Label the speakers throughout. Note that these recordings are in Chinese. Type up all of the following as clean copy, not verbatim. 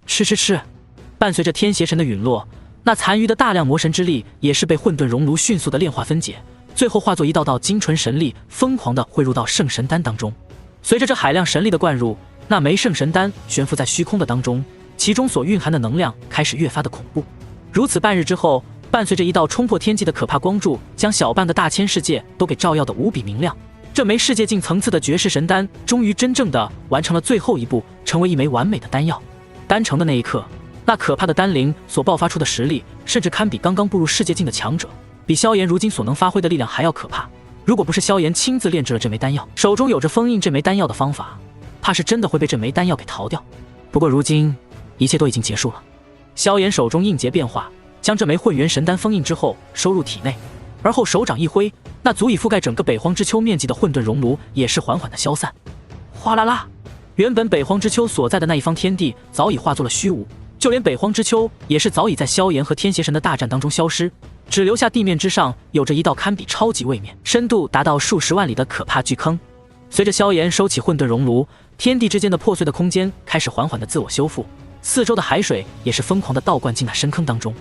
Speaker 1: 吃！伴随着天邪神的陨落，那残余的大量魔神之力也是被混沌熔炉迅速的炼化分解，最后化作一道道精纯神力，疯狂地汇入到圣神丹当中。随着这海量神力的灌入，那枚圣神丹悬浮在虚空的当中，其中所蕴含的能量开始越发的恐怖。如此半日之后，伴随着一道冲破天际的可怕光柱，将小半个大千世界都给照耀得无比明亮。这枚世界境层次的绝世神丹，终于真正的完成了最后一步，成为一枚完美的丹药。丹成的那一刻，那可怕的丹灵所爆发出的实力，甚至堪比刚刚步入世界境的强者，比萧炎如今所能发挥的力量还要可怕。如果不是萧炎亲自炼制了这枚丹药，手中有着封印这枚丹药的方法，怕是真的会被这枚丹药给逃掉。不过如今一切都已经结束了，萧炎手中印结变化，将这枚混元神丹封印之后收入体内，而后手掌一挥，那足以覆盖整个北荒之丘面积的混沌熔炉也是缓缓的消散。哗啦啦，原本北荒之丘所在的那一方天地早已化作了虚无，就连北荒之丘也是早已在萧炎和天邪神的大战当中消失，只留下地面之上有着一道堪比超级位面、深度达到数十万里的可怕巨坑。随着萧炎收起混沌熔炉，天地之间的破碎的空间开始缓缓的自我修复，四周的海水也是疯狂的倒灌进那深坑当中。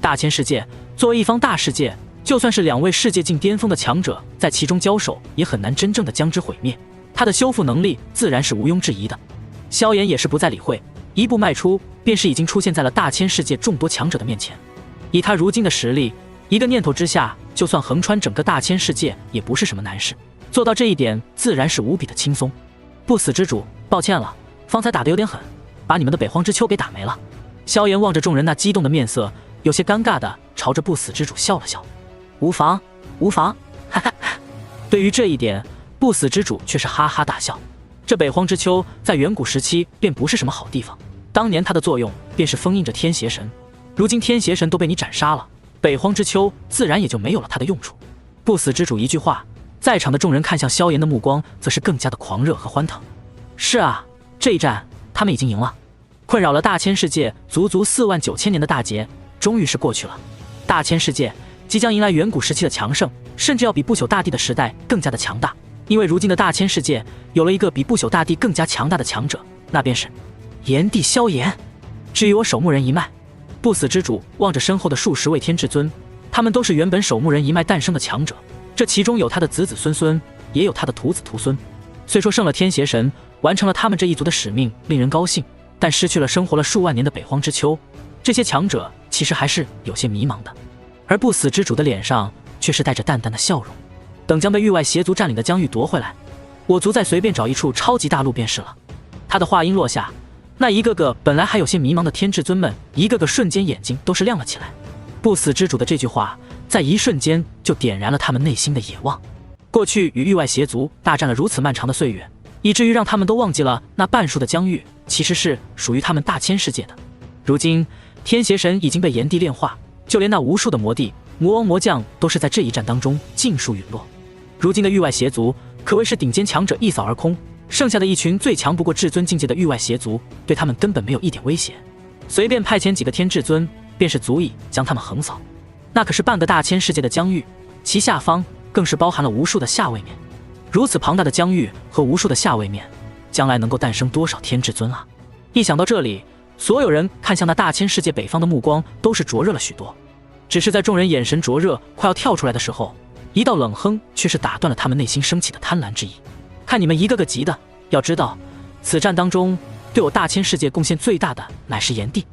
Speaker 1: 大千世界作为一方大世界，就算是两位世界境巅峰的强者在其中交手，也很难真正的将之毁灭。他的修复能力自然是毋庸置疑的。萧炎也是不再理会，一步迈出，便是已经出现在了大千世界众多强者的面前。以他如今的实力，一个念头之下，就算横穿整个大千世界也不是什么难事。做到这一点，自然是无比的轻松。不死之主，抱歉了，方才打得有点狠，把你们的北荒之丘给打没了。萧炎望着众人那激动的面色，有些尴尬的朝着不死之主笑了笑。无妨，无妨，哈哈。对于这一点，不死之主却是哈哈大笑。这北荒之丘在远古时期便不是什么好地方，当年它的作用便是封印着天邪神，如今天邪神都被你斩杀了，北荒之丘自然也就没有了它的用处。不死之主一句话，在场的众人看向萧炎的目光则是更加的狂热和欢腾。是啊，这一战他们已经赢了，困扰了大千世界足足49000年的大劫终于是过去了。大千世界即将迎来远古时期的强盛，甚至要比不朽大帝的时代更加的强大。因为如今的大千世界有了一个比不朽大帝更加强大的强者，那便是炎帝萧炎。至于我守墓人一脉，不死之主望着身后的数十位天至尊，他们都是原本守墓人一脉诞生的强者，这其中有他的子子孙孙，也有他的徒子徒孙。虽说胜了天邪神，完成了他们这一族的使命，令人高兴，但失去了生活了数万年的北荒之丘，这些强者其实还是有些迷茫的。而不死之主的脸上却是带着淡淡的笑容。等将被域外邪族占领的疆域夺回来，我族再随便找一处超级大陆便是了。他的话音落下，那一个个本来还有些迷茫的天至尊们，一个个瞬间眼睛都是亮了起来。不死之主的这句话，在一瞬间就点燃了他们内心的野望。过去与域外邪族大战了如此漫长的岁月，以至于让他们都忘记了那半数的疆域其实是属于他们大千世界的。如今天邪神已经被炎帝炼化，就连那无数的魔帝、魔王、魔将都是在这一战当中尽数陨落。如今的域外邪族可谓是顶尖强者一扫而空，剩下的一群最强不过至尊境界的域外邪族，对他们根本没有一点威胁，随便派遣几个天至尊便是足以将他们横扫。那可是半个大千世界的疆域，其下方更是包含了无数的下位面。如此庞大的疆域和无数的下位面，将来能够诞生多少天至尊啊！一想到这里，所有人看向那大千世界北方的目光都是灼热了许多。只是在众人眼神灼热快要跳出来的时候，一道冷哼却是打断了他们内心升起的贪婪之意。看你们一个个急的，要知道此战当中对我大千世界贡献最大的乃是炎帝，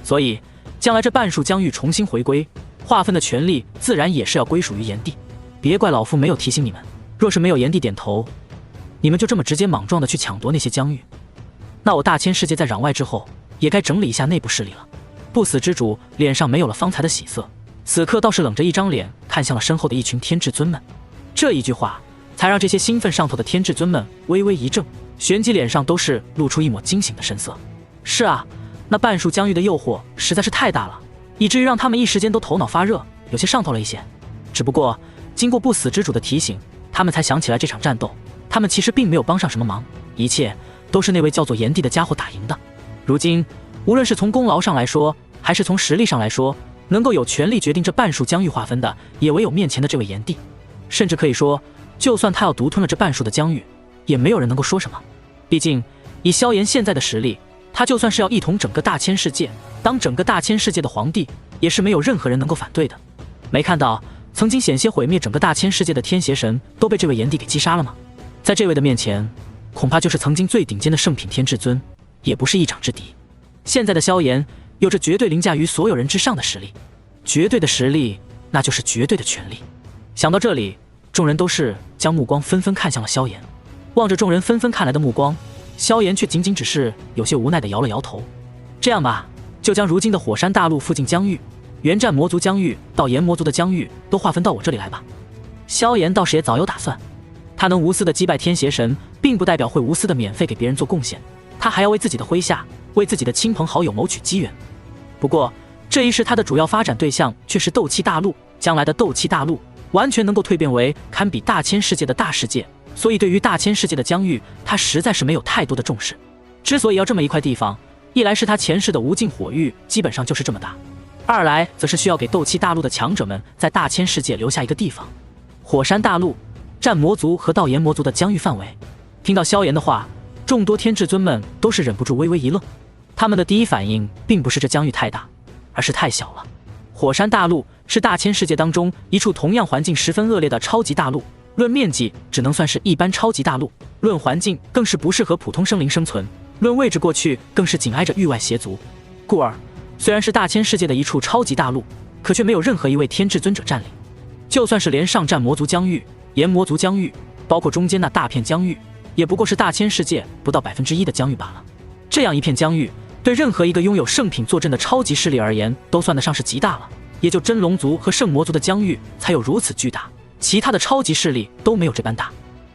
Speaker 1: 所以将来这半数疆域重新回归，划分的权利自然也是要归属于炎帝。别怪老夫没有提醒你们，若是没有炎帝点头，你们就这么直接莽撞的去抢夺那些疆域，那我大千世界在攘外之后也该整理一下内部势力了。不死之主脸上没有了方才的喜色，此刻倒是冷着一张脸看向了身后的一群天至尊们。这一句话才让这些兴奋上头的天至尊们微微一怔，旋即脸上都是露出一抹惊醒的神色。是啊，那半数疆域的诱惑实在是太大了，以至于让他们一时间都头脑发热，有些上头了一些。只不过经过不死之主的提醒，他们才想起来这场战斗他们其实并没有帮上什么忙，一切都是那位叫做炎帝的家伙打赢的。如今无论是从功劳上来说，还是从实力上来说，能够有权力决定这半数疆域划分的，也唯有面前的这位炎帝。甚至可以说，就算他要独吞了这半数的疆域，也没有人能够说什么。毕竟以萧炎现在的实力，他他就算是要一统整个大千世界，当整个大千世界的皇帝，也是没有任何人能够反对的。没看到曾经险些毁灭整个大千世界的天邪神都被这位炎帝给击杀了吗？在这位的面前，恐怕就是曾经最顶尖的圣品天至尊，也不是一掌之敌。现在的萧炎有着绝对凌驾于所有人之上的实力，绝对的实力，那就是绝对的权力。想到这里，众人都是将目光纷纷看向了萧炎。望着众人纷纷看来的目光，萧炎却仅仅只是有些无奈地摇了摇头。这样吧，就将如今的火山大陆附近疆域、原战魔族疆域到炎魔族的疆域都划分到我这里来吧。萧炎倒是也早有打算，他能无私的击败天邪神，并不代表会无私的免费给别人做贡献，他还要为自己的麾下、为自己的亲朋好友谋取机缘。不过这一世他的主要发展对象却是斗气大陆，将来的斗气大陆完全能够蜕变为堪比大千世界的大世界，所以对于大千世界的疆域，他实在是没有太多的重视。之所以要这么一块地方，一来是他前世的无尽火域基本上就是这么大，二来则是需要给斗气大陆的强者们在大千世界留下一个地方。火山大陆、战魔族和道炎魔族的疆域范围。听到萧炎的话，众多天至尊们都是忍不住微微一愣，他们的第一反应并不是这疆域太大，而是太小了。火山大陆是大千世界当中一处同样环境十分恶劣的超级大陆，论面积只能算是一般超级大陆，论环境更是不适合普通生灵生存，论位置过去更是紧挨着域外邪族。故而虽然是大千世界的一处超级大陆，可却没有任何一位天至尊者占领。就算是连上战魔族疆域、炎魔族疆域，包括中间那大片疆域，也不过是大千世界不到1%的疆域罢了。这样一片疆域，对任何一个拥有圣品坐镇的超级势力而言，都算得上是极大了。也就真龙族和圣魔族的疆域才有如此巨大，其他的超级势力都没有这般大。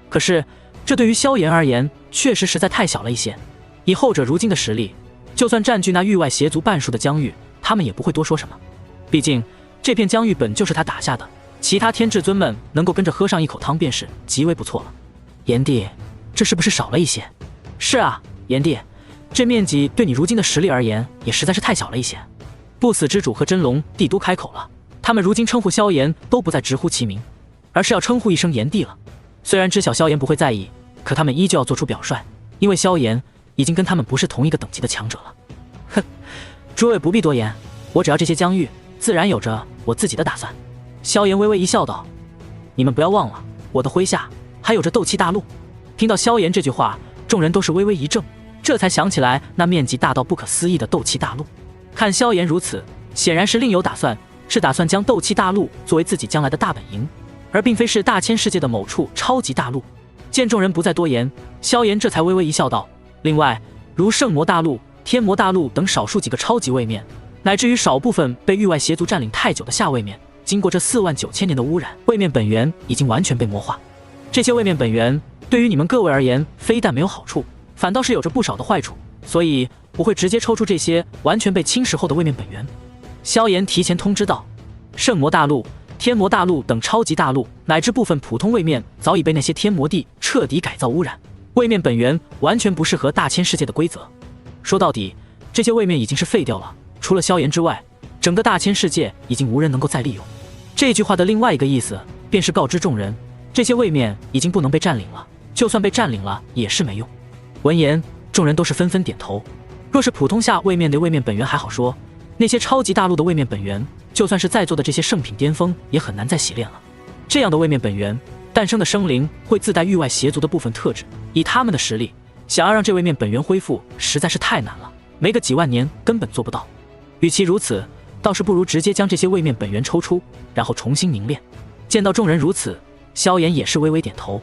Speaker 1: 可是这对于萧炎而言，确实实在太小了一些。以后者如今的实力，就算占据那域外邪族半数的疆域，他们也不会多说什么。毕竟这片疆域本就是他打下的，其他天至尊们能够跟着喝上一口汤便是极为不错了。炎帝，这是不是少了一些？是啊，炎帝，这面积对你如今的实力而言也实在是太小了一些。不死之主和真龙帝都开口了，他们如今称呼萧炎都不再直呼其名，而是要称呼一声炎帝了。虽然知晓萧炎不会在意，可他们依旧要做出表率，因为萧炎已经跟他们不是同一个等级的强者了。哼，诸位不必多言，我只要这些疆域，自然有着我自己的打算。萧炎微微一笑道：你们不要忘了，我的麾下还有着斗气大陆。听到萧炎这句话，众人都是微微一怔，这才想起来那面积大到不可思议的斗气大陆。看萧炎如此，显然是另有打算，是打算将斗气大陆作为自己将来的大本营，而并非是大千世界的某处超级大陆。见众人不再多言，萧炎这才微微一笑道：另外，如圣魔大陆、天魔大陆等少数几个超级位面，乃至于少部分被域外邪族占领太久的下位面，经过这49000年的污染，位面本源已经完全被魔化。这些位面本源对于你们各位而言，非但没有好处，反倒是有着不少的坏处，所以我会直接抽出这些完全被侵蚀后的位面本源。萧炎提前通知道，圣魔大陆、天魔大陆等超级大陆，乃至部分普通位面早已被那些天魔帝彻底改造污染，位面本源完全不适合大千世界的规则。说到底，这些位面已经是废掉了，除了萧炎之外，整个大千世界已经无人能够再利用。这句话的另外一个意思，便是告知众人，这些位面已经不能被占领了，就算被占领了也是没用。闻言，众人都是纷纷点头。若是普通下位面的位面本源还好说，那些超级大陆的位面本源，就算是在座的这些圣品巅峰，也很难再洗炼了。这样的位面本源诞生的生灵，会自带域外邪族的部分特质，以他们的实力，想要让这位面本源恢复，实在是太难了，没个几万年根本做不到。与其如此，倒是不如直接将这些位面本源抽出，然后重新凝练。见到众人如此，萧炎也是微微点头。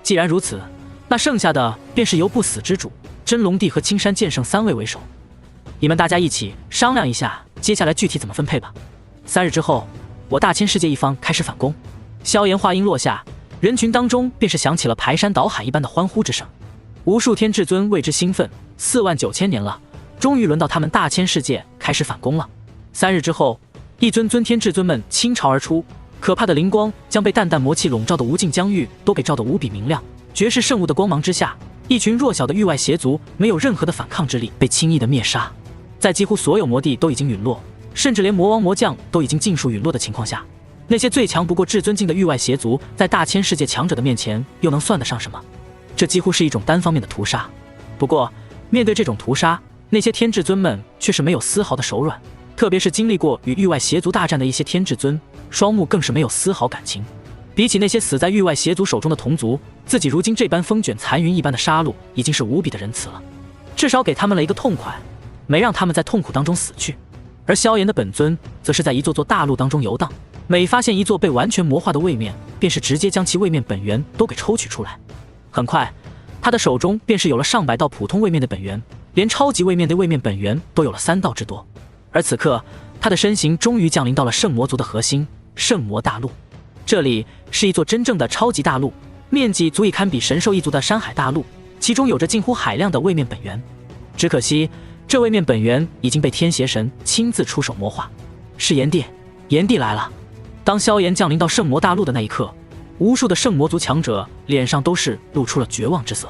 Speaker 1: 既然如此，那剩下的便是由不死之主、真龙帝和青山剑圣3位为首，你们大家一起商量一下，接下来具体怎么分配吧。3日之后，我大千世界一方开始反攻。萧炎话音落下，人群当中便是响起了排山倒海一般的欢呼之声，无数天至尊为之兴奋。49000年了，终于轮到他们大千世界开始反攻了。3日之后，一尊尊天至尊们倾巢而出，可怕的灵光将被淡淡魔气笼罩的无尽疆域都给照得无比明亮。绝世圣物的光芒之下，一群弱小的域外邪族没有任何的反抗之力，被轻易的灭杀。在几乎所有魔帝都已经陨落，甚至连魔王魔将都已经尽数陨落的情况下，那些最强不过至尊境的域外邪族，在大千世界强者的面前又能算得上什么？这几乎是一种单方面的屠杀。不过面对这种屠杀，那些天至尊们却是没有丝毫的手软，特别是经历过与域外邪族大战的一些天至尊，双目更是没有丝毫感情。比起那些死在域外邪族手中的同族，自己如今这般风卷残云一般的杀戮，已经是无比的仁慈了，至少给他们了一个痛快，没让他们在痛苦当中死去。而萧炎的本尊则是在一座座大陆当中游荡，每发现一座被完全魔化的位面，便是直接将其位面本源都给抽取出来。很快，他的手中便是有了上百道普通位面的本源，连超级位面的位面本源都有了3道之多。而此刻，他的身形终于降临到了圣魔族的核心圣魔大陆。这里是一座真正的超级大陆，面积足以堪比神兽一族的山海大陆，其中有着近乎海量的位面本源。只可惜，这位面本源已经被天邪神亲自出手魔化。是炎帝，炎帝来了！当萧炎降临到圣魔大陆的那一刻，无数的圣魔族强者脸上都是露出了绝望之色。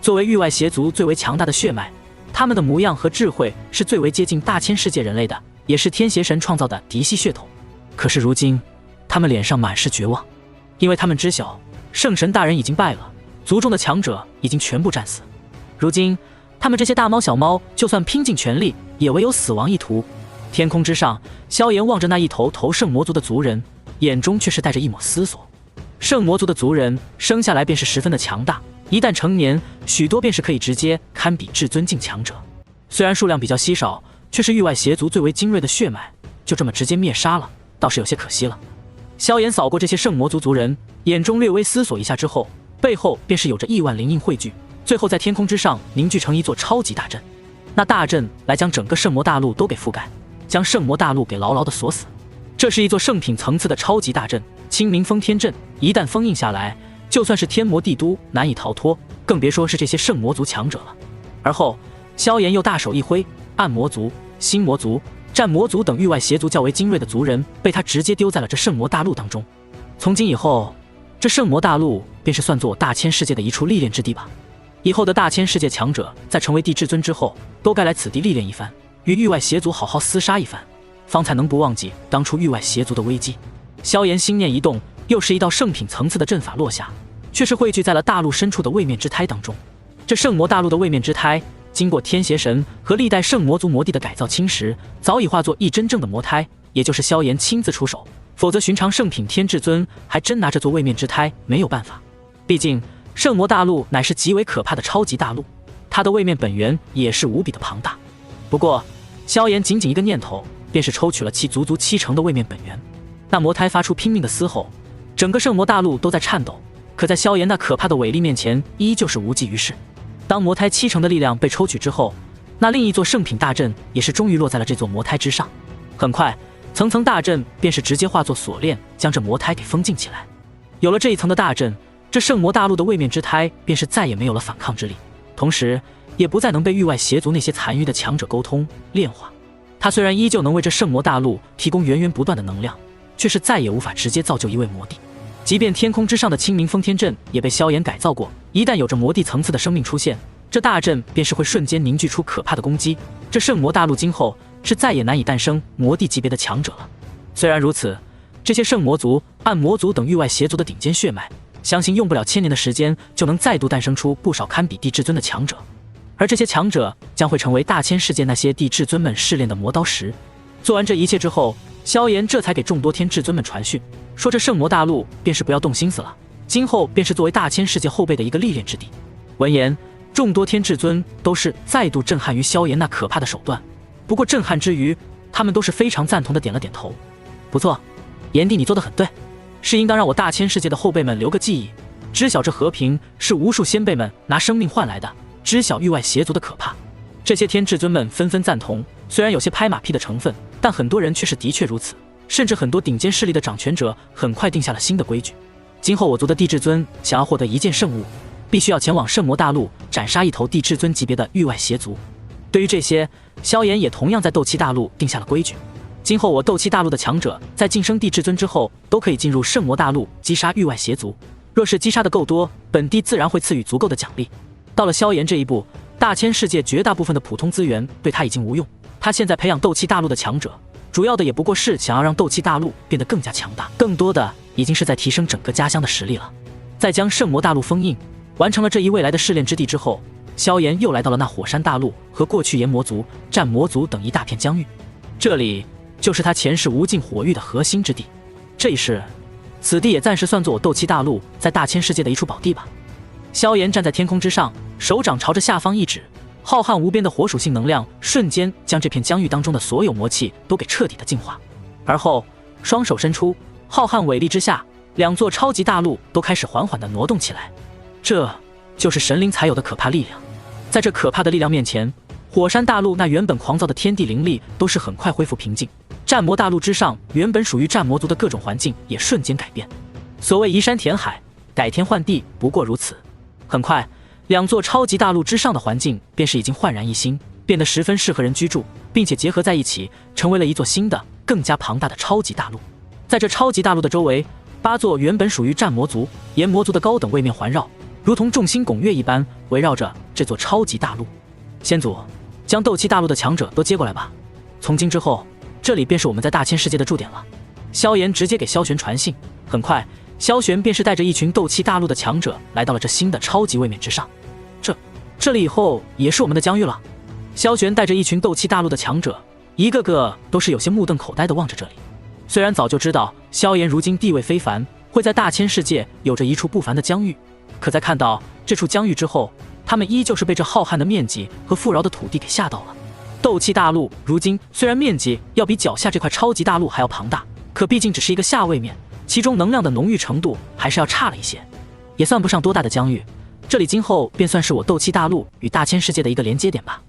Speaker 1: 作为域外邪族最为强大的血脉，他们的模样和智慧是最为接近大千世界人类的，也是天邪神创造的嫡系血统。可是如今，他们脸上满是绝望，因为他们知晓圣神大人已经败了，族中的强者已经全部战死。如今，他们这些大猫小猫就算拼尽全力，也唯有死亡一途。天空之上，萧炎望着那一头头圣魔族的族人，眼中却是带着一抹思索。圣魔族的族人生下来便是十分的强大，一旦成年，许多便是可以直接堪比至尊境强者。虽然数量比较稀少，却是域外邪族最为精锐的血脉，就这么直接灭杀了，倒是有些可惜了。萧炎扫过这些圣魔族族人，眼中略微思索一下之后，背后便是有着亿万灵印汇聚，最后在天空之上凝聚成一座超级大阵。那大阵来将整个圣魔大陆都给覆盖，将圣魔大陆给牢牢的锁死。这是一座圣品层次的超级大阵，清明封天阵，一旦封印下来，就算是天魔帝都难以逃脱，更别说是这些圣魔族强者了。而后，萧炎又大手一挥，暗魔族、星魔族、战魔族等域外邪族较为精锐的族人，被他直接丢在了这圣魔大陆当中。从今以后，这圣魔大陆便是算作大千世界的一处历练之地吧。以后的大千世界强者在成为帝至尊之后，都该来此地历练一番，与域外邪族好好厮杀一番，方才能不忘记当初域外邪族的危机。萧炎心念一动，又是一道圣品层次的阵法落下，却是汇聚在了大陆深处的位面之胎当中。这圣魔大陆的位面之胎，经过天邪神和历代圣魔族魔帝的改造侵蚀，早已化作一真正的魔胎，也就是萧炎亲自出手，否则寻常圣品天至尊还真拿这座位面之胎没有办法。毕竟圣魔大陆乃是极为可怕的超级大陆，它的位面本源也是无比的庞大。不过萧炎仅仅一个念头，便是抽取了其足足70%的位面本源。那魔胎发出拼命的嘶吼，整个圣魔大陆都在颤抖，可在萧炎那可怕的伟力面前，依旧是无济于事。当魔胎70%的力量被抽取之后，那另一座圣品大阵也是终于落在了这座魔胎之上。很快，层层大阵便是直接化作锁链，将这魔胎给封禁起来。有了这一层的大阵，这圣魔大陆的位面之胎便是再也没有了反抗之力，同时也不再能被域外邪族那些残余的强者沟通炼化。它虽然依旧能为这圣魔大陆提供源源不断的能量，却是再也无法直接造就一位魔帝。即便天空之上的清明封天阵也被萧炎改造过，一旦有着魔帝层次的生命出现，这大阵便是会瞬间凝聚出可怕的攻击。这圣魔大陆今后是再也难以诞生魔帝级别的强者了。虽然如此，这些圣魔族、暗魔族等域外邪族的顶尖血脉，相信用不了1000年的时间，就能再度诞生出不少堪比帝至尊的强者。而这些强者将会成为大千世界那些帝至尊们试炼的磨刀石。做完这一切之后，萧炎这才给众多天至尊们传讯，说这圣魔大陆便是不要动心思了，今后便是作为大千世界后辈的一个历练之地。闻言，众多天至尊都是再度震撼于萧炎那可怕的手段。不过震撼之余，他们都是非常赞同的点了点头。不错，炎帝你做得很对，是应当让我大千世界的后辈们留个记忆，知晓这和平是无数先辈们拿生命换来的，知晓域外邪族的可怕。这些天至尊们纷纷赞同，虽然有些拍马屁的成分，但很多人却是的确如此。甚至很多顶尖势力的掌权者很快定下了新的规矩，今后我族的帝至尊想要获得一件圣物，必须要前往圣魔大陆斩杀一头帝至尊级别的域外邪族。对于这些，萧炎也同样在斗气大陆定下了规矩，今后我斗气大陆的强者在晋升帝至尊之后，都可以进入圣魔大陆击杀域外邪族，若是击杀的够多，本帝自然会赐予足够的奖励。到了萧炎这一步，大千世界绝大部分的普通资源对他已经无用，他现在培养斗气大陆的强者，主要的也不过是想要让斗气大陆变得更加强大，更多的已经是在提升整个家乡的实力了。在将圣魔大陆封印，完成了这一未来的试炼之地之后，萧炎又来到了那火山大陆和过去炎魔族、战魔族等一大片疆域，这里就是他前世无尽火域的核心之地。这一世，此地也暂时算作我斗气大陆在大千世界的一处宝地吧。萧炎站在天空之上，手掌朝着下方一指，浩瀚无边的火属性能量瞬间将这片疆域当中的所有魔气都给彻底的净化。而后双手伸出，浩瀚伟力之下，两座超级大陆都开始缓缓地挪动起来。这就是神灵才有的可怕力量。在这可怕的力量面前，火山大陆那原本狂躁的天地灵力都是很快恢复平静。战魔大陆之上，原本属于战魔族的各种环境也瞬间改变。所谓移山填海，改天换地，不过如此。很快，两座超级大陆之上的环境便是已经焕然一新，变得十分适合人居住，并且结合在一起，成为了一座新的、更加庞大的超级大陆。在这超级大陆的周围，8座原本属于战魔族、炎魔族的高等位面环绕，如同众星拱月一般围绕着这座超级大陆。先祖，将斗气大陆的强者都接过来吧，从今之后，这里便是我们在大千世界的驻点了。萧炎直接给萧玄传信，很快，萧玄便是带着一群斗气大陆的强者来到了这新的超级位面之上。这里以后也是我们的疆域了。萧玄带着一群斗气大陆的强者，一个个都是有些目瞪口呆地望着这里。虽然早就知道萧炎如今地位非凡，会在大千世界有着一处不凡的疆域，可在看到这处疆域之后，他们依旧是被这浩瀚的面积和富饶的土地给吓到了。斗气大陆如今虽然面积要比脚下这块超级大陆还要庞大，可毕竟只是一个下位面，其中能量的浓郁程度还是要差了一些，也算不上多大的疆域。这里今后便算是我斗气大陆与大千世界的一个连接点吧。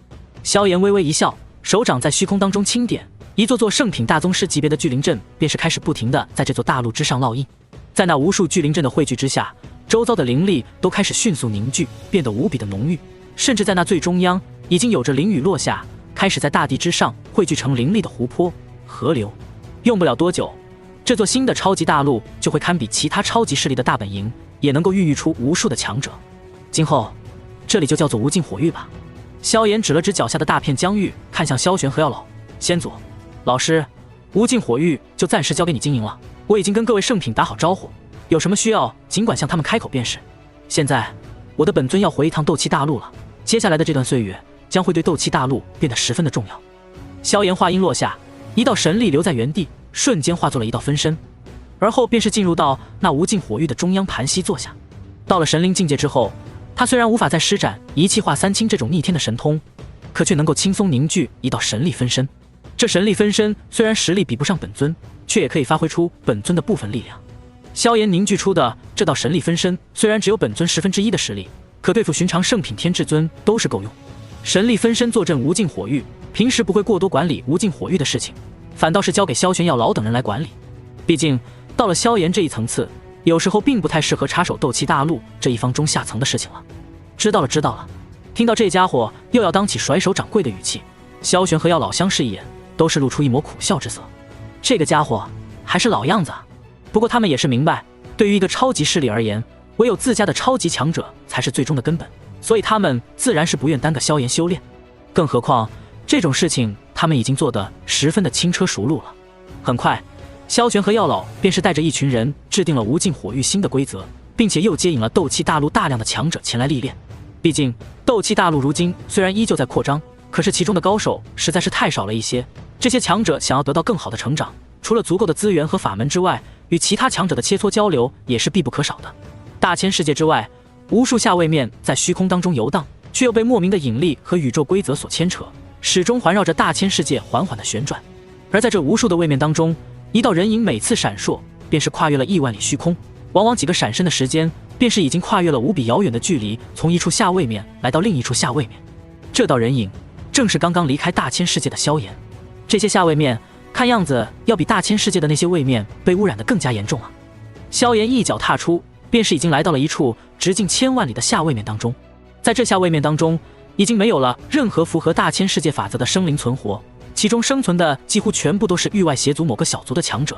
Speaker 1: 萧炎微微一笑，手掌在虚空当中轻点，一座座圣品大宗师级别的聚灵阵便是开始不停地在这座大陆之上烙印。在那无数聚灵阵的汇聚之下，周遭的灵力都开始迅速凝聚，变得无比的浓郁，甚至在那最中央已经有着灵雨落下，开始在大地之上汇聚成灵力的湖泊、河流。用不了多久，这座新的超级大陆就会堪比其他超级势力的大本营，也能够孕育出无数的强者。今后，这里就叫做无尽火域吧。萧炎指了指脚下的大片疆域，看向萧玄和药老：先祖、老师，无尽火域就暂时交给你经营了。我已经跟各位圣品打好招呼，有什么需要尽管向他们开口便是。现在，我的本尊要回一趟斗气大陆了，接下来的这段岁月将会对斗气大陆变得十分的重要。萧炎话音落下，一道神力留在原地，瞬间化作了一道分身，而后便是进入到那无尽火域的中央盘膝坐下。到了神灵境界之后，他虽然无法再施展一气化三清这种逆天的神通，可却能够轻松凝聚一道神力分身。这神力分身虽然实力比不上本尊，却也可以发挥出本尊的部分力量。萧炎凝聚出的这道神力分身，虽然只有本尊1/10的实力，可对付寻常圣品天至尊都是够用。神力分身坐镇无尽火域，平时不会过多管理无尽火域的事情，反倒是交给萧玄、药老等人来管理。毕竟到了萧炎这一层次，有时候并不太适合插手斗气大陆这一方中下层的事情了。知道了，知道了。听到这家伙又要当起甩手掌柜的语气，萧玄和药老相视一眼，都是露出一抹苦笑之色。这个家伙还是老样子啊。不过他们也是明白，对于一个超级势力而言，唯有自家的超级强者才是最终的根本，所以他们自然是不愿耽搁萧炎修炼。更何况这种事情他们已经做得十分的轻车熟路了。很快，萧玄和药老便是带着一群人制定了无尽火域新的规则，并且又接引了斗气大陆大量的强者前来历练。毕竟斗气大陆如今虽然依旧在扩张，可是其中的高手实在是太少了一些，这些强者想要得到更好的成长，除了足够的资源和法门之外，与其他强者的切磋交流也是必不可少的。大千世界之外，无数下位面在虚空当中游荡，却又被莫名的引力和宇宙规则所牵扯，始终环绕着大千世界缓缓的旋转。而在这无数的位面当中，一道人影每次闪烁，便是跨越了亿万里虚空，往往几个闪身的时间，便是已经跨越了无比遥远的距离，从一处下位面来到另一处下位面。这道人影正是刚刚离开大千世界的萧炎。这些下位面看样子要比大千世界的那些位面被污染得更加严重啊。萧炎一脚踏出，便是已经来到了一处直径1000万里的下位面当中。在这下位面当中，已经没有了任何符合大千世界法则的生灵存活，其中生存的几乎全部都是域外邪族某个小族的强者。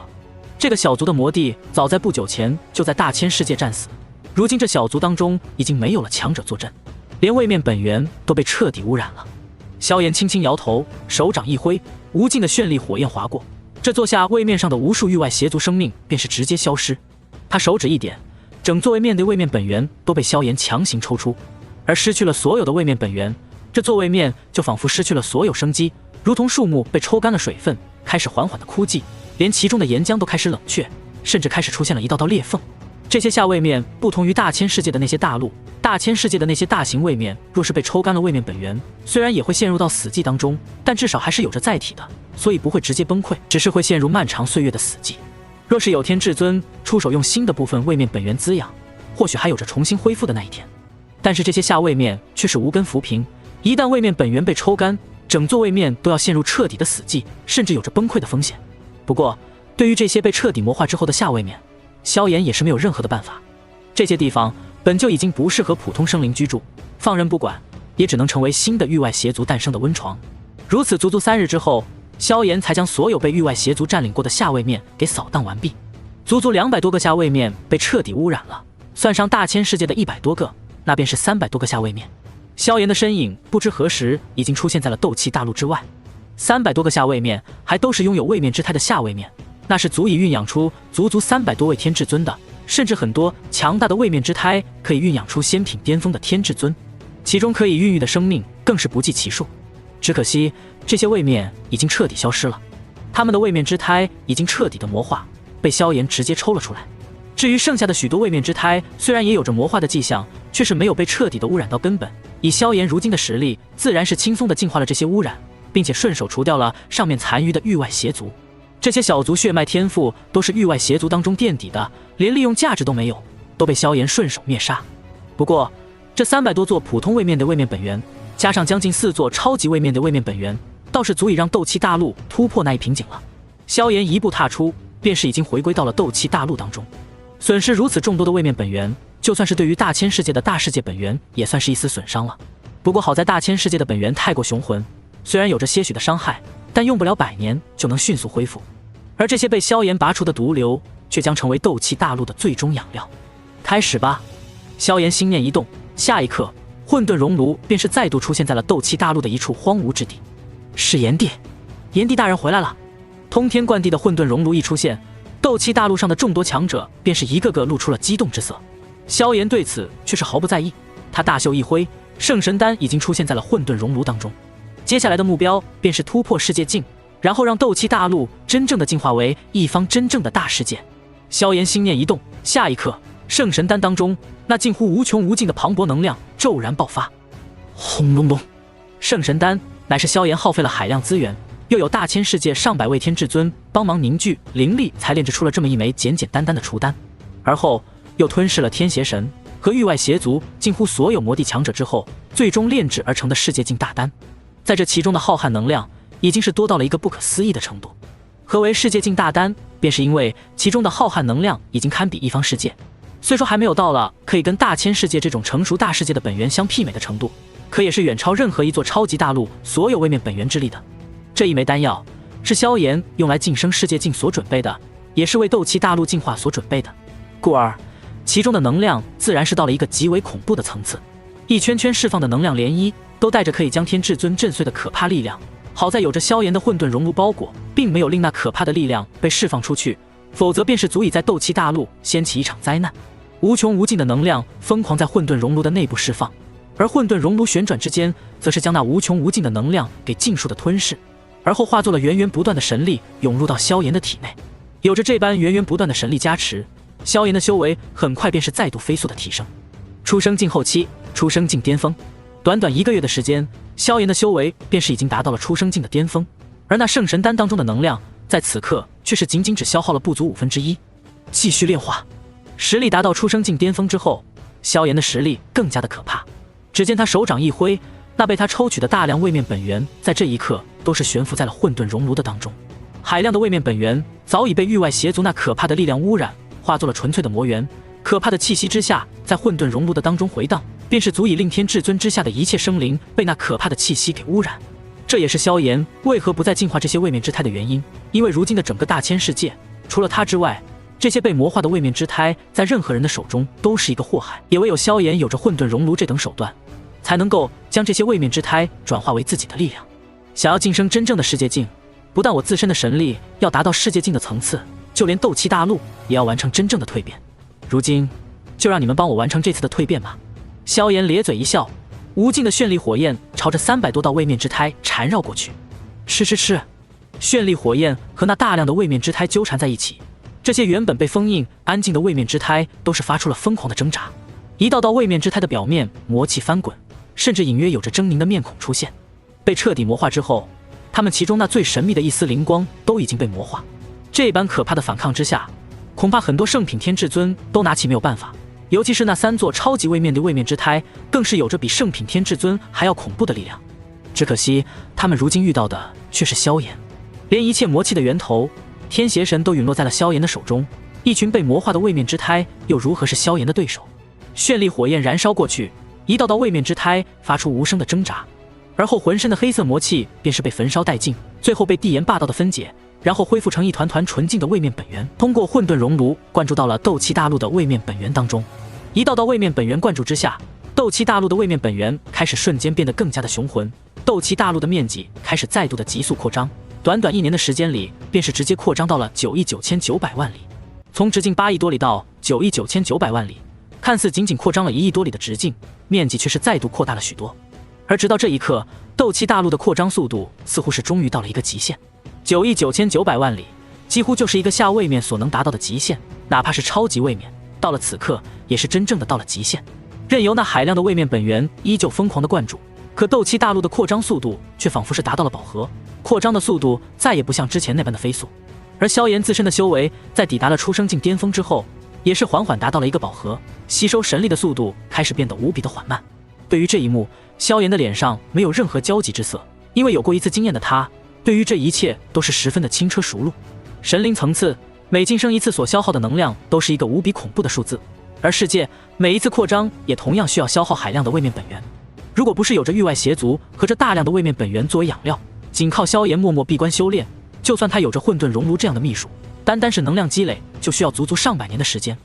Speaker 1: 这个小族的魔帝早在不久前就在大千世界战死，如今这小族当中已经没有了强者坐镇，连位面本源都被彻底污染了。萧炎轻轻摇头，手掌一挥，无尽的绚丽火焰划过，这座下位面上的无数域外邪族生命便是直接消失。他手指一点，整座位面的位面本源都被萧炎强行抽出。而失去了所有的位面本源，这座位面就仿佛失去了所有生机，如同树木被抽干了水分，开始缓缓的枯寂，连其中的岩浆都开始冷却，甚至开始出现了一道道裂缝。这些下位面不同于大千世界的那些大陆，大千世界的那些大型位面，若是被抽干了位面本源，虽然也会陷入到死寂当中，但至少还是有着载体的，所以不会直接崩溃，只是会陷入漫长岁月的死寂。若是有天至尊出手用新的部分位面本源滋养，或许还有着重新恢复的那一天。但是这些下位面却是无根浮萍，一旦位面本源被抽干，整座位面都要陷入彻底的死寂，甚至有着崩溃的风险。不过对于这些被彻底魔化之后的下位面，萧炎也是没有任何的办法。这些地方本就已经不适合普通生灵居住，放任不管，也只能成为新的域外邪族诞生的温床。如此足足3日之后，萧炎才将所有被域外邪族占领过的下位面给扫荡完毕。足足200多个下位面被彻底污染了，算上大千世界的100多个，那便是300多个下位面。萧炎的身影不知何时已经出现在了斗气大陆之外。300多个下位面还都是拥有位面之胎的下位面，那是足以孕养出足足300多位天至尊的，甚至很多强大的位面之胎可以孕养出仙品巅峰的天至尊，其中可以孕育的生命更是不计其数。只可惜这些位面已经彻底消失了，他们的位面之胎已经彻底的魔化，被萧炎直接抽了出来。至于剩下的许多位面之胎，虽然也有着魔化的迹象，却是没有被彻底的污染到根本。以萧炎如今的实力，自然是轻松的净化了这些污染，并且顺手除掉了上面残余的域外邪族。这些小族血脉天赋都是域外邪族当中垫底的，连利用价值都没有，都被萧炎顺手灭杀。不过这300多座普通位面的位面本源，加上将近4座超级位面的位面本源，倒是足以让斗气大陆突破那一瓶颈了。萧炎一步踏出，便是已经回归到了斗气大陆当中。损失如此众多的位面本源，就算是对于大千世界的大世界本源，也算是一丝损伤了。不过好在大千世界的本源太过雄浑，虽然有着些许的伤害，但用不了100年就能迅速恢复。而这些被萧炎拔除的毒瘤，却将成为斗气大陆的最终养料。开始吧！萧炎心念一动，下一刻，混沌熔炉便是再度出现在了斗气大陆的一处荒芜之地。是炎帝，炎帝大人回来了！通天灌地的混沌熔炉一出现，斗气大陆上的众多强者便是一个个露出了激动之色。萧炎对此却是毫不在意，他大袖一挥，圣神丹已经出现在了混沌熔炉当中。接下来的目标便是突破世界境，然后让斗气大陆真正的进化为一方真正的大世界。萧炎心念一动，下一刻，圣神丹当中那近乎无穷无尽的磅礴能量骤然爆发。轰隆隆！圣神丹乃是萧炎耗费了海量资源，又有大千世界上百位天至尊帮忙凝聚灵力，才炼制出了这么一枚简简单单的除丹。而后又吞噬了天邪神和域外邪族近乎所有魔帝强者之后，最终炼制而成的世界境大丹。在这其中的浩瀚能量已经是多到了一个不可思议的程度。何为世界境大丹？便是因为其中的浩瀚能量已经堪比一方世界。虽说还没有到了可以跟大千世界这种成熟大世界的本源相媲美的程度，可也是远超任何一座超级大陆所有位面本源之力的。这一枚丹药是萧炎用来晋升世界境所准备的，也是为斗气大陆进化所准备的，故而其中的能量自然是到了一个极为恐怖的层次。一圈圈释放的能量涟漪都带着可以将天至尊震碎的可怕力量。好在有着萧炎的混沌熔炉包裹，并没有令那可怕的力量被释放出去，否则便是足以在斗气大陆掀起一场灾难。无穷无尽的能量疯狂在混沌熔炉的内部释放，而混沌熔炉旋转之间，则是将那无穷无尽的能量给尽数的吞噬，而后化作了源源不断的神力涌入到萧炎的体内。有着这般源源不断的神力加持，萧炎的修为很快便是再度飞速的提升。出生境后期，出生境巅峰，短短1个月的时间，萧炎的修为便是已经达到了出生境的巅峰，而那圣神丹当中的能量，在此刻却是仅仅只消耗了不足1/5。继续炼化，实力达到出生境巅峰之后，萧炎的实力更加的可怕。只见他手掌一挥，那被他抽取的大量位面本源，在这一刻都是悬浮在了混沌熔炉的当中。海量的位面本源早已被域外邪族那可怕的力量污染，化作了纯粹的魔源。可怕的气息之下，在混沌熔炉的当中回荡，便是足以令天至尊之下的一切生灵被那可怕的气息给污染。这也是萧炎为何不再净化这些位面之胎的原因，因为如今的整个大千世界，除了他之外，这些被魔化的位面之胎在任何人的手中都是一个祸害。也唯有萧炎有着混沌熔炉这等手段，才能够将这些位面之胎转化为自己的力量。想要晋升真正的世界境，不但我自身的神力要达到世界境的层次，就连斗气大陆也要完成真正的蜕变。如今就让你们帮我完成这次的蜕变吧。萧炎咧嘴一笑，无尽的绚丽火焰朝着300多道位面之胎缠绕过去。吃，绚丽火焰和那大量的位面之胎纠缠在一起，这些原本被封印安静的位面之胎都是发出了疯狂的挣扎。一道道位面之胎的表面魔气翻滚，甚至隐约有着狰狞的面孔出现。被彻底魔化之后，他们其中那最神秘的一丝灵光都已经被魔化。这般可怕的反抗之下，恐怕很多圣品天至尊都拿其没有办法。尤其是那3座超级位面的位面之胎，更是有着比圣品天至尊还要恐怖的力量。只可惜他们如今遇到的却是萧炎，连一切魔气的源头天邪神都陨落在了萧炎的手中，一群被魔化的位面之胎又如何是萧炎的对手？绚丽火焰燃烧过去，一道道位面之胎发出无声的挣扎，而后浑身的黑色魔气便是被焚烧殆尽，最后被地炎霸道的分解，然后恢复成一团团纯净的位面本源，通过混沌熔炉灌注到了斗气大陆的位面本源当中。一道道位面本源灌注之下，斗气大陆的位面本源开始瞬间变得更加的雄浑，斗气大陆的面积开始再度的急速扩张，短短1年的时间里，便是直接扩张到了9亿9900万里。从直径8亿多里到9亿9900万里，看似仅仅扩张了1亿多里的直径，面积却是再度扩大了许多。而直到这一刻，斗气大陆的扩张速度似乎是终于到了一个极限，9亿9900万里，几乎就是一个下位面所能达到的极限，哪怕是超级位面，到了此刻也是真正的到了极限。任由那海量的位面本源依旧疯狂的灌注，可斗气大陆的扩张速度却仿佛是达到了饱和，扩张的速度再也不像之前那般的飞速。而萧炎自身的修为在抵达了出生境巅峰之后，也是缓缓达到了一个饱和，吸收神力的速度开始变得无比的缓慢。对于这一幕，萧炎的脸上没有任何焦急之色，因为有过一次经验的他，对于这一切都是十分的轻车熟路。神灵层次每晋升一次所消耗的能量都是一个无比恐怖的数字，而世界每一次扩张也同样需要消耗海量的位面本源。如果不是有着域外邪族和这大量的位面本源作为养料，仅靠萧炎默默闭关修炼，就算他有着混沌熔炉这样的秘术，单单是能量积累就需要足足上百年的时间。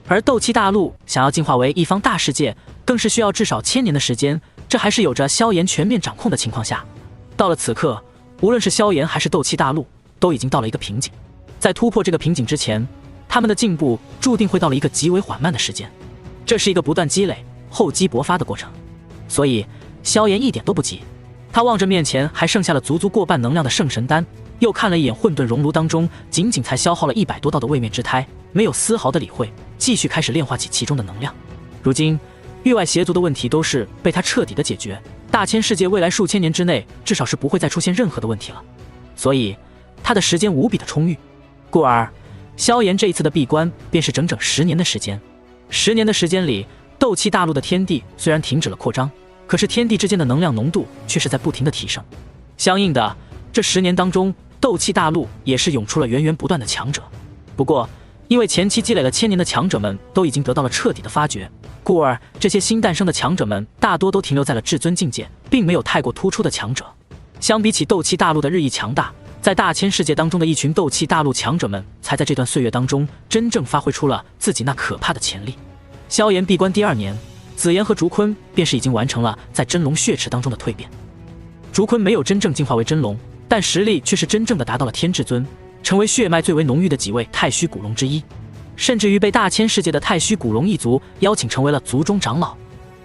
Speaker 1: 而斗气大陆想要进化为一方大世界，更是需要至少1000年的时间，这还是有着萧炎全面掌控的情况下。到了此刻，无论是萧炎还是斗气大陆，都已经到了一个瓶颈。在突破这个瓶颈之前，他们的进步注定会到了一个极为缓慢的时间，这是一个不断积累、厚积薄发的过程。所以萧炎一点都不急，他望着面前还剩下了足足过半能量的圣神丹，又看了一眼混沌熔炉当中仅仅才消耗了100多道的位面之胎，没有丝毫的理会，继续开始炼化起其中的能量。如今域外邪族的问题都是被他彻底的解决，大千世界未来数千年之内至少是不会再出现任何的问题了，所以他的时间无比的充裕。故而萧炎这一次的闭关便是整整10年的时间。10年的时间里，斗气大陆的天地虽然停止了扩张，可是天地之间的能量浓度却是在不停的提升。相应的，这10年当中，斗气大陆也是涌出了源源不断的强者。不过因为前期积累了1000年的强者们都已经得到了彻底的发掘，故而这些新诞生的强者们大多都停留在了至尊境界，并没有太过突出的强者。相比起斗气大陆的日益强大，在大千世界当中的一群斗气大陆强者们才在这段岁月当中真正发挥出了自己那可怕的潜力。萧炎闭关第2年，紫妍和竹坤便是已经完成了在真龙血池当中的蜕变。竹坤没有真正进化为真龙，但实力却是真正的达到了天至尊，成为血脉最为浓郁的几位太虚古龙之一，甚至于被大千世界的太虚古龙一族邀请成为了族中长老。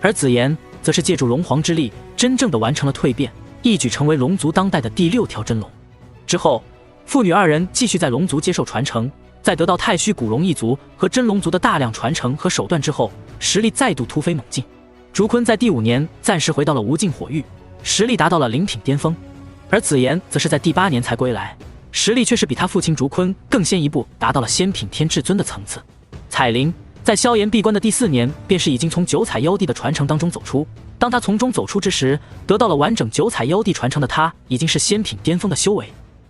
Speaker 1: 而紫妍则是借助龙皇之力真正的完成了蜕变，一举成为龙族当代的第6条真龙。之后父女2人继续在龙族接受传承，在得到太虚古龙一族和真龙族的大量传承和手段之后，实力再度突飞猛进。竹坤在第5年暂时回到了无尽火域，实力达到了灵品巅峰，而紫妍则是在第8年才归来，实力却是比他父亲竹坤更先一步，达到了仙品天至尊的层次。彩铃在萧炎闭关的第4年便是已经从9彩妖帝的传承当中走出，当他从中走出之时，得到了完整9彩妖帝传承的他已经是仙品巅峰的修为。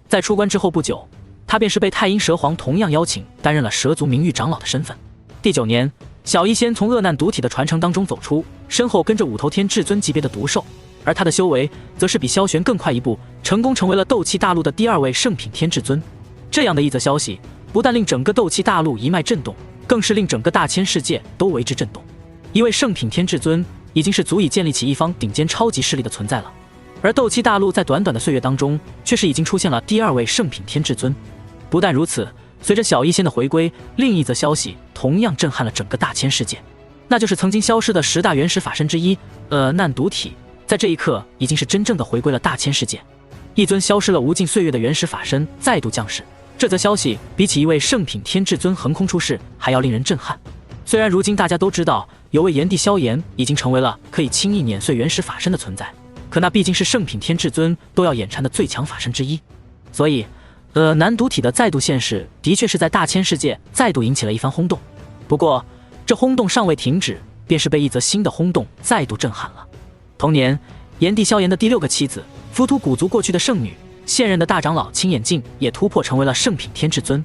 Speaker 1: 在出关之后不久，他便是被太阴蛇皇同样邀请担任了蛇族名誉长老的身份。第9年，小医仙从恶难毒体的传承当中走出，身后跟着5头天至尊级别的毒兽，而他的修为则是比萧玄更快一步，成功成为了斗气大陆的第2位圣品天至尊。这样的一则消息不但令整个斗气大陆一脉震动，更是令整个大千世界都为之震动。一位圣品天至尊已经是足以建立起一方顶尖超级势力的存在了，而斗气大陆在短短的岁月当中却是已经出现了第2位圣品天至尊。不但如此，随着小医仙的回归，另一则消息同样震撼了整个大千世界。那就是曾经消失的10大原始法身之一难毒体，在这一刻已经是真正的回归了大千世界。一尊消失了无尽岁月的原始法身再度降世，这则消息比起一位圣品天至尊横空出世还要令人震撼。虽然如今大家都知道有位炎帝萧炎已经成为了可以轻易碾碎原始法身的存在，可那毕竟是圣品天至尊都要眼馋的最强法身之一，所以难毒体的再度现世的确是在大千世界再度引起了一番轰动。不过这轰动尚未停止，便是被一则新的轰动再度震撼了。同年，炎帝萧炎的第6个妻子浮屠古族过去的圣女，现任的大长老青眼镜也突破成为了圣品天至尊。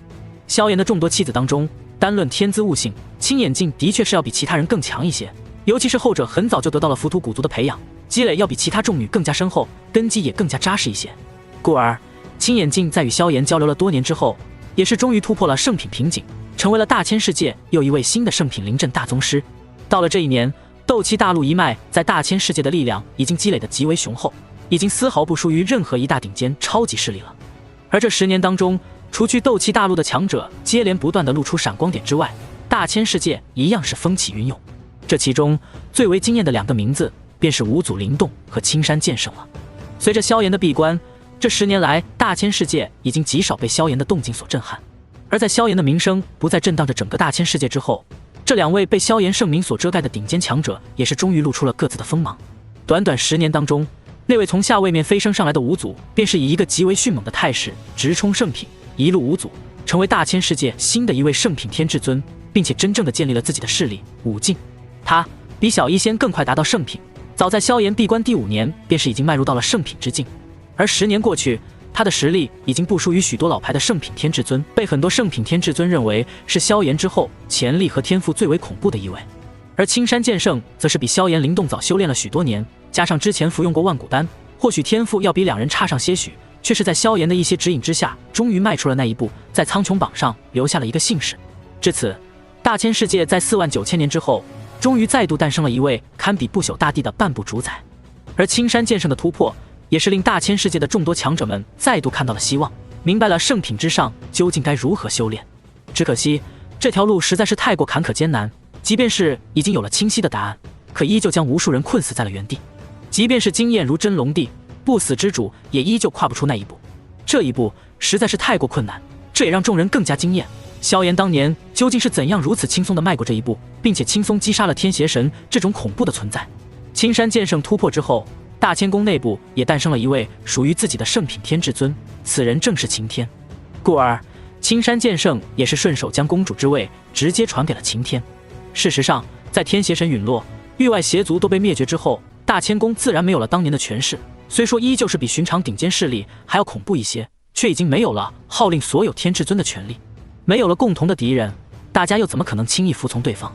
Speaker 1: 萧炎的众多妻子当中，单论天资悟性，青眼镜的确是要比其他人更强一些，尤其是后者很早就得到了浮屠古族的培养，积累要比其他众女更加深厚，根基也更加扎实一些。故而青眼镜在与萧炎交流了多年之后，也是终于突破了圣品瓶颈，成为了大千世界又一位新的圣品临阵大宗师。到了这一年，斗气大陆一脉在大千世界的力量已经积累得极为雄厚，已经丝毫不输于任何一大顶尖超级势力了。而这10年当中，除去斗气大陆的强者接连不断地露出闪光点之外，大千世界一样是风起云涌。这其中最为惊艳的2个名字便是五祖灵动和青山剑圣了。随着萧炎的闭关，这10年来大千世界已经极少被萧炎的动静所震撼。而在萧炎的名声不再震荡着整个大千世界之后，这2位被萧炎盛名所遮盖的顶尖强者也是终于露出了各自的锋芒。短短10年当中，那位从下位面飞升上来的五祖，便是以一个极为迅猛的态势直冲圣品，一路五祖成为大千世界新的一位圣品天至尊，并且真正的建立了自己的势力武境。他比小医仙更快达到圣品，早在萧炎闭关第5年，便是已经迈入到了圣品之境。而10年过去，他的实力已经不输于许多老牌的圣品天至尊，被很多圣品天至尊认为是萧炎之后潜力和天赋最为恐怖的一位。而青山剑圣则是比萧炎灵动早修炼了许多年，加上之前服用过万古丹，或许天赋要比2人差上些许，却是在萧炎的一些指引之下，终于迈出了那一步，在苍穹榜上留下了一个姓氏。至此，大千世界在49000年之后，终于再度诞生了一位堪比不朽大帝的半步主宰。而青山剑圣的突破，也是令大千世界的众多强者们再度看到了希望，明白了圣品之上究竟该如何修炼。只可惜这条路实在是太过坎坷艰难，即便是已经有了清晰的答案，可依旧将无数人困死在了原地。即便是经验如真龙帝不死之主，也依旧跨不出那一步。这一步实在是太过困难，这也让众人更加惊艳。萧炎当年究竟是怎样如此轻松地迈过这一步，并且轻松击杀了天邪神这种恐怖的存在？青山剑圣突破之后，大千宫内部也诞生了一位属于自己的圣品天至尊，此人正是擎天。故而青山剑圣也是顺手将公主之位直接传给了擎天。事实上，在天邪神陨落，域外邪族都被灭绝之后，大千宫自然没有了当年的权势，虽说依旧是比寻常顶尖势力还要恐怖一些，却已经没有了号令所有天至尊的权利。没有了共同的敌人，大家又怎么可能轻易服从对方？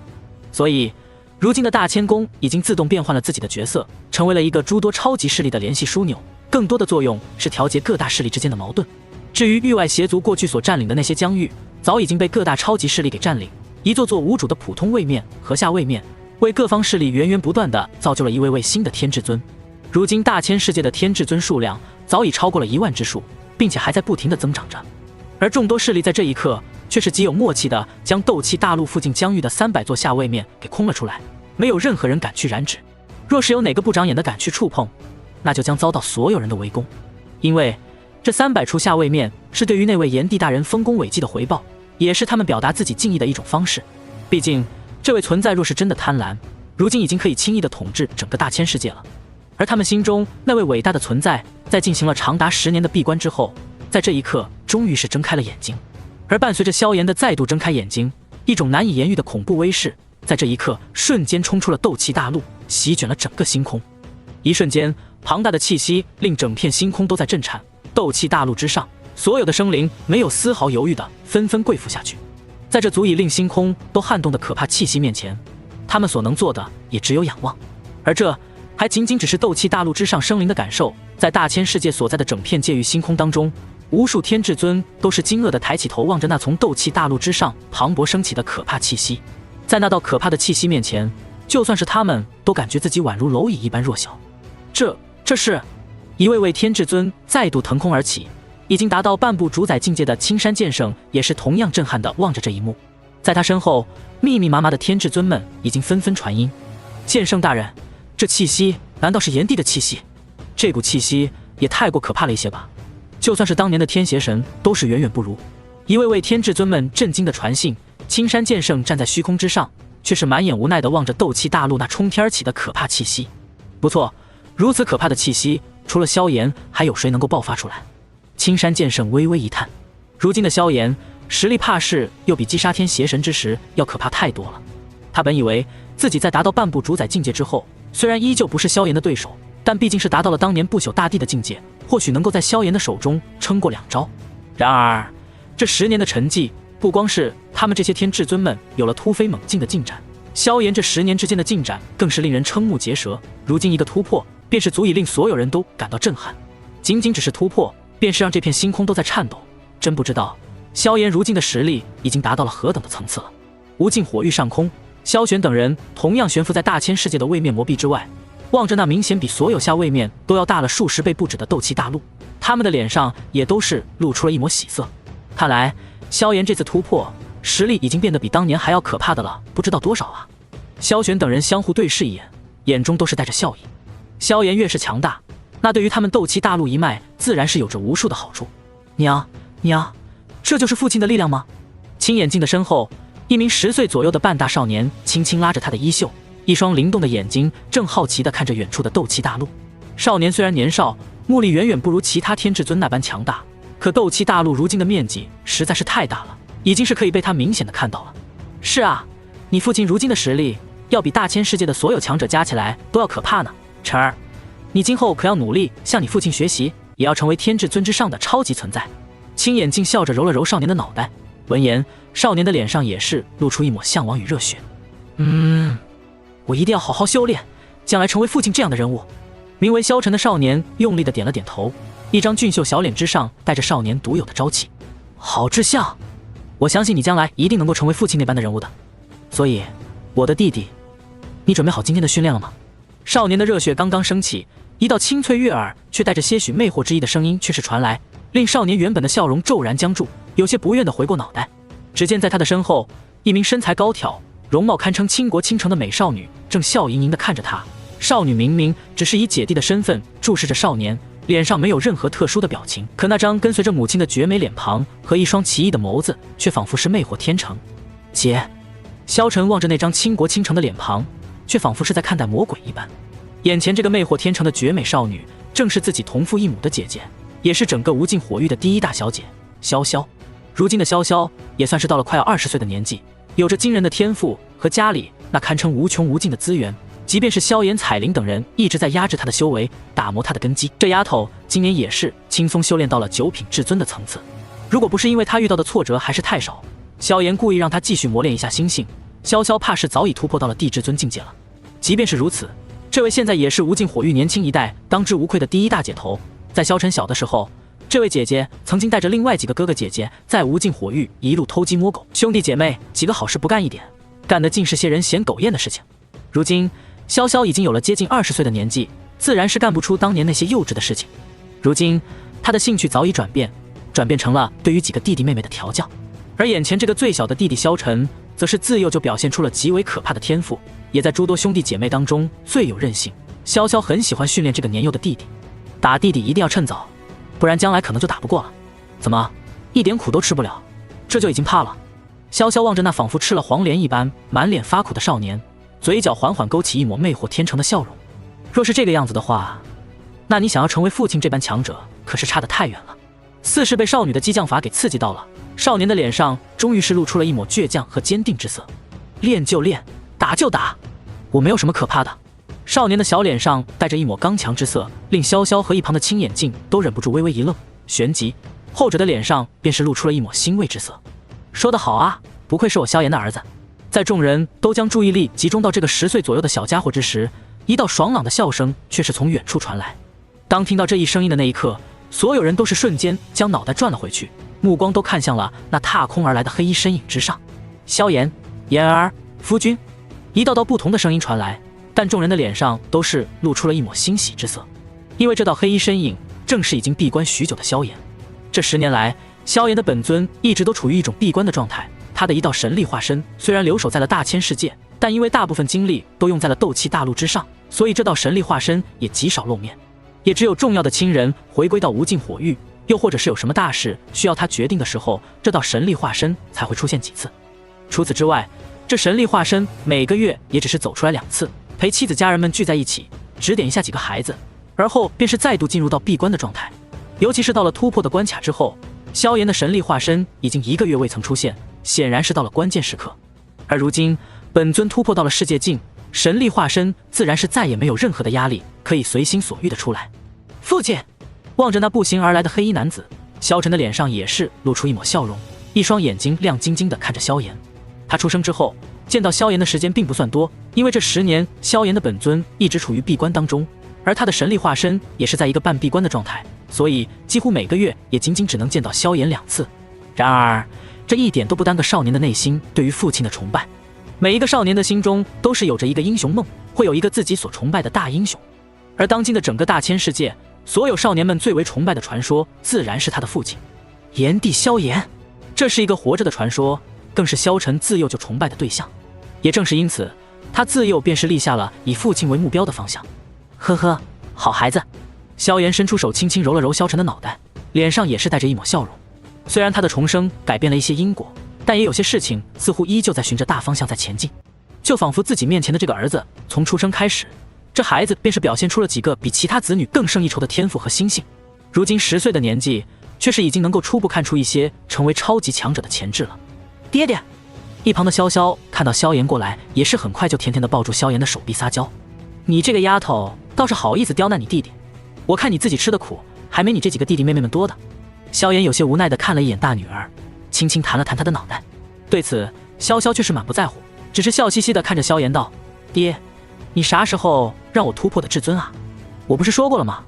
Speaker 1: 所以如今的大千宫已经自动变换了自己的角色，成为了一个诸多超级势力的联系枢纽，更多的作用是调节各大势力之间的矛盾。至于域外邪族过去所占领的那些疆域，早已经被各大超级势力给占领，一座座无主的普通位面和下位面，为各方势力源源不断地造就了一位位新的天至尊。如今大千世界的天至尊数量早已超过了1万之数，并且还在不停地增长着。而众多势力在这一刻却是极有默契地将斗气大陆附近疆域的300座下位面给空了出来，没有任何人敢去染指。若是有哪个不长眼的敢去触碰，那就将遭到所有人的围攻。因为这300处下位面是对于那位炎帝大人丰功伟绩的回报，也是他们表达自己敬意的一种方式。毕竟这位存在若是真的贪婪，如今已经可以轻易地统治整个大千世界了。而他们心中那位伟大的存在，在进行了长达10年的闭关之后，在这一刻终于是睁开了眼睛。而伴随着萧炎的再度睁开眼睛，一种难以言喻的恐怖威势在这一刻瞬间冲出了斗气大陆，席卷了整个星空。一瞬间，庞大的气息令整片星空都在震颤。斗气大陆之上，所有的生灵没有丝毫犹豫的纷纷跪伏下去。在这足以令星空都撼动的可怕气息面前，他们所能做的也只有仰望。而这还仅仅只是斗气大陆之上生灵的感受，在大千世界所在的整片界域星空当中，无数天至尊都是惊愕地抬起头望着那从斗气大陆之上磅礴升起的可怕气息。在那道可怕的气息面前，就算是他们都感觉自己宛如蝼蚁一般弱小。这是一位位天至尊再度腾空而起，已经达到半步主宰境界的青山剑圣也是同样震撼地望着这一幕。在他身后，密密麻麻的天至尊们已经纷纷传音：“剑圣大人，这气息难道是炎帝的气息？这股气息也太过可怕了一些吧！就算是当年的天邪神，都是远远不如。”一位位天至尊们震惊的传信，青山剑圣站在虚空之上，却是满眼无奈地望着斗气大陆那冲天而起的可怕气息。不错，如此可怕的气息，除了萧炎，还有谁能够爆发出来？青山剑圣微微一叹，如今的萧炎实力怕是又比击杀天邪神之时要可怕太多了。他本以为自己在达到半步主宰境界之后，虽然依旧不是萧炎的对手，但毕竟是达到了当年不朽大帝的境界，或许能够在萧炎的手中撑过2招。然而这10年的沉寂，不光是他们这些天至尊们有了突飞猛进的进展，萧炎这10年之间的进展更是令人瞠目结舌。如今一个突破，便是足以令所有人都感到震撼。仅仅只是突破，便是让这片星空都在颤抖。真不知道萧炎如今的实力已经达到了何等的层次了。无尽火域上空，萧玄等人同样悬浮在大千世界的位面魔壁之外，望着那明显比所有下位面都要大了数十倍不止的斗气大陆，他们的脸上也都是露出了一抹喜色。看来萧炎这次突破实力已经变得比当年还要可怕的了不知道多少啊！萧玄等人相互对视一眼，眼中都是带着笑意。萧炎越是强大，那对于他们斗气大陆一脉自然是有着无数的好处。娘，这就是父亲的力量吗？青眼镜的身后，一名10岁左右的半大少年轻轻拉着他的衣袖，一双灵动的眼睛正好奇地看着远处的斗气大陆。少年虽然年少，目力远远不如其他天至尊那般强大，可斗气大陆如今的面积实在是太大了，已经是可以被他明显的看到了。是啊，你父亲如今的实力要比大千世界的所有强者加起来都要可怕呢。晨儿，你今后可要努力向你父亲学习，也要成为天至尊之上的超级存在。青眼镜笑着揉了揉少年的脑袋，闻言，少年的脸上也是露出一抹向往与热血。我一定要好好修炼，将来成为父亲这样的人物。名为萧晨的少年用力的点了点头，一张俊秀小脸之上带着少年独有的朝气。好志向，我相信你将来一定能够成为父亲那般的人物的。所以，我的弟弟，你准备好今天的训练了吗？少年的热血刚刚升起，一道清脆悦耳却带着些许魅惑之意的声音却是传来，令少年原本的笑容骤然僵住，有些不愿地回过脑袋。只见在他的身后，一名身材高挑、容貌堪称倾国倾城的美少女正笑盈盈地看着他。少女明明只是以姐弟的身份注视着少年，脸上没有任何特殊的表情，可那张跟随着母亲的绝美脸庞和一双奇异的眸子，却仿佛是魅惑天成。姐，萧晨望着那张倾国倾城的脸庞，却仿佛是在看待魔鬼一般。眼前这个魅惑天成的绝美少女，正是自己同父异母的姐姐，也是整个无尽火域的第一大小姐潇潇。如今的潇潇也算是到了快要20岁的年纪，有着惊人的天赋和家里那堪称无穷无尽的资源，即便是萧炎、彩铃等人一直在压制她的修为，打磨她的根基，这丫头今年也是轻松修炼到了9品至尊的层次。如果不是因为她遇到的挫折还是太少，萧炎故意让她继续磨练一下心性，潇潇怕是早已突破到了地至尊境界了。即便是如此，这位现在也是无尽火域年轻一代当之无愧的第一大姐头，在萧晨小的时候，这位姐姐曾经带着另外几个哥哥姐姐在无尽火域一路偷鸡摸狗，兄弟姐妹几个好事不干一点，干的尽是些人嫌狗厌的事情。如今潇潇已经有了接近20岁的年纪，自然是干不出当年那些幼稚的事情。如今她的兴趣早已转变成了对于几个弟弟妹妹的调教，而眼前这个最小的弟弟萧晨，则是自幼就表现出了极为可怕的天赋，也在诸多兄弟姐妹当中最有韧性。潇潇很喜欢训练这个年幼的弟弟，打弟弟一定要趁早，不然将来可能就打不过了。怎么，一点苦都吃不了，这就已经怕了？潇潇望着那仿佛吃了黄连一般满脸发苦的少年，嘴角缓缓勾起一抹魅惑天成的笑容。若是这个样子的话，那你想要成为父亲这般强者，可是差得太远了。似是被少女的激将法给刺激到了，少年的脸上终于是露出了一抹倔强和坚定之色。练就练，打就打，我没有什么可怕的。少年的小脸上带着一抹刚强之色，令潇潇和一旁的青眼镜都忍不住微微一愣，旋即后者的脸上便是露出了一抹欣慰之色。说得好啊，不愧是我萧炎的儿子。在众人都将注意力集中到这个10岁左右的小家伙之时，一道爽朗的笑声却是从远处传来。当听到这一声音的那一刻，所有人都是瞬间将脑袋转了回去，目光都看向了那踏空而来的黑衣身影之上。萧炎、言儿、夫君，一道道不同的声音传来，但众人的脸上都是露出了一抹欣喜之色，因为这道黑衣身影正是已经闭关许久的萧炎。这10年来，萧炎的本尊一直都处于一种闭关的状态，他的一道神力化身虽然留守在了大千世界，但因为大部分精力都用在了斗气大陆之上，所以这道神力化身也极少露面。也只有重要的亲人回归到无尽火域，又或者是有什么大事需要他决定的时候，这道神力化身才会出现几次。除此之外，这神力化身每个月也只是走出来2次，陪妻子家人们聚在一起，指点一下几个孩子，而后便是再度进入到闭关的状态。尤其是到了突破的关卡之后，萧炎的神力化身已经1个月未曾出现，显然是到了关键时刻。而如今本尊突破到了世界境，神力化身自然是再也没有任何的压力，可以随心所欲的出来。父亲望着那步行而来的黑衣男子，萧晨的脸上也是露出一抹笑容，一双眼睛亮晶晶的看着萧炎。他出生之后见到萧炎的时间并不算多，因为这10年萧炎的本尊一直处于闭关当中，而他的神力化身也是在一个半闭关的状态，所以几乎每个月也仅仅只能见到萧炎2次。然而这一点都不耽搁少年的内心对于父亲的崇拜。每一个少年的心中都是有着一个英雄梦，会有一个自己所崇拜的大英雄。而当今的整个大千世界，所有少年们最为崇拜的传说自然是他的父亲炎帝萧炎。这是一个活着的传说，更是萧晨自幼就崇拜的对象。也正是因此，他自幼便是立下了以父亲为目标的方向。呵呵，好孩子。萧炎伸出手轻轻揉了揉萧晨的脑袋，脸上也是带着一抹笑容。虽然他的重生改变了一些因果，但也有些事情似乎依旧在循着大方向在前进。就仿佛自己面前的这个儿子从出生开始，这孩子便是表现出了几个比其他子女更胜一筹的天赋和心性。如今10岁的年纪，却是已经能够初步看出一些成为超级强者的潜质了。爹爹！一旁的潇潇看到萧炎过来，也是很快就甜甜的抱住萧炎的手臂撒娇。你这个丫头倒是好意思刁难你弟弟，我看你自己吃的苦还没你这几个弟弟妹妹们多的。萧炎有些无奈的看了一眼大女儿，轻轻弹了弹她的脑袋。对此潇潇却是满不在乎，只是笑嘻嘻的看着萧炎道：爹，你啥时候让我突破的至尊啊？我不是说过了吗？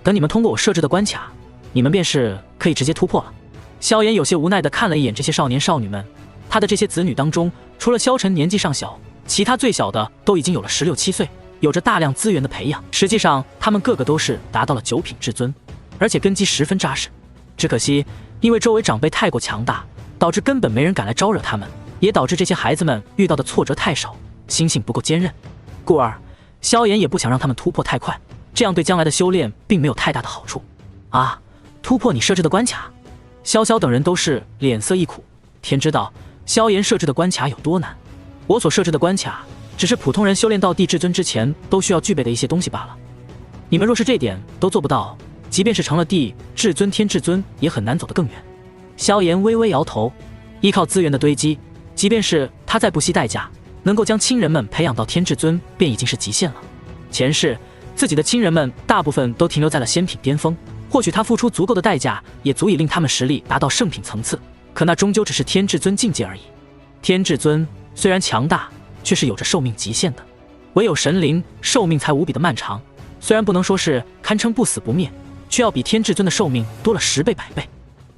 Speaker 1: 等你们通过我设置的关卡，你们便是可以直接突破了。萧炎有些无奈的看了一眼这些少年少女们，他的这些子女当中，除了萧晨年纪尚小，其他最小的都已经有了16、17岁，有着大量资源的培养。实际上他们个个都是达到了9品至尊，而且根基十分扎实。只可惜因为周围长辈太过强大，导致根本没人敢来招惹他们，也导致这些孩子们遇到的挫折太少，心性不够坚韧。故而萧炎也不想让他们突破太快，这样对将来的修炼并没有太大的好处。啊，突破你设置的关卡？潇潇等人都是脸色一苦，天知道萧炎设置的关卡有多难。我所设置的关卡只是普通人修炼到地至尊之前都需要具备的一些东西罢了。你们若是这点都做不到，即便是成了地至尊、天至尊，也很难走得更远。萧炎微微摇头，依靠资源的堆积，即便是他再不惜代价，能够将亲人们培养到天至尊，便已经是极限了。前世自己的亲人们大部分都停留在了仙品巅峰，或许他付出足够的代价，也足以令他们实力达到圣品层次，可那终究只是天至尊境界而已。天至尊虽然强大，却是有着寿命极限的，唯有神灵寿命才无比的漫长，虽然不能说是堪称不死不灭，却要比天至尊的寿命多了10倍100倍。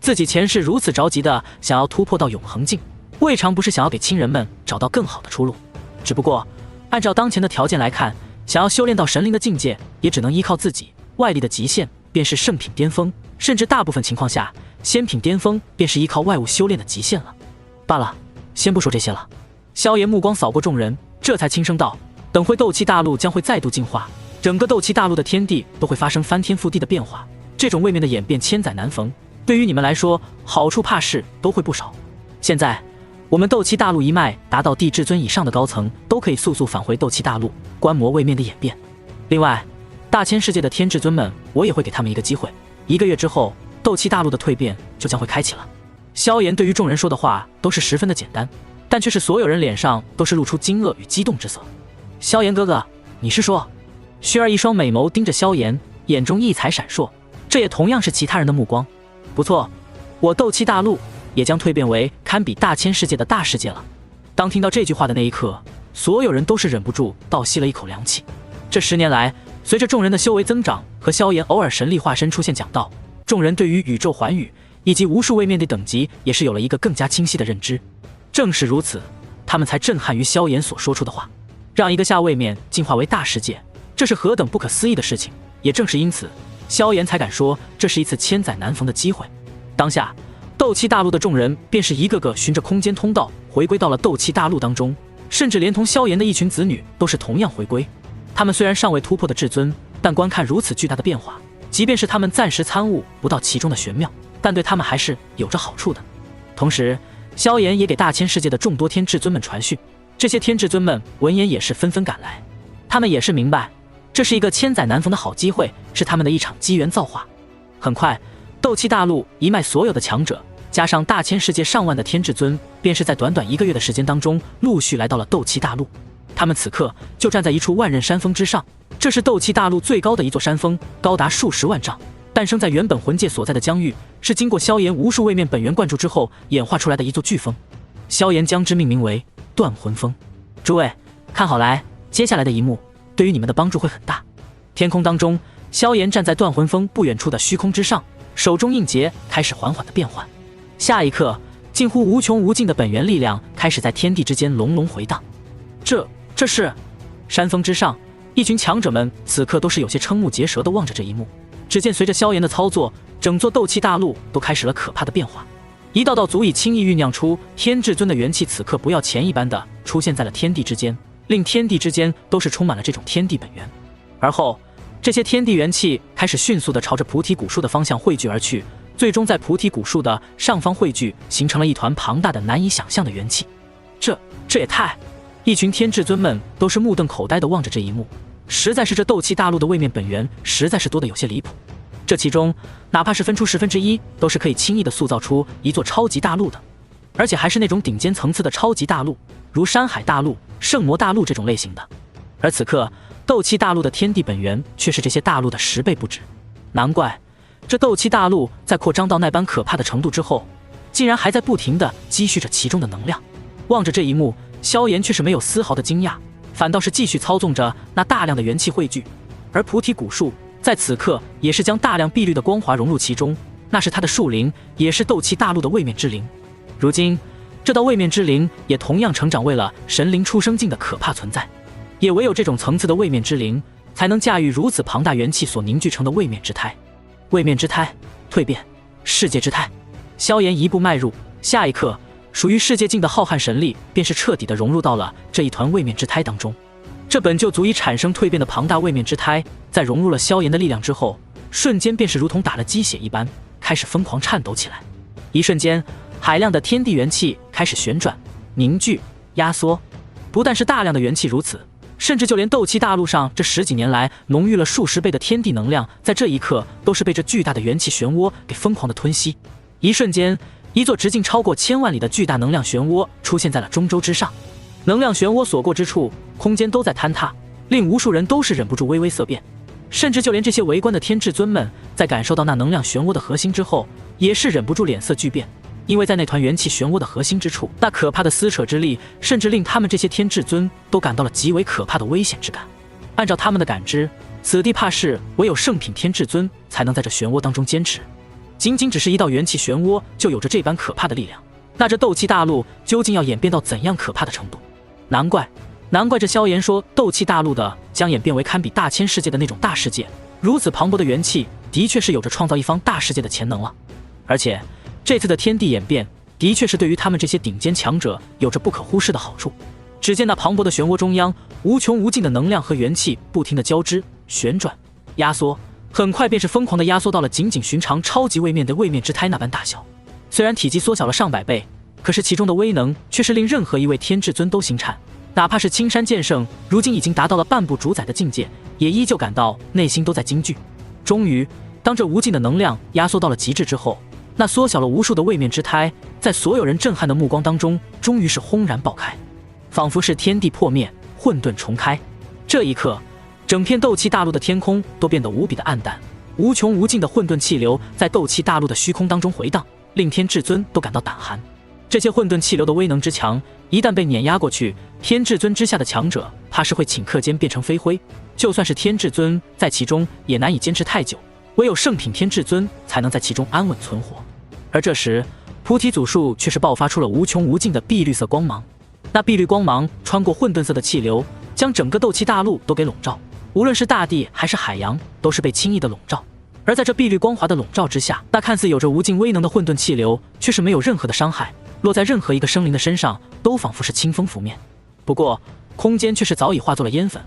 Speaker 1: 自己前世如此着急的想要突破到永恒境，未尝不是想要给亲人们找到更好的出路。只不过按照当前的条件来看，想要修炼到神灵的境界，也只能依靠自己，外力的极限便是圣品巅峰，甚至大部分情况下，仙品巅峰便是依靠外物修炼的极限了。罢了，先不说这些了。萧炎目光扫过众人，这才轻声道：等会斗气大陆将会再度进化，整个斗气大陆的天地都会发生翻天覆地的变化，这种位面的演变千载难逢，对于你们来说，好处怕是都会不少。现在我们斗气大陆一脉达到地至尊以上的高层，都可以速速返回斗气大陆观摩位面的演变。另外大千世界的天至尊们，我也会给他们一个机会，1个月之后，斗气大陆的蜕变就将会开启了。萧炎对于众人说的话都是十分的简单，但却是所有人脸上都是露出惊愕与激动之色。萧炎哥哥，你是说？薰儿一双美眸盯着萧炎，眼中异彩闪烁，这也同样是其他人的目光。不错，我斗气大陆也将蜕变为堪比大千世界的大世界了。当听到这句话的那一刻，所有人都是忍不住倒吸了一口凉气。这10年来，随着众人的修为增长和萧炎偶尔神力化身出现讲道，众人对于宇宙寰宇以及无数位面的等级也是有了一个更加清晰的认知。正是如此，他们才震撼于萧炎所说出的话，让一个下位面进化为大世界，这是何等不可思议的事情。也正是因此，萧炎才敢说这是一次千载难逢的机会。当下斗气大陆的众人便是一个个循着空间通道回归到了斗气大陆当中，甚至连同萧炎的一群子女都是同样回归。他们虽然尚未突破的至尊，但观看如此巨大的变化，即便是他们暂时参悟不到其中的玄妙，但对他们还是有着好处的。同时，萧炎也给大千世界的众多天至尊们传讯，这些天至尊们闻言也是纷纷赶来。他们也是明白，这是一个千载难逢的好机会，是他们的一场机缘造化。很快，斗气大陆一脉所有的强者，加上大千世界上万的天至尊，便是在短短1个月的时间当中，陆续来到了斗气大陆。他们此刻就站在一处万仞山峰之上，这是斗气大陆最高的一座山峰，高达数十万丈。诞生在原本魂界所在的疆域，是经过萧炎无数位面本源灌注之后演化出来的一座巨峰。萧炎将之命名为断魂峰。诸位看好来，接下来的一幕对于你们的帮助会很大。天空当中，萧炎站在断魂峰不远处的虚空之上，手中印结开始缓缓的变换。下一刻，近乎无穷无尽的本源力量开始在天地之间隆隆回荡。这是山峰之上，一群强者们此刻都是有些瞠目结舌地望着这一幕。只见随着萧炎的操作，整座斗气大陆都开始了可怕的变化，一道道足以轻易酝酿出天至尊的元气，此刻不要钱一般的出现在了天地之间，令天地之间都是充满了这种天地本源。而后，这些天地元气开始迅速地朝着菩提古树的方向汇聚而去，最终在菩提古树的上方汇聚，形成了一团庞大的难以想象的元气。这也太……一群天至尊们都是目瞪口呆地望着这一幕，实在是这斗气大陆的位面本源实在是多得有些离谱。这其中，哪怕是分出1/10，都是可以轻易地塑造出一座超级大陆的，而且还是那种顶尖层次的超级大陆，如山海大陆、圣魔大陆这种类型的。而此刻，斗气大陆的天地本源却是这些大陆的10倍不止。难怪这斗气大陆在扩张到那般可怕的程度之后，竟然还在不停地积蓄着其中的能量。望着这一幕，萧炎却是没有丝毫的惊讶，反倒是继续操纵着那大量的元气汇聚。而菩提古树在此刻也是将大量碧绿的光华融入其中，那是它的树灵，也是斗气大陆的位面之灵。如今这道位面之灵也同样成长为了神灵出生境的可怕存在，也唯有这种层次的位面之灵，才能驾驭如此庞大元气所凝聚成的位面之胎。位面之胎蜕变，世界之胎。萧炎一步迈入，下一刻属于世界境的浩瀚神力便是彻底的融入到了这一团位面之胎当中。这本就足以产生蜕变的庞大位面之胎，在融入了萧炎的力量之后，瞬间便是如同打了鸡血一般，开始疯狂颤抖起来。一瞬间，海量的天地元气开始旋转、凝聚、压缩。不但是大量的元气如此，甚至就连斗气大陆上这10几年来浓郁了数十倍的天地能量，在这一刻都是被这巨大的元气漩涡给疯狂的吞吸。一瞬间，一座直径超过1000万里的巨大能量漩涡出现在了中州之上。能量漩涡所过之处，空间都在坍塌，令无数人都是忍不住微微色变。甚至就连这些围观的天至尊们，在感受到那能量漩涡的核心之后，也是忍不住脸色巨变。因为在那团元气漩涡的核心之处，那可怕的撕扯之力，甚至令他们这些天至尊都感到了极为可怕的危险之感。按照他们的感知，此地怕是唯有圣品天至尊才能在这漩涡当中坚持。仅仅只是一道元气漩涡，就有着这般可怕的力量，那这斗气大陆究竟要演变到怎样可怕的程度？难怪这萧炎说斗气大陆的将演变为堪比大千世界的那种大世界，如此磅礴的元气，的确是有着创造一方大世界的潜能了。而且这次的天地演变，的确是对于他们这些顶尖强者有着不可忽视的好处。只见那磅礴的漩涡中央，无穷无尽的能量和元气不停地交织、旋转、压缩，很快便是疯狂地压缩到了仅仅寻常超级位面的位面之胎那般大小。虽然体积缩小了上百倍，可是其中的威能却是令任何一位天至尊都心颤。哪怕是青山剑圣，如今已经达到了半步主宰的境界，也依旧感到内心都在惊惧。终于，当这无尽的能量压缩到了极致之后，那缩小了无数的位面之胎，在所有人震撼的目光当中，终于是轰然爆开，仿佛是天地破灭，混沌重开。这一刻，整片斗气大陆的天空都变得无比的暗淡，无穷无尽的混沌气流在斗气大陆的虚空当中回荡，令天至尊都感到胆寒。这些混沌气流的威能之强，一旦被碾压过去，天至尊之下的强者怕是会顷刻间变成飞灰。就算是天至尊在其中，也难以坚持太久，唯有圣品天至尊才能在其中安稳存活。而这时，菩提祖树却是爆发出了无穷无尽的碧绿色光芒，那碧绿光芒穿过混沌色的气流，将整个斗气大陆都给笼罩，无论是大地还是海洋，都是被轻易的笼罩。而在这碧绿光华的笼罩之下，那看似有着无尽威能的混沌气流却是没有任何的伤害，落在任何一个生灵的身上都仿佛是清风拂面。不过空间却是早已化作了烟粉，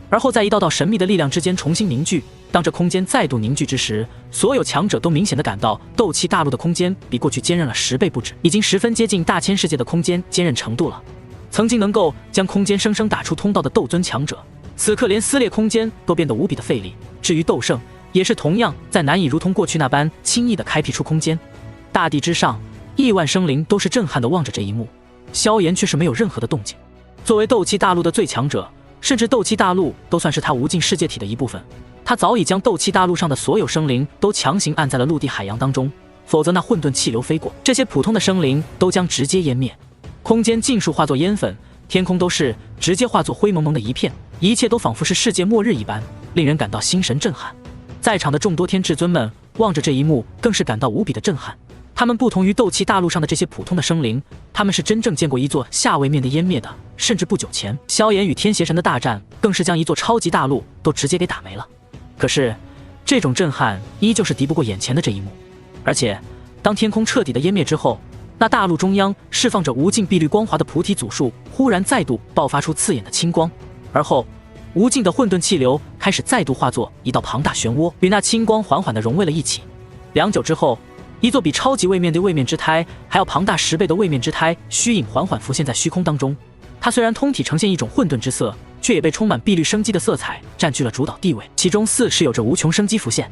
Speaker 1: 而后在一道道神秘的力量之间重新凝聚。当这空间再度凝聚之时，所有强者都明显的感到斗气大陆的空间比过去坚韧了10倍不止，已经十分接近大千世界的空间坚韧程度了。曾经能够将空间生生打出通道的斗尊强者，此刻连撕裂空间都变得无比的费力。至于斗圣，也是同样在难以如同过去那般轻易的开辟出空间。大地之上，亿万生灵都是震撼的望着这一幕，萧炎却是没有任何的动静。作为斗气大陆的最强者，甚至斗气大陆都算是他无尽世界体的一部分，他早已将斗气大陆上的所有生灵都强行按在了陆地海洋当中，否则那混沌气流飞过，这些普通的生灵都将直接湮灭，空间尽数化作烟粉，天空都是直接化作灰蒙蒙的一片，一切都仿佛是世界末日一般，令人感到心神震撼。在场的众多天至尊们望着这一幕，更是感到无比的震撼。他们不同于斗气大陆上的这些普通的生灵，他们是真正见过一座下位面的湮灭的，甚至不久前萧炎与天邪神的大战更是将一座超级大陆都直接给打没了。可是这种震撼依旧是敌不过眼前的这一幕。而且当天空彻底的湮灭之后，那大陆中央释放着无尽碧绿光华的菩提祖树忽然再度爆发出刺眼的青光，而后无尽的混沌气流开始再度化作一道庞大漩涡，与那青光缓缓地融为了一起。良久之后，一座比超级位面的位面之胎还要庞大10倍的位面之胎虚影缓缓浮现在虚空当中。它虽然通体呈现一种混沌之色，却也被充满碧绿生机的色彩占据了主导地位，其中似是有着无穷生机浮现。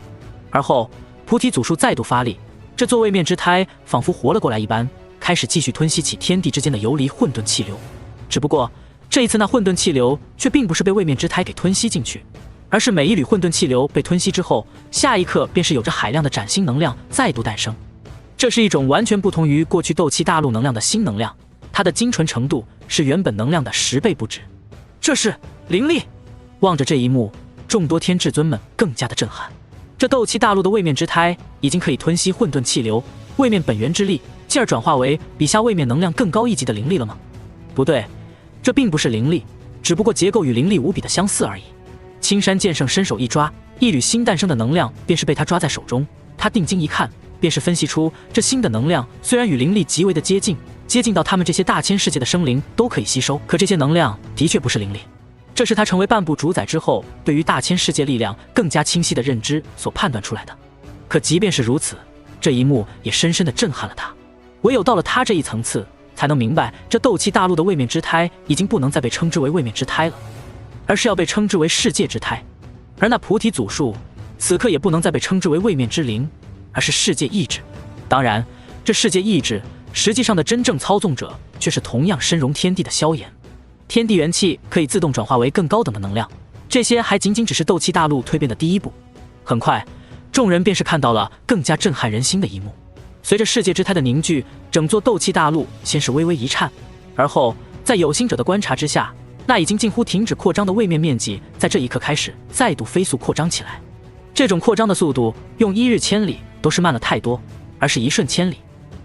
Speaker 1: 而后菩提祖树再度发力，这座位面之胎仿佛活了过来一般，开始继续吞吸起天地之间的游离混沌气流。只不过这一次那混沌气流却并不是被位面之胎给吞吸进去，而是每一缕混沌气流被吞吸之后，下一刻便是有着海量的崭新能量再度诞生。这是一种完全不同于过去斗气大陆能量的新能量，它的精纯程度是原本能量的10倍不止。这是灵力！望着这一幕，众多天至尊们更加的震撼。这斗气大陆的位面之胎已经可以吞吸混沌气流、位面本源之力，进而转化为比下位面能量更高一级的灵力了吗？不对，这并不是灵力，只不过结构与灵力无比的相似而已。青山剑圣伸手一抓，一缕新诞生的能量便是被他抓在手中。他定睛一看，便是分析出这新的能量虽然与灵力极为的接近到他们这些大千世界的生灵都可以吸收，可这些能量的确不是灵力。这是他成为半步主宰之后对于大千世界力量更加清晰的认知所判断出来的。可即便是如此，这一幕也深深的震撼了他。唯有到了他这一层次，才能明白这斗气大陆的位面之胎已经不能再被称之为位面之胎了，而是要被称之为世界之胎。而那菩提祖树此刻也不能再被称之为位面之灵，而是世界意志。当然，这世界意志实际上的真正操纵者却是同样身容天地的萧炎。天地元气可以自动转化为更高等的能量，这些还仅仅只是斗气大陆蜕变的第一步。很快，众人便是看到了更加震撼人心的一幕。随着世界之胎的凝聚，整座斗气大陆先是微微一颤，而后在有心者的观察之下，那已经近乎停止扩张的位面面积在这一刻开始再度飞速扩张起来。这种扩张的速度用1日千里都是慢了太多，而是1瞬千里。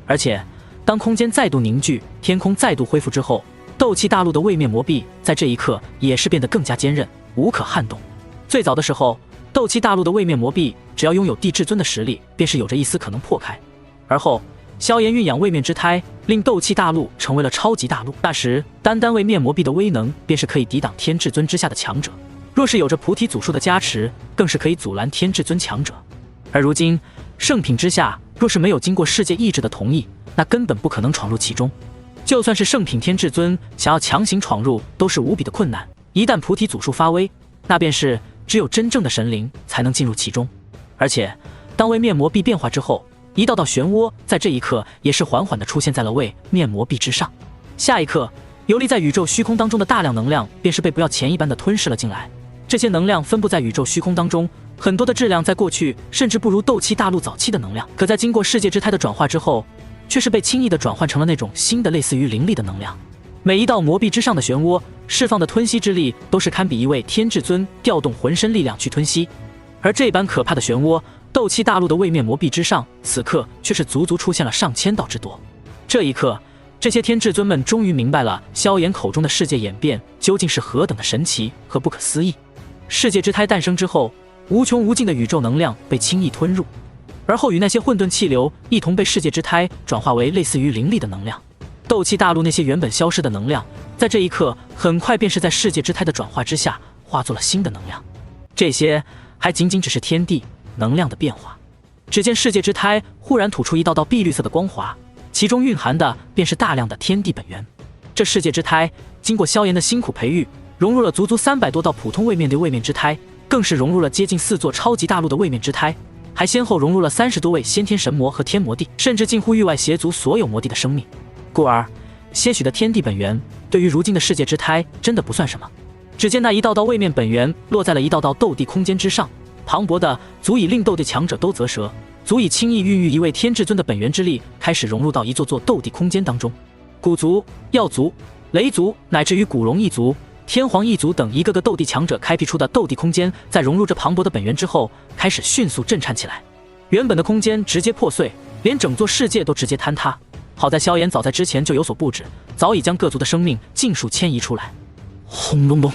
Speaker 1: 而且当空间再度凝聚，天空再度恢复之后，斗气大陆的位面魔壁在这一刻也是变得更加坚韧，无可撼动。最早的时候，斗气大陆的位面魔壁只要拥有地至尊的实力，便是有着一丝可能破开。而后萧炎蕴养位面之胎，令斗气大陆成为了超级大陆，那时单位面魔壁的威能便是可以抵挡天至尊之下的强者，若是有着菩提祖树的加持，更是可以阻拦天至尊强者。而如今圣品之下，若是没有经过世界意志的同意，那根本不可能闯入其中。就算是圣品天至尊想要强行闯入，都是无比的困难。一旦菩提祖树发威，那便是只有真正的神灵才能进入其中。而且当位面魔壁变化之后，一道道漩涡在这一刻也是缓缓地出现在了位面魔壁之上。下一刻，游离在宇宙虚空当中的大量能量便是被不要钱一般的吞噬了进来。这些能量分布在宇宙虚空当中，很多的质量在过去甚至不如斗气大陆早期的能量，可在经过世界之胎的转化之后，却是被轻易地转换成了那种新的类似于灵力的能量。每一道魔壁之上的漩涡释放的吞吸之力，都是堪比一位天至尊调动浑身力量去吞吸。而这般可怕的漩涡，斗气大陆的位面魔壁之上，此刻却是足足出现了上千道之多。这一刻，这些天至尊们终于明白了萧炎口中的世界演变究竟是何等的神奇和不可思议。世界之胎诞生之后，无穷无尽的宇宙能量被轻易吞入，而后与那些混沌气流一同被世界之胎转化为类似于灵力的能量。斗气大陆那些原本消失的能量，在这一刻很快便是在世界之胎的转化之下化作了新的能量。这些还仅仅只是天地能量的变化。只见世界之胎忽然吐出一道道碧绿色的光华，其中蕴含的便是大量的天地本源。这世界之胎经过萧炎的辛苦培育，融入了足足300多道普通位面的位面之胎，更是融入了接近4座超级大陆的位面之胎，还先后融入了30多位先天神魔和天魔帝，甚至近乎域外邪族所有魔帝的生命。故而些许的天地本源对于如今的世界之胎真的不算什么。只见那一道道位面本源落在了一道道斗帝空间之上，磅礴的足以令斗帝强者都啧舌，足以轻易孕育一位天至尊的本源之力开始融入到一座座斗帝空间当中。古族、药族、雷族乃至于古龙一族、天皇一族等一个个斗帝强者开辟出的斗帝空间，在融入这磅礴的本源之后，开始迅速震颤起来。原本的空间直接破碎，连整座世界都直接坍塌。好在萧炎早在之前就有所布置，早已将各族的生命尽数迁移出来。轰隆隆，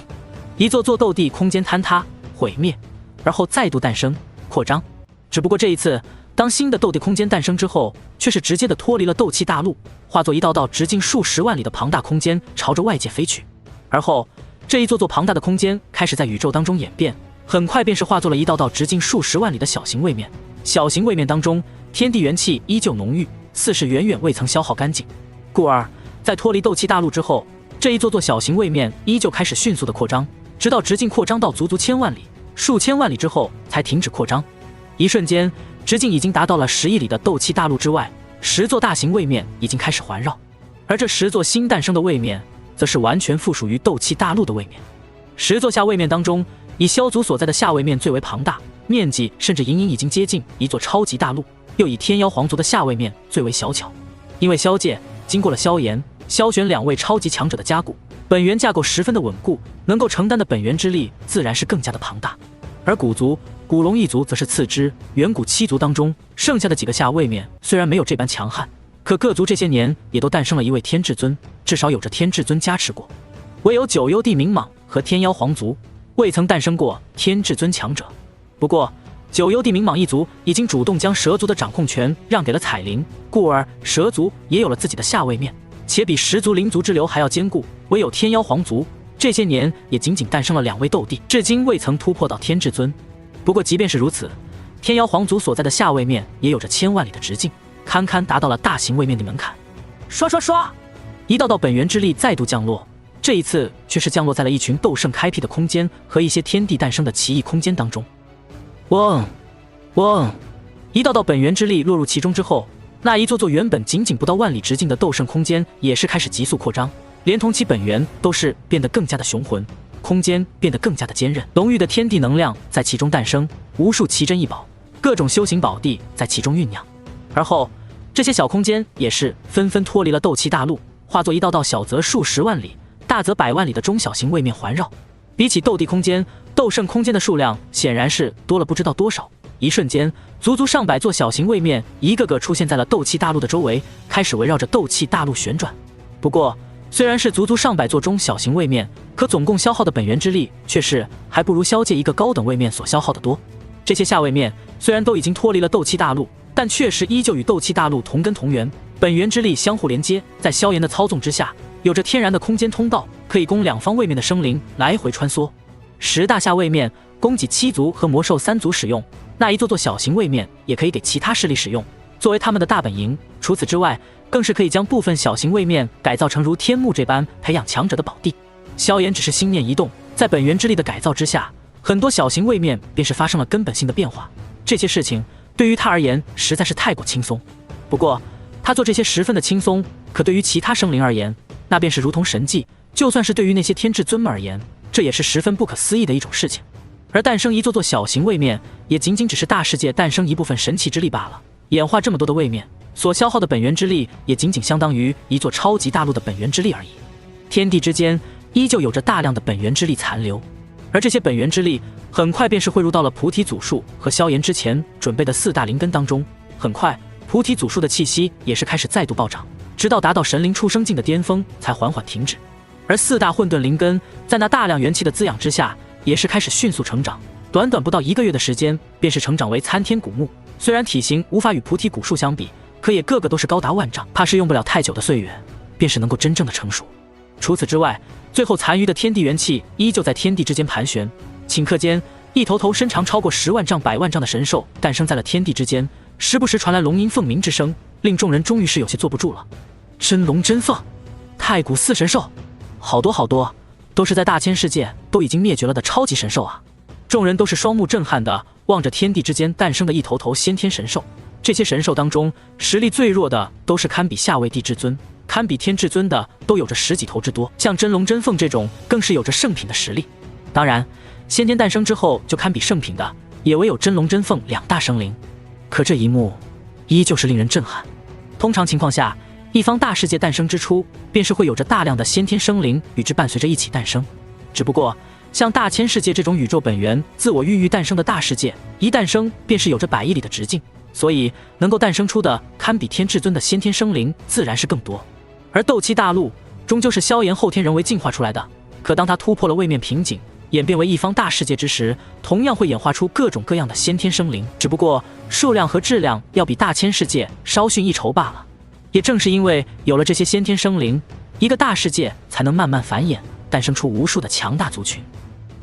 Speaker 1: 一座座斗帝空间坍塌毁灭，而后再度诞生扩张。只不过这一次，当新的斗帝空间诞生之后，却是直接的脱离了斗气大陆，化作一道道直径数十万里的庞大空间，朝着外界飞去。而后这一座座庞大的空间开始在宇宙当中演变，很快便是化作了一道道直径数十万里的小型位面。小型位面当中，天地元气依旧浓郁，似是远远未曾消耗干净。故而在脱离斗气大陆之后，这一座座小型位面依旧开始迅速的扩张，直到直径扩张到足足千万里、数千万里之后才停止扩张。一瞬间，直径已经达到了10亿里的斗气大陆之外，10座大型位面已经开始环绕，而这10座新诞生的位面则是完全附属于斗气大陆的位面。10座下位面当中，以萧族所在的下位面最为庞大，面积甚至隐隐已经接近一座超级大陆，又以天妖皇族的下位面最为小巧。因为萧界经过了萧炎、萧玄2位超级强者的加固，本源架构十分的稳固，能够承担的本源之力自然是更加的庞大。而古族、古龙一族则是次之，远古7族当中剩下的几个下位面虽然没有这般强悍，可各族这些年也都诞生了一位天至尊，至少有着天至尊加持过。唯有九幽地冥蟒和天妖皇族未曾诞生过天至尊强者。不过九幽地冥蟒一族已经主动将蛇族的掌控权让给了彩铃，故而蛇族也有了自己的下位面，且比10族灵族之流还要坚固。唯有天妖皇族这些年也仅仅诞生了2位斗帝，至今未曾突破到天至尊。不过即便是如此，天妖皇族所在的下位面也有着千万里的直径，堪堪达到了大型位面的门槛。刷刷刷，一道道本源之力再度降落，这一次却是降落在了一群斗圣开辟的空间和一些天地诞生的奇异空间当中。嗡嗡，一道道本源之力落入其中之后，那一座座原本仅仅不到万里直径的斗圣空间也是开始急速扩张，连同其本源都是变得更加的雄浑，空间变得更加的坚韧，浓郁的天地能量在其中诞生，无数奇珍异宝、各种修行宝地在其中酝酿。而后这些小空间也是纷纷脱离了斗气大陆，化作一道道小则数十万里、大则100万里的中小型位面环绕。比起斗帝空间，斗圣空间的数量显然是多了不知道多少。一瞬间，足足上百座小型位面一个个出现在了斗气大陆的周围，开始围绕着斗气大陆旋转。不过虽然是足足上百座中小型位面，可总共消耗的本源之力却是还不如萧界一个高等位面所消耗的多。这些下位面虽然都已经脱离了斗气大陆，但确实依旧与斗气大陆同根同源，本源之力相互连接，在萧炎的操纵之下，有着天然的空间通道，可以供两方位面的生灵来回穿梭。10大下位面供给7族和魔兽3族使用，那一座座小型位面也可以给其他势力使用，作为他们的大本营。除此之外，更是可以将部分小型位面改造成如天幕这般培养强者的宝地。萧炎只是心念一动，在本源之力的改造之下，很多小型位面便是发生了根本性的变化。这些事情对于他而言实在是太过轻松。不过他做这些十分的轻松，可对于其他生灵而言，那便是如同神迹。就算是对于那些天至尊们而言，这也是十分不可思议的一种事情。而诞生一座座小型位面，也仅仅只是大世界诞生一部分神奇之力罢了。演化这么多的位面，所消耗的本源之力也仅仅相当于一座超级大陆的本源之力而已。天地之间依旧有着大量的本源之力残留，而这些本源之力很快便是汇入到了菩提祖树和萧炎之前准备的4大灵根当中。很快，菩提祖树的气息也是开始再度暴涨，直到达到神灵出生境的巅峰才缓缓停止。而4大混沌灵根在那大量元气的滋养之下，也是开始迅速成长，短短不到1个月的时间，便是成长为参天古木。虽然体型无法与菩提古树相比，可也个个都是高达万丈，怕是用不了太久的岁月，便是能够真正的成熟。除此之外，最后残余的天地元气依旧在天地之间盘旋。顷刻间，一头头身长超过10万丈、100万丈的神兽诞生在了天地之间，时不时传来龙吟凤鸣之声，令众人终于是有些坐不住了。真龙真凤，太古四神兽，好多，都是在大千世界都已经灭绝了的超级神兽啊！众人都是双目震撼地望着天地之间诞生的一头头先天神兽。这些神兽当中，实力最弱的都是堪比下位帝至尊，堪比天至尊的都有着10几头之多，像真龙真凤这种更是有着圣品的实力。当然，先天诞生之后就堪比圣品的，也唯有真龙真凤2大生灵。可这一幕依旧是令人震撼。通常情况下，一方大世界诞生之初，便是会有着大量的先天生灵与之伴随着一起诞生。只不过像大千世界这种宇宙本源自我孕育诞生的大世界，一诞生便是有着100亿里的直径，所以能够诞生出的堪比天至尊的先天生灵自然是更多。而斗气大陆终究是萧炎后天人为进化出来的，可当他突破了位面瓶颈，演变为一方大世界之时，同样会演化出各种各样的先天生灵，只不过数量和质量要比大千世界稍逊一筹罢了。也正是因为有了这些先天生灵，一个大世界才能慢慢繁衍，诞生出无数的强大族群。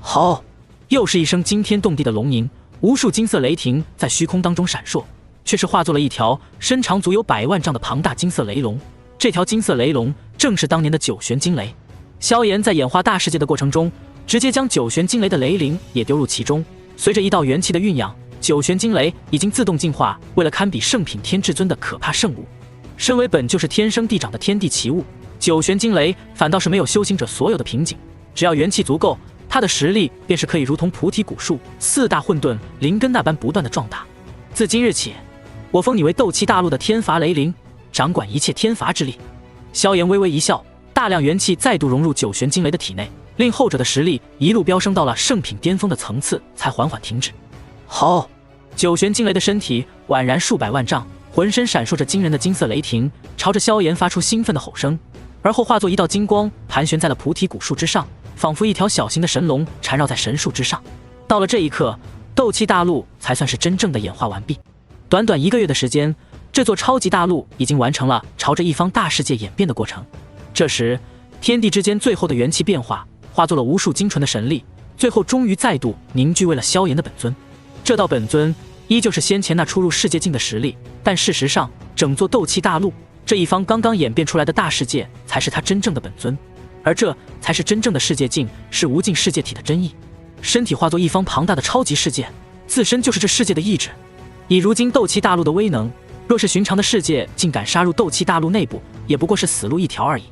Speaker 1: 好，又是一声惊天动地的龙吟，无数金色雷霆在虚空当中闪烁，却是化作了一条身长足有100万丈的庞大金色雷龙。这条金色雷龙正是当年的9玄惊雷。萧炎在演化大世界的过程中，直接将9玄惊雷的雷灵也丢入其中。随着一道元气的酝养，9玄惊雷已经自动进化为了堪比圣品天至尊的可怕圣物。身为本就是天生地长的天地奇物，9玄惊雷反倒是没有修行者所有的瓶颈，只要元气足够，它的实力便是可以如同菩提古树4大混沌灵根那般不断的壮大。自今日起，我封你为斗气大陆的天罚雷灵，掌管一切天罚之力。萧炎微微一笑，大量元气再度融入9玄惊雷的体内，令后者的实力一路飙升到了圣品巅峰的层次，才缓缓停止。好，9玄惊雷的身体宛然数百万丈，浑身闪烁着惊人的金色雷霆，朝着萧炎发出兴奋的吼声，而后化作一道金光，盘旋在了菩提古树之上，仿佛一条小型的神龙缠绕在神树之上。到了这一刻，斗气大陆才算是真正的演化完毕。短短1个月的时间，这座超级大陆已经完成了朝着一方大世界演变的过程。这时，天地之间最后的元气变化，化作了无数精纯的神力，最后终于再度凝聚为了萧炎的本尊。这道本尊依旧是先前那出入世界境的实力，但事实上，整座斗气大陆这一方刚刚演变出来的大世界，才是他真正的本尊，而这才是真正的世界境，是无尽世界体的真意。身体化作一方庞大的超级世界，自身就是这世界的意志。以如今斗气大陆的威能，若是寻常的世界竟敢杀入斗气大陆内部，也不过是死路一条而已。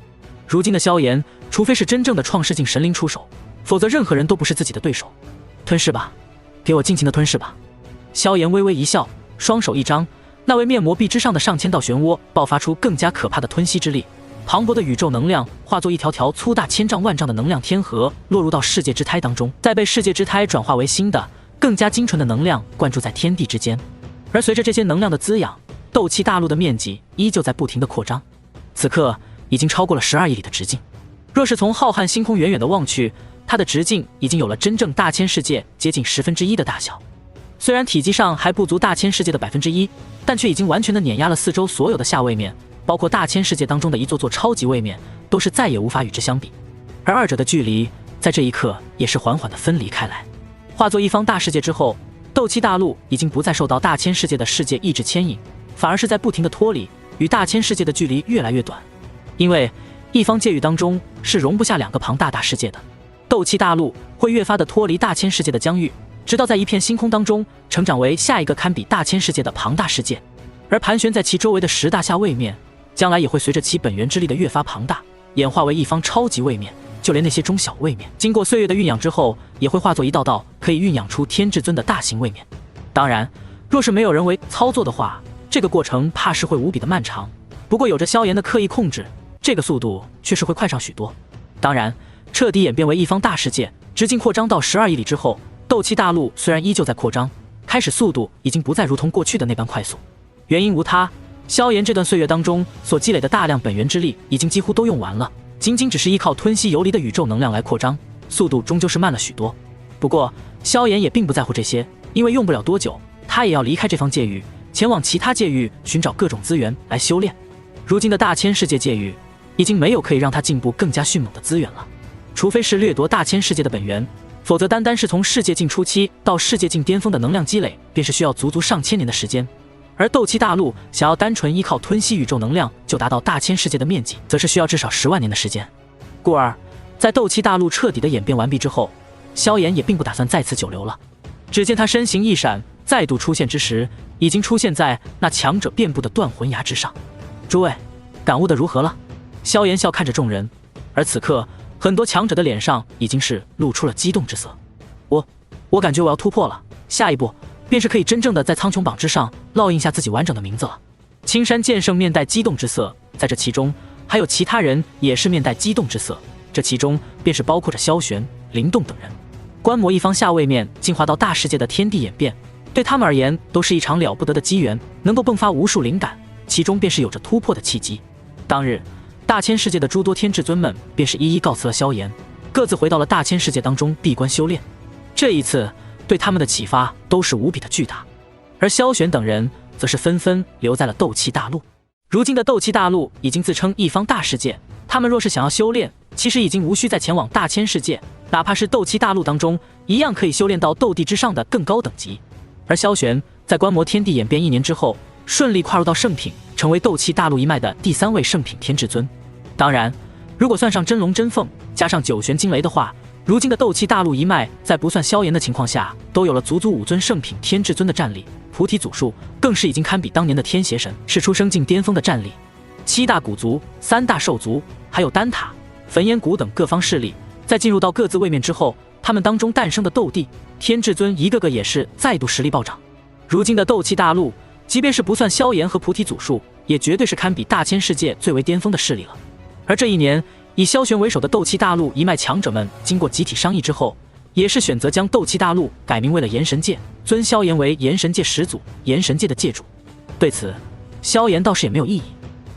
Speaker 1: 如今的萧炎，除非是真正的创世境神灵出手，否则任何人都不是自己的对手。吞噬吧，给我尽情的吞噬吧。萧炎微微一笑，双手一张，那位面膜壁之上的上千道漩涡爆发出更加可怕的吞吸之力，磅礴的宇宙能量化作一条条粗大千丈万丈的能量天河，落入到世界之胎当中，再被世界之胎转化为新的更加精纯的能量灌注在天地之间。而随着这些能量的滋养，斗气大陆的面积依旧在不停的扩张，此刻已经超过了12亿里的直径。若是从浩瀚星空远远的望去，它的直径已经有了真正大千世界接近1/10的大小。虽然体积上还不足大千世界的1%，但却已经完全的碾压了四周所有的下位面，包括大千世界当中的一座座超级位面，都是再也无法与之相比。而二者的距离在这一刻也是缓缓的分离开来。化作一方大世界之后，斗气大陆已经不再受到大千世界的世界意志牵引，反而是在不停的脱离，与大千世界的距离越来越短。因为一方界域当中是容不下2个庞大世界的，斗气大陆会越发的脱离大千世界的疆域，直到在一片星空当中成长为下一个堪比大千世界的庞大世界。而盘旋在其周围的10大下位面，将来也会随着其本源之力的越发庞大，演化为一方超级位面。就连那些中小位面，经过岁月的酝养之后，也会化作一道道可以酝养出天至尊的大型位面。当然，若是没有人为操作的话，这个过程怕是会无比的漫长。不过有着萧炎的刻意控制，这个速度却是会快上许多。当然，彻底演变为一方大世界，直径扩张到12亿里之后，斗气大陆虽然依旧在扩张，开始速度已经不再如同过去的那般快速。原因无他，萧炎这段岁月当中所积累的大量本源之力已经几乎都用完了，仅仅只是依靠吞吸游离的宇宙能量来扩张，速度终究是慢了许多。不过萧炎也并不在乎这些，因为用不了多久，他也要离开这方界域，前往其他界域寻找各种资源来修炼。如今的大千世界界域已经没有可以让他进步更加迅猛的资源了，除非是掠夺大千世界的本源，否则单单是从世界境初期到世界境巅峰的能量积累，便是需要足足上千年的时间。而斗气大陆想要单纯依靠吞吸宇宙能量就达到大千世界的面积，则是需要至少10万年的时间。故而在斗气大陆彻底的演变完毕之后，萧炎也并不打算再次久留了。只见他身形一闪，再度出现之时，已经出现在那强者遍布的断魂崖之上。诸位，感悟的如何了？萧炎笑看着众人，而此刻很多强者的脸上已经是露出了激动之色。我感觉我要突破了，下一步便是可以真正的在苍穹榜之上烙印下自己完整的名字了。青山剑圣面带激动之色，在这其中还有其他人也是面带激动之色，这其中便是包括着萧玄、灵动等人。观摩一方下位面进化到大世界的天地演变，对他们而言都是一场了不得的机缘，能够迸发无数灵感，其中便是有着突破的契机。当日大千世界的诸多天至尊们便是一一告辞了萧炎，各自回到了大千世界当中闭关修炼。这一次对他们的启发都是无比的巨大，而萧玄等人则是纷纷留在了斗气大陆。如今的斗气大陆已经自称一方大世界，他们若是想要修炼，其实已经无需再前往大千世界，哪怕是斗气大陆当中，一样可以修炼到斗帝之上的更高等级。而萧玄在观摩天地演变1年之后，顺利跨入到圣品，成为斗气大陆一脉的第3位圣品天至尊。当然，如果算上真龙真凤加上九玄惊雷的话，如今的斗气大陆一脉在不算萧炎的情况下，都有了足足5尊圣品天至尊的战力，菩提祖术更是已经堪比当年的天邪神，是出生境巅峰的战力。7大古族、3大兽族，还有丹塔、焚烟谷等各方势力，在进入到各自位面之后，他们当中诞生的斗帝、天至尊一个个也是再度实力暴涨。如今的斗气大陆，即便是不算萧炎和菩提祖术，也绝对是堪比大千世界最为巅峰的势力了。而这1年，以萧玄为首的斗气大陆一脉强者们经过集体商议之后，也是选择将斗气大陆改名为了炎神界，尊萧炎为炎神界始祖、炎神界的界主。对此，萧炎倒是也没有异议。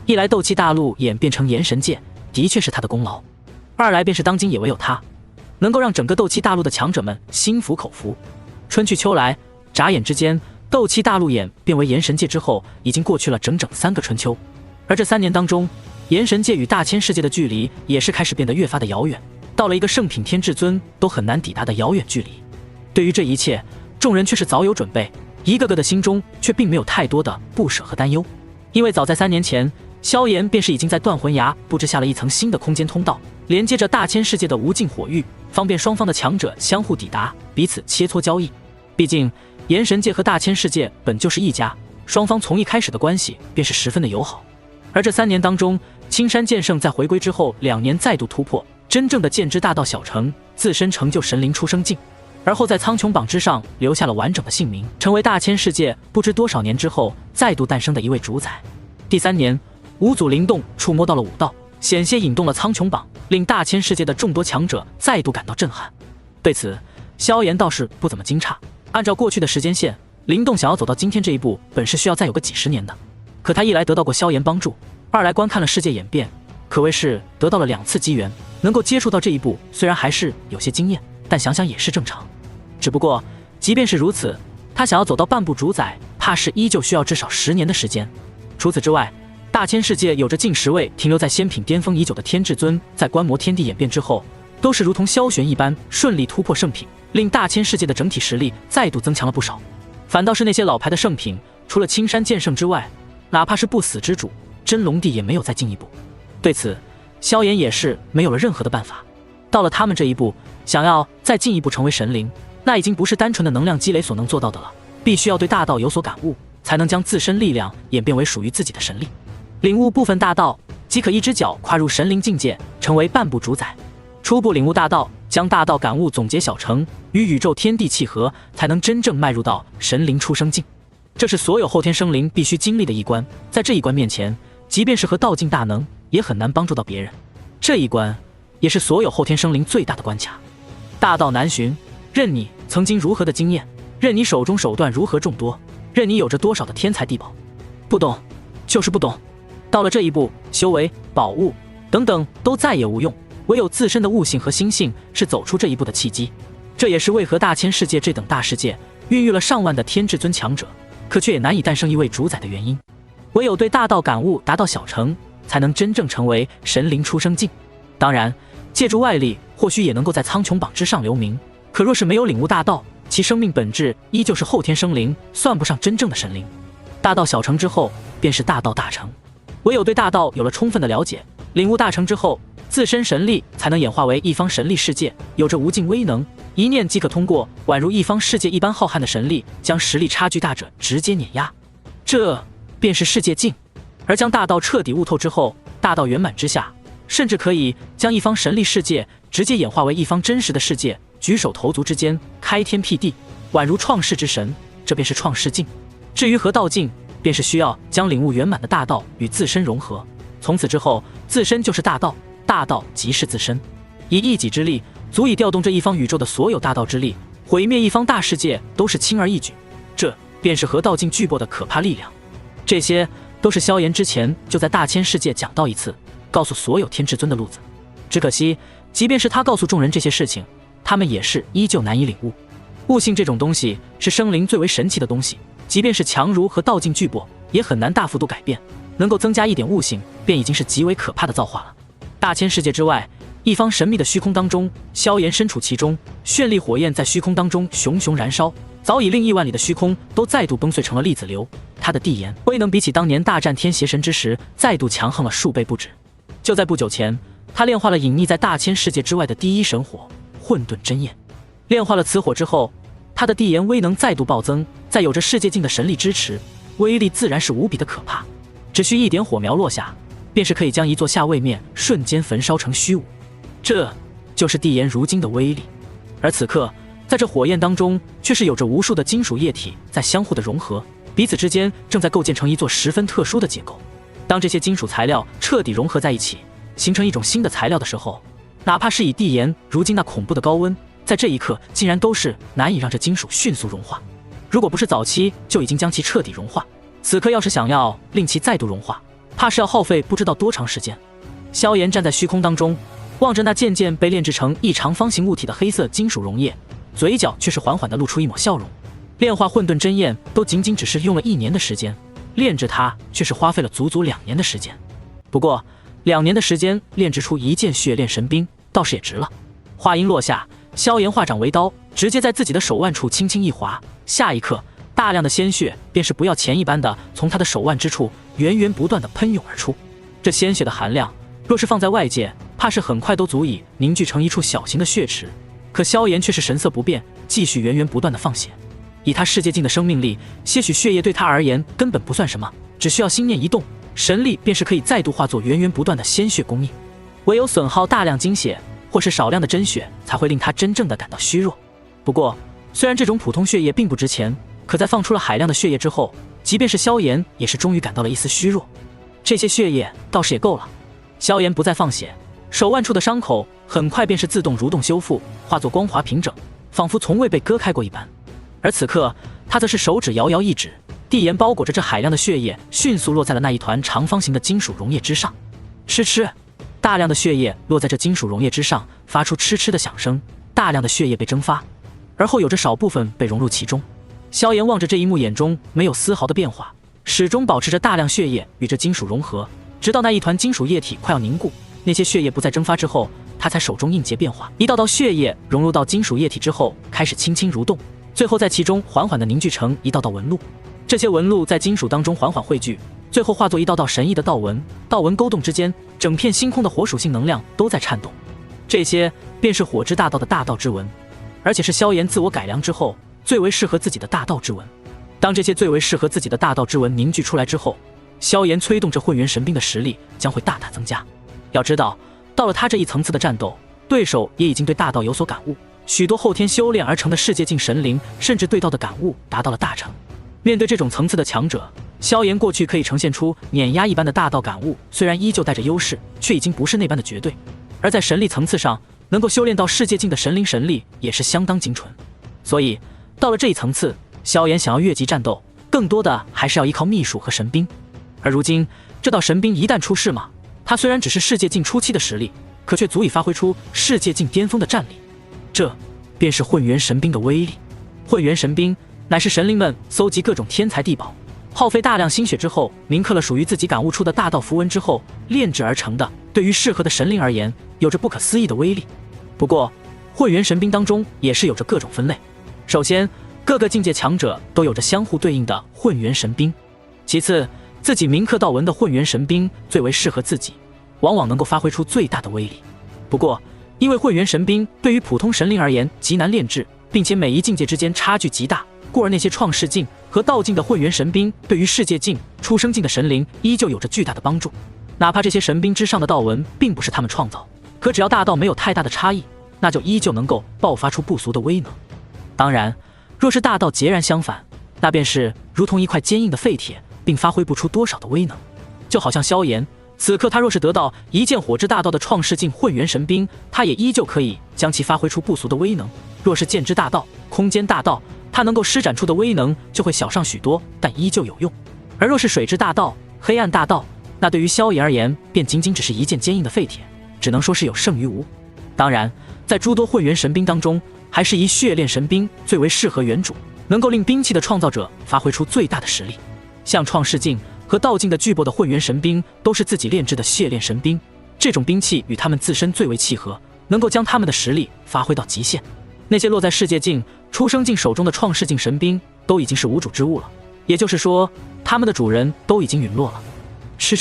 Speaker 1: 一来斗气大陆演变成炎神界，的确是他的功劳；二来便是当今也唯有他，能够让整个斗气大陆的强者们心服口服。春去秋来，眨眼之间，斗气大陆演变为炎神界之后，已经过去了整整3个春秋。而这3年当中，炎神界与大千世界的距离也是开始变得越发的遥远，到了一个圣品天至尊都很难抵达的遥远距离。对于这一切，众人却是早有准备，一个个的心中却并没有太多的不舍和担忧，因为早在3年前，萧炎便是已经在断魂崖布置下了一层新的空间通道，连接着大千世界的无尽火域，方便双方的强者相互抵达，彼此切磋交易。毕竟炎神界和大千世界本就是一家，双方从一开始的关系便是十分的友好。而这3年当中，青山剑圣在回归之后2年再度突破，真正的剑之大道小成，自身成就神灵出生境，而后在苍穹榜之上留下了完整的姓名，成为大千世界不知多少年之后再度诞生的一位主宰。第3年，五祖灵动触摸到了武道，险些引动了苍穹榜，令大千世界的众多强者再度感到震撼。对此，萧炎倒是不怎么惊诧。按照过去的时间线，灵动想要走到今天这一步，本是需要再有个几十年的。可他一来得到过萧炎帮助，二来观看了世界演变，可谓是得到了2次机缘，能够接触到这一步，虽然还是有些惊艳，但想想也是正常。只不过，即便是如此，他想要走到半步主宰，怕是依旧需要至少10年的时间。除此之外，大千世界有着近10位停留在仙品巅峰已久的天至尊，在观摩天地演变之后，都是如同萧玄一般顺利突破圣品，令大千世界的整体实力再度增强了不少。反倒是那些老牌的圣品，除了青山剑圣之外，哪怕是不死之主真龙帝也没有再进一步。对此，萧炎也是没有了任何的办法。到了他们这一步，想要再进一步成为神灵，那已经不是单纯的能量积累所能做到的了，必须要对大道有所感悟，才能将自身力量演变为属于自己的神力。领悟部分大道，即可一只脚跨入神灵境界，成为半步主宰。初步领悟大道，将大道感悟总结小成，与宇宙天地契合，才能真正迈入到神灵出生境。这是所有后天生灵必须经历的一关，在这一关面前，即便是和道境大能，也很难帮助到别人。这一关也是所有后天生灵最大的关卡。大道难寻，任你曾经如何的经验，任你手中手段如何众多，任你有着多少的天才地宝，不懂就是不懂。到了这一步，修为、宝物等等都再也无用，唯有自身的悟性和心性是走出这一步的契机。这也是为何大千世界这等大世界孕育了上万的天至尊强者，可却也难以诞生一位主宰的原因。唯有对大道感悟达到小成，才能真正成为神灵出生境。当然，借助外力或许也能够在苍穹榜之上留名，可若是没有领悟大道，其生命本质依旧是后天生灵，算不上真正的神灵。大道小成之后，便是大道大成。唯有对大道有了充分的了解，领悟大成之后，自身神力才能演化为一方神力世界，有着无尽威能，一念即可通过宛如一方世界一般浩瀚的神力，将实力差距大者直接碾压。这便是世界境。而将大道彻底悟透之后，大道圆满之下，甚至可以将一方神力世界直接演化为一方真实的世界，举手投足之间开天辟地，宛如创世之神，这便是创世境。至于合道境，便是需要将领悟圆满的大道与自身融合，从此之后，自身就是大道，大道即是自身，以一己之力足以调动这一方宇宙的所有大道之力，毁灭一方大世界都是轻而易举。这便是合道境巨擘的可怕力量。这些都是萧炎之前就在大千世界讲到一次，告诉所有天至尊的路子。只可惜，即便是他告诉众人这些事情，他们也是依旧难以领悟。悟性这种东西是生灵最为神奇的东西，即便是强如和道境巨擘，也很难大幅度改变。能够增加一点悟性，便已经是极为可怕的造化了。大千世界之外，一方神秘的虚空当中，萧炎身处其中，绚丽火焰在虚空当中熊熊燃烧，早已令亿万里的虚空都再度崩碎成了粒子流。他的地炎威能比起当年大战天邪神之时，再度强横了数倍不止。就在不久前，他炼化了隐匿在大千世界之外的第一神火混沌真焰。炼化了此火之后，他的地炎威能再度暴增，再有着世界境的神力支持，威力自然是无比的可怕。只需一点火苗落下，便是可以将一座夏位面瞬间焚烧成虚无。这就是地炎如今的威力。而此刻，在这火焰当中，却是有着无数的金属液体在相互的融合，彼此之间正在构建成一座十分特殊的结构。当这些金属材料彻底融合在一起，形成一种新的材料的时候，哪怕是以地炎如今那恐怖的高温，在这一刻竟然都是难以让这金属迅速融化。如果不是早期就已经将其彻底融化，此刻要是想要令其再度融化，怕是要耗费不知道多长时间。萧炎站在虚空当中，望着那渐渐被炼制成一长方形物体的黑色金属溶液，嘴角却是缓缓地露出一抹笑容。炼化混沌真焰都仅仅只是用了1年的时间，炼制它却是花费了足足2年的时间。不过2年的时间炼制出一件血炼神兵，倒是也值了。话音落下，萧炎化掌为刀，直接在自己的手腕处轻轻一划，下一刻，大量的鲜血便是不要钱一般的从他的手腕之处源源不断的喷涌而出。这鲜血的含量，若是放在外界，怕是很快都足以凝聚成一处小型的血池。可萧炎却是神色不变，继续源源不断的放血。以他世界境的生命力，些许血液对他而言根本不算什么，只需要心念一动，神力便是可以再度化作源源不断的鲜血供应。唯有损耗大量精血或是少量的真血，才会令他真正的感到虚弱。不过，虽然这种普通血液并不值钱，可在放出了海量的血液之后，即便是萧炎也是终于感到了一丝虚弱。这些血液倒是也够了。萧炎不再放血，手腕处的伤口很快便是自动蠕动修复，化作光滑平整，仿佛从未被割开过一般。而此刻，他则是手指摇摇一指，地炎包裹着这海量的血液迅速落在了那一团长方形的金属溶液之上。嗤嗤，大量的血液落在这金属溶液之上，发出嗤嗤的响声，大量的血液被蒸发，而后有着少部分被融入其中。萧炎望着这一幕，眼中没有丝毫的变化，始终保持着大量血液与这金属融合，直到那一团金属液体快要凝固，那些血液不再蒸发之后，他才手中印结变化，一道道血液融入到金属液体之后，开始轻轻蠕动，最后在其中缓缓地凝聚成一道道纹路。这些纹路在金属当中缓缓汇聚，最后化作一道道神异的道纹，道纹勾动之间，整片星空的火属性能量都在颤动。这些便是火之大道的大道之纹，而且是萧炎自我改良之后最为适合自己的大道之纹。当这些最为适合自己的大道之纹凝聚出来之后，萧炎催动这混元神兵的实力将会大大增加。要知道，到了他这一层次的战斗，对手也已经对大道有所感悟，许多后天修炼而成的世界境神灵甚至对道的感悟达到了大成。面对这种层次的强者，萧炎过去可以呈现出碾压一般的大道感悟，虽然依旧带着优势，却已经不是那般的绝对。而在神力层次上，能够修炼到世界境的神灵神力也是相当精纯。所以到了这一层次，萧炎想要越级战斗，更多的还是要依靠秘术和神兵。而如今这道神兵一旦出世嘛，他虽然只是世界境初期的实力，可却足以发挥出世界境巅峰的战力。这便是混元神兵的威力。混元神兵乃是神灵们搜集各种天材地宝，耗费大量心血之后，铭刻了属于自己感悟出的大道符文之后炼制而成的，对于适合的神灵而言，有着不可思议的威力。不过，混元神兵当中也是有着各种分类。首先，各个境界强者都有着相互对应的混元神兵。其次，自己铭刻道文的混元神兵最为适合自己，往往能够发挥出最大的威力。不过，因为混元神兵对于普通神灵而言极难炼制，并且每一境界之间差距极大，故而那些创世境和道境的混元神兵对于世界境、出生境的神灵依旧有着巨大的帮助。哪怕这些神兵之上的道文并不是他们创造，可只要大道没有太大的差异，那就依旧能够爆发出不俗的威能。当然，若是大道截然相反，那便是如同一块坚硬的废铁，并发挥不出多少的威能。就好像萧炎，此刻他若是得到一剑火之大道的创世境混元神兵，他也依旧可以将其发挥出不俗的威能。若是剑之大道、空间大道，他能够施展出的威能就会小上许多，但依旧有用。而若是水之大道、黑暗大道，那对于萧炎而言，便仅仅只是一件坚硬的废铁，只能说是有胜于无。当然，在诸多混元神兵当中，还是以血炼神兵最为适合原主，能够令兵器的创造者发挥出最大的实力。像创世境和道境的巨擘的混元神兵，都是自己炼制的血炼神兵，这种兵器与他们自身最为契合，能够将他们的实力发挥到极限。那些落在世界境、出生境手中的创世境神兵，都已经是无主之物了，也就是说，他们的主人都已经陨落了。吃，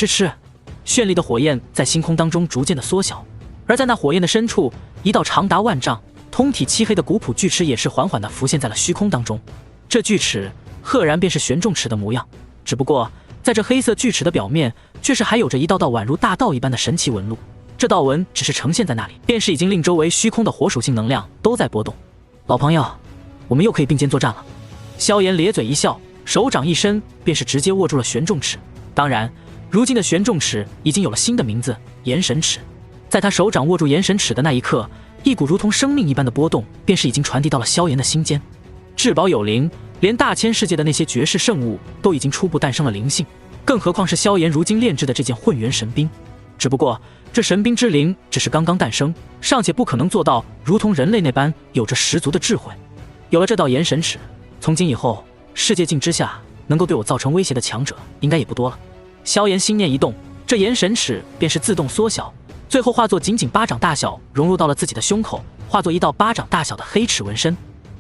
Speaker 1: 绚丽的火焰在星空当中逐渐的缩小，而在那火焰的深处，一道长达万丈、通体漆黑的古朴巨齿也是缓缓地浮现在了虚空当中。这巨齿赫然便是玄重齿的模样，只不过在这黑色巨齿的表面，却是还有着一道道宛如大道一般的神奇纹路。这道纹只是呈现在那里，便是已经令周围虚空的火属性能量都在波动。老朋友，我们又可以并肩作战了。萧炎咧嘴一笑，手掌一伸，便是直接握住了玄重齿。当然，如今的玄重齿已经有了新的名字——炎神齿。在他手掌握住炎神齿的那一刻，一股如同生命一般的波动，便是已经传递到了萧炎的心间。至宝有灵，连大千世界的那些绝世圣物都已经初步诞生了灵性，更何况是萧炎如今炼制的这件混元神兵。只不过这神兵之灵只是刚刚诞生，尚且不可能做到如同人类那般有着十足的智慧。有了这道炎神齿，从今以后世界境之下能够对我造成威胁的强者应该也不多了。萧炎心念一动，这炎神齿便是自动缩小，最后化作仅仅巴掌大小，融入到了自己的胸口，化作一道巴掌大小的黑齿纹身。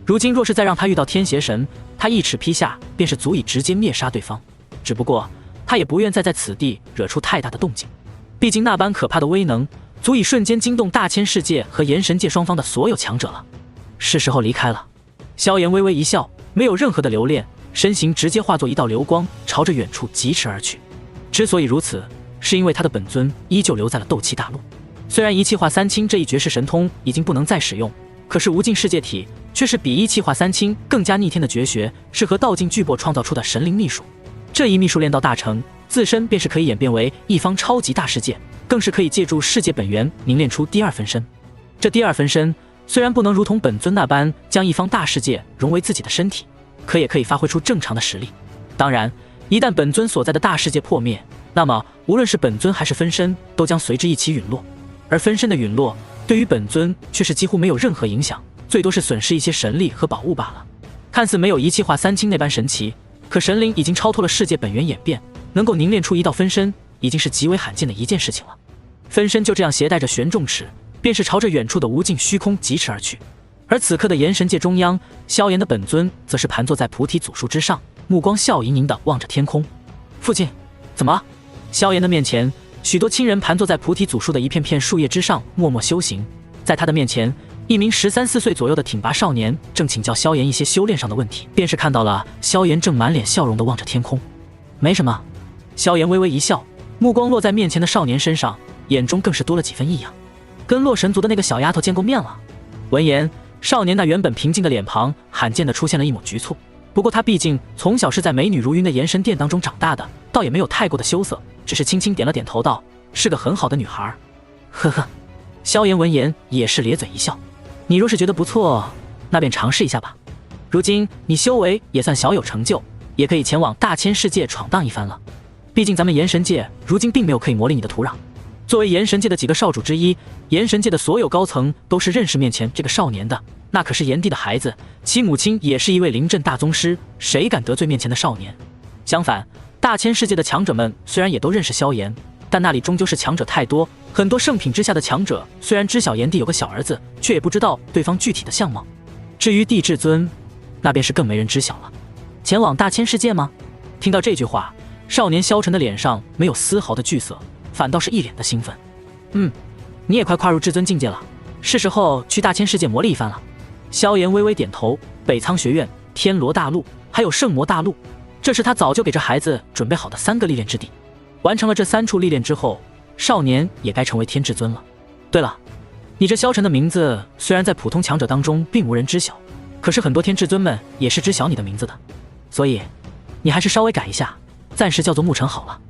Speaker 1: 如今若是再让他遇到天邪神，他一齿劈下便是足以直接灭杀对方。只不过他也不愿再在此地惹出太大的动静，毕竟那般可怕的威能足以瞬间惊动大千世界和炎神界双方的所有强者了。是时候离开了。萧炎微微一笑，没有任何的留恋，身形直接化作一道流光，朝着远处疾驰而去。之所以如此，是因为他的本尊依旧留在了斗气大陆。虽然一气化三清这一绝世神通已经不能再使用，可是无尽世界体却是比一气化三清更加逆天的绝学，是和道境巨擘创造出的神灵秘术。这一秘术练到大成，自身便是可以演变为一方超级大世界，更是可以借助世界本源凝练出第二分身。这第二分身虽然不能如同本尊那般将一方大世界融为自己的身体，可也可以发挥出正常的实力。当然，一旦本尊所在的大世界破灭，那么无论是本尊还是分身都将随之一起陨落。而分身的陨落对于本尊却是几乎没有任何影响，最多是损失一些神力和宝物罢了。看似没有一气化三清那般神奇，可神灵已经超脱了世界本源演变，能够凝练出一道分身，已经是极为罕见的一件事情了。分身就这样携带着玄重齿，便是朝着远处的无尽虚空疾驰而去。而此刻的炎神界中央，萧炎的本尊则是盘坐在菩提祖树之上，目光笑盈盈地望着天空。父亲，怎么了？萧炎的面前，许多亲人盘坐在菩提祖树的一片片树叶之上，默默修行。在他的面前，一名13、14岁左右的挺拔少年正请教萧炎一些修炼上的问题，便是看到了萧炎正满脸笑容地望着天空。没什么。萧炎微微一笑，目光落在面前的少年身上，眼中更是多了几分异样。跟洛神族的那个小丫头见过面了。闻言，少年那原本平静的脸庞罕见地出现了一抹局促。不过他毕竟从小是在美女如云的炎神殿当中长大的，倒也没有太过的羞涩，只是轻轻点了点头道：“是个很好的女孩。”呵呵。萧炎闻言也是咧嘴一笑：“你若是觉得不错，那便尝试一下吧。如今你修为也算小有成就，也可以前往大千世界闯荡一番了。毕竟咱们炎神界如今并没有可以磨砺你的土壤。”作为炎神界的几个少主之一，炎神界的所有高层都是认识面前这个少年的，那可是炎帝的孩子，其母亲也是一位临阵大宗师，谁敢得罪面前的少年？相反，大千世界的强者们虽然也都认识萧炎，但那里终究是强者太多，很多圣品之下的强者虽然知晓炎帝有个小儿子，却也不知道对方具体的相貌。至于帝至尊，那便是更没人知晓了。前往大千世界吗？听到这句话，少年萧晨的脸上没有丝毫的惧色，反倒是一脸的兴奋。你也快跨入至尊境界了，是时候去大千世界磨砺一番了。萧炎微微点头，北苍学院、天罗大陆还有圣魔大陆，这是他早就给这孩子准备好的3个历练之地。完成了这3处历练之后，少年也该成为天至尊了。对了，你这萧晨的名字虽然在普通强者当中并无人知晓，可是很多天至尊们也是知晓你的名字的，所以你还是稍微改一下，暂时叫做沐晨好了。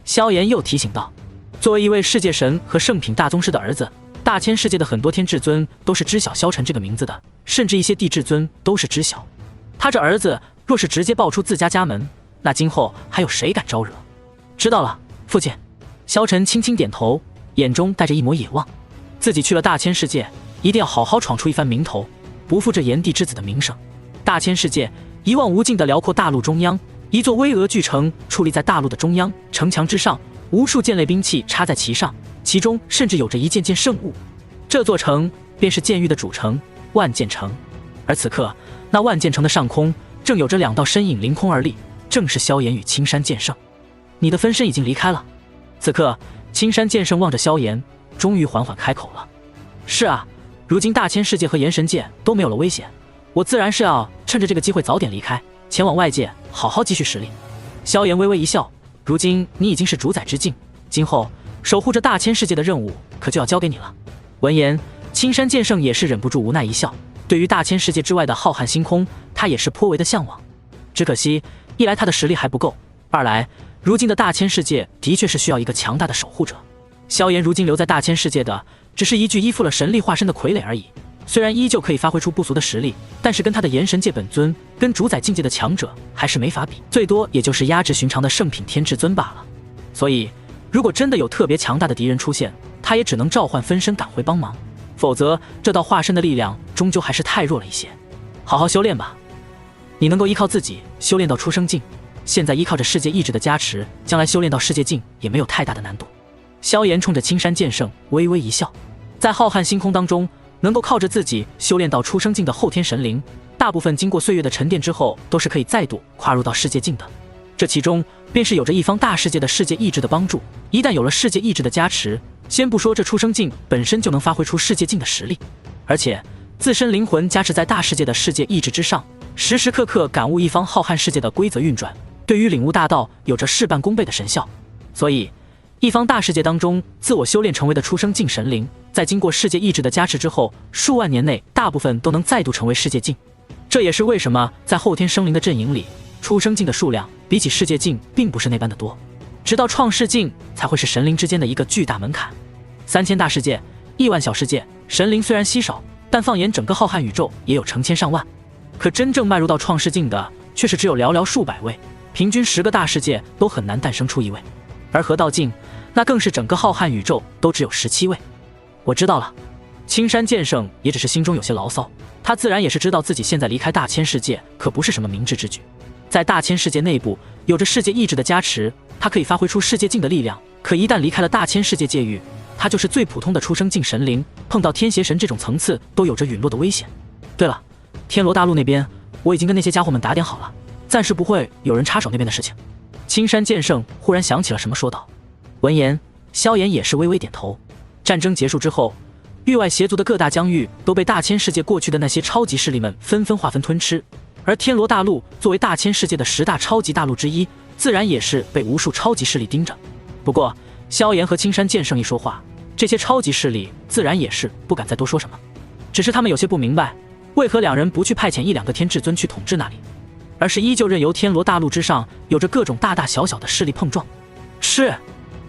Speaker 1: 萧炎又提醒道。作为一位世界神和圣品大宗师的儿子，大千世界的很多天至尊都是知晓萧晨这个名字的，甚至一些地至尊都是知晓。他这儿子若是直接爆出自家家门，那今后还有谁敢招惹？知道了，父亲。萧晨轻轻点头，眼中带着一抹野望。自己去了大千世界，一定要好好闯出一番名头，不负这炎帝之子的名声。大千世界一望无尽的辽阔大陆中央，一座巍峨巨城矗立在大陆的中央，城墙之上无数剑类兵器插在其上，其中甚至有着一件件圣物。这座城便是剑域的主城万剑城，而此刻那万剑城的上空正有着2道身影凌空而立，正是萧炎与青山剑圣。你的分身已经离开了。此刻青山剑圣望着萧炎，终于缓缓开口了。是啊，如今大千世界和炎神界都没有了危险，我自然是要趁着这个机会早点离开，前往外界好好积蓄实力。萧炎微微一笑，如今你已经是主宰之境，今后守护着大千世界的任务可就要交给你了。闻言，青山剑圣也是忍不住无奈一笑，对于大千世界之外的浩瀚星空，他也是颇为的向往。只可惜，一来他的实力还不够，二来如今的大千世界的确是需要一个强大的守护者。萧炎如今留在大千世界的，只是一具依附了神力化身的傀儡而已，虽然依旧可以发挥出不俗的实力，但是跟他的炎神界本尊跟主宰境界的强者还是没法比，最多也就是压制寻常的圣品天至尊罢了。所以如果真的有特别强大的敌人出现，他也只能召唤分身赶回帮忙，否则这道化身的力量终究还是太弱了一些。好好修炼吧，你能够依靠自己修炼到出生境，现在依靠着世界意志的加持，将来修炼到世界境也没有太大的难度。萧炎冲着青山剑圣微微一笑，在浩瀚星空当中，能够靠着自己修炼到出生境的后天神灵，大部分经过岁月的沉淀之后，都是可以再度跨入到世界境的。这其中便是有着一方大世界的世界意志的帮助，一旦有了世界意志的加持，先不说这出生境本身就能发挥出世界境的实力，而且自身灵魂加持在大世界的世界意志之上，时时刻刻感悟一方浩瀚世界的规则运转，对于领悟大道有着事半功倍的神效。所以一方大世界当中自我修炼成为的出生境神灵，在经过世界意志的加持之后，数万年内大部分都能再度成为世界境。这也是为什么在后天生灵的阵营里，出生境的数量比起世界境并不是那般的多，直到创世境才会是神灵之间的一个巨大门槛。3000大世界，1万小世界，神灵虽然稀少，但放眼整个浩瀚宇宙也有成千上万，可真正迈入到创世境的却是只有寥寥数百位，平均10个大世界都很难诞生出一位，而合道境那更是整个浩瀚宇宙都只有17位。我知道了。青山剑圣也只是心中有些牢骚，他自然也是知道自己现在离开大千世界可不是什么明智之举。在大千世界内部有着世界意志的加持，他可以发挥出世界境的力量，可一旦离开了大千世界界域，他就是最普通的出生境神灵，碰到天邪神这种层次都有着陨落的危险。对了，天罗大陆那边我已经跟那些家伙们打点好了，暂时不会有人插手那边的事情。青山剑圣忽然想起了什么说道。闻言，萧炎也是微微点头。战争结束之后，域外邪族的各大疆域都被大千世界过去的那些超级势力们纷纷划分吞吃，而天罗大陆作为大千世界的10大超级大陆之一，自然也是被无数超级势力盯着。不过萧炎和青山剑圣一说话，这些超级势力自然也是不敢再多说什么，只是他们有些不明白，为何两人不去派遣1-2个天至尊去统治那里，而是依旧任由天罗大陆之上有着各种大大小小的势力碰撞。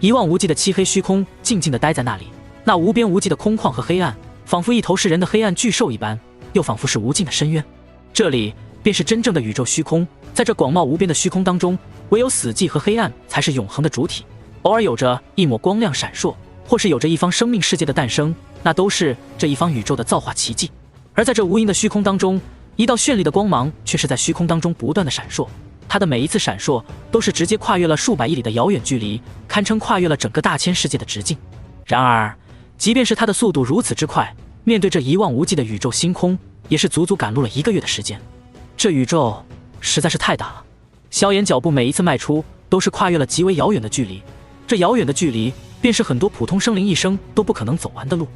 Speaker 1: 一望无际的漆黑虚空静静地待在那里，那无边无际的空旷和黑暗，仿佛一头是人的黑暗巨兽一般，又仿佛是无尽的深渊。这里便是真正的宇宙虚空，在这广袤无边的虚空当中，唯有死寂和黑暗才是永恒的主体，偶尔有着一抹光亮闪烁，或是有着一方生命世界的诞生，那都是这一方宇宙的造化奇迹。而在这无垠的虚空当中，一道绚丽的光芒却是在虚空当中不断的闪烁，它的每一次闪烁都是直接跨越了数百亿里的遥远距离，堪称跨越了整个大千世界的直径。然而，即便是它的速度如此之快，面对这一望无际的宇宙星空，也是足足赶路了1个月的时间。这宇宙实在是太大了，萧炎脚步每一次迈出，都是跨越了极为遥远的距离。这遥远的距离，便是很多普通生灵一生都不可能走完的路。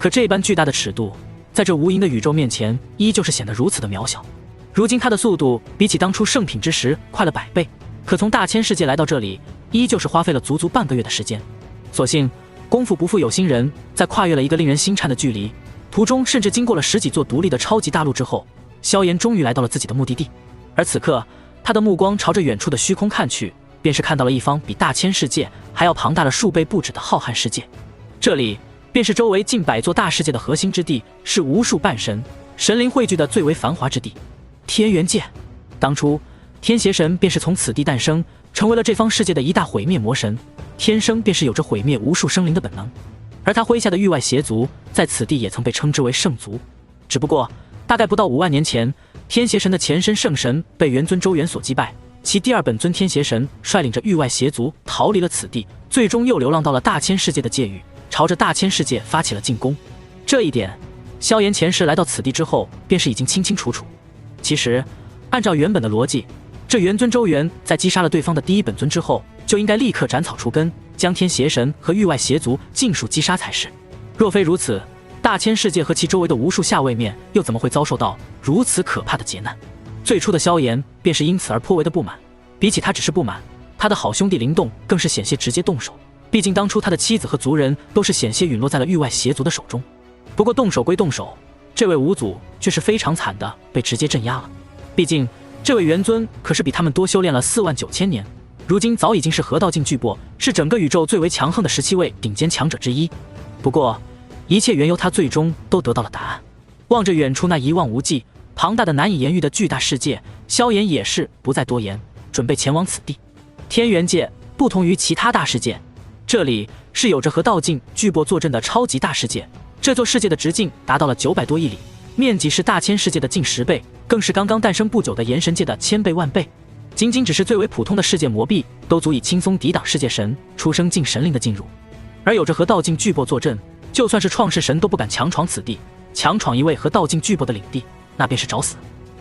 Speaker 1: 可这般巨大的尺度，在这无垠的宇宙面前，依旧是显得如此的渺小。如今他的速度比起当初圣品之时快了100倍，可从大千世界来到这里，依旧是花费了足足半个月的时间。所幸功夫不负有心人，在跨越了一个令人心颤的距离，途中甚至经过了10几座独立的超级大陆之后，萧炎终于来到了自己的目的地。而此刻，他的目光朝着远处的虚空看去，便是看到了一方比大千世界还要庞大了数倍不止的浩瀚世界。这里便是周围近100座大世界的核心之地，是无数半神、神灵汇聚的最为繁华之地——天元界。当初，天邪神便是从此地诞生，成为了这方世界的一大毁灭魔神，天生便是有着毁灭无数生灵的本能。而他麾下的域外邪族，在此地也曾被称之为圣族。只不过，大概不到5万年前，天邪神的前身圣神被元尊周元所击败，其第二本尊天邪神率领着域外邪族逃离了此地，最终又流浪到了大千世界的界域，朝着大千世界发起了进攻。这一点，萧炎前世来到此地之后，便是已经清清楚楚。其实，按照原本的逻辑，这元尊周元在击杀了对方的第一本尊之后，就应该立刻斩草除根，将天邪神和域外邪族尽数击杀才是。若非如此，大千世界和其周围的无数下位面又怎么会遭受到如此可怕的劫难？最初的萧炎便是因此而颇为的不满，比起他只是不满，他的好兄弟灵动更是险些直接动手。毕竟当初他的妻子和族人都是险些陨落在了域外邪族的手中。不过动手归动手，这位五祖却是非常惨的被直接镇压了。毕竟这位元尊可是比他们多修炼了4万9千年，如今早已经是合道境巨擘，是整个宇宙最为强横的17位顶尖强者之一。不过一切缘由他最终都得到了答案。望着远处那一望无际、庞大的难以言喻的巨大世界，萧炎也是不再多言，准备前往此地。天元界不同于其他大世界，这里是有着合道境巨擘坐镇的超级大世界。这座世界的直径达到了900多亿里，面积是大千世界的近10倍，更是刚刚诞生不久的炎神界的1000倍万倍。仅仅只是最为普通的世界魔币，都足以轻松抵挡世界神出生境神灵的进入。而有着合道境巨擘坐镇，就算是创世神都不敢强闯此地，强闯一位合道境巨擘的领地，那便是找死。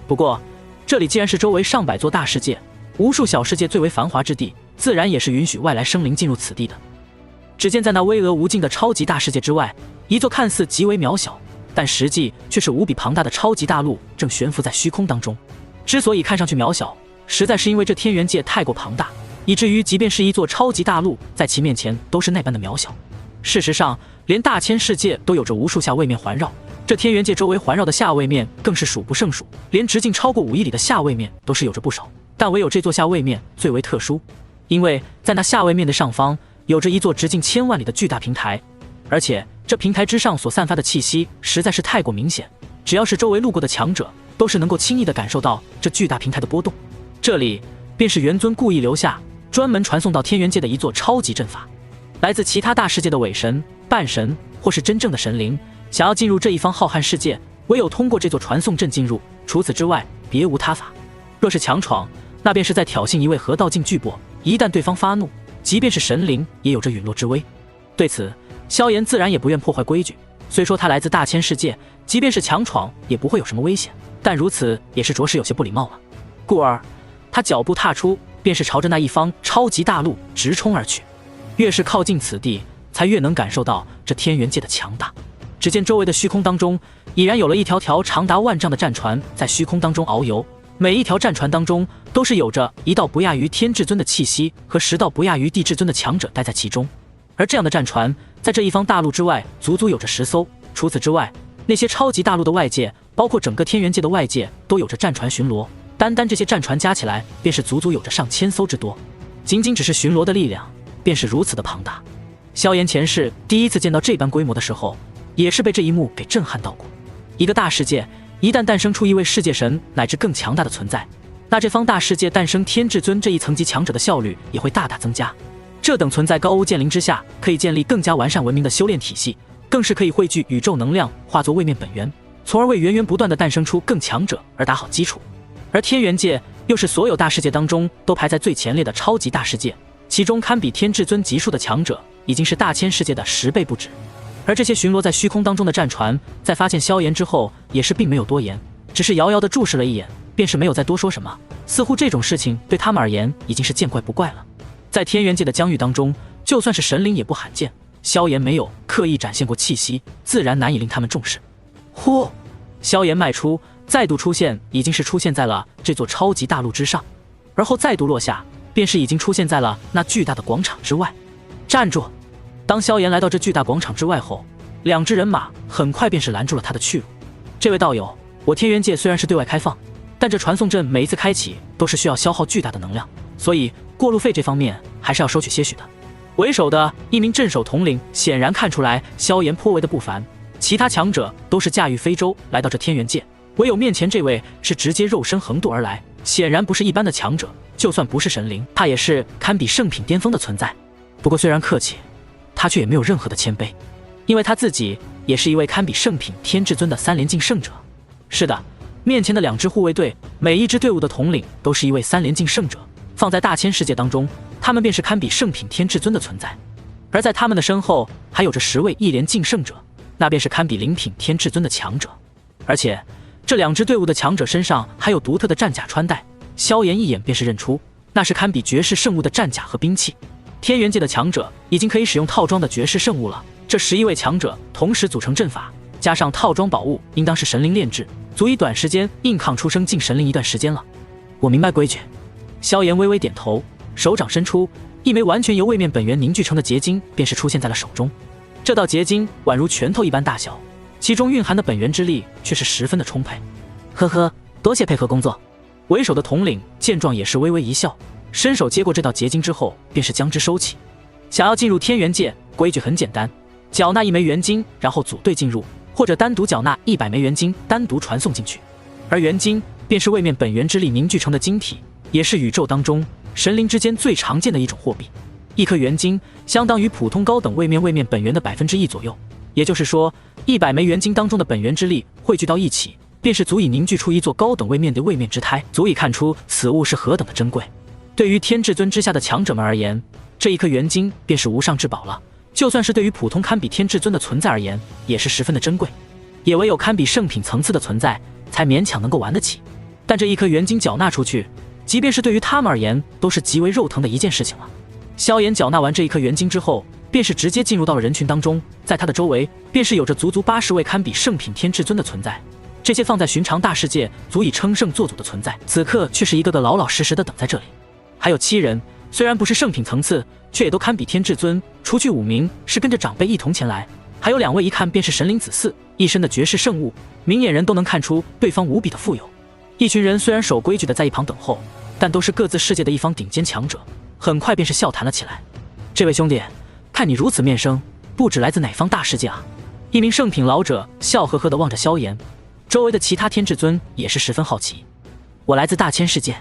Speaker 1: 不过这里既然是周围上百座大世界、无数小世界最为繁华之地，自然也是允许外来生灵进入此地的。只见在那巍峨无尽的超级大世界之外，一座看似极为渺小，但实际却是无比庞大的超级大陆正悬浮在虚空当中。之所以看上去渺小，实在是因为这天元界太过庞大，以至于即便是一座超级大陆在其面前都是那般的渺小。事实上，连大千世界都有着无数下位面环绕，这天元界周围环绕的下位面更是数不胜数，连直径超过5亿里的下位面都是有着不少。但唯有这座下位面最为特殊，因为在那下位面的上方有着一座直径1000万里的巨大平台，而且这平台之上所散发的气息实在是太过明显，只要是周围路过的强者都是能够轻易地感受到这巨大平台的波动。这里便是元尊故意留下专门传送到天元界的一座超级阵法。来自其他大世界的伪神、半神或是真正的神灵，想要进入这一方浩瀚世界，唯有通过这座传送阵进入，除此之外别无他法。若是强闯，那便是在挑衅一位合道境巨擘，一旦对方发怒，即便是神灵也有着陨落之危。对此，萧炎自然也不愿破坏规矩。虽说他来自大千世界，即便是强闯也不会有什么危险，但如此也是着实有些不礼貌了。故而他脚步踏出，便是朝着那一方超级大陆直冲而去。越是靠近此地，才越能感受到这天元界的强大。只见周围的虚空当中，已然有了一条条长达万丈的战船在虚空当中遨游，每一条战船当中都是有着1道不亚于天至尊的气息和10道不亚于地至尊的强者待在其中。而这样的战船在这一方大陆之外足足有着10艘。除此之外，那些超级大陆的外界，包括整个天元界的外界，都有着战船巡逻，单单这些战船加起来便是足足有着上千艘之多。仅仅只是巡逻的力量便是如此的庞大。萧炎前世第一次见到这般规模的时候，也是被这一幕给震撼到过。一个大世界一旦诞生出一位世界神乃至更强大的存在，那这方大世界诞生天至尊这一层级强者的效率也会大大增加。这等存在高欧建灵之下，可以建立更加完善文明的修炼体系，更是可以汇聚宇宙能量化作位面本源，从而为源源不断的诞生出更强者而打好基础。而天元界又是所有大世界当中都排在最前列的超级大世界，其中堪比天至尊级数的强者已经是大千世界的10倍不止。而这些巡逻在虚空当中的战船，在发现萧炎之后，也是并没有多言，只是遥遥地注视了一眼，便是没有再多说什么。似乎这种事情对他们而言已经是见怪不怪了。在天元界的疆域当中，就算是神灵也不罕见，萧炎没有刻意展现过气息，自然难以令他们重视。呼，萧炎迈出，再度出现，已经是出现在了这座超级大陆之上，而后再度落下，便是已经出现在了那巨大的广场之外。站住！当萧炎来到这巨大广场之外后，2只人马很快便是拦住了他的去路。这位道友，我天元界虽然是对外开放，但这传送阵每一次开启都是需要消耗巨大的能量，所以过路费这方面还是要收取些许的。为首的一名镇守统领显然看出来萧炎颇为的不凡，其他强者都是驾驭非洲来到这天元界，唯有面前这位是直接肉身横渡而来，显然不是一般的强者，就算不是神灵，他也是堪比圣品巅峰的存在。不过虽然客气，他却也没有任何的谦卑，因为他自己也是一位堪比圣品天至尊的3连境圣者。是的，面前的2支护卫队，每一支队伍的统领都是一位3连境圣者，放在大千世界当中，他们便是堪比圣品天至尊的存在。而在他们的身后还有着10位1连境圣者，那便是堪比灵品天至尊的强者。而且这2支队伍的强者身上还有独特的战甲穿戴，萧炎一眼便是认出，那是堪比绝世圣物的战甲和兵器。天元界的强者已经可以使用套装的绝世圣物了，这11位强者同时组成阵法，加上套装宝物，应当是神灵炼制，足以短时间硬抗出生进神灵一段时间了。我明白规矩。萧炎微微点头，手掌伸出，一枚完全由位面本源凝聚成的结晶便是出现在了手中。这道结晶宛如拳头一般大小，其中蕴含的本源之力却是十分的充沛。呵呵，多谢配合工作。为首的统领见状也是微微一笑，伸手接过这道结晶之后，便是将之收起。想要进入天元界，规矩很简单，缴纳1枚元晶，然后组队进入，或者单独缴纳100枚元晶，单独传送进去。而元晶便是位面本源之力凝聚成的晶体，也是宇宙当中神灵之间最常见的一种货币。1颗元晶相当于普通高等位面本源的1%左右，也就是说，100枚元晶当中的本源之力汇聚到一起，便是足以凝聚出一座高等位面的位面之胎，足以看出此物是何等的珍贵。对于天至尊之下的强者们而言，这1颗元晶便是无上至宝了，就算是对于普通堪比天至尊的存在而言，也是十分的珍贵，也唯有堪比圣品层次的存在才勉强能够玩得起。但这1颗元晶缴纳出去，即便是对于他们而言都是极为肉疼的一件事情了。萧炎缴纳完这1颗元晶之后，便是直接进入到了人群当中，在他的周围便是有着足80位堪比圣品天至尊的存在，这些放在寻常大世界足以称圣做祖的存在，此刻却是一个个老老实实的等在这里。还有7人，虽然不是圣品层次，却也都堪比天至尊，除去5名是跟着长辈一同前来，还有2位一看便是神灵子嗣，一身的绝世圣物，明眼人都能看出对方无比的富有。一群人虽然守规矩的在一旁等候，但都是各自世界的一方顶尖强者，很快便是笑谈了起来。这位兄弟，看你如此面生，不知来自哪方大世界啊？一名圣品老者笑呵呵地望着萧炎，周围的其他天至尊也是十分好奇。我来自大千世界。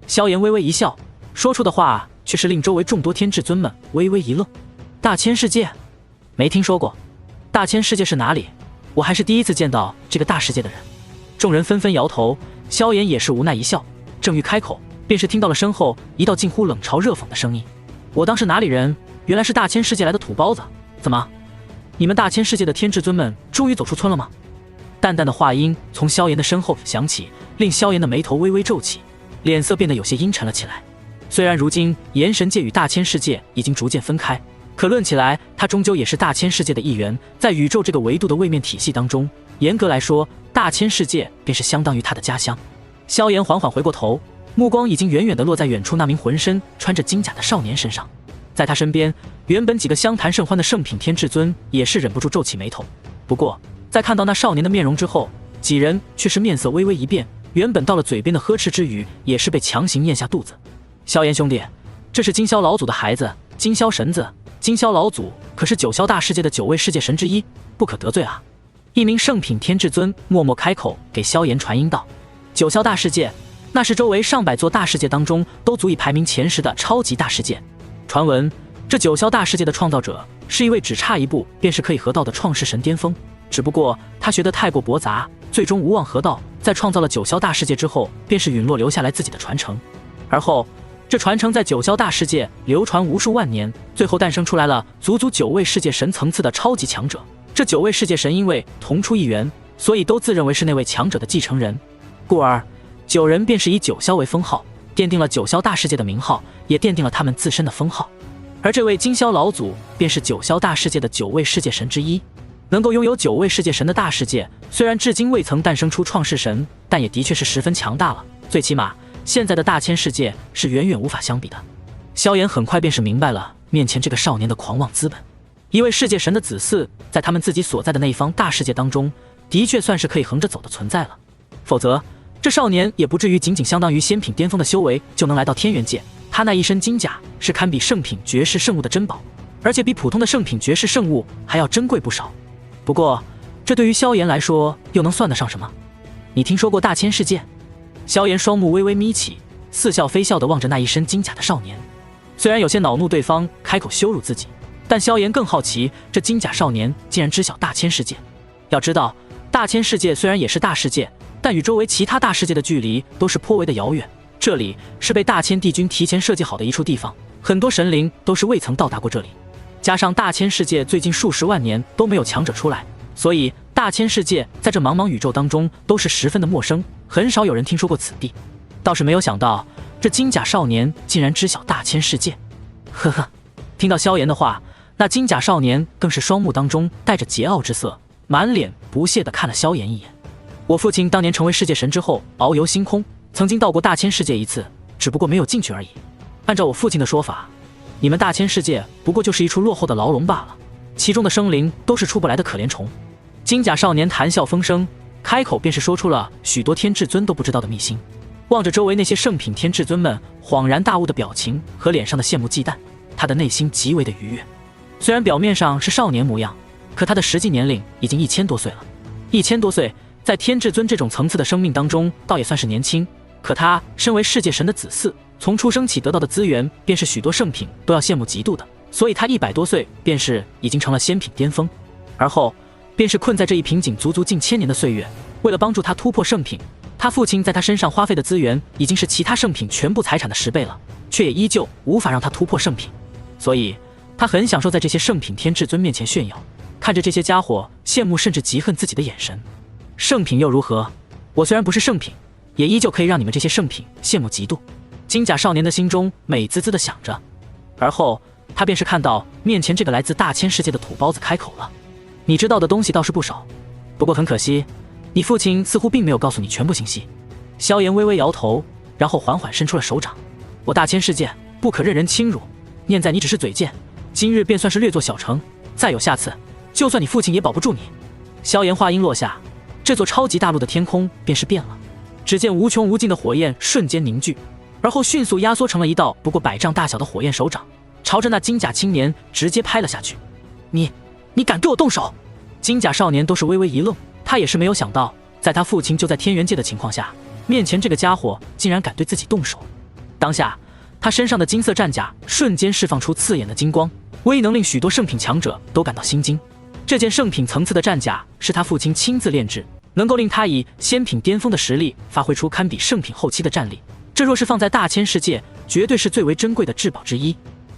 Speaker 1: 萧炎微微一笑，说出的话却是令周围众多天至尊们微微一愣。大千世界？没听说过。大千世界是哪里？我还是第一次见到这个大世界的人。众人纷纷摇头，萧炎也是无奈一笑，正欲开口，便是听到了身后一道近乎冷嘲热讽的声音。我当是哪里人，原来是大千世界来的土包子。怎么，你们大千世界的天至尊们终于走出村了吗？淡淡的话音从萧炎的身后响起，令萧炎的眉头微微皱起，脸色变得有些阴沉了起来。虽然如今炎神界与大千世界已经逐渐分开，可论起来他终究也是大千世界的一员，在宇宙这个维度的位面体系当中，严格来说大千世界便是相当于他的家乡。萧炎缓缓回过头，目光已经远远地落在远处那名浑身穿着金甲的少年身上。在他身边，原本几个相谈甚欢的圣品天至尊也是忍不住皱起眉头。不过在看到那少年的面容之后，几人却是面色微微一变，原本到了嘴边的呵斥之语也是被强行咽下肚子。萧炎兄弟，这是金霄老祖的孩子，金霄神子。金霄老祖可是9霄大世界的9位世界神之一，不可得罪啊。一名圣品天至尊默默开口给萧炎传音道：9霄大世界，那是周围上百座大世界当中都足以排名前10的超级大世界。传闻这9霄大世界的创造者是一位只差一步便是可以合道的创世神巅峰，只不过他学得太过博杂，最终无望河道。在创造了九霄大世界之后，便是陨落留下来自己的传承。而后，这传承在九霄大世界流传无数万年，最后诞生出来了足足9位世界神层次的超级强者。这9位世界神因为同出一源，所以都自认为是那位强者的继承人，故而9人便是以九霄为封号，奠定了九霄大世界的名号，也奠定了他们自身的封号。而这位金霄老祖便是九霄大世界的9位世界神之一。能够拥有9位世界神的大世界，虽然至今未曾诞生出创世神，但也的确是十分强大了。最起码现在的大千世界是远远无法相比的。萧炎很快便是明白了面前这个少年的狂妄资本。一位世界神的子嗣，在他们自己所在的那一方大世界当中，的确算是可以横着走的存在了。否则，这少年也不至于仅仅相当于仙品巅峰的修为就能来到天元界。他那一身金甲是堪比圣品绝世圣物的珍宝，而且比普通的圣品绝世圣物还要珍贵不少。不过，这对于萧炎来说又能算得上什么？你听说过大千世界？萧炎双目微微眯起，似笑非笑地望着那一身金甲的少年。虽然有些恼怒对方开口羞辱自己，但萧炎更好奇这金甲少年竟然知晓大千世界。要知道，大千世界虽然也是大世界，但与周围其他大世界的距离都是颇为的遥远。这里是被大千帝君提前设计好的一处地方，很多神灵都是未曾到达过这里。加上大千世界最近数十万年都没有强者出来，所以大千世界在这茫茫宇宙当中都是十分的陌生，很少有人听说过此地。倒是没有想到，这金甲少年竟然知晓大千世界。呵呵，听到萧炎的话，那金甲少年更是双目当中带着桀骜之色，满脸不屑地看了萧炎一眼。我父亲当年成为世界神之后，遨游星空，曾经到过大千世界一次，只不过没有进去而已。按照我父亲的说法，你们大千世界不过就是一处落后的牢笼罢了，其中的生灵都是出不来的可怜虫。金甲少年谈笑风生，开口便是说出了许多天至尊都不知道的秘辛。望着周围那些圣品天至尊们恍然大悟的表情和脸上的羡慕忌惮，他的内心极为的愉悦。虽然表面上是少年模样，可他的实际年龄已经1000多岁了。1000多岁，在天至尊这种层次的生命当中，倒也算是年轻。可他身为世界神的子嗣，从出生起得到的资源，便是许多圣品都要羡慕嫉妒的。所以他100多岁，便是已经成了仙品巅峰。而后，便是困在这一瓶颈足足近1000年的岁月。为了帮助他突破圣品，他父亲在他身上花费的资源，已经是其他圣品全部财产的10倍了，却也依旧无法让他突破圣品。所以，他很享受在这些圣品天至尊面前炫耀，看着这些家伙羡慕甚至嫉恨自己的眼神。圣品又如何？我虽然不是圣品，也依旧可以让你们这些圣品羡慕嫉妒。金甲少年的心中美滋滋地想着，而后他便是看到面前这个来自大千世界的土包子开口了：“你知道的东西倒是不少，不过很可惜，你父亲似乎并没有告诉你全部信息。”萧炎微微摇头，然后缓缓伸出了手掌：“我大千世界不可任人侵辱，念在你只是嘴贱，今日便算是略作小成，再有下次，就算你父亲也保不住你。”萧炎话音落下，这座超级大陆的天空便是变了，只见无穷无尽的火焰瞬间凝聚，而后迅速压缩成了一道不过100丈大小的火焰手掌，朝着那金甲青年直接拍了下去。你敢对我动手？金甲少年都是微微一愣，他也是没有想到，在他父亲就在天元界的情况下，面前这个家伙竟然敢对自己动手。当下，他身上的金色战甲瞬间释放出刺眼的金光，威能令许多圣品强者都感到心惊。这件圣品层次的战甲是他父亲亲自炼制，能够令他以仙品巅峰的实力发挥出堪比圣品后期的战力。这若是放在大千世界，绝对是最为珍贵的至宝之一。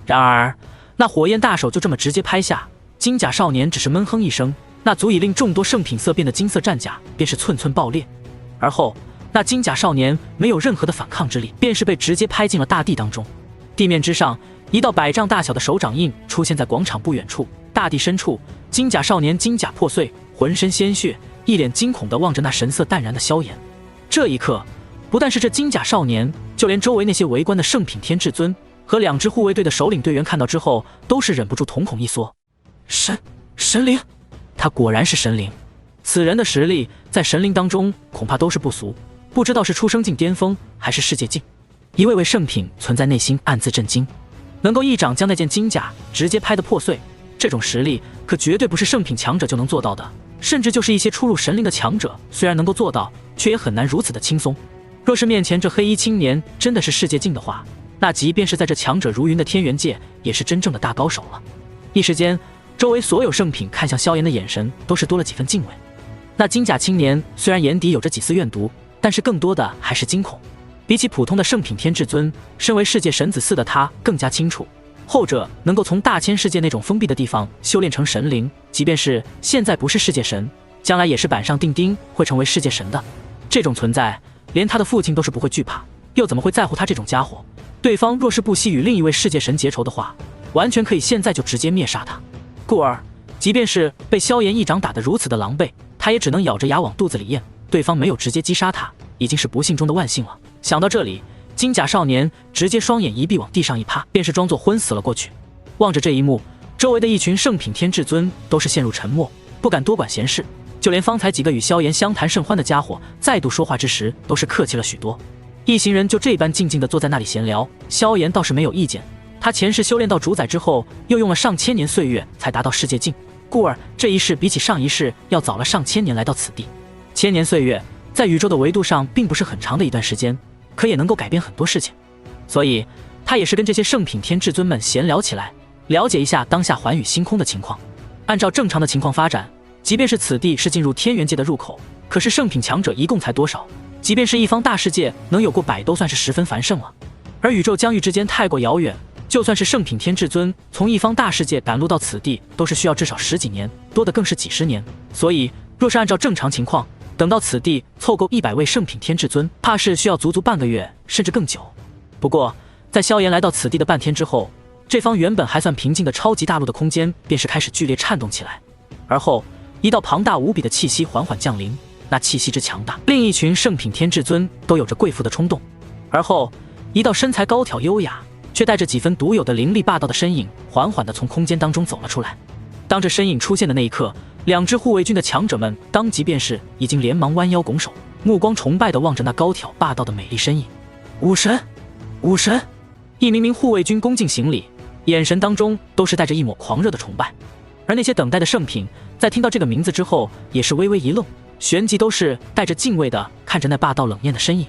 Speaker 1: 然而，那火焰大手就这么直接拍下，金甲少年只是闷哼一声，那足以令众多圣品色变的金色战甲便是寸寸爆裂。而后，那金甲少年没有任何的反抗之力，便是被直接拍进了大地当中。地面之上，一道100丈大小的手掌印出现在广场不远处。大地深处，金甲少年金甲破碎，浑身鲜血，一脸惊恐地望着那神色淡然的萧炎。这一刻，不但是这金甲少年，就连周围那些围观的圣品天至尊和2支护卫队的首领队员看到之后，都是忍不住瞳孔一缩。神灵，他果然是神灵。此人的实力在神灵当中恐怕都是不俗，不知道是出生境巅峰还是世界境。一位位圣品存在内心暗自震惊，能够一掌将那件金甲直接拍得破碎，这种实力可绝对不是圣品强者就能做到的，甚至就是一些出入神灵的强者，虽然能够做到，却也很难如此的轻松。若是面前这黑衣青年真的是世界境的话，那即便是在这强者如云的天元界，也是真正的大高手了。一时间，周围所有圣品看向萧炎的眼神都是多了几分敬畏。那金甲青年虽然眼底有着几丝怨毒，但是更多的还是惊恐。比起普通的圣品天至尊，身为世界神子嗣的他更加清楚，后者能够从大千世界那种封闭的地方修炼成神灵，即便是现在不是世界神，将来也是板上钉钉会成为世界神的。这种存在，连他的父亲都是不会惧怕，又怎么会在乎他这种家伙？对方若是不惜与另一位世界神结仇的话，完全可以现在就直接灭杀他。故而，即便是被萧炎一掌打得如此的狼狈，他也只能咬着牙往肚子里咽。对方没有直接击杀他，已经是不幸中的万幸了。想到这里，金甲少年直接双眼一闭，往地上一趴，便是装作昏死了过去。望着这一幕，周围的一群圣品天至尊都是陷入沉默，不敢多管闲事。就连方才几个与萧炎相谈甚欢的家伙，再度说话之时，都是客气了许多。一行人就这般静静地坐在那里闲聊，萧炎倒是没有意见。他前世修炼到主宰之后，又用了上千年岁月才达到世界境，故而这一世比起上一世要早了上千年来到此地。千年岁月在宇宙的维度上并不是很长的一段时间，可也能够改变很多事情。所以他也是跟这些圣品天至尊们闲聊起来，了解一下当下寰宇星空的情况。按照正常的情况发展，即便是此地是进入天元界的入口，可是圣品强者一共才多少？即便是一方大世界能有过100都算是十分繁盛了。而宇宙疆域之间太过遥远，就算是圣品天至尊从一方大世界赶路到此地，都是需要至少10几年，多的更是几十年。所以若是按照正常情况，等到此地凑够100位圣品天至尊，怕是需要足足半个月甚至更久。不过在萧炎来到此地的半天之后，这方原本还算平静的超级大陆的空间便是开始剧烈颤动起来，而后一道庞大无比的气息缓缓降临，那气息之强大，另一群圣品天至尊都有着跪伏的冲动。而后一道身材高挑优雅却带着几分独有的凌厉霸道的身影缓缓地从空间当中走了出来。当这身影出现的那一刻，两支护卫军的强者们当即便是已经连忙弯腰拱手，目光崇拜地望着那高挑霸道的美丽身影。武神，武神！一名名护卫军恭敬行礼，眼神当中都是带着一抹狂热的崇拜。而那些等待的圣品在听到这个名字之后也是微微一愣，旋即都是带着敬畏地看着那霸道冷艳的身影。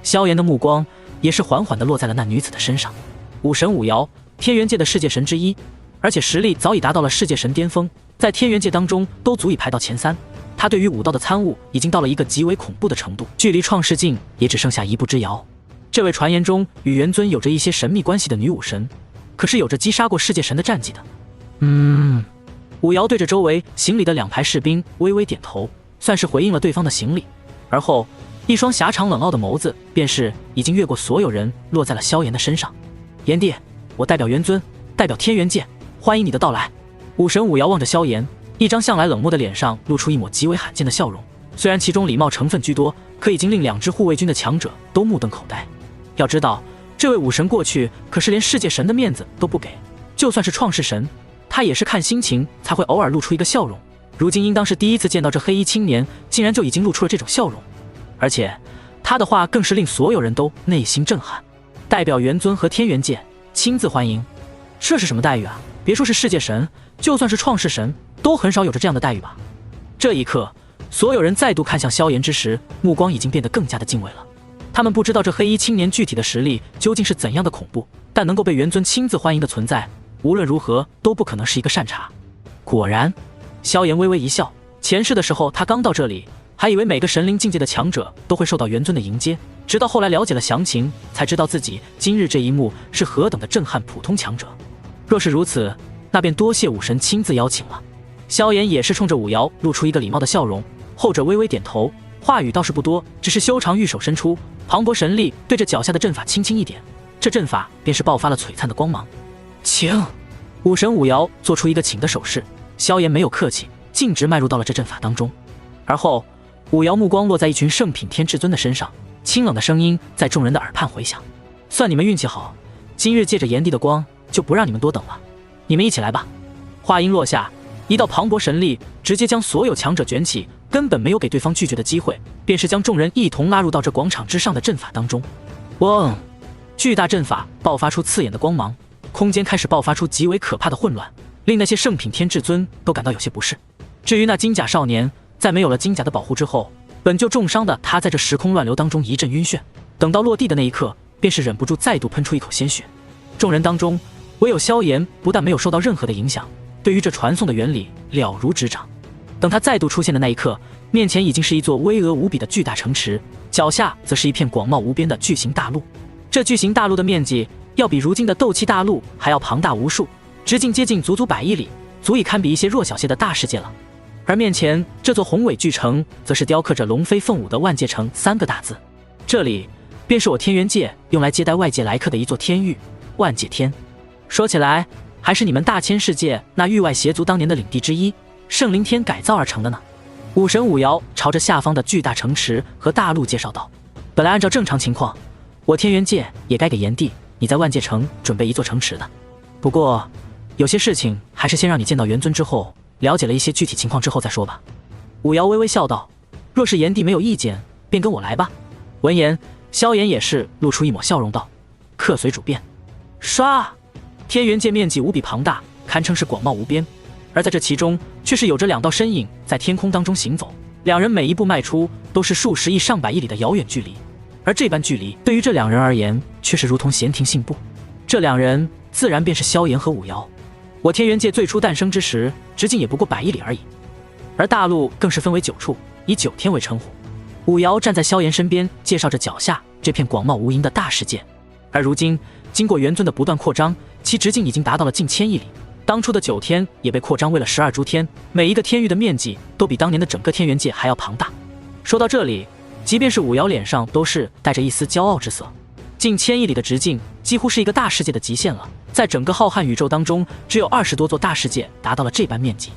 Speaker 1: 萧炎的目光也是缓缓地落在了那女子的身上。武神武瑶，天元界的世界神之一，而且实力早已达到了世界神巅峰，在天元界当中都足以排到前3。他对于武道的参悟已经到了一个极为恐怖的程度，距离创世境也只剩下一步之遥。这位传言中与元尊有着一些神秘关系的女武神，可是有着击杀过世界神的战绩的。武瑶对着周围行礼的2排士兵微微点头，算是回应了对方的行礼。而后一双狭长冷傲的眸子便是已经越过所有人，落在了萧炎的身上。炎帝，我代表元尊，代表天元界，欢迎你的到来。武神武瑶望着萧炎，一张向来冷漠的脸上露出一抹极为罕见的笑容，虽然其中礼貌成分居多，可已经令2支护卫军的强者都目瞪口呆。要知道这位武神过去可是连世界神的面子都不给，就算是创世神，他也是看心情才会偶尔露出一个笑容。如今应当是第一次见到这黑衣青年竟然就已经露出了这种笑容，而且他的话更是令所有人都内心震撼。代表元尊和天元界亲自欢迎，这是什么待遇啊？别说是世界神，就算是创世神都很少有着这样的待遇吧。这一刻所有人再度看向萧炎之时，目光已经变得更加的敬畏了。他们不知道这黑衣青年具体的实力究竟是怎样的恐怖，但能够被元尊亲自欢迎的存在，无论如何都不可能是一个善茬。果然，萧炎微微一笑，前世的时候他刚到这里，还以为每个神灵境界的强者都会受到元尊的迎接，直到后来了解了详情，才知道自己今日这一幕是何等的震撼普通强者。若是如此，那便多谢武神亲自邀请了。萧炎也是冲着武瑶露出一个礼貌的笑容，后者微微点头，话语倒是不多，只是修长玉手伸出，磅礴神力对着脚下的阵法轻轻一点，这阵法便是爆发了璀璨的光芒。请！武神武瑶做出一个请的手势，萧炎没有客气，径直迈入到了这阵法当中。而后武瑶目光落在一群圣品天至尊的身上，清冷的声音在众人的耳畔回响：算你们运气好，今日借着炎帝的光，就不让你们多等了，你们一起来吧。话音落下，一道磅礴神力直接将所有强者卷起，根本没有给对方拒绝的机会，便是将众人一同拉入到这广场之上的阵法当中。嗡！巨大阵法爆发出刺眼的光芒，空间开始爆发出极为可怕的混乱，令那些圣品天至尊都感到有些不适。至于那金甲少年，在没有了金甲的保护之后，本就重伤的他在这时空乱流当中一阵晕眩，等到落地的那一刻，便是忍不住再度喷出一口鲜血。众人当中唯有萧炎不但没有受到任何的影响，对于这传送的原理了如指掌。等他再度出现的那一刻，面前已经是一座巍峨无比的巨大城池，脚下则是一片广袤无边的巨型大陆。这巨型大陆的面积要比如今的斗气大陆还要庞大无数，直径接近足足100亿里，足以堪比一些弱小些的大世界了。而面前这座宏伟巨城，则是雕刻着龙飞凤舞的万界城3个大字。这里便是我天元界用来接待外界来客的一座天域——万界天。说起来，还是你们大千世界那域外邪族当年的领地之一圣灵天改造而成的呢。武神武瑶朝着下方的巨大城池和大陆介绍道：“本来按照正常情况，我天元界也该给炎帝你在万界城准备一座城池的。不过，有些事情还是先让你见到元尊之后，了解了一些具体情况之后再说吧。”武瑶微微笑道：“若是炎帝没有意见，便跟我来吧。”闻言，萧炎也是露出一抹笑容道：“客随主便。”唰，天元界面积无比庞大，堪称是广袤无边。而在这其中，却是有着2道身影在天空当中行走，两人每一步迈出都是数十亿上百亿里的遥远距离，而这般距离对于这2人而言，却是如同闲庭信步。这2人自然便是萧炎和武瑶。我天元界最初诞生之时，直径也不过100亿里而已，而大陆更是分为9处，以9天为称呼。武瑶站在萧炎身边，介绍着脚下这片广袤无垠的大世界。而如今，经过元尊的不断扩张，其直径已经达到了近1000亿里。当初的9天也被扩张为了12诸天，每一个天域的面积都比当年的整个天元界还要庞大。说到这里，即便是武瑶脸上都是带着一丝骄傲之色。近1000亿里的直径，几乎是一个大世界的极限了。在整个浩瀚宇宙当中，只有20多座大世界达到了这般面积。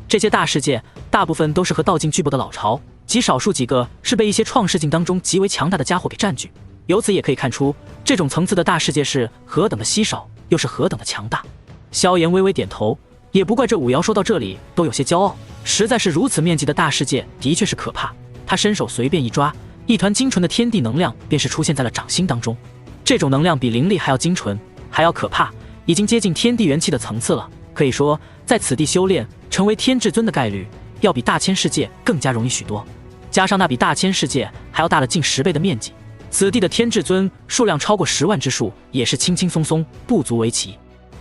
Speaker 1: 这些大世界大部分都是和道境巨薄的老巢，极少数几个是被一些创世境当中极为强大的家伙给占据。由此也可以看出，这种层次的大世界是何等的稀少，又是何等的强大。萧炎微微点头，也不怪这武瑶说到这里都有些骄傲，实在是如此面积的大世界的确是可怕。他伸手随便一抓，一团精纯的天地能量便是出现在了掌心当中。这种能量比灵力还要精纯，还要可怕，已经接近天地元气的层次了。可以说，在此地修炼成为天至尊的概率，要比大千世界更加容易许多。加上那比大千世界还要大了近10倍的面积，此地的天至尊数量超过10万之数，也是轻轻松松不足为奇。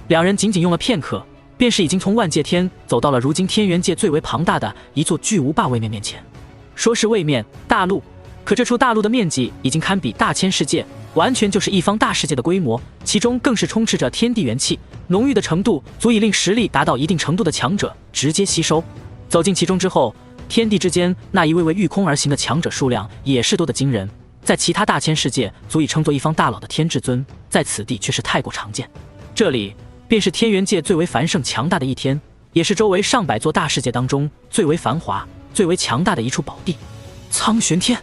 Speaker 1: 2人仅仅用了片刻，便是已经从万界天走到了如今天元界最为庞大的一座巨无霸位面面前。说是位面大陆，可这处大陆的面积已经堪比大千世界，完全就是一方大世界的规模，其中更是充斥着天地元气，浓郁的程度足以令实力达到一定程度的强者直接吸收。走进其中之后，天地之间那一位位御空而行的强者数量也是多得惊人。在其他大千世界足以称作一方大佬的天至尊，在此地却是太过常见。这里便是天元界最为繁盛强大的一天，也是周围上百座大世界当中最为繁华、最为强大的一处宝地——苍玄天。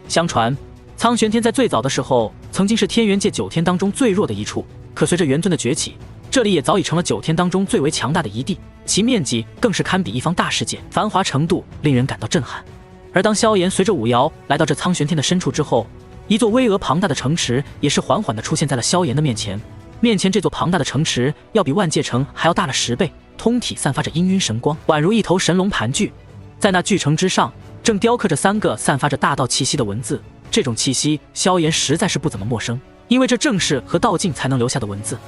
Speaker 1: 相传，苍玄天在最早的时候曾经是天元界9天当中最弱的一处，可随着元尊的崛起，这里也早已成了9天当中最为强大的一地，其面积更是堪比一方大世界，繁华程度令人感到震撼。而当萧炎随着武瑶来到这苍玄天的深处之后，一座巍峨庞大的城池也是缓缓地出现在了萧炎的面前。面前这座庞大的城池要比万界城还要大了10倍，通体散发着氤氲神光，宛如一头神龙盘踞。在那巨城之上，正雕刻着3个散发着大道气息的文字。这种气息，萧炎实在是不怎么陌生，因为这正是和道境才能留下的文字。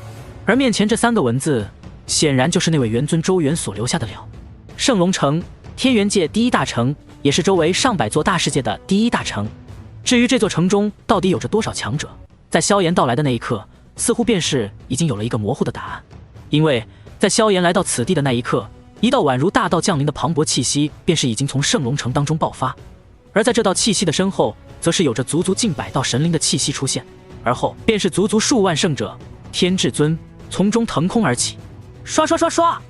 Speaker 1: 而面前这3个文字，显然就是那位元尊周元所留下的了。圣龙城，天元界第1大城，也是周围上百座大世界的第1大城。至于这座城中到底有着多少强者，在萧炎到来的那一刻，似乎便是已经有了一个模糊的答案。因为在萧炎来到此地的那一刻，一道宛如大道降临的磅礴气息便是已经从圣龙城当中爆发，而在这道气息的身后，则是有着足足近100道神灵的气息出现，而后便是足足数万圣者天至尊从中腾空而起。刷刷刷刷，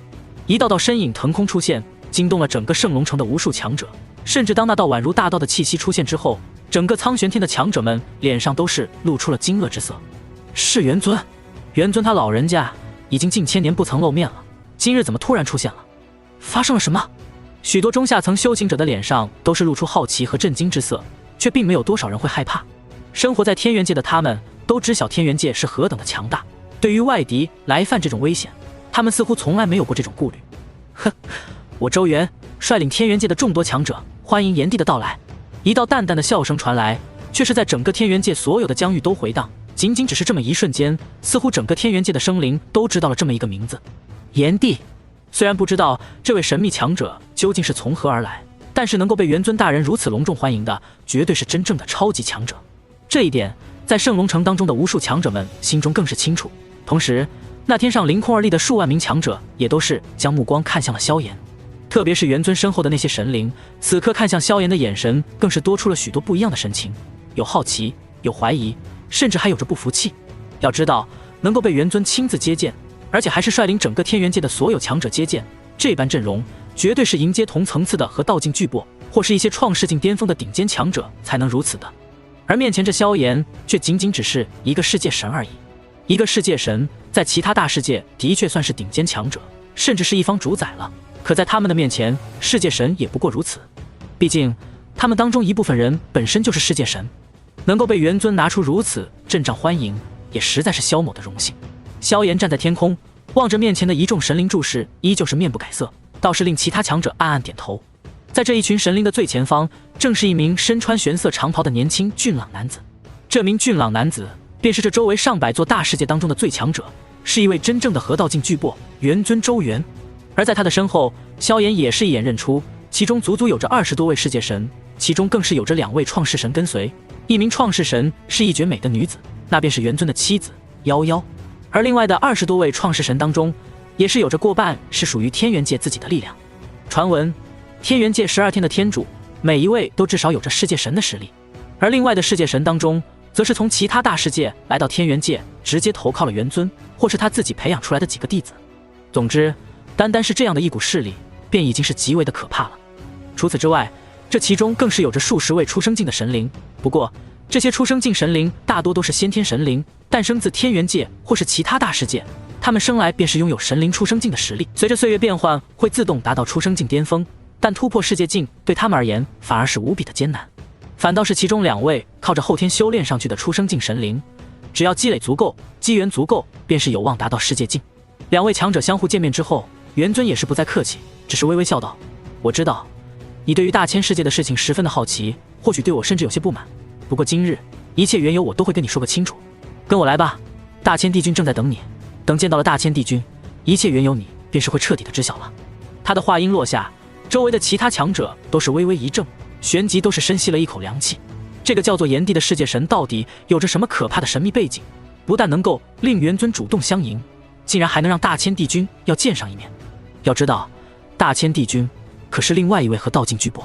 Speaker 1: 一道道身影腾空出现，惊动了整个圣龙城的无数强者。甚至当那道宛如大道的气息出现之后，整个苍玄天的强者们脸上都是露出了惊愕之色。是元尊，元尊他老人家已经近1000年不曾露面了，今日怎么突然出现了？发生了什么？许多中下层修行者的脸上都是露出好奇和震惊之色，却并没有多少人会害怕。生活在天元界的他们都知晓天元界是何等的强大，对于外敌来犯这种危险，他们似乎从来没有过这种顾虑。哼，我周元率领天元界的众多强者，欢迎炎帝的到来。一道淡淡的笑声传来，却是在整个天元界所有的疆域都回荡。仅仅只是这么一瞬间，似乎整个天元界的生灵都知道了这么一个名字——炎帝。虽然不知道这位神秘强者究竟是从何而来，但是能够被元尊大人如此隆重欢迎的，绝对是真正的超级强者。这一点，在圣龙城当中的无数强者们心中更是清楚。同时，那天上凌空而立的数万名强者，也都是将目光看向了萧炎。特别是元尊身后的那些神灵，此刻看向萧炎的眼神，更是多出了许多不一样的神情，有好奇，有怀疑，甚至还有着不服气。要知道，能够被元尊亲自接见，而且还是率领整个天元界的所有强者接见，这般阵容绝对是迎接同层次的和道境巨擘，或是一些创世境巅峰的顶尖强者才能如此的。而面前这萧炎却仅仅只是一个世界神而已。一个世界神在其他大世界的确算是顶尖强者，甚至是一方主宰了，可在他们的面前，世界神也不过如此。毕竟他们当中一部分人本身就是世界神，能够被元尊拿出如此阵仗欢迎，也实在是萧某的荣幸。萧炎站在天空，望着面前的一众神灵注视，依旧是面不改色，倒是令其他强者暗暗点头。在这一群神灵的最前方，正是一名身穿玄色长袍的年轻俊朗男子。这名俊朗男子便是这周围上百座大世界当中的最强者，是一位真正的合道境巨擘元尊周元。而在他的身后，萧炎也是一眼认出，其中足足有着20多位世界神，其中更是有着2位创世神跟随。一名创世神是一绝美的女子，那便是元尊的妻子夭夭。而另外的20多位创世神当中，也是有着过半是属于天元界自己的力量。传闻天元界12天的天主，每一位都至少有着世界神的实力，而另外的世界神当中，则是从其他大世界来到天元界，直接投靠了元尊，或是他自己培养出来的几个弟子。总之，单单是这样的一股势力，便已经是极为的可怕了。除此之外，这其中更是有着数十位出生境的神灵。不过，这些出生境神灵大多都是先天神灵，诞生自天元界或是其他大世界，他们生来便是拥有神灵出生境的实力，随着岁月变换，会自动达到出生境巅峰。但突破世界境对他们而言反而是无比的艰难，反倒是其中2位靠着后天修炼上去的出生境神灵，只要积累足够，机缘足够，便是有望达到世界境。2位强者相互见面之后，元尊也是不再客气，只是微微笑道：“我知道你对于大千世界的事情十分的好奇，或许对我甚至有些不满。不过今日一切缘由我都会跟你说个清楚。跟我来吧，大千帝君正在等你。等见到了大千帝君，一切缘由你便是会彻底的知晓了。”他的话音落下，周围的其他强者都是微微一怔，旋即都是深吸了一口凉气。这个叫做炎帝的世界神到底有着什么可怕的神秘背景？不但能够令元尊主动相迎，竟然还能让大千帝君要见上一面。要知道，大千帝君可是另外一位合道境巨擘，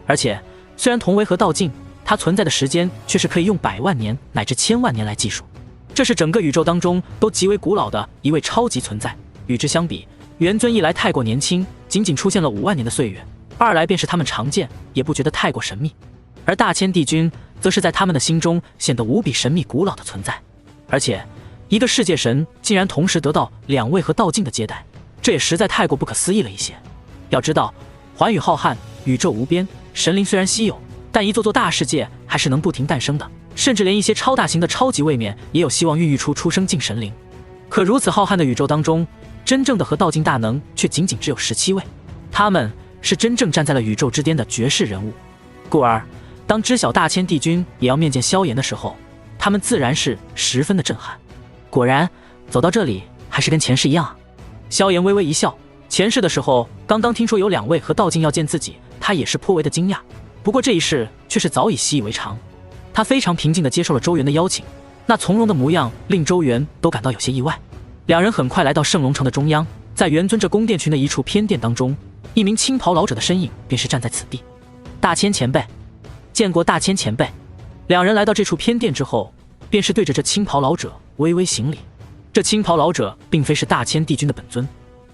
Speaker 1: 而且虽然同为合道境，它存在的时间却是可以用100万年乃至1000万年来计数。这是整个宇宙当中都极为古老的一位超级存在。与之相比，元尊一来太过年轻，仅仅出现了5万年的岁月；二来便是他们常见，也不觉得太过神秘。而大千帝君则是在他们的心中显得无比神秘古老的存在。而且，一个世界神竟然同时得到2位合道境的接待，这也实在太过不可思议了一些。要知道，寰宇浩瀚，宇宙无边，神灵虽然稀有，但一座座大世界还是能不停诞生的，甚至连一些超大型的超级位面也有希望孕育出出生境神灵。可如此浩瀚的宇宙当中，真正的合道境大能却仅仅只有17位，他们是真正站在了宇宙之巅的绝世人物。故而，当知晓大千帝君也要面见萧炎的时候，他们自然是十分的震撼。果然，走到这里还是跟前世一样啊。萧炎微微一笑，前世的时候刚刚听说有2位合道境要见自己，他也是颇为的惊讶。不过这一世却是早已习以为常，他非常平静地接受了周元的邀请，那从容的模样令周元都感到有些意外。2人很快来到圣龙城的中央，在元尊这宫殿群的一处偏殿当中，一名青袍老者的身影便是站在此地。大千前辈，见过大千前辈。2人来到这处偏殿之后，便是对着这青袍老者微微行礼。这青袍老者并非是大千帝君的本尊，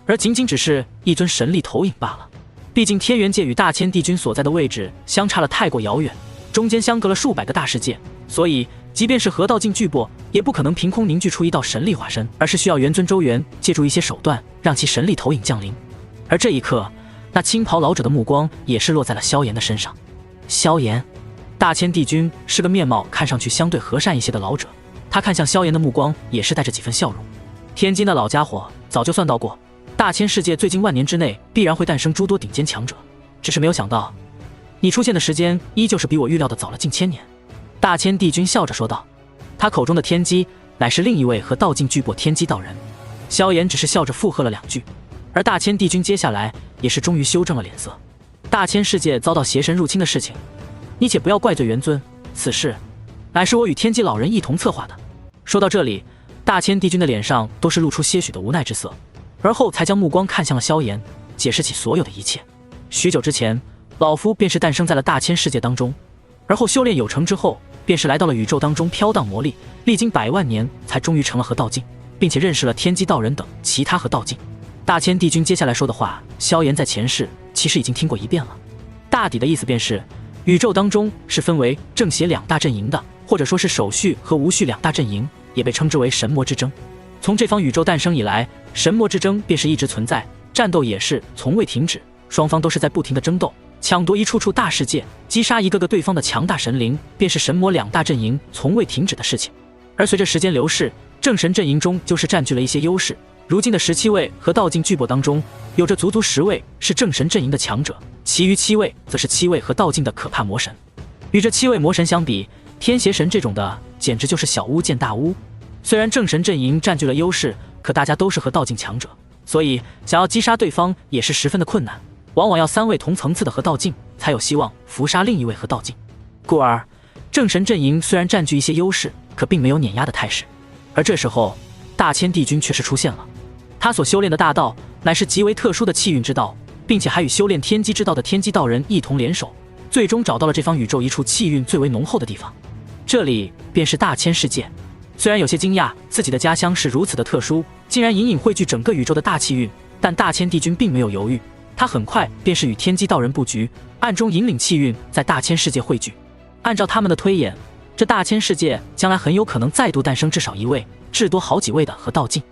Speaker 1: 而仅仅只是一尊神力投影罢了。毕竟天元界与大千帝君所在的位置相差了太过遥远，中间相隔了数百个大世界，所以即便是合道境巨擘，也不可能凭空凝聚出一道神力化身，而是需要元尊周元借助一些手段，让其神力投影降临。而这一刻，那青袍老者的目光也是落在了萧炎的身上。萧炎，大千帝君是个面貌看上去相对和善一些的老者，他看向萧炎的目光也是带着几分笑容。天津的老家伙早就算到过，大千世界最近1万年之内必然会诞生诸多顶尖强者，只是没有想到你出现的时间依旧是比我预料的早了近1000年。大千帝君笑着说道，他口中的天机乃是另一位和道境巨擘天机道人。萧炎只是笑着附和了2句。而大千帝君接下来也是终于修正了脸色。大千世界遭到邪神入侵的事情，你且不要怪罪元尊，此事乃是我与天机老人一同策划的。说到这里，大千帝君的脸上都是露出些许的无奈之色，而后才将目光看向了萧炎，解释起所有的一切。许久之前，老夫便是诞生在了大千世界当中，而后修炼有成之后，便是来到了宇宙当中飘荡磨砺，历经100万年才终于成了合道境，并且认识了天机道人等其他合道境。大千帝君接下来说的话，萧炎在前世其实已经听过一遍了。大抵的意思便是，宇宙当中是分为正邪2大阵营的，或者说是守序和无序2大阵营，也被称之为神魔之争。从这方宇宙诞生以来，神魔之争便是一直存在，战斗也是从未停止，双方都是在不停的争斗，抢夺一处处大世界，击杀一个个对方的强大神灵，便是神魔2大阵营从未停止的事情。而随着时间流逝，正神阵营中就是占据了一些优势。如今的17位和道境巨擘当中，有着足足10位是正神阵营的强者，其余7位则是7位和道境的可怕魔神。与这7位魔神相比，天邪神这种的简直就是小巫见大巫。虽然正神阵营占据了优势，可大家都是和道境强者，所以想要击杀对方也是十分的困难，往往要3位同层次的和道境才有希望伏杀另一位和道境。故而正神阵营虽然占据一些优势，可并没有碾压的态势。而这时候大千帝君却是出现了，他所修炼的大道乃是极为特殊的气运之道，并且还与修炼天机之道的天机道人一同联手，最终找到了这方宇宙一处气运最为浓厚的地方，这里便是大千世界。虽然有些惊讶自己的家乡是如此的特殊，竟然隐隐汇聚整个宇宙的大气运，但大千帝君并没有犹豫，他很快便是与天机道人布局，暗中引领气运在大千世界汇聚。按照他们的推演，这大千世界将来很有可能再度诞生至少1位，至多好几位的合道境，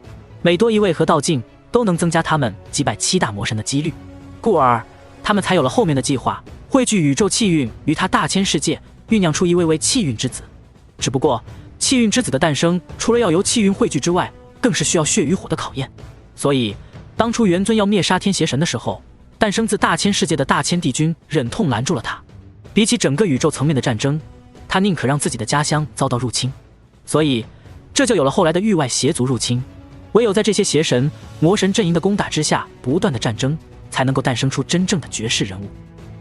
Speaker 1: 每多1位合道境都能增加他们击败7大魔神的几率，故而他们才有了后面的计划，汇聚宇宙气运于他大千世界，酝酿出1位为气运之子。只不过气运之子的诞生，除了要由气运汇聚之外，更是需要血与火的考验。所以当初元尊要灭杀天邪神的时候，诞生自大千世界的大千帝君忍痛拦住了他。比起整个宇宙层面的战争，他宁可让自己的家乡遭到入侵，所以这就有了后来的域外邪族入侵。唯有在这些邪神魔神阵营的攻打之下，不断的战争，才能够诞生出真正的绝世人物。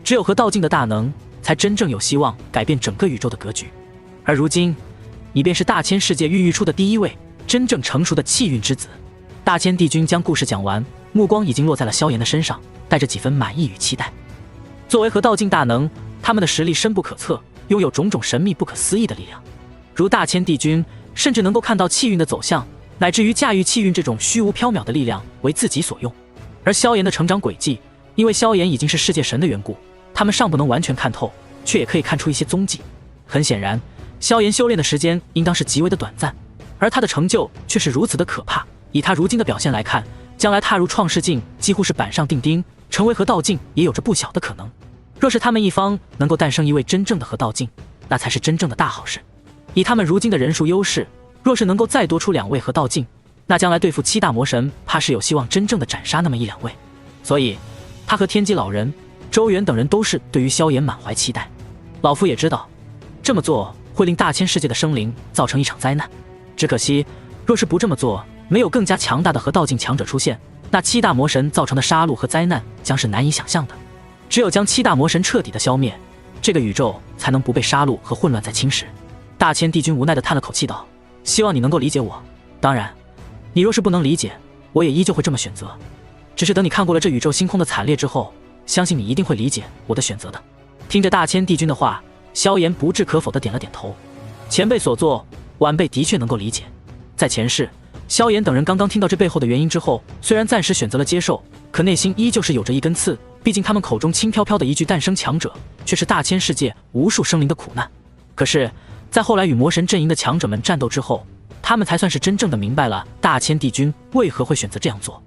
Speaker 1: 只有和道境的大能，才真正有希望改变整个宇宙的格局。而如今你便是大千世界孕育出的第1位真正成熟的气运之子。大千帝君将故事讲完，目光已经落在了萧炎的身上，带着几分满意与期待。作为和道境大能，他们的实力深不可测，拥有种种神秘不可思议的力量。如大千帝君甚至能够看到气运的走向，乃至于驾驭气运这种虚无缥缈的力量为自己所用。而萧炎的成长轨迹，因为萧炎已经是世界神的缘故，他们尚不能完全看透，却也可以看出一些踪迹。很显然，萧炎修炼的时间应当是极为的短暂，而他的成就却是如此的可怕。以他如今的表现来看，将来踏入创世境几乎是板上钉钉，成为合道境也有着不小的可能。若是他们一方能够诞生1位真正的合道境，那才是真正的大好事。以他们如今的人数优势，若是能够再多出2位合道境，那将来对付7大魔神，怕是有希望真正的斩杀那么1、2位。所以他和天机老人、周元等人都是对于萧炎满怀期待。老夫也知道这么做会令大千世界的生灵造成一场灾难，只可惜若是不这么做，没有更加强大的合道境强者出现，那7大魔神造成的杀戮和灾难将是难以想象的。只有将7大魔神彻底的消灭，这个宇宙才能不被杀戮和混乱再侵蚀。大千帝君无奈地叹了口气道，希望你能够理解我，当然你若是不能理解，我也依旧会这么选择，只是等你看过了这宇宙星空的惨烈之后，相信你一定会理解我的选择的。听着大千帝君的话，萧炎不置可否地点了点头。前辈所做，晚辈的确能够理解。在前世，萧炎等人刚刚听到这背后的原因之后，虽然暂时选择了接受，可内心依旧是有着一根刺。毕竟他们口中轻飘飘的一句诞生强者，却是大千世界无数生灵的苦难。可是在后来与魔神阵营的强者们战斗之后，他们才算是真正的明白了大千帝君为何会选择这样做。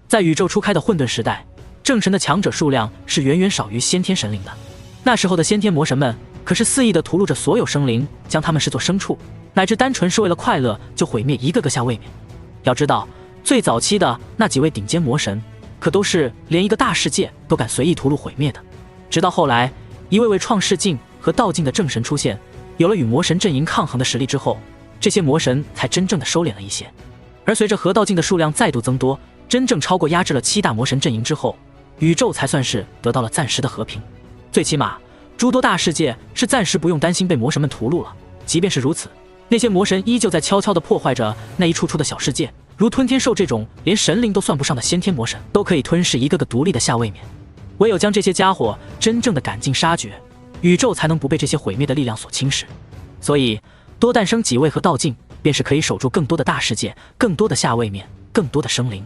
Speaker 1: 在宇宙初开的混沌时代，正神的强者数量是远远少于先天神灵的。那时候的先天魔神们可是肆意地屠戮着所有生灵，将他们视作牲畜，乃至单纯是为了快乐就毁灭一个个下位面。要知道，最早期的那几位顶尖魔神可都是连一个大世界都敢随意屠戮毁灭的。直到后来一位位创世境和道境的正神出现，有了与魔神阵营抗衡的实力之后，这些魔神才真正的收敛了一些。而随着合道境的数量再度增多，真正超过压制了7大魔神阵营之后，宇宙才算是得到了暂时的和平。最起码，诸多大世界是暂时不用担心被魔神们屠戮了。即便是如此，那些魔神依旧在悄悄地破坏着那一处处的小世界，如吞天兽这种连神灵都算不上的先天魔神，都可以吞噬一个个独立的下位面。唯有将这些家伙真正的赶尽杀绝，宇宙才能不被这些毁灭的力量所侵蚀。所以，多诞生几位和道境，便是可以守住更多的大世界，更多的下位面，更多的生灵。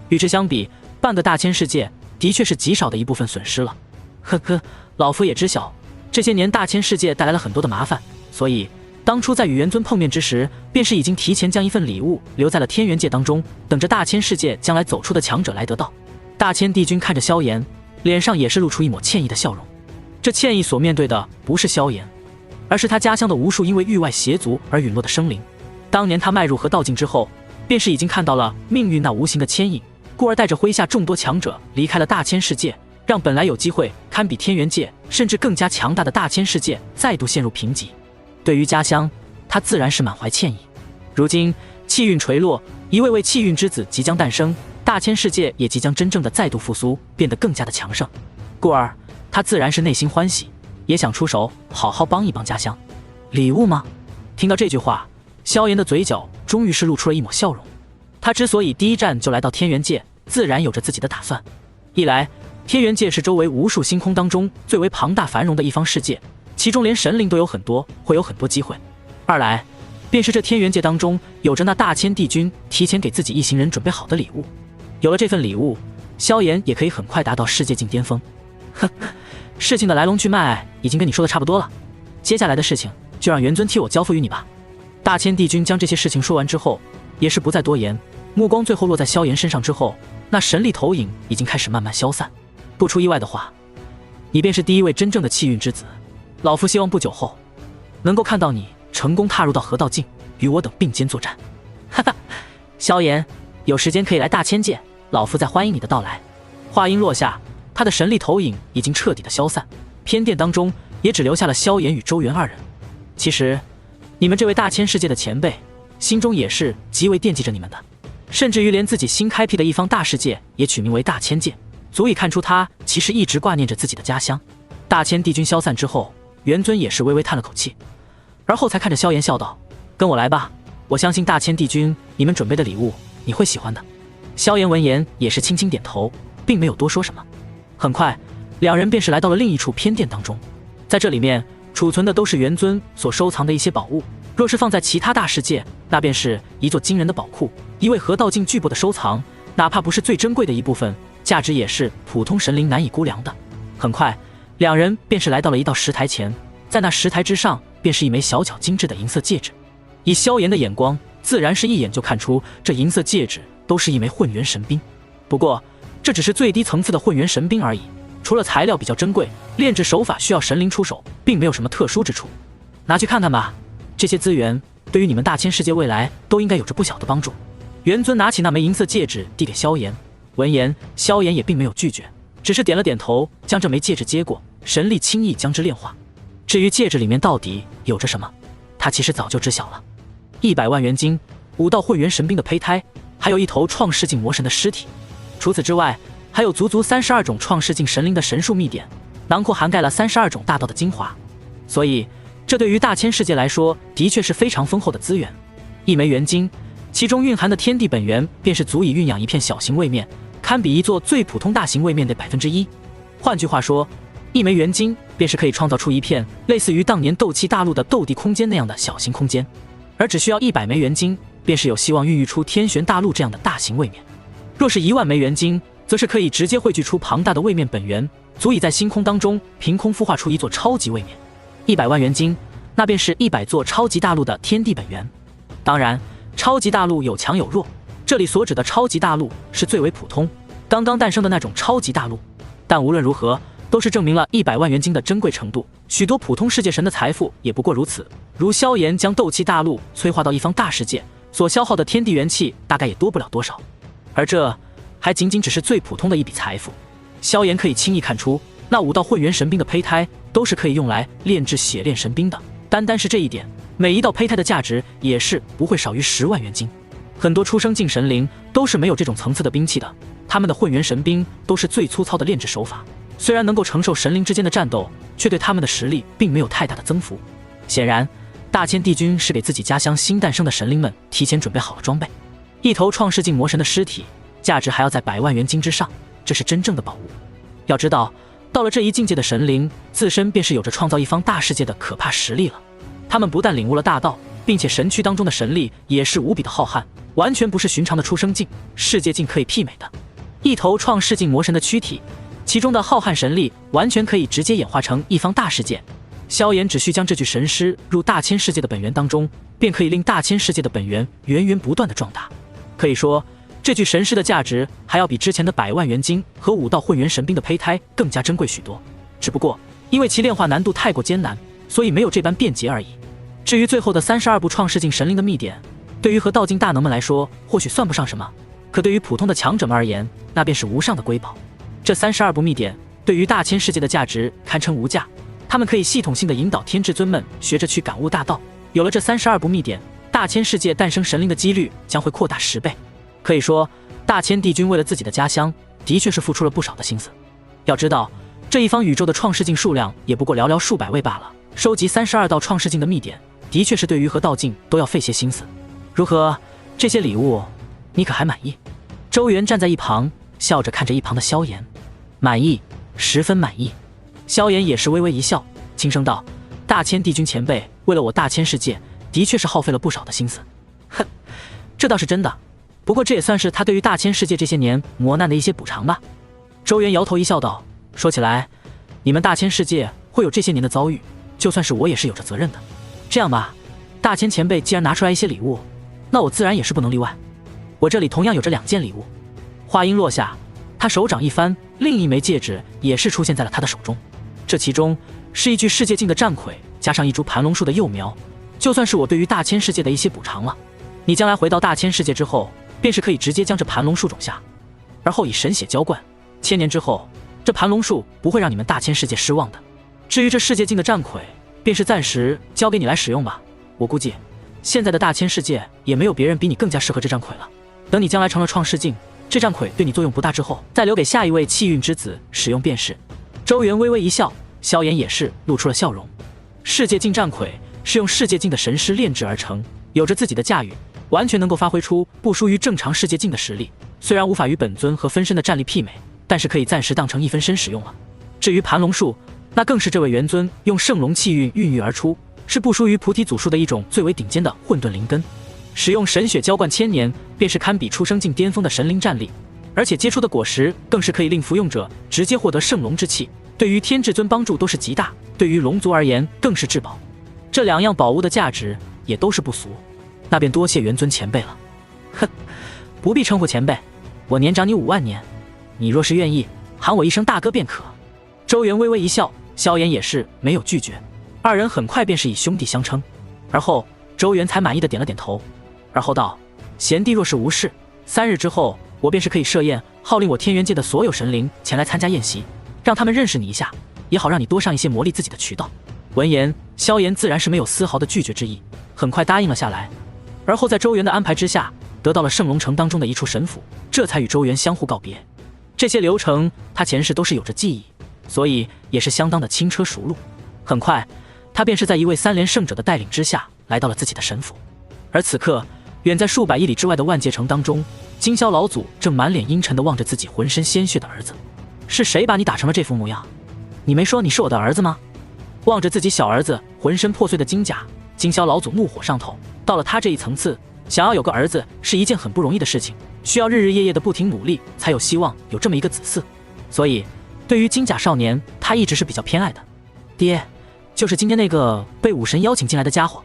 Speaker 1: 与之相比，半个大千世界的确是极少的一部分损失了。呵呵，老夫也知晓，这些年大千世界带来了很多的麻烦，所以当初在与元尊碰面之时，便是已经提前将一份礼物留在了天元界当中，等着大千世界将来走出的强者来得到。大千帝君看着萧炎，脸上也是露出一抹歉意的笑容。这歉意所面对的不是萧炎，而是他家乡的无数因为域外邪族而陨落的生灵。当年他迈入河道境之后，便是已经看到了命运那无形的牵引，故而带着麾下众多强者离开了大千世界，让本来有机会堪比天元界甚至更加强大的大千世界再度陷入贫瘠。对于家乡，他自然是满怀歉意。如今气运垂落，一位位气运之子即将诞生，大千世界也即将真正的再度复苏，变得更加的强盛，故而他自然是内心欢喜，也想出手好好帮一帮家乡。礼物吗？听到这句话，萧炎的嘴角终于是露出了一抹笑容。他之所以第一站就来到天元界，自然有着自己的打算。一来，天元界是周围无数星空当中最为庞大繁荣的一方世界，其中连神灵都有很多，会有很多机会。二来，便是这天元界当中有着那大千帝君提前给自己一行人准备好的礼物。有了这份礼物，萧炎也可以很快达到世界境巅峰。呵，事情的来龙去脉已经跟你说的差不多了，接下来的事情就让元尊替我交付于你吧。大千帝君将这些事情说完之后，也是不再多言，目光最后落在萧炎身上之后，那神力投影已经开始慢慢消散。不出意外的话，你便是第一位真正的气运之子。老夫希望不久后能够看到你成功踏入到河道境，与我等并肩作战。哈哈，萧炎，有时间可以来大千界，老夫再欢迎你的到来。话音落下，他的神力投影已经彻底的消散，偏殿当中也只留下了萧炎与周元二人。其实，你们这位大千世界的前辈，心中也是极为惦记着你们的，甚至于连自己新开辟的一方大世界也取名为大千界，足以看出他其实一直挂念着自己的家乡。大千帝君消散之后，元尊也是微微叹了口气，而后才看着萧炎笑道：“跟我来吧，我相信大千帝君你们准备的礼物你会喜欢的。”萧炎闻言也是轻轻点头，并没有多说什么。很快，两人便是来到了另一处偏殿当中，在这里面储存的都是元尊所收藏的一些宝物，若是放在其他大世界，那便是一座惊人的宝库。一位河道境巨擘的收藏，哪怕不是最珍贵的一部分，价值也是普通神灵难以估量的。很快，两人便是来到了一道石台前，在那石台之上，便是一枚小巧精致的银色戒指。以萧炎的眼光，自然是一眼就看出这银色戒指都是一枚混元神兵。不过，这只是最低层次的混元神兵而已，除了材料比较珍贵，炼制手法需要神灵出手，并没有什么特殊之处。拿去看看吧，这些资源对于你们大千世界未来都应该有着不小的帮助。元尊拿起那枚银色戒指递给萧炎，闻言，萧炎也并没有拒绝，只是点了点头，将这枚戒指接过，神力轻易将之炼化。至于戒指里面到底有着什么，他其实早就知晓了：100万元金、5道混元神兵的胚胎，还有一头创世境魔神的尸体。除此之外，还有足足32种创世境神灵的神术秘典，囊括涵盖了32种大道的精华。所以，这对于大千世界来说，的确是非常丰厚的资源。一枚元晶，其中蕴含的天地本源，便是足以蕴养一片小型位面，堪比一座最普通大型位面的1%。换句话说，一枚元晶便是可以创造出一片类似于当年斗气大陆的斗帝空间那样的小型空间，而只需要100枚元晶，便是有希望孕育出天玄大陆这样的大型位面。若是1万枚元晶，则是可以直接汇聚出庞大的位面本源，足以在星空当中凭空孵化出一座超级位面。100万元晶，那便是100座超级大陆的天地本源。当然，超级大陆有强有弱，这里所指的超级大陆是最为普通、刚刚诞生的那种超级大陆。但无论如何，都是证明了100万元晶的珍贵程度。许多普通世界神的财富也不过如此。如萧炎将斗气大陆催化到一方大世界，所消耗的天地元气大概也多不了多少。而这还仅仅只是最普通的一笔财富。萧炎可以轻易看出，那5道混元神兵的胚胎都是可以用来炼制血炼神兵的。单单是这一点，每一道胚胎的价值也是不会少于10万元晶。很多出生境神灵都是没有这种层次的兵器的，他们的混元神兵都是最粗糙的炼制手法，虽然能够承受神灵之间的战斗，却对他们的实力并没有太大的增幅。显然，大千帝君是给自己家乡新诞生的神灵们提前准备好了装备。一头创世境魔神的尸体，价值还要在100万元金之上，这是真正的宝物。要知道，到了这一境界的神灵，自身便是有着创造一方大世界的可怕实力了。他们不但领悟了大道，并且神躯当中的神力也是无比的浩瀚，完全不是寻常的出生境、世界境可以媲美的。一头创世境魔神的躯体，其中的浩瀚神力完全可以直接演化成一方大世界。萧炎只需将这具神尸入大千世界的本源当中，便可以令大千世界的本源源源不断的壮大。可以说，这具神尸的价值还要比之前的100万元金和5道混元神兵的胚胎更加珍贵许多。只不过因为其炼化难度太过艰难，所以没有这般便捷而已。至于最后的32部创世境神灵的秘典，对于和道境大能们来说或许算不上什么，可对于普通的强者们而言，那便是无上的瑰宝。这32部秘典对于大千世界的价值堪称无价，他们可以系统性的引导天至尊们学着去感悟大道。有了这32部秘典，大千世界诞生神灵的几率将会扩大10倍。可以说，大千帝君为了自己的家乡，的确是付出了不少的心思。要知道，这一方宇宙的创世境数量也不过寥寥数百位罢了，收集32道创世境的秘典，的确是对于和道境都要费些心思。如何？这些礼物，你可还满意？周元站在一旁，笑着看着一旁的萧炎。满意，十分满意。萧炎也是微微一笑，轻声道：“大千帝君前辈，为了我大千世界，的确是耗费了不少的心思。”哼，这倒是真的。不过这也算是他对于大千世界这些年磨难的一些补偿吧。周元摇头一笑道：“说起来，你们大千世界会有这些年的遭遇，就算是我也是有着责任的。这样吧，大千前辈既然拿出来一些礼物，那我自然也是不能例外。我这里同样有着2件礼物。”话音落下，他手掌一翻，另一枚戒指也是出现在了他的手中。这其中是一具世界境的战魁，加上一株盘龙树的幼苗，就算是我对于大千世界的一些补偿了。你将来回到大千世界之后，便是可以直接将这盘龙树种下，而后以神血浇灌，1000年之后，这盘龙树不会让你们大千世界失望的。至于这世界境的战魁，便是暂时交给你来使用吧。我估计现在的大千世界也没有别人比你更加适合这战魁了。等你将来成了创世境，这战魁对你作用不大之后，再留给下一位气运之子使用便是。周元微微一笑，萧炎也是露出了笑容。世界境战魁是用世界境的神师炼制而成，有着自己的驾驭，完全能够发挥出不输于正常世界境的实力。虽然无法与本尊和分身的战力媲美，但是可以暂时当成一分身使用了。至于盘龙树，那更是这位元尊用圣龙气运孕育而出，是不输于菩提祖树的一种最为顶尖的混沌灵根。使用神血浇灌1000年，便是堪比出生境巅峰的神灵战力，而且结出的果实更是可以令服用者直接获得圣龙之气，对于天至尊帮助都是极大，对于龙族而言更是至宝。这2样宝物的价值也都是不俗，那便多谢元尊前辈了。哼，不必称呼前辈，我年长你5万年，你若是愿意，喊我一声大哥便可。周元微微一笑，萧炎也是没有拒绝，二人很快便是以兄弟相称。而后周元才满意的点了点头，而后道：“贤弟若是无事，3日之后我便是可以设宴，号令我天元界的所有神灵前来参加宴席，让他们认识你一下，也好让你多上一些磨砺自己的渠道。”闻言，萧炎自然是没有丝毫的拒绝之意，很快答应了下来。而后在周元的安排之下，得到了圣龙城当中的一处神府，这才与周元相互告别。这些流程他前世都是有着记忆，所以也是相当的轻车熟路。很快，他便是在一位3连圣者的带领之下，来到了自己的神府。而此刻，远在数百亿里之外的万界城当中，金霄老祖正满脸阴沉地望着自己浑身鲜血的儿子。是谁把你打成了这副模样？你没说你是我的儿子吗？望着自己小儿子浑身破碎的金甲，金霄老祖怒火上头。到了他这一层次，想要有个儿子是一件很不容易的事情，需要日日夜夜的不停努力，才有希望有这么一个子嗣。所以，对于金甲少年，他一直是比较偏爱的。爹，就是今天那个被武神邀请进来的家伙。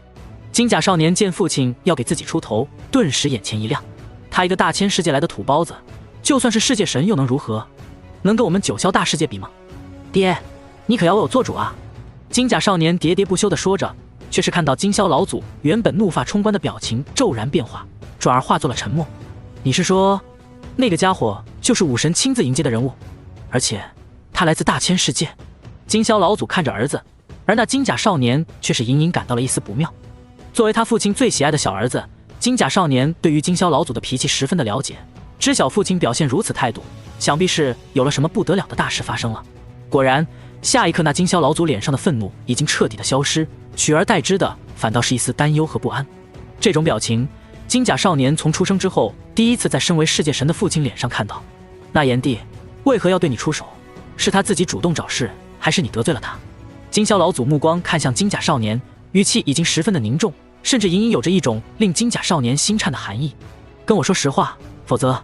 Speaker 1: 金甲少年见父亲要给自己出头，顿时眼前一亮。他一个大千世界来的土包子，就算是世界神又能如何？能跟我们九霄大世界比吗？爹，你可要为我做主啊！金甲少年喋喋不休地说着，却是看到金霄老祖原本怒发冲冠的表情骤然变化，转而化作了沉默。你是说，那个家伙就是武神亲自迎接的人物，而且他来自大千世界？金霄老祖看着儿子，而那金甲少年却是隐隐感到了一丝不妙。作为他父亲最喜爱的小儿子，金甲少年对于金宵老祖的脾气十分的了解，知晓父亲表现如此态度，想必是有了什么不得了的大事发生了。果然，下一刻那金宵老祖脸上的愤怒已经彻底的消失，取而代之的反倒是一丝担忧和不安。这种表情，金甲少年从出生之后第一次在身为世界神的父亲脸上看到。那炎帝为何要对你出手？是他自己主动找事，还是你得罪了他？金宵老祖目光看向金甲少年，语气已经十分的凝重，甚至隐隐有着一种令金甲少年心颤的含义。跟我说实话，否则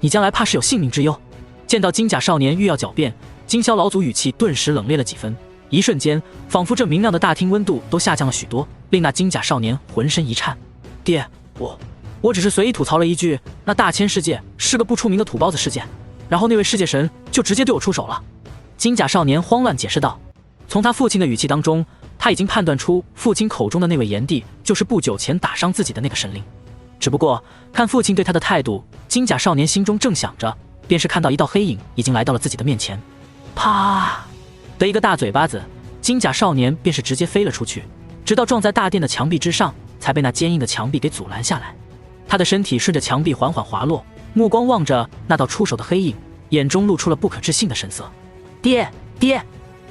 Speaker 1: 你将来怕是有性命之忧。见到金甲少年欲要狡辩，金宵老祖语气顿时冷冽了几分，一瞬间，仿佛这明亮的大厅温度都下降了许多，令那金甲少年浑身一颤。爹，我只是随意吐槽了一句，那大千世界是个不出名的土包子世界，然后那位世界神就直接对我出手了。金甲少年慌乱解释道。从他父亲的语气当中，他已经判断出父亲口中的那位炎帝就是不久前打伤自己的那个神灵。只不过看父亲对他的态度，金甲少年心中正想着，便是看到一道黑影已经来到了自己的面前。啪的一个大嘴巴子，金甲少年便是直接飞了出去，直到撞在大殿的墙壁之上，才被那坚硬的墙壁给阻拦下来。他的身体顺着墙壁缓缓滑落，目光望着那道出手的黑影，眼中露出了不可置信的神色。爹！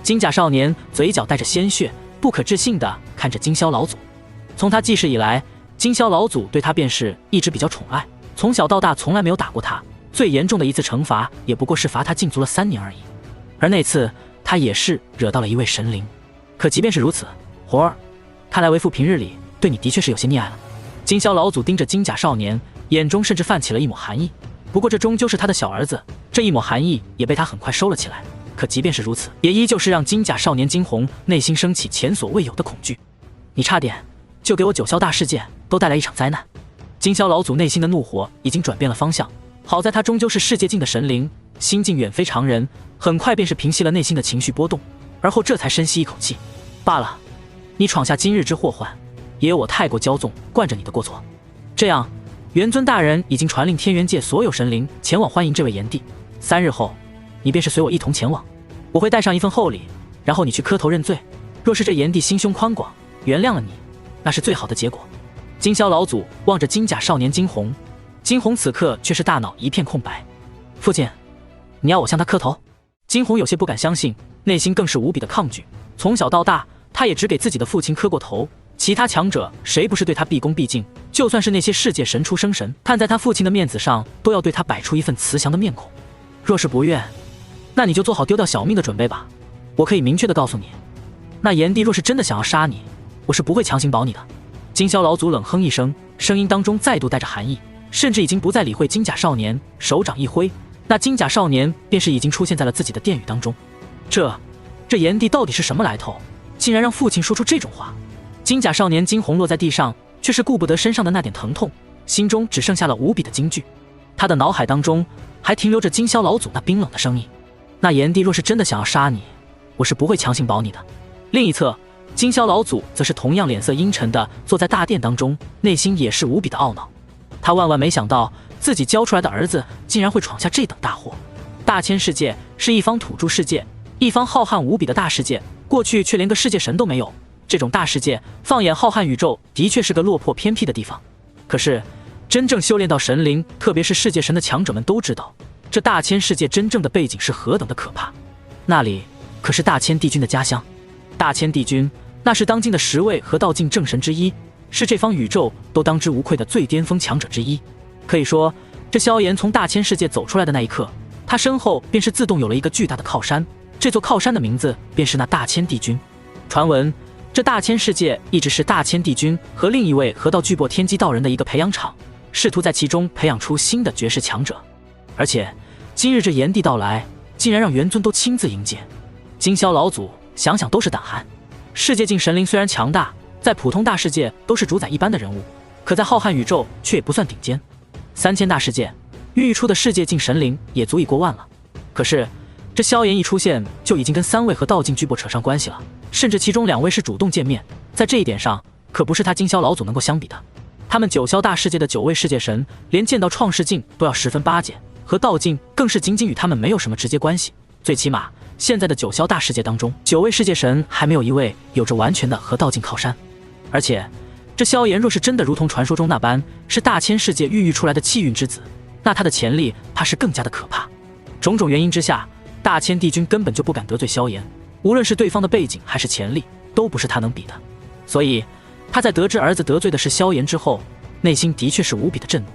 Speaker 1: 金甲少年嘴角带着鲜血，不可置信地看着金宵老祖。从他记事以来，金宵老祖对他便是一直比较宠爱，从小到大从来没有打过他，最严重的一次惩罚也不过是罚他禁足了3年而已。而那次他也是惹到了一位神灵。可即便是如此，活儿，看来为父平日里对你的确是有些溺爱了。金宵老祖盯着金甲少年，眼中甚至泛起了一抹寒意。不过这终究是他的小儿子，这一抹寒意也被他很快收了起来。可即便是如此，也依旧是让金甲少年惊鸿内心升起前所未有的恐惧。你差点就给我九霄大世界都带来一场灾难。金宵老祖内心的怒火已经转变了方向，好在他终究是世界境的神灵，心境远非常人，很快便是平息了内心的情绪波动，而后这才深吸一口气。罢了，你闯下今日之祸患，也有我太过骄纵惯着你的过错。这样，元尊大人已经传令天元界所有神灵前往欢迎这位炎帝，3日后你便是随我一同前往，我会带上一份厚礼，然后你去磕头认罪。若是这炎帝心胸宽广，原谅了你，那是最好的结果。金宵老祖望着金甲少年惊鸿，惊鸿此刻却是大脑一片空白。父亲，你要我向他磕头？惊鸿有些不敢相信，内心更是无比的抗拒。从小到大，他也只给自己的父亲磕过头，其他强者谁不是对他毕恭毕敬？就算是那些世界神出生神，看在他父亲的面子上，都要对他摆出一份慈祥的面孔。若是不愿，那你就做好丢掉小命的准备吧。我可以明确的告诉你，那炎帝若是真的想要杀你，我是不会强行保你的。金宵老祖冷哼一声，声音当中再度带着寒意，甚至已经不再理会金甲少年，手掌一挥，那金甲少年便是已经出现在了自己的殿宇当中。这炎帝到底是什么来头，竟然让父亲说出这种话？金甲少年惊鸿落在地上，却是顾不得身上的那点疼痛，心中只剩下了无比的惊惧。他的脑海当中还停留着金宵老祖那冰冷的声音，那炎帝若是真的想要杀你，我是不会强行保你的。另一侧，金宵老祖则是同样脸色阴沉的坐在大殿当中，内心也是无比的懊恼。他万万没想到自己教出来的儿子竟然会闯下这等大祸。大千世界是一方土著世界，一方浩瀚无比的大世界，过去却连个世界神都没有。这种大世界，放眼浩瀚宇宙，的确是个落魄偏僻的地方。可是真正修炼到神灵，特别是世界神的强者们都知道，这大千世界真正的背景是何等的可怕。那里可是大千帝君的家乡。大千帝君那是当今的10位合道境正神之一，是这方宇宙都当之无愧的最巅峰强者之一。可以说，这萧炎从大千世界走出来的那一刻，他身后便是自动有了一个巨大的靠山，这座靠山的名字便是那大千帝君。传闻这大千世界一直是大千帝君和另一位合道巨擘天机道人的一个培养场，试图在其中培养出新的绝世强者。而且今日这炎帝到来，竟然让元尊都亲自迎接。金宵老祖想想都是胆寒。世界境神灵虽然强大，在普通大世界都是主宰一般的人物，可在浩瀚宇宙却也不算顶尖。3000大世界孕育出的世界境神灵也足以过万了。可是这萧炎一出现，就已经跟3位合道境巨擘扯上关系了，甚至其中2位是主动见面，在这一点上可不是他金宵老祖能够相比的。他们9霄大世界的9位世界神，连见到创世境都要10分巴结，和道境更是仅仅与他们没有什么直接关系。最起码现在的9霄大世界当中，9位世界神还没有一位有着完全的合道境靠山。而且这萧炎若是真的如同传说中那般是大千世界孕育出来的气运之子，那他的潜力怕是更加的可怕。种种原因之下，大千帝君根本就不敢得罪萧炎，无论是对方的背景还是潜力，都不是他能比的。所以他在得知儿子得罪的是萧炎之后，内心的确是无比的震怒。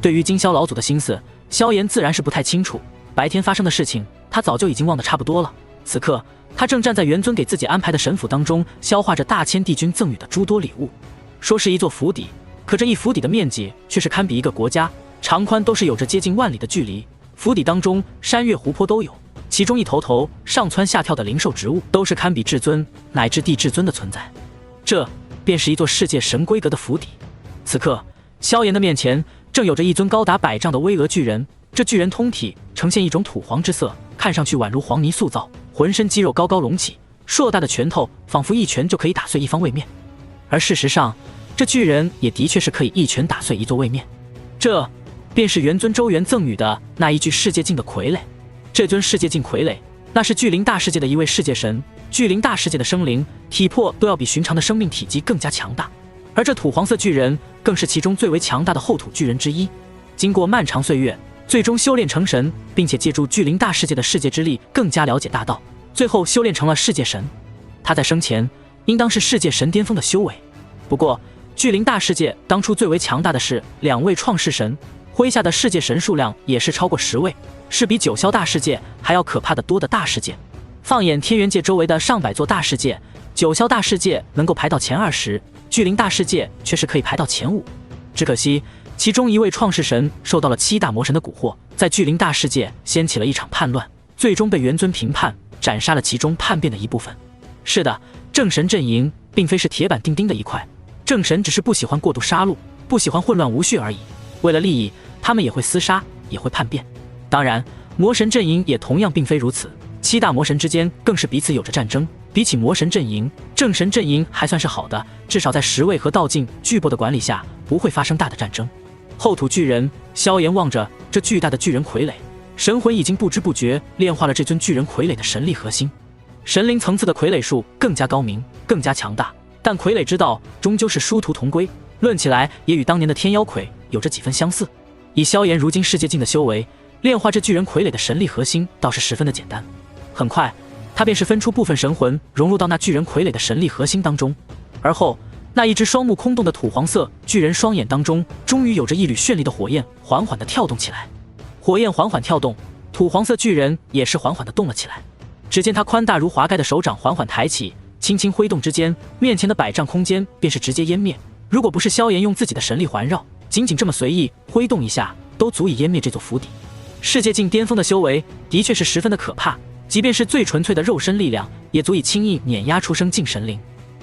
Speaker 1: 对于金萧老祖的心思，萧炎自然是不太清楚，白天发生的事情他早就已经忘得差不多了。此刻他正站在元尊给自己安排的神府当中，消化着大千帝君赠予的诸多礼物。说是一座府邸，可这一府邸的面积却是堪比一个国家，长宽都是有着接近万里的距离。府邸当中山岳湖泊都有，其中一头头上蹿下跳的灵兽植物都是堪比至尊乃至地至尊的存在。这便是一座世界神规格的府邸。此刻萧炎的面前正有着一尊高达100丈的巍峨巨人，这巨人通体呈现一种土黄之色，看上去宛如黄泥塑造，浑身肌肉高高隆起，硕大的拳头仿佛一拳就可以打碎一方位面。而事实上，这巨人也的确是可以一拳打碎一座位面。这便是元尊周元赠予的那一具世界境的傀儡。这尊世界境傀儡，那是巨灵大世界的一位世界神，巨灵大世界的生灵体魄都要比寻常的生命体积更加强大，而这土黄色巨人更是其中最为强大的后土巨人之一。经过漫长岁月，最终修炼成神，并且借助巨灵大世界的世界之力更加了解大道，最后修炼成了世界神。他在生前应当是世界神巅峰的修为。不过巨灵大世界当初最为强大的是2位创世神，麾下的世界神数量也是超过10位，是比九霄大世界还要可怕的多的大世界。放眼天元界周围的上百座大世界，九霄大世界能够排到前20，巨灵大世界却是可以排到前5。只可惜其中一位创世神受到了7大魔神的蛊惑，在巨灵大世界掀起了一场叛乱，最终被元尊评判斩杀了其中叛变的一部分。是的，正神阵营并非是铁板钉钉的一块，正神只是不喜欢过度杀戮，不喜欢混乱无序而已。为了利益，他们也会厮杀，也会叛变。当然魔神阵营也同样并非如此，7大魔神之间更是彼此有着战争。比起魔神阵营，正神阵营还算是好的，至少在10位和道境巨擘的管理下不会发生大的战争。后土巨人萧炎望着这巨大的巨人傀儡，神魂已经不知不觉炼化了这尊巨人傀儡的神力核心。神灵层次的傀儡术更加高明，更加强大，但傀儡之道终究是殊途同归，论起来也与当年的天妖傀有着几分相似。以萧炎如今世界境的修为，炼化这巨人傀儡的神力核心倒是十分的简单。很快他便是分出部分神魂融入到那巨人傀儡的神力核心当中，而后那一只双目空洞的土黄色巨人双眼当中终于有着一缕绚丽的火焰缓缓地跳动起来。火焰缓缓跳动，土黄色巨人也是缓缓地动了起来。只见他宽大如华盖的手掌缓缓抬起，轻轻挥动之间，面前的100丈空间便是直接湮灭。如果不是萧炎用自己的神力环绕，仅仅这么随意挥动一下，都足以湮灭这座府邸。世界境巅峰的修为的确是十分的可怕，即便是最纯粹的肉身力量，也足以轻易碾压出生境神灵。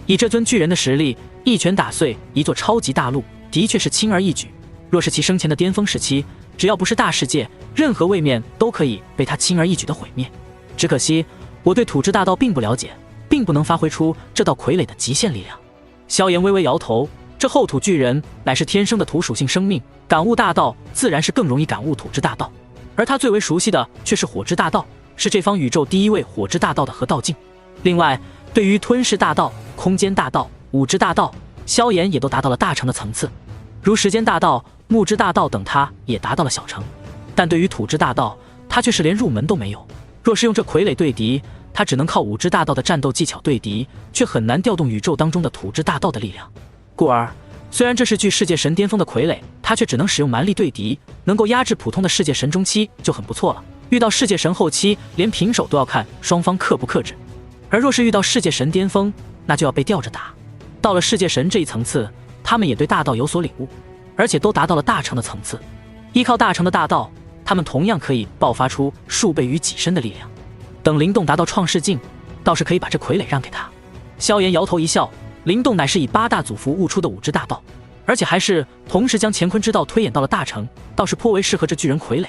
Speaker 1: 以这尊巨人的实力，一拳打碎一座超级大陆，的确是轻而易举。若是其生前的巅峰时期，只要不是大世界，任何位面都可以被他轻而易举的毁灭。只可惜我对土之大道并不了解，并不能发挥出这道傀儡的极限力量。萧炎微微摇头，这后土巨人乃是天生的土属性生命，感悟大道自然是更容易感悟土之大道，而他最为熟悉的却是火之大道，是这方宇宙第一位火之大道的合道境。另外对于吞噬大道、空间大道、武之大道，萧炎也都达到了大成的层次，如时间大道、木之大道等他也达到了小成，但对于土之大道他却是连入门都没有。若是用这傀儡对敌，他只能靠武之大道的战斗技巧对敌，却很难调动宇宙当中的土之大道的力量。故而虽然这是具世界神巅峰的傀儡，他却只能使用蛮力对敌，能够压制普通的世界神中期就很不错了，遇到世界神后期连平手都要看双方克不克制，而若是遇到世界神巅峰，那就要被吊着打。到了世界神这一层次，他们也对大道有所领悟，而且都达到了大成的层次。依靠大成的大道，他们同样可以爆发出数倍于己身的力量。等灵动达到创世境，倒是可以把这傀儡让给他。萧炎摇头一笑，灵动乃是以8大祖符悟出的武之大道，而且还是同时将乾坤之道推演到了大成，倒是颇为适合这巨人傀儡。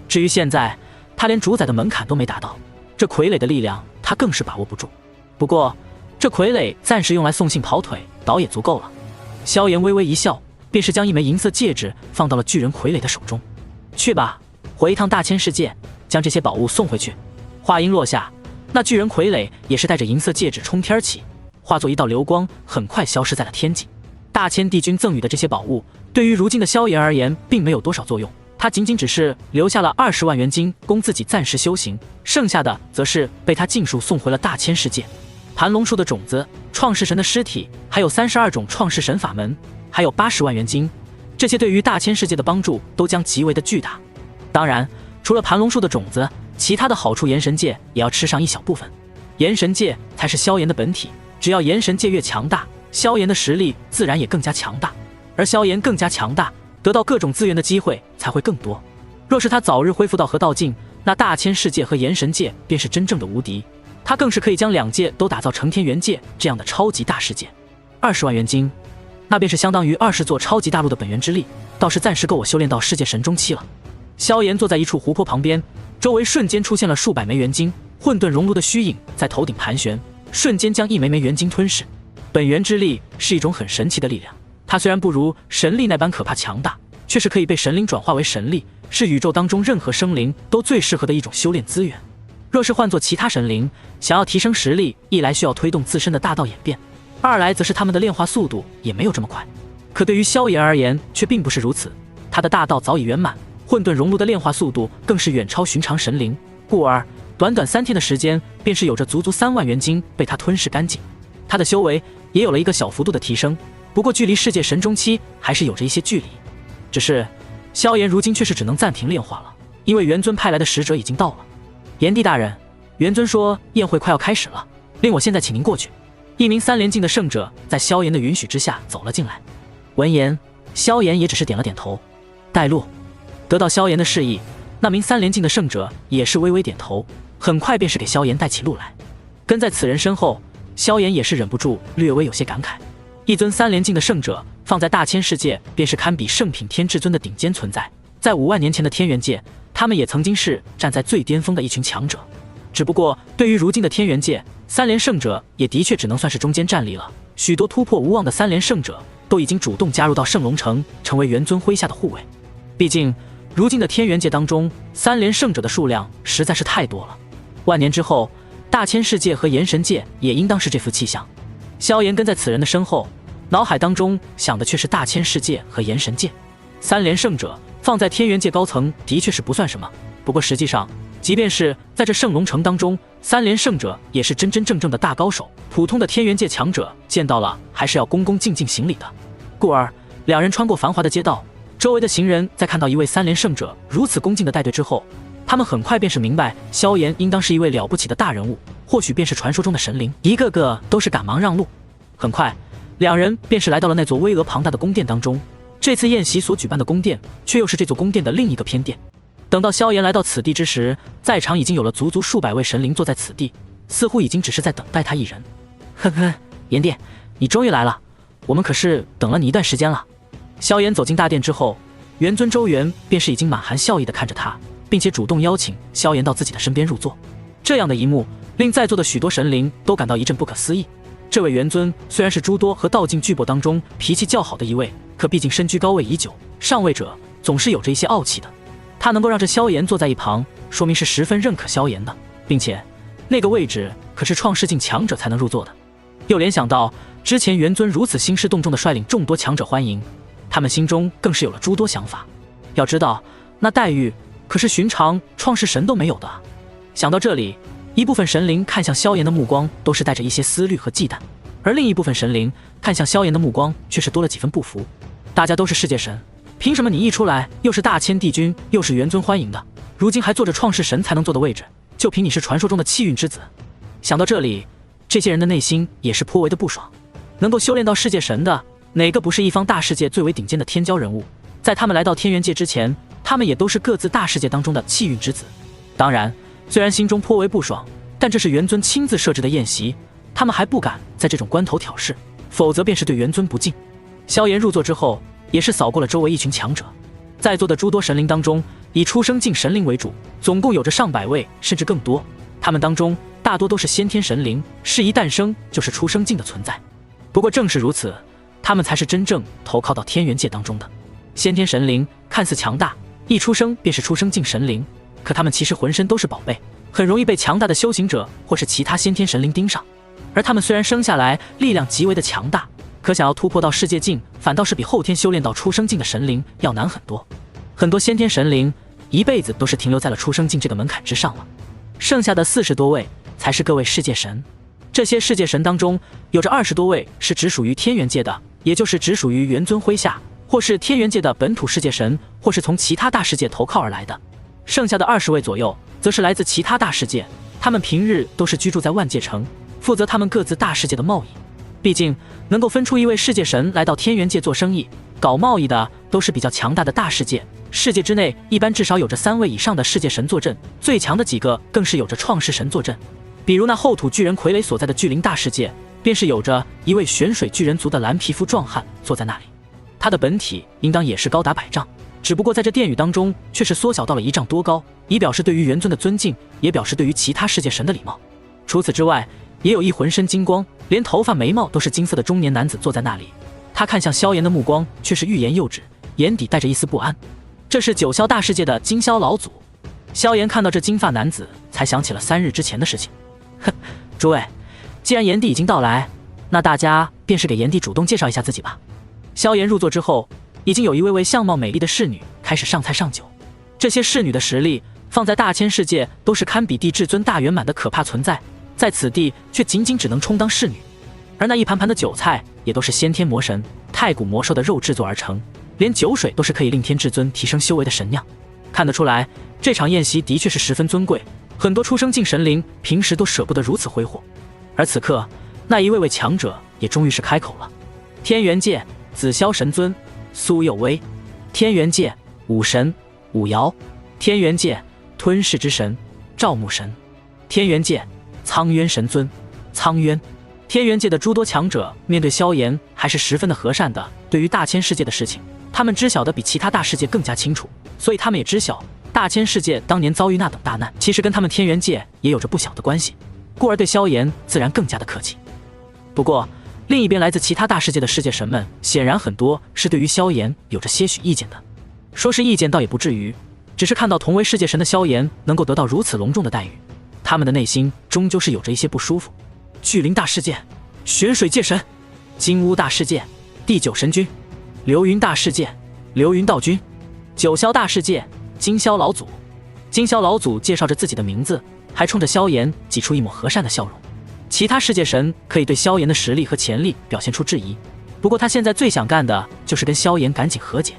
Speaker 1: 至于现在他连主宰的门槛都没达到，这傀儡的力量他更是把握不住。不过这傀儡暂时用来送信跑腿倒也足够了。萧炎微微一笑，便是将一枚银色戒指放到了巨人傀儡的手中。去吧，回一趟大千世界，将这些宝物送回去。话音落下，那巨人傀儡也是带着银色戒指冲天起，化作一道流光，很快消失在了天际。大千帝君赠予的这些宝物，对于如今的萧炎而言，并没有多少作用。他仅仅只是留下了20万元金供自己暂时修行，剩下的则是被他尽数送回了大千世界。盘龙树的种子、创世神的尸体，还有32种创世神法门，还有80万元金，这些对于大千世界的帮助都将极为的巨大。当然，除了盘龙树的种子，其他的好处炎神界也要吃上一小部分。炎神界才是萧炎的本体，只要炎神界越强大，萧炎的实力自然也更加强大，而萧炎更加强大，得到各种资源的机会才会更多。若是他早日恢复到河道境，那大千世界和炎神界便是真正的无敌，他更是可以将两界都打造成天元界这样的超级大世界。20万元金，那便是相当于20座超级大陆的本源之力，倒是暂时够我修炼到世界神中期了。萧炎坐在一处湖泊旁边，周围瞬间出现了数百枚元晶，混沌熔炉的虚影在头顶盘旋，瞬间将一枚枚元晶吞噬。本源之力是一种很神奇的力量，它虽然不如神力那般可怕强大，却是可以被神灵转化为神力，是宇宙当中任何生灵都最适合的一种修炼资源。若是换作其他神灵，想要提升实力，一来需要推动自身的大道演变，二来则是他们的炼化速度也没有这么快。可对于萧炎而言却并不是如此，他的大道早已圆满，混沌熔炉的炼化速度更是远超寻常神灵，故而短短3天的时间，便是有着足足3万元晶被他吞噬干净。他的修为也有了一个小幅度的提升，不过距离世界神中期还是有着一些距离。只是萧炎如今却是只能暂停炼化了，因为元尊派来的使者已经到了。炎帝大人，元尊说宴会快要开始了，令我现在请您过去。一名3连境的圣者在萧炎的允许之下走了进来。闻言，萧炎也只是点了点头，带路。得到萧炎的示意，那名3连境的圣者也是微微点头，很快便是给萧炎带起路来。跟在此人身后，萧炎也是忍不住略微有些感慨，一尊3连境的圣者放在大千世界便是堪比圣品天至尊的顶尖存在，在5万年前的天元界，他们也曾经是站在最巅峰的一群强者。只不过对于如今的天元界，3连圣者也的确只能算是中间战力了，许多突破无望的3连圣者都已经主动加入到圣龙城，成为元尊麾下的护卫。毕竟如今的天元界当中，3连圣者的数量实在是太多了，万年之后，大千世界和炎神界也应当是这副气象。萧炎跟在此人的身后，脑海当中想的却是大千世界和炎神界。3连圣者放在天元界高层的确是不算什么，不过实际上即便是在这圣龙城当中，3连圣者也是真真正正的大高手，普通的天元界强者见到了还是要恭恭敬敬行礼的。故而两人穿过繁华的街道，周围的行人在看到一位3连圣者如此恭敬的带队之后，他们很快便是明白萧炎应当是一位了不起的大人物，或许便是传说中的神灵，一个个都是赶忙让路。很快两人便是来到了那座巍峨庞大的宫殿当中，这次宴席所举办的宫殿却又是这座宫殿的另一个偏殿。等到萧炎来到此地之时，在场已经有了足足数百位神灵坐在此地，似乎已经只是在等待他一人。哼哼，炎帝，你终于来了，我们可是等了你一段时间了。萧炎走进大殿之后，元尊周元便是已经满含笑意地看着他，并且主动邀请萧炎到自己的身边入座。这样的一幕令在座的许多神灵都感到一阵不可思议。这位元尊虽然是诸多和道境巨擘当中脾气较好的一位，可毕竟身居高位已久，上位者总是有着一些傲气的。他能够让这萧炎坐在一旁，说明是十分认可萧炎的，并且那个位置可是创世境强者才能入座的。又联想到之前元尊如此兴师动众的率领众多强者欢迎，他们心中更是有了诸多想法。要知道那待遇可是寻常创世神都没有的。想到这里，一部分神灵看向萧炎的目光都是带着一些思虑和忌惮，而另一部分神灵看向萧炎的目光却是多了几分不服。大家都是世界神，凭什么你一出来又是大千帝君，又是元尊欢迎的，如今还坐着创世神才能坐的位置，就凭你是传说中的气运之子？想到这里，这些人的内心也是颇为的不爽。能够修炼到世界神的，哪个不是一方大世界最为顶尖的天骄人物？在他们来到天元界之前，他们也都是各自大世界当中的气运之子。当然虽然心中颇为不爽，但这是元尊亲自设置的宴席，他们还不敢在这种关头挑事，否则便是对元尊不敬。萧炎入座之后，也是扫过了周围一群强者，在座的诸多神灵当中，以出生境神灵为主，总共有着上百位甚至更多。他们当中大多都是先天神灵，是一诞生就是出生境的存在。不过正是如此，他们才是真正投靠到天元界当中的先天神灵。看似强大，一出生便是出生境神灵，可他们其实浑身都是宝贝，很容易被强大的修行者或是其他先天神灵盯上。而他们虽然生下来力量极为的强大，可想要突破到世界境，反倒是比后天修炼到出生境的神灵要难很多。很多先天神灵一辈子都是停留在了出生境这个门槛之上了，剩下的40多位才是各位世界神。这些世界神当中，有着20多位是只属于天元界的，也就是只属于元尊麾下，或是天元界的本土世界神，或是从其他大世界投靠而来的。剩下的20位左右，则是来自其他大世界，他们平日都是居住在万界城，负责他们各自大世界的贸易。毕竟能够分出一位世界神来到天元界做生意、搞贸易的，都是比较强大的大世界。世界之内一般至少有着3位以上的世界神坐镇，最强的几个更是有着创世神坐镇。比如那后土巨人傀儡所在的巨灵大世界，便是有着一位玄水巨人族的蓝皮肤壮汉坐在那里。他的本体应当也是高达100丈，只不过在这殿宇当中却是缩小到了1丈多高，以表示对于元尊的尊敬，也表示对于其他世界神的礼貌。除此之外，也有一浑身金光，连头发眉毛都是金色的中年男子坐在那里。他看向萧炎的目光却是欲言又止，眼底带着一丝不安。这是九霄大世界的金霄老祖。萧炎看到这金发男子，才想起了3日之前的事情。哼，诸位，既然炎帝已经到来，那大家便是给炎帝主动介绍一下自己吧。萧炎入座之后，已经有一位位相貌美丽的侍女开始上菜上酒。这些侍女的实力放在大千世界都是堪比地至尊大圆满的可怕存在，在此地却仅仅只能充当侍女。而那一盘盘的酒菜也都是先天魔神太古魔兽的肉制作而成，连酒水都是可以令天至尊提升修为的神酿。看得出来，这场宴席的确是十分尊贵，很多出生境神灵平时都舍不得如此挥霍。而此刻，那一位位强者也终于是开口了。天元界紫霄神尊苏有威，天元界武神武瑶，天元界吞噬之神赵牧神，天元界苍渊神尊苍渊。天元界的诸多强者面对萧炎还是十分的和善的，对于大千世界的事情，他们知晓的比其他大世界更加清楚，所以他们也知晓大千世界当年遭遇那等大难，其实跟他们天元界也有着不小的关系，故而对萧炎自然更加的客气。不过另一边来自其他大世界的世界神们，显然很多是对于萧炎有着些许意见的。说是意见倒也不至于，只是看到同为世界神的萧炎能够得到如此隆重的待遇，他们的内心终究是有着一些不舒服。巨灵大世界玄水界神，金乌大世界第9神君，流云大世界流云道君，九霄大世界金霄老祖。金霄老祖介绍着自己的名字，还冲着萧炎挤出一抹和善的笑容。其他世界神可以对萧炎的实力和潜力表现出质疑，不过他现在最想干的就是跟萧炎赶紧和解。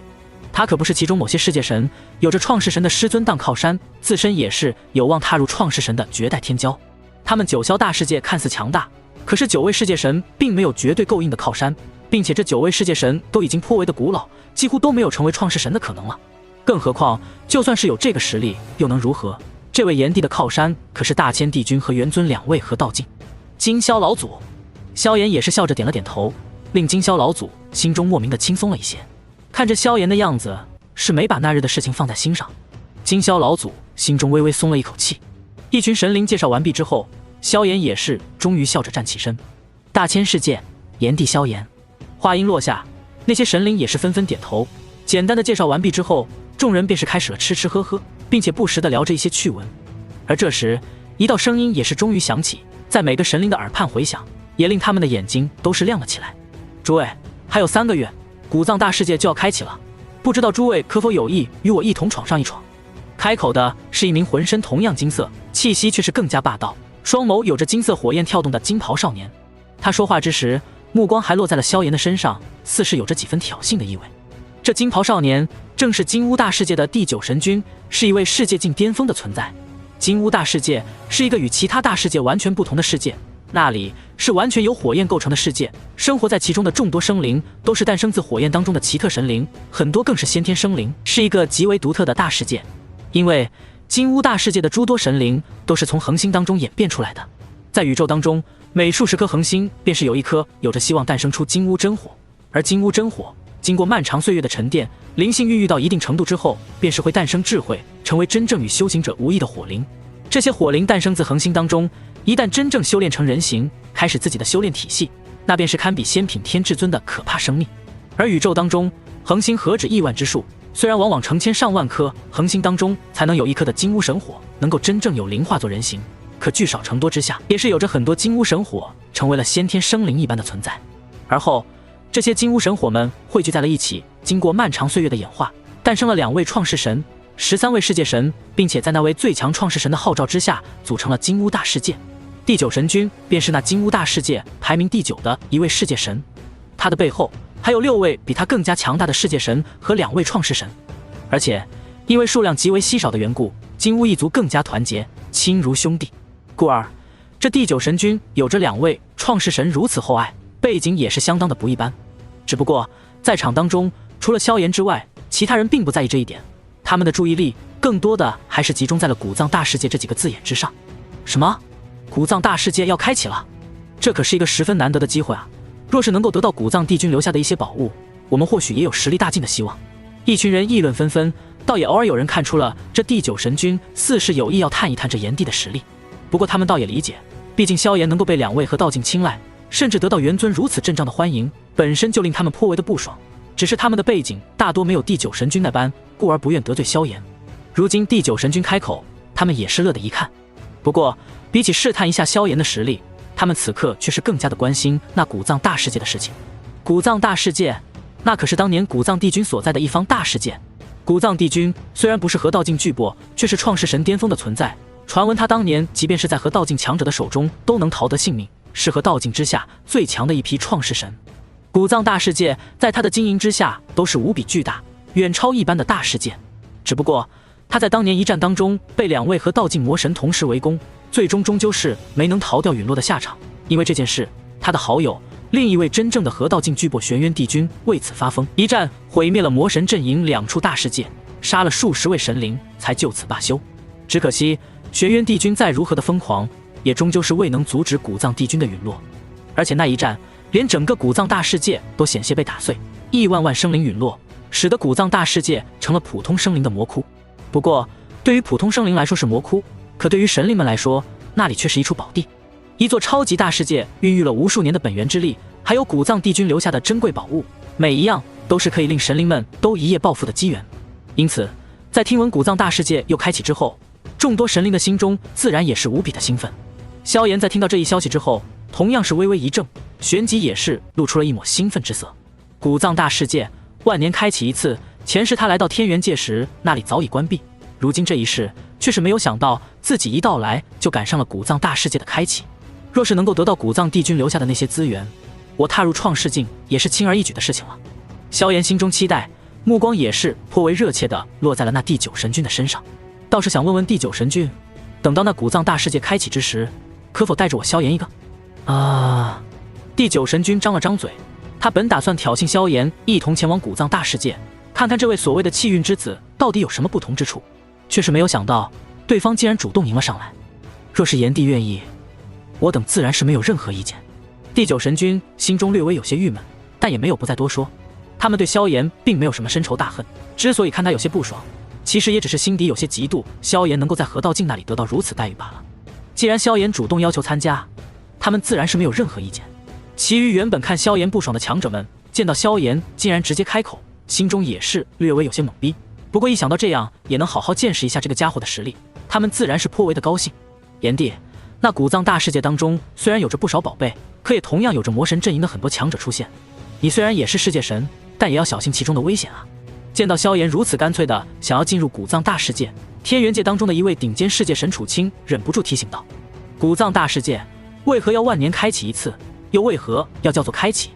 Speaker 1: 他可不是其中某些世界神有着创世神的师尊当靠山，自身也是有望踏入创世神的绝代天骄。他们九霄大世界看似强大，可是9位世界神并没有绝对够硬的靠山，并且这9位世界神都已经颇为的古老，几乎都没有成为创世神的可能了。更何况就算是有这个实力又能如何，这位炎帝的靠山可是大千帝君和元尊2位合道境金霄老祖。萧炎也是笑着点了点头，令金霄老祖心中莫名的轻松了一些。看着萧炎的样子，是没把那日的事情放在心上。金霄老祖心中微微松了一口气。一群神灵介绍完毕之后，萧炎也是终于笑着站起身。大千世界炎帝萧炎。话音落下，那些神灵也是纷纷点头。简单的介绍完毕之后，众人便是开始了吃吃喝喝，并且不时的聊着一些趣闻。而这时，一道声音也是终于响起，在每个神灵的耳畔回响，也令他们的眼睛都是亮了起来。诸位，还有3个月，古藏大世界就要开启了，不知道诸位可否有意与我一同闯上一闯？开口的是一名浑身同样金色，气息却是更加霸道，双眸有着金色火焰跳动的金袍少年。他说话之时，目光还落在了萧炎的身上，似是有着几分挑衅的意味。这金袍少年正是金乌大世界的第9神君，是一位世界境巅峰的存在。金乌大世界是一个与其他大世界完全不同的世界，那里是完全由火焰构成的世界，生活在其中的众多生灵都是诞生自火焰当中的奇特神灵，很多更是先天生灵，是一个极为独特的大世界。因为金乌大世界的诸多神灵都是从恒星当中演变出来的，在宇宙当中，每数十颗恒星便是有一颗有着希望诞生出金乌真火，而金乌真火经过漫长岁月的沉淀，灵性孕育到一定程度之后，便是会诞生智慧，成为真正与修行者无异的火灵。这些火灵诞生自恒星当中，一旦真正修炼成人形，开始自己的修炼体系，那便是堪比仙品天至尊的可怕生命。而宇宙当中，恒星何止亿万之数，虽然往往成千上万颗恒星当中才能有一颗的金乌神火能够真正有灵化作人形，可聚少成多之下，也是有着很多金乌神火成为了先天生灵一般的存在。而后这些金乌神火们汇聚在了一起，经过漫长岁月的演化，诞生了2位创世神、13位世界神，并且在那位最强创世神的号召之下，组成了金乌大世界。第9神君便是那金乌大世界排名第9的一位世界神，他的背后还有6位比他更加强大的世界神和2位创世神，而且因为数量极为稀少的缘故，金乌一族更加团结，亲如兄弟。故而这第9神君有着2位创世神如此厚爱，背景也是相当的不一般。只不过在场当中，除了萧炎之外，其他人并不在意这一点，他们的注意力更多的还是集中在了古藏大世界这几个字眼之上。什么？古藏大世界要开启了？这可是一个十分难得的机会啊！若是能够得到古藏帝君留下的一些宝物，我们或许也有实力大进的希望。一群人议论纷纷，倒也偶尔有人看出了这第9神君似是有意要探一探这炎帝的实力。不过他们倒也理解，毕竟萧炎能够被2位和道境青睐，甚至得到元尊如此阵仗的欢迎，本身就令他们颇为的不爽。只是他们的背景大多没有第9神君那般，故而不愿得罪萧炎。如今第9神君开口，他们也是乐得一看。不过比起试探一下萧炎的实力，他们此刻却是更加的关心那古藏大世界的事情。古藏大世界，那可是当年古藏帝君所在的一方大世界。古藏帝君虽然不是合道境巨擘，却是创世神巅峰的存在。传闻他当年即便是在合道境强者的手中都能逃得性命，是合道境之下最强的一批创世神。古藏大世界在他的经营之下都是无比巨大，远超一般的大世界。只不过他在当年一战当中被2位合道境魔神同时围攻，最终终究是没能逃掉陨落的下场。因为这件事，他的好友另一位真正的合道境巨擘玄渊帝君为此发疯，一战毁灭了魔神阵营2处大世界，杀了数十位神灵，才就此罢休。只可惜玄渊帝君再如何的疯狂，也终究是未能阻止古藏帝君的陨落。而且那一战连整个古藏大世界都险些被打碎，亿万万生灵陨落，使得古藏大世界成了普通生灵的魔窟。不过对于普通生灵来说是魔窟，可对于神灵们来说，那里却是一处宝地。一座超级大世界孕育了无数年的本源之力，还有古藏帝君留下的珍贵宝物，每一样都是可以令神灵们都一夜暴富的机缘。因此在听闻古藏大世界又开启之后，众多神灵的心中自然也是无比的兴奋。萧炎在听到这一消息之后，同样是微微一怔，旋即也是露出了一抹兴奋之色。古藏大世界万年开启一次，前世他来到天元界时那里早已关闭，如今这一世却是没有想到自己一到来就赶上了古藏大世界的开启。若是能够得到古藏帝君留下的那些资源，我踏入创世境也是轻而易举的事情了。萧炎心中期待，目光也是颇为热切地落在了那第9神君的身上。倒是想问问第9神君，等到那古藏大世界开启之时，可否带着我萧炎一个？第9神君张了张嘴，他本打算挑衅萧炎一同前往古藏大世界，看看这位所谓的气运之子到底有什么不同之处，却是没有想到对方竟然主动迎了上来。若是炎帝愿意，我等自然是没有任何意见。第9神君心中略微有些郁闷，但也没有不再多说。他们对萧炎并没有什么深仇大恨，之所以看他有些不爽，其实也只是心底有些嫉妒萧炎能够在合道境那里得到如此待遇罢了。既然萧炎主动要求参加，他们自然是没有任何意见。其余原本看萧炎不爽的强者们，见到萧炎竟然直接开口，心中也是略微有些懵逼。不过一想到这样也能好好见识一下这个家伙的实力，他们自然是颇为的高兴。炎帝，那古藏大世界当中虽然有着不少宝贝，可也同样有着魔神阵营的很多强者出现。你虽然也是世界神，但也要小心其中的危险啊。见到萧炎如此干脆的想要进入古藏大世界，天元界当中的一位顶尖世界神楚清忍不住提醒道：古藏大世界为何要万年开启一次，又为何要叫做开启？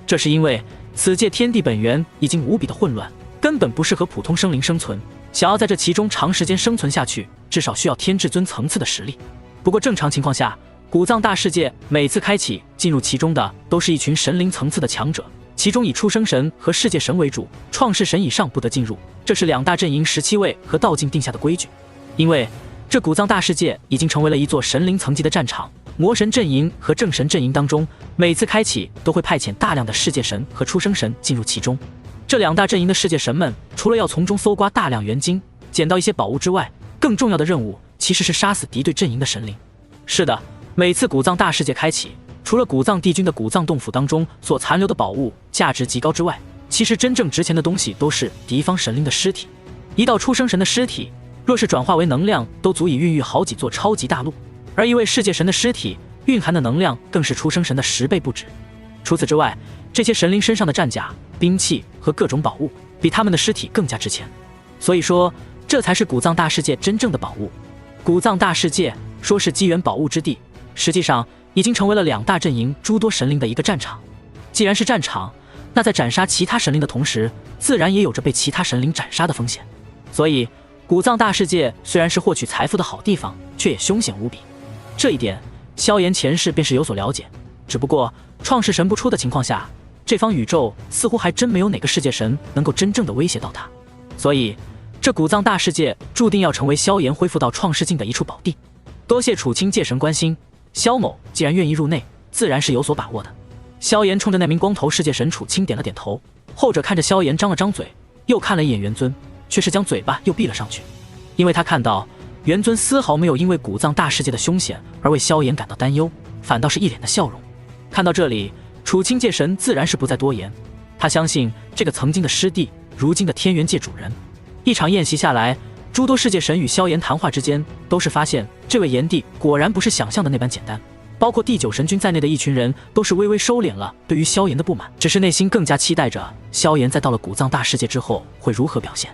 Speaker 1: 这是因为此界天地本源已经无比的混乱，根本不适合普通生灵生存，想要在这其中长时间生存下去，至少需要天至尊层次的实力。不过正常情况下，古藏大世界每次开启进入其中的都是一群神灵层次的强者，其中以出生神和世界神为主，创世神以上不得进入，这是2大阵营17位和道境定下的规矩。因为这古藏大世界已经成为了一座神灵层级的战场，魔神阵营和正神阵营当中，每次开启都会派遣大量的世界神和出生神进入其中。这2大阵营的世界神们，除了要从中搜刮大量元金，捡到一些宝物之外，更重要的任务其实是杀死敌对阵营的神灵。是的，每次古藏大世界开启，除了古藏帝君的古藏洞府当中所残留的宝物价值极高之外，其实真正值钱的东西都是敌方神灵的尸体。一道出生神的尸体，若是转化为能量，都足以孕育好几座超级大陆，而一位世界神的尸体蕴含的能量更是出生神的10倍不止。除此之外，这些神灵身上的战甲、兵器和各种宝物，比他们的尸体更加值钱。所以说，这才是古藏大世界真正的宝物。古藏大世界说是机缘宝物之地，实际上已经成为了2大阵营诸多神灵的一个战场。既然是战场，那在斩杀其他神灵的同时，自然也有着被其他神灵斩杀的风险。所以，古藏大世界虽然是获取财富的好地方，却也凶险无比。这一点，萧炎前世便是有所了解。只不过，创世神不出的情况下，这方宇宙似乎还真没有哪个世界神能够真正的威胁到他。所以，这古藏大世界注定要成为萧炎恢复到创世境的一处宝地。多谢楚清界神关心，萧某既然愿意入内，自然是有所把握的。萧炎冲着那名光头世界神楚清点了点头，后者看着萧炎张了张嘴，又看了一眼元尊，却是将嘴巴又闭了上去，因为他看到元尊丝毫没有因为古藏大世界的凶险而为萧炎感到担忧，反倒是一脸的笑容。看到这里，楚清界神自然是不再多言，他相信这个曾经的师弟，如今的天元界主人。一场宴席下来，诸多世界神与萧炎谈话之间，都是发现这位炎帝果然不是想象的那般简单。包括第9神君在内的一群人都是微微收敛了对于萧炎的不满，只是内心更加期待着萧炎在到了古藏大世界之后会如何表现。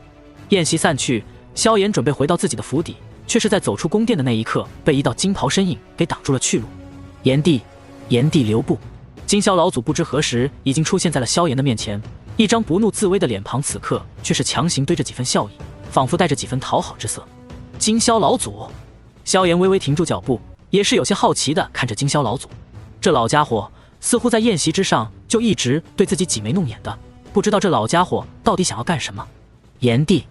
Speaker 1: 宴席散去，萧炎准备回到自己的府邸，却是在走出宫殿的那一刻，被一道金袍身影给挡住了去路。炎帝，炎帝留步！金霄老祖不知何时已经出现在了萧炎的面前，一张不怒自威的脸庞，此刻却是强行堆着几分笑意，仿佛带着几分讨好之色。金霄老祖，萧炎微微停住脚步，也是有些好奇地看着金霄老祖。这老家伙似乎在宴席之上就一直对自己挤眉弄眼的，不知道这老家伙到底想要干什么。炎帝，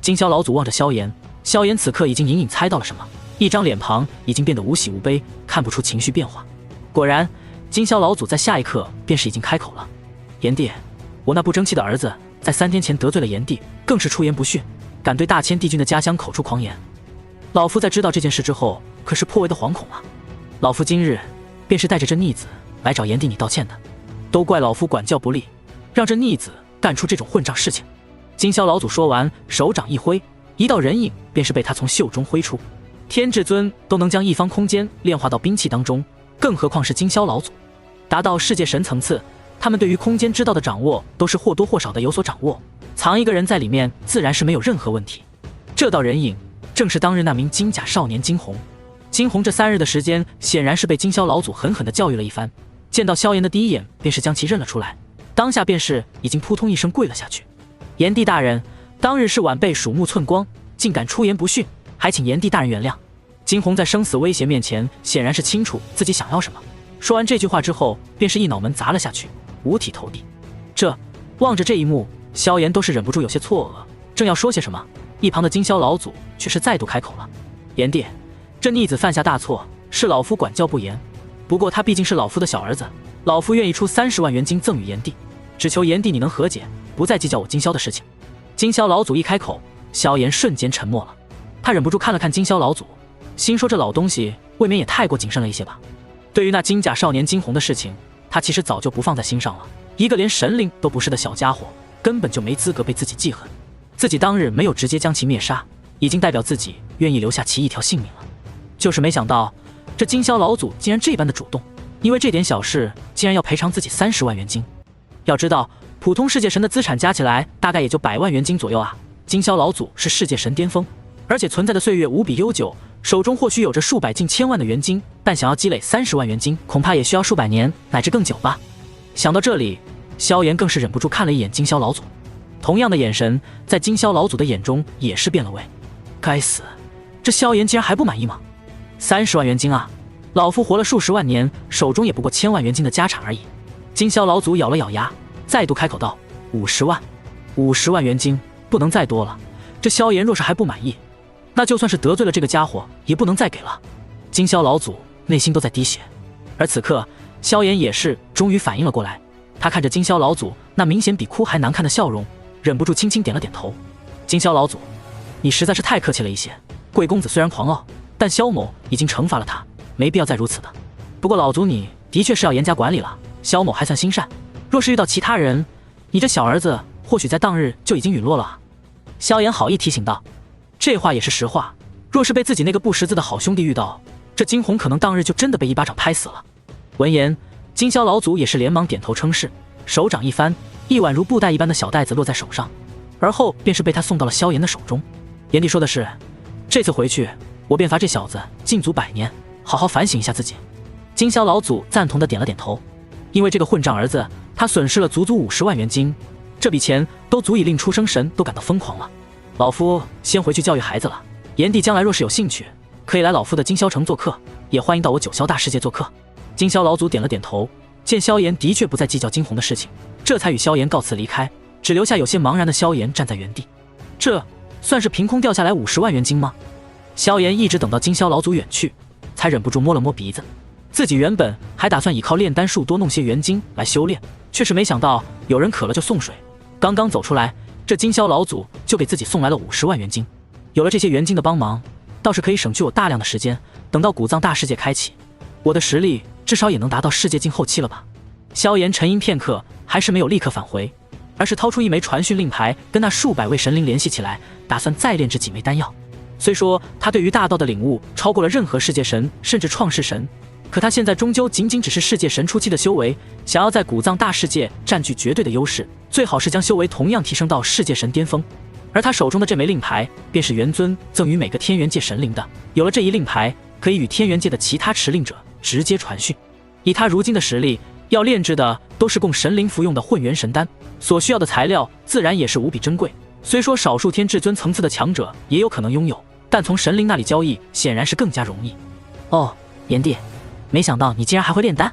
Speaker 1: 金霄老祖望着萧炎，萧炎此刻已经隐隐猜到了什么，一张脸庞已经变得无喜无悲，看不出情绪变化。果然，金霄老祖在下一刻便是已经开口了：炎帝，我那不争气的儿子在3天前得罪了炎帝，更是出言不逊，敢对大千帝君的家乡口出狂言。老夫在知道这件事之后，可是颇为的惶恐啊！老夫今日便是带着这逆子来找炎帝你道歉的，都怪老夫管教不力，让这逆子干出这种混账事情。金霄老祖说完，手掌一挥，一道人影便是被他从袖中挥出。天至尊都能将一方空间炼化到兵器当中，更何况是金霄老祖。达到世界神层次，他们对于空间之道的掌握都是或多或少的有所掌握，藏一个人在里面自然是没有任何问题。这道人影正是当日那名金甲少年金红。金红这3日的时间显然是被金霄老祖狠狠地教育了一番，见到萧炎的第一眼便是将其认了出来，当下便是已经扑通一声跪了下去。炎帝大人，当日是晚辈鼠目寸光，竟敢出言不逊，还请炎帝大人原谅。金红在生死威胁面前显然是清楚自己想要什么，说完这句话之后便是一脑门砸了下去，五体投地。望着这一幕，萧炎都是忍不住有些错愕，正要说些什么，一旁的金霄老祖却是再度开口了：炎帝，这逆子犯下大错，是老夫管教不严，不过他毕竟是老夫的小儿子，老夫愿意出30万元金赠与炎帝，只求炎帝你能和解，不再计较我金霄的事情。金霄老祖一开口，萧炎瞬间沉默了，他忍不住看了看金霄老祖，心说这老东西未免也太过谨慎了一些吧。对于那金甲少年金红的事情，他其实早就不放在心上了，一个连神灵都不是的小家伙，根本就没资格被自己记恨。自己当日没有直接将其灭杀，已经代表自己愿意留下其一条性命了。就是没想到，这金霄老祖竟然这般的主动，因为这点小事竟然要赔偿自己30万元金。要知道，普通世界神的资产加起来大概也就100万元金左右啊。金霄老祖是世界神巅峰，而且存在的岁月无比悠久，手中或许有着数百近千万的元金，但想要积累30万元金，恐怕也需要数百年乃至更久吧。想到这里，萧炎更是忍不住看了一眼金霄老祖，同样的眼神在金霄老祖的眼中也是变了味。该死，这萧炎竟然还不满意吗？30万元金啊，老夫活了数十万年，手中也不过1000万元金的家产而已。金霄老祖咬了咬牙，再度开口道：50万，50万元金，不能再多了。这萧炎若是还不满意，那就算是得罪了这个家伙，也不能再给了。金霄老祖内心都在滴血，而此刻萧炎也是终于反应了过来，他看着金霄老祖那明显比哭还难看的笑容，忍不住轻轻点了点头。金霄老祖，你实在是太客气了一些，贵公子虽然狂傲，但萧某已经惩罚了他，没必要再如此的。不过老祖你的确是要严加管理了，萧某还算心善，若是遇到其他人，你这小儿子或许在当日就已经陨落了啊。萧炎好意提醒道，这话也是实话，若是被自己那个不识字的好兄弟遇到，这金红可能当日就真的被一巴掌拍死了。闻言，金霄老祖也是连忙点头称是，手掌一翻，一碗如布袋一般的小袋子落在手上，而后便是被他送到了萧炎的手中。炎帝说的是，这次回去，我便罚这小子禁足100年，好好反省一下自己。金霄老祖赞同的点了点头，因为这个混账儿子，他损失了足足50万元金，这笔钱都足以令出生神都感到疯狂了。老夫先回去教育孩子了，炎帝将来若是有兴趣，可以来老夫的金霄城做客，也欢迎到我九霄大世界做客。金霄老祖点了点头，见萧炎的确不再计较惊鸿的事情，这才与萧炎告辞离开，只留下有些茫然的萧炎站在原地。这算是凭空掉下来50万元金吗？萧炎一直等到金霄老祖远去，才忍不住摸了摸鼻子。自己原本还打算依靠炼丹术多弄些元晶来修炼，却是没想到有人渴了就送水。刚刚走出来，这金霄老祖就给自己送来了50万元晶。有了这些元晶的帮忙，倒是可以省去我大量的时间。等到古藏大世界开启，我的实力至少也能达到世界境后期了吧。萧炎沉吟片刻，还是没有立刻返回，而是掏出一枚传讯令牌，跟那数百位神灵联系起来，打算再炼制几枚丹药。虽说他对于大道的领悟超过了任何世界神甚至创世神，可他现在终究仅仅只是世界神初期的修为，想要在古藏大世界占据绝对的优势，最好是将修为同样提升到世界神巅峰。而他手中的这枚令牌，便是元尊赠予每个天元界神灵的。有了这一令牌，可以与天元界的其他持令者直接传讯。以他如今的实力，要炼制的都是供神灵服用的混元神丹，所需要的材料自然也是无比珍贵。虽说少数天至尊层次的强者也有可能拥有，但从神灵那里交易显然是更加容易。哦，炎帝，没想到你竟然还会炼丹。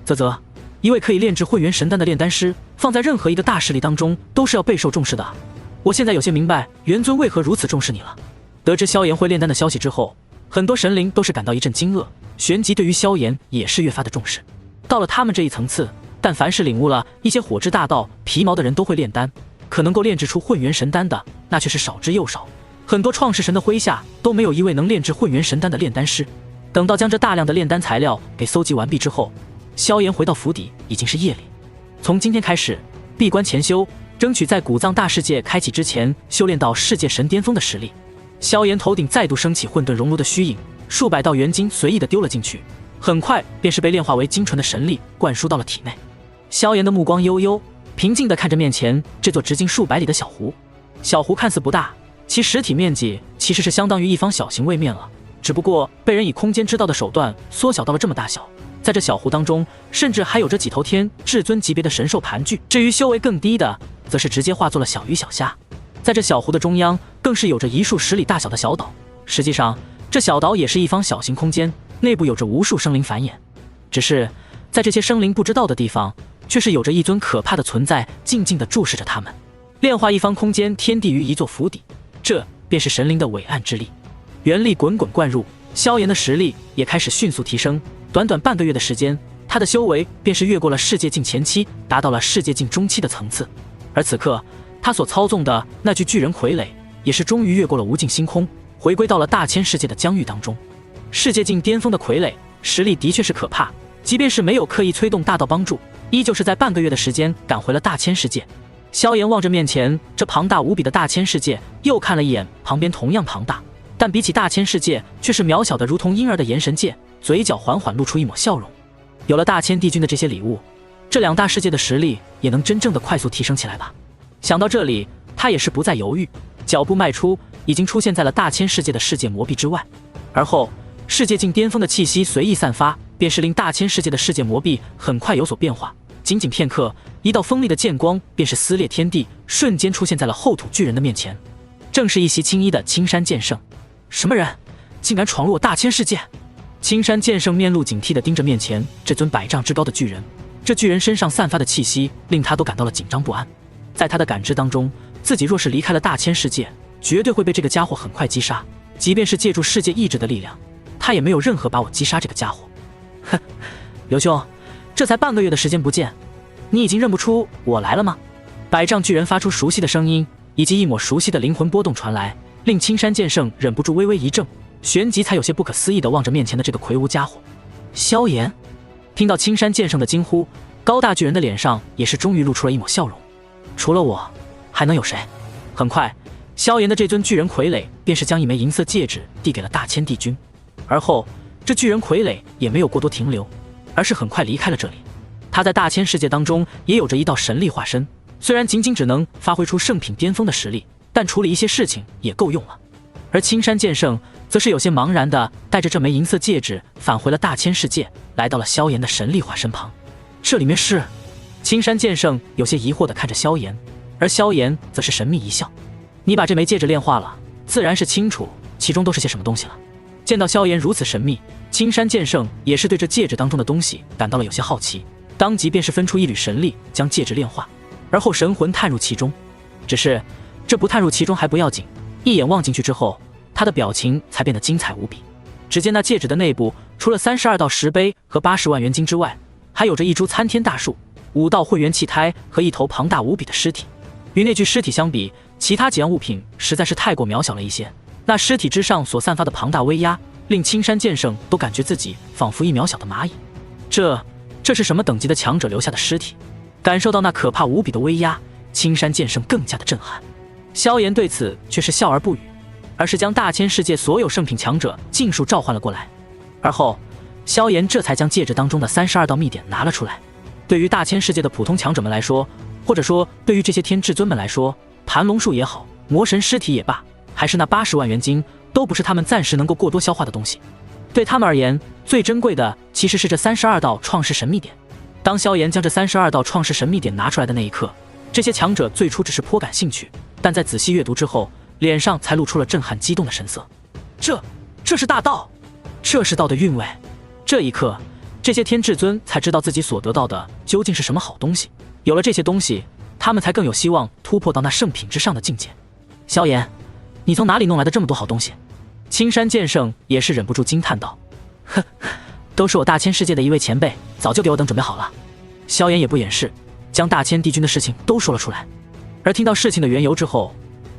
Speaker 1: 啧，一位可以炼制混元神丹的炼丹师，放在任何一个大势力当中都是要备受重视的。我现在有些明白元尊为何如此重视你了。得知萧炎会炼丹的消息之后，很多神灵都是感到一阵惊愕，旋即对于萧炎也是越发的重视。到了他们这一层次，但凡是领悟了一些火之大道皮毛的人都会炼丹，可能够炼制出混元神丹的那却是少之又少。很多创世神的麾下都没有一位能炼制混元神丹的炼丹师。等到将这大量的炼丹材料给搜集完毕之后，萧炎回到府邸已经是夜里。从今天开始闭关潜修，争取在古藏大世界开启之前修炼到世界神巅峰的实力。萧炎头顶再度升起混沌熔炉的虚影，数百道元晶随意的丢了进去，很快便是被炼化为精纯的神力灌输到了体内。萧炎的目光悠悠平静地看着面前这座直径数百里的小湖。小湖看似不大，其实体面积其实是相当于一方小型位面了，只不过被人以空间之道的手段缩小到了这么大小。在这小湖当中，甚至还有着几头天至尊级别的神兽盘踞，至于修为更低的，则是直接化作了小鱼小虾。在这小湖的中央，更是有着一数10里大小的小岛。实际上，这小岛也是一方小型空间，内部有着无数生灵繁衍。只是在这些生灵不知道的地方，却是有着一尊可怕的存在静静地注视着他们，炼化一方空间天地于一座府邸，这便是神灵的伟岸之力。元力滚滚灌入，萧炎的实力也开始迅速提升。短短半个月的时间，他的修为便是越过了世界境前期，达到了世界境中期的层次。而此刻，他所操纵的那具巨人傀儡，也是终于越过了无尽星空，回归到了大千世界的疆域当中。世界境巅峰的傀儡实力的确是可怕，即便是没有刻意催动大道帮助，依旧是在半个月的时间赶回了大千世界。萧炎望着面前这庞大无比的大千世界，又看了一眼旁边同样庞大，但比起大千世界却是渺小的如同婴儿的炎神界，嘴角缓缓露出一抹笑容。有了大千帝君的这些礼物，这两大世界的实力也能真正的快速提升起来吧。想到这里，他也是不再犹豫，脚步迈出，已经出现在了大千世界的世界魔壁之外。而后世界境巅峰的气息随意散发，便是令大千世界的世界魔壁很快有所变化。仅仅片刻，一道锋利的剑光便是撕裂天地，瞬间出现在了后土巨人的面前。正是一袭青衣的青山剑圣。什么人竟敢闯入我大千世界？青山剑圣面露警惕地盯着面前这尊100丈之高的巨人，这巨人身上散发的气息令他都感到了紧张不安。在他的感知当中，自己若是离开了大千世界，绝对会被这个家伙很快击杀。即便是借助世界意志的力量，他也没有任何把我击杀这个家伙。哼，刘兄，这才半个月的时间不见，你已经认不出我来了吗？100丈巨人发出熟悉的声音，以及一抹熟悉的灵魂波动传来，令青山剑圣忍不住微微一怔，旋即才有些不可思议地望着面前的这个魁梧家伙。萧炎。听到青山剑圣的惊呼，高大巨人的脸上也是终于露出了一抹笑容。除了我，还能有谁？很快，萧炎的这尊巨人傀儡便是将一枚银色戒指递给了大千帝君，而后这巨人傀儡也没有过多停留，而是很快离开了这里。他在大千世界当中也有着一道神力化身，虽然仅仅只能发挥出圣品巅峰的实力，但处理一些事情也够用了。而青山剑圣则是有些茫然的带着这枚银色戒指返回了大千世界，来到了萧炎的神力化身旁。这里面是……青山剑圣有些疑惑地看着萧炎，而萧炎则是神秘一笑：“你把这枚戒指炼化了，自然是清楚其中都是些什么东西了。”见到萧炎如此神秘，青山剑圣也是对这戒指当中的东西感到了有些好奇，当即便是分出一缕神力将戒指炼化，而后神魂探入其中。只是这不探入其中还不要紧，一眼望进去之后，他的表情才变得精彩无比。只见那戒指的内部，除了32道石碑和80万元金之外，还有着一株参天大树、5道混元气胎和一头庞大无比的尸体。与那具尸体相比，其他几样物品实在是太过渺小了一些。那尸体之上所散发的庞大威压，令青山剑圣都感觉自己仿佛一渺小的蚂蚁。这是什么等级的强者留下的尸体？感受到那可怕无比的威压，青山剑圣更加的震撼。萧炎对此却是笑而不语，而是将大千世界所有圣品强者尽数召唤了过来。而后萧炎这才将戒指当中的32道秘典拿了出来。对于大千世界的普通强者们来说，或者说对于这些天至尊们来说，盘龙树也好，魔神尸体也罢，还是那80万元金，都不是他们暂时能够过多消化的东西。对他们而言，最珍贵的其实是这32道创世神秘典。当萧炎将这32道创世神秘典拿出来的那一刻，这些强者最初只是颇感兴趣，但在仔细阅读之后，脸上才露出了震撼激动的神色。这是大道，这是道的韵味。这一刻，这些天至尊才知道自己所得到的究竟是什么好东西。有了这些东西，他们才更有希望突破到那圣品之上的境界。萧炎，你从哪里弄来的这么多好东西？青山剑圣也是忍不住惊叹道：“哼，都是我大千世界的一位前辈早就给我等准备好了。”萧炎也不掩饰，将大千帝君的事情都说了出来。而听到事情的缘由之后，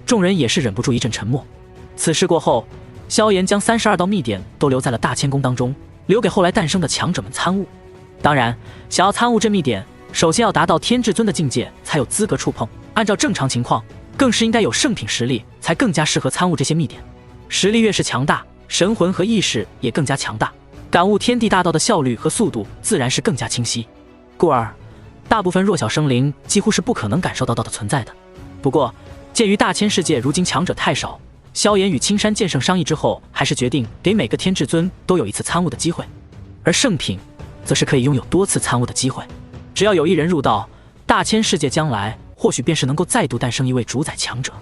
Speaker 1: 众人也是忍不住一阵沉默。此事过后，萧炎将32道秘典都留在了大千宫当中，留给后来诞生的强者们参悟。当然，想要参悟这秘典，首先要达到天至尊的境界才有资格触碰。按照正常情况，更是应该有圣品实力才更加适合参悟这些秘典。实力越是强大，神魂和意识也更加强大，感悟天地大道的效率和速度自然是更加清晰。故而，大部分弱小生灵几乎是不可能感受到道的存在的。不过，鉴于大千世界如今强者太少，萧炎与青山剑圣商议之后，还是决定给每个天至尊都有一次参悟的机会，而圣品则是可以拥有多次参悟的机会。只要有一人入道，大千世界将来或许便是能够再度诞生一位主宰强者。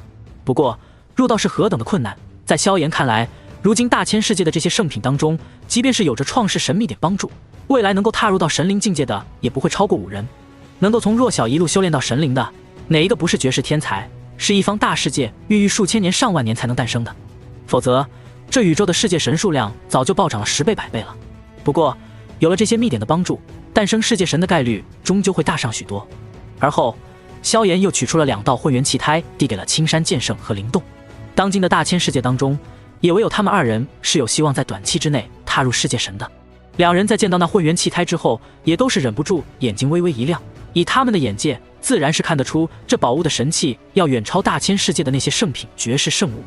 Speaker 1: 不过，入道是何等的困难，在萧炎看来，如今大千世界的这些圣品当中，即便是有着创世神秘典帮助，未来能够踏入到神灵境界的也不会超过5人。能够从弱小一路修炼到神灵的，哪一个不是绝世天才，是一方大世界孕育数千年上万年才能诞生的？否则，这宇宙的世界神数量早就暴涨了10倍100倍了。不过，有了这些秘典的帮助，诞生世界神的概率终究会大上许多。而后，萧炎又取出了2道混元气胎，递给了青山剑圣和灵动。当今的大千世界当中，也唯有他们2人是有希望在短期之内踏入世界神的。2人在见到那混元气胎之后，也都是忍不住眼睛微微一亮。以他们的眼界，自然是看得出这宝物的神器要远超大千世界的那些圣品绝世圣物。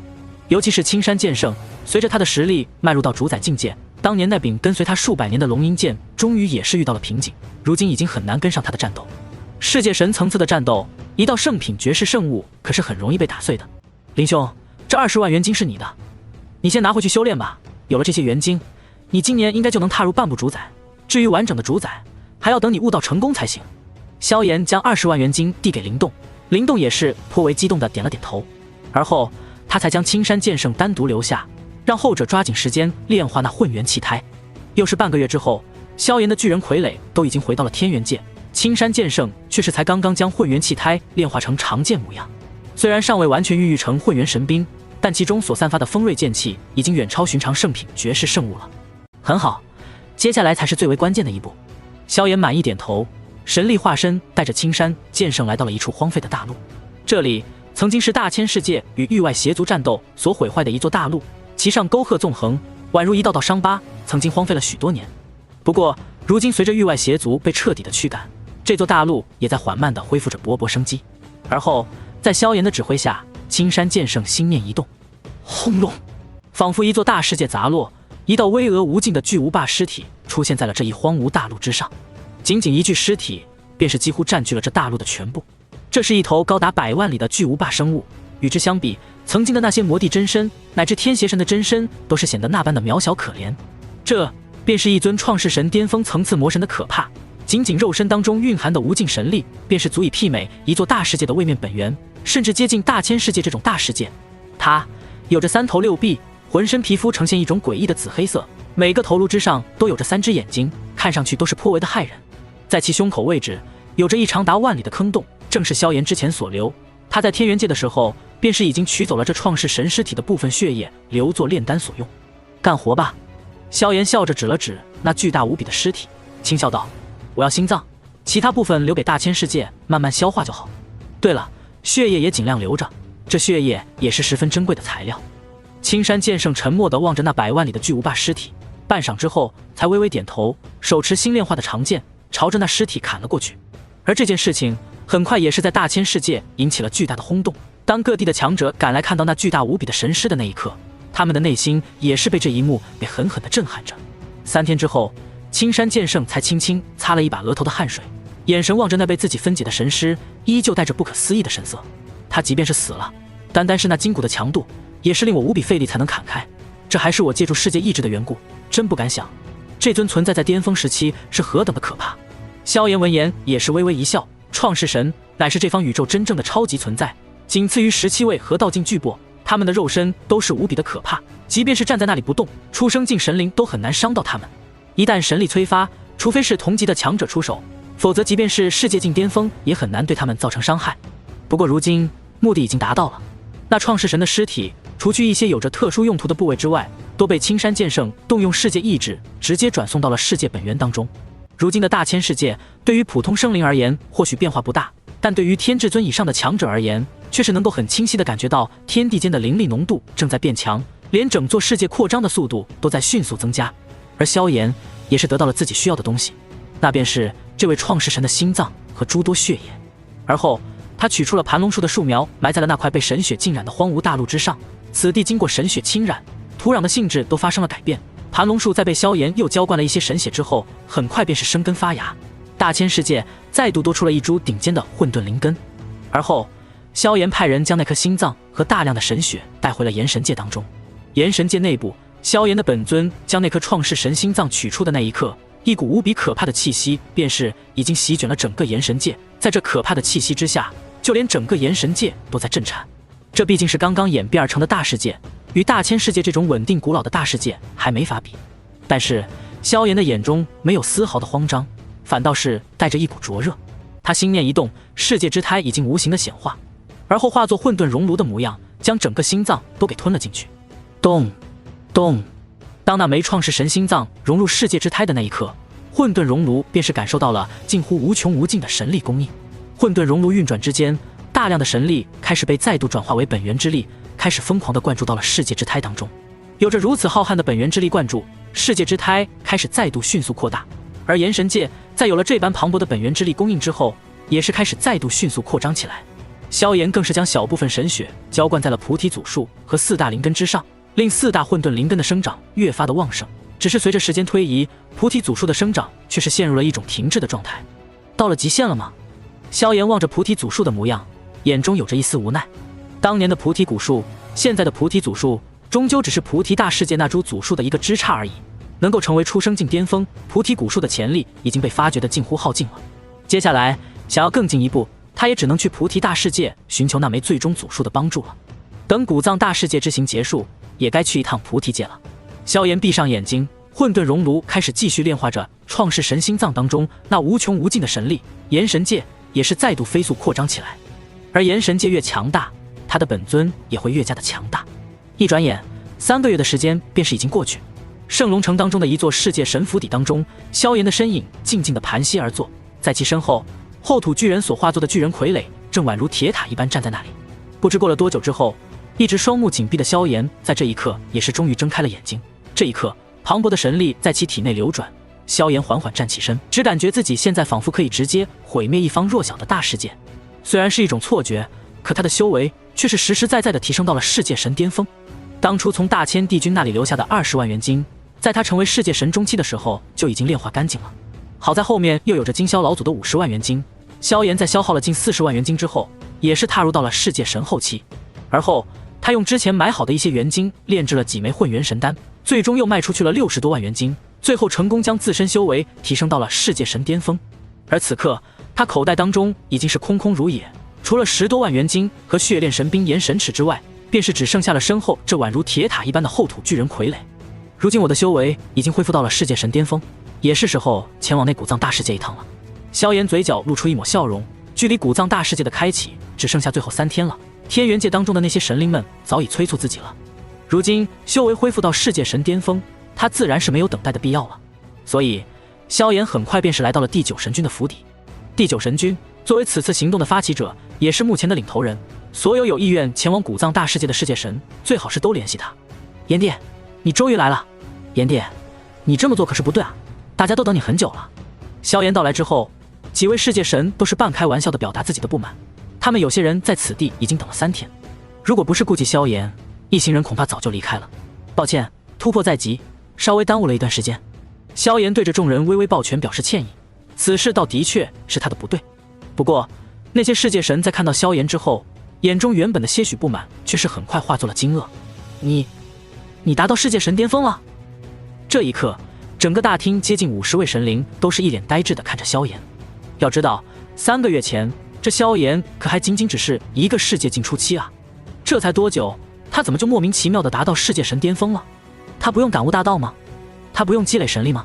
Speaker 1: 尤其是青山剑圣，随着他的实力迈入到主宰境界，当年那柄跟随他数百年的龙吟剑，终于也是遇到了瓶颈，如今已经很难跟上他的战斗。世界神层次的战斗，一道圣品绝世圣物可是很容易被打碎的。林兄，这20万元金是你的，你先拿回去修炼吧。有了这些元金，你今年应该就能踏入半步主宰。至于完整的主宰，还要等你悟道成功才行。萧炎将20万元金递给灵动，灵动也是颇为激动的点了点头，而后他才将青山剑圣单独留下，让后者抓紧时间炼化那混元气胎。又是半个月之后，萧炎的巨人傀儡都已经回到了天元界，青山剑圣却是才刚刚将混元气胎炼化成长剑模样。虽然尚未完全孕育成混元神兵，但其中所散发的锋锐剑气已经远超寻常圣品绝世圣物了。很好，接下来才是最为关键的一步。萧炎满意点头，神力化身带着青山剑圣来到了一处荒废的大陆。这里曾经是大千世界与域外邪族战斗所毁坏的一座大陆，其上沟壑纵横，宛如一道道伤疤，曾经荒废了许多年。不过如今随着域外邪族被彻底的驱赶，这座大陆也在缓慢地恢复着勃勃生机。而后在萧炎的指挥下，青山剑圣心念一动，轰隆，仿佛一座大世界砸落，一道巍峨无尽的巨无霸尸体出现在了这一荒芜大陆之上。仅仅一具尸体，便是几乎占据了这大陆的全部。这是一头高达100万里的巨无霸生物，与之相比，曾经的那些魔帝真身乃至天邪神的真身，都是显得那般的渺小可怜。这便是一尊创世神巅峰层次魔神的可怕。仅仅肉身当中蕴含的无尽神力，便是足以媲美一座大世界的位面本源，甚至接近大千世界这种大世界。它有着3头6臂，浑身皮肤呈现一种诡异的紫黑色，每个头颅之上都有着3只眼睛，看上去都是颇为的骇人。在其胸口位置有着一长达万里的坑洞，正是萧炎之前所留。他在天元界的时候，便是已经取走了这创世神尸体的部分血液，留作炼丹所用。干活吧！萧炎笑着指了指那巨大无比的尸体，轻笑道：“我要心脏，其他部分留给大千世界慢慢消化就好。对了，血液也尽量留着，这血液也是十分珍贵的材料。”青山剑圣沉默地望着那100万里的巨无霸尸体，半晌之后才微微点头，手持新炼化的长剑，朝着那尸体砍了过去。而这件事情很快也是在大千世界引起了巨大的轰动。当各地的强者赶来看到那巨大无比的神尸的那一刻，他们的内心也是被这一幕给狠狠地震撼着。3天之后，青山剑圣才轻轻擦了一把额头的汗水，眼神望着那被自己分解的神尸，依旧带着不可思议的神色。他即便是死了，单单是那筋骨的强度，也是令我无比费力才能砍开。这还是我借助世界意志的缘故，真不敢想，这尊存在在巅峰时期是何等的可怕。萧炎闻言也是微微一笑，创世神乃是这方宇宙真正的超级存在，仅次于17位合道境巨擘，他们的肉身都是无比的可怕，即便是站在那里不动，出生境神灵都很难伤到他们。一旦神力催发，除非是同级的强者出手，否则即便是世界境巅峰也很难对他们造成伤害。不过如今目的已经达到了，那创世神的尸体除去一些有着特殊用途的部位之外，都被青山剑圣动用世界意志直接转送到了世界本源当中。如今的大千世界对于普通生灵而言或许变化不大，但对于天至尊以上的强者而言，却是能够很清晰地感觉到天地间的灵力浓度正在变强，连整座世界扩张的速度都在迅速增加。而萧炎也是得到了自己需要的东西，那便是这位创世神的心脏和诸多血液。而后他取出了盘龙树的树苗，埋在了那块被神血浸染的荒芜大陆之上。此地经过神血侵染，土壤的性质都发生了改变。盘龙树在被萧炎又浇灌了一些神血之后，很快便是生根发芽。大千世界再度多出了一株顶尖的混沌灵根。而后萧炎派人将那颗心脏和大量的神血带回了炎神界当中。炎神界内部，萧炎的本尊将那颗创世神心脏取出的那一刻，一股无比可怕的气息便是已经席卷了整个炎神界。在这可怕的气息之下，就连整个炎神界都在震颤。这毕竟是刚刚演变而成的大世界，与大千世界这种稳定古老的大世界还没法比。但是萧炎的眼中没有丝毫的慌张，反倒是带着一股灼热。他心念一动，世界之胎已经无形的显化，而后化作混沌熔炉的模样，将整个心脏都给吞了进去。咚咚，当那枚创世神心脏融入世界之胎的那一刻，混沌熔炉便是感受到了近乎无穷无尽的神力供应。混沌熔炉运转之间，大量的神力开始被再度转化为本源之力，开始疯狂地灌注到了世界之胎当中。有着如此浩瀚的本源之力灌注，世界之胎开始再度迅速扩大。而炎神界在有了这般磅礴的本源之力供应之后，也是开始再度迅速扩张起来。萧炎更是将小部分神血浇灌在了菩提祖树和4大灵根之上，令4大混沌灵根的生长越发的旺盛。只是随着时间推移，菩提祖树的生长却是陷入了一种停滞的状态。到了极限了吗？萧炎望着菩提祖树的模样，眼中有着一丝无奈。当年的菩提古树，现在的菩提祖树，终究只是菩提大世界那株祖树的一个枝杈而已。能够成为出生境巅峰，菩提古树的潜力已经被发掘得近乎耗尽了。接下来想要更进一步，他也只能去菩提大世界寻求那枚最终祖树的帮助了。等古藏大世界之行结束，也该去一趟菩提界了。萧炎闭上眼睛，混沌熔炉开始继续炼化着创世神心脏当中那无穷无尽的神力。炎神界也是再度飞速扩张起来，而炎神界越强大，他的本尊也会越加的强大。一转眼3个月的时间便是已经过去。圣龙城当中的一座世界神府邸当中，萧炎的身影静静地盘膝而坐，在其身后，后土巨人所化作的巨人傀儡正宛如铁塔一般站在那里。不知过了多久之后，一直双目紧闭的萧炎在这一刻也是终于睁开了眼睛。这一刻，磅礴的神力在其体内流转，萧炎缓缓站起身，只感觉自己现在仿佛可以直接毁灭一方弱小的大世界。虽然是一种错觉，可他的修为却是实实在在地提升到了世界神巅峰。当初从大千帝君那里留下的20万元金，在他成为世界神中期的时候就已经炼化干净了。好在后面又有着经销老祖的50万元金，萧炎在消耗了近40万元金之后，也是踏入到了世界神后期。而后他用之前买好的一些元金炼制了几枚混元神丹，最终又卖出去了60多万元金，最后成功将自身修为提升到了世界神巅峰。而此刻他口袋当中已经是空空如也，除了10多万元金和血炼神兵炎神尺之外，便是只剩下了身后这宛如铁塔一般的后土巨人傀儡。如今我的修为已经恢复到了世界神巅峰，也是时候前往那古藏大世界一趟了。萧炎嘴角露出一抹笑容，距离古藏大世界的开启只剩下最后3天了。天元界当中的那些神灵们早已催促自己了，如今修为恢复到世界神巅峰，他自然是没有等待的必要了。所以萧炎很快便是来到了第9神君的府邸。第9神君作为此次行动的发起者，也是目前的领头人，所有有意愿前往古藏大世界的世界神最好是都联系他。炎帝，你终于来了。炎帝，你这么做可是不对啊，大家都等你很久了。萧炎到来之后，几位世界神都是半开玩笑的表达自己的不满，他们有些人在此地已经等了3天，如果不是顾忌萧炎，一行人恐怕早就离开了。抱歉，突破在即，稍微耽误了一段时间。萧炎对着众人微微抱拳表示歉意，此事倒的确是他的不对。不过那些世界神在看到萧炎之后，眼中原本的些许不满却是很快化作了惊愕。你达到世界神巅峰了？这一刻，整个大厅接近50位神灵都是一脸呆滞地看着萧炎。要知道3个月前这萧炎可还仅仅只是一个世界境初期啊，这才多久，他怎么就莫名其妙地达到世界神巅峰了？他不用感悟大道吗？他不用积累神力吗？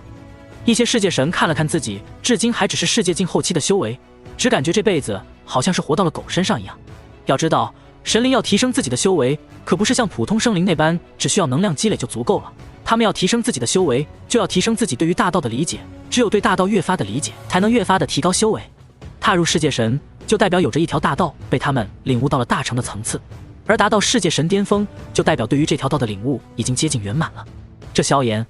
Speaker 1: 一些世界神看了看自己至今还只是世界境后期的修为，只感觉这辈子好像是活到了狗身上一样。要知道神灵要提升自己的修为，可不是像普通生灵那般只需要能量积累就足够了，他们要提升自己的修为，就要提升自己对于大道的理解，只有对大道越发的理解，才能越发的提高修为。踏入世界神就代表有着一条大道被他们领悟到了大成的层次，而达到世界神巅峰就代表对于这条道的领悟已经接近圆满了。这萧炎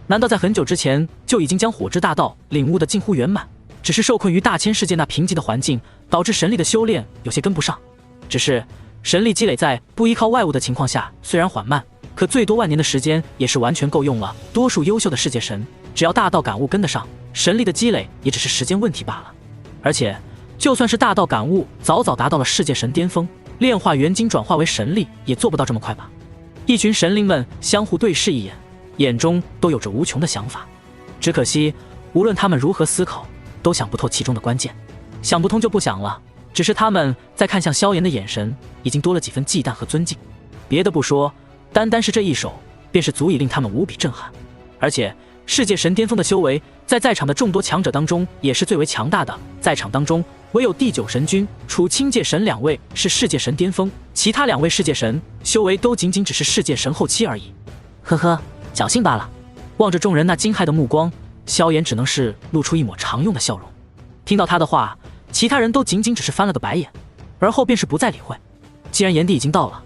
Speaker 1: 难道在很久之前就已经将火之大道领悟的近乎圆满，只是受困于大千世界那贫瘠的环境，导致神力的修炼有些跟不上？只是神力积累在不依靠外物的情况下虽然缓慢，可最多万年的时间也是完全够用了。多数优秀的世界神只要大道感悟跟得上，神力的积累也只是时间问题罢了。而且就算是大道感悟早早达到了世界神巅峰，炼化元晶转化为神力也做不到这么快吧。一群神灵们相互对视一眼，眼中都有着无穷的想法，只可惜无论他们如何思考，都想不透其中的关键。想不通就不想了，只是他们在看向萧炎的眼神已经多了几分忌惮和尊敬。别的不说，单单是这一手便是足以令他们无比震撼。而且世界神巅峰的修为在场的众多强者当中也是最为强大的，在场当中唯有第9神君楚清界神2位是世界神巅峰，其他2位世界神修为都仅仅只是世界神后期而已。呵呵，侥幸罢了。望着众人那惊骇的目光，萧炎只能是露出一抹常用的笑容。听到他的话，其他人都仅仅只是翻了个白眼，而后便是不再理会。既然炎帝已经到了，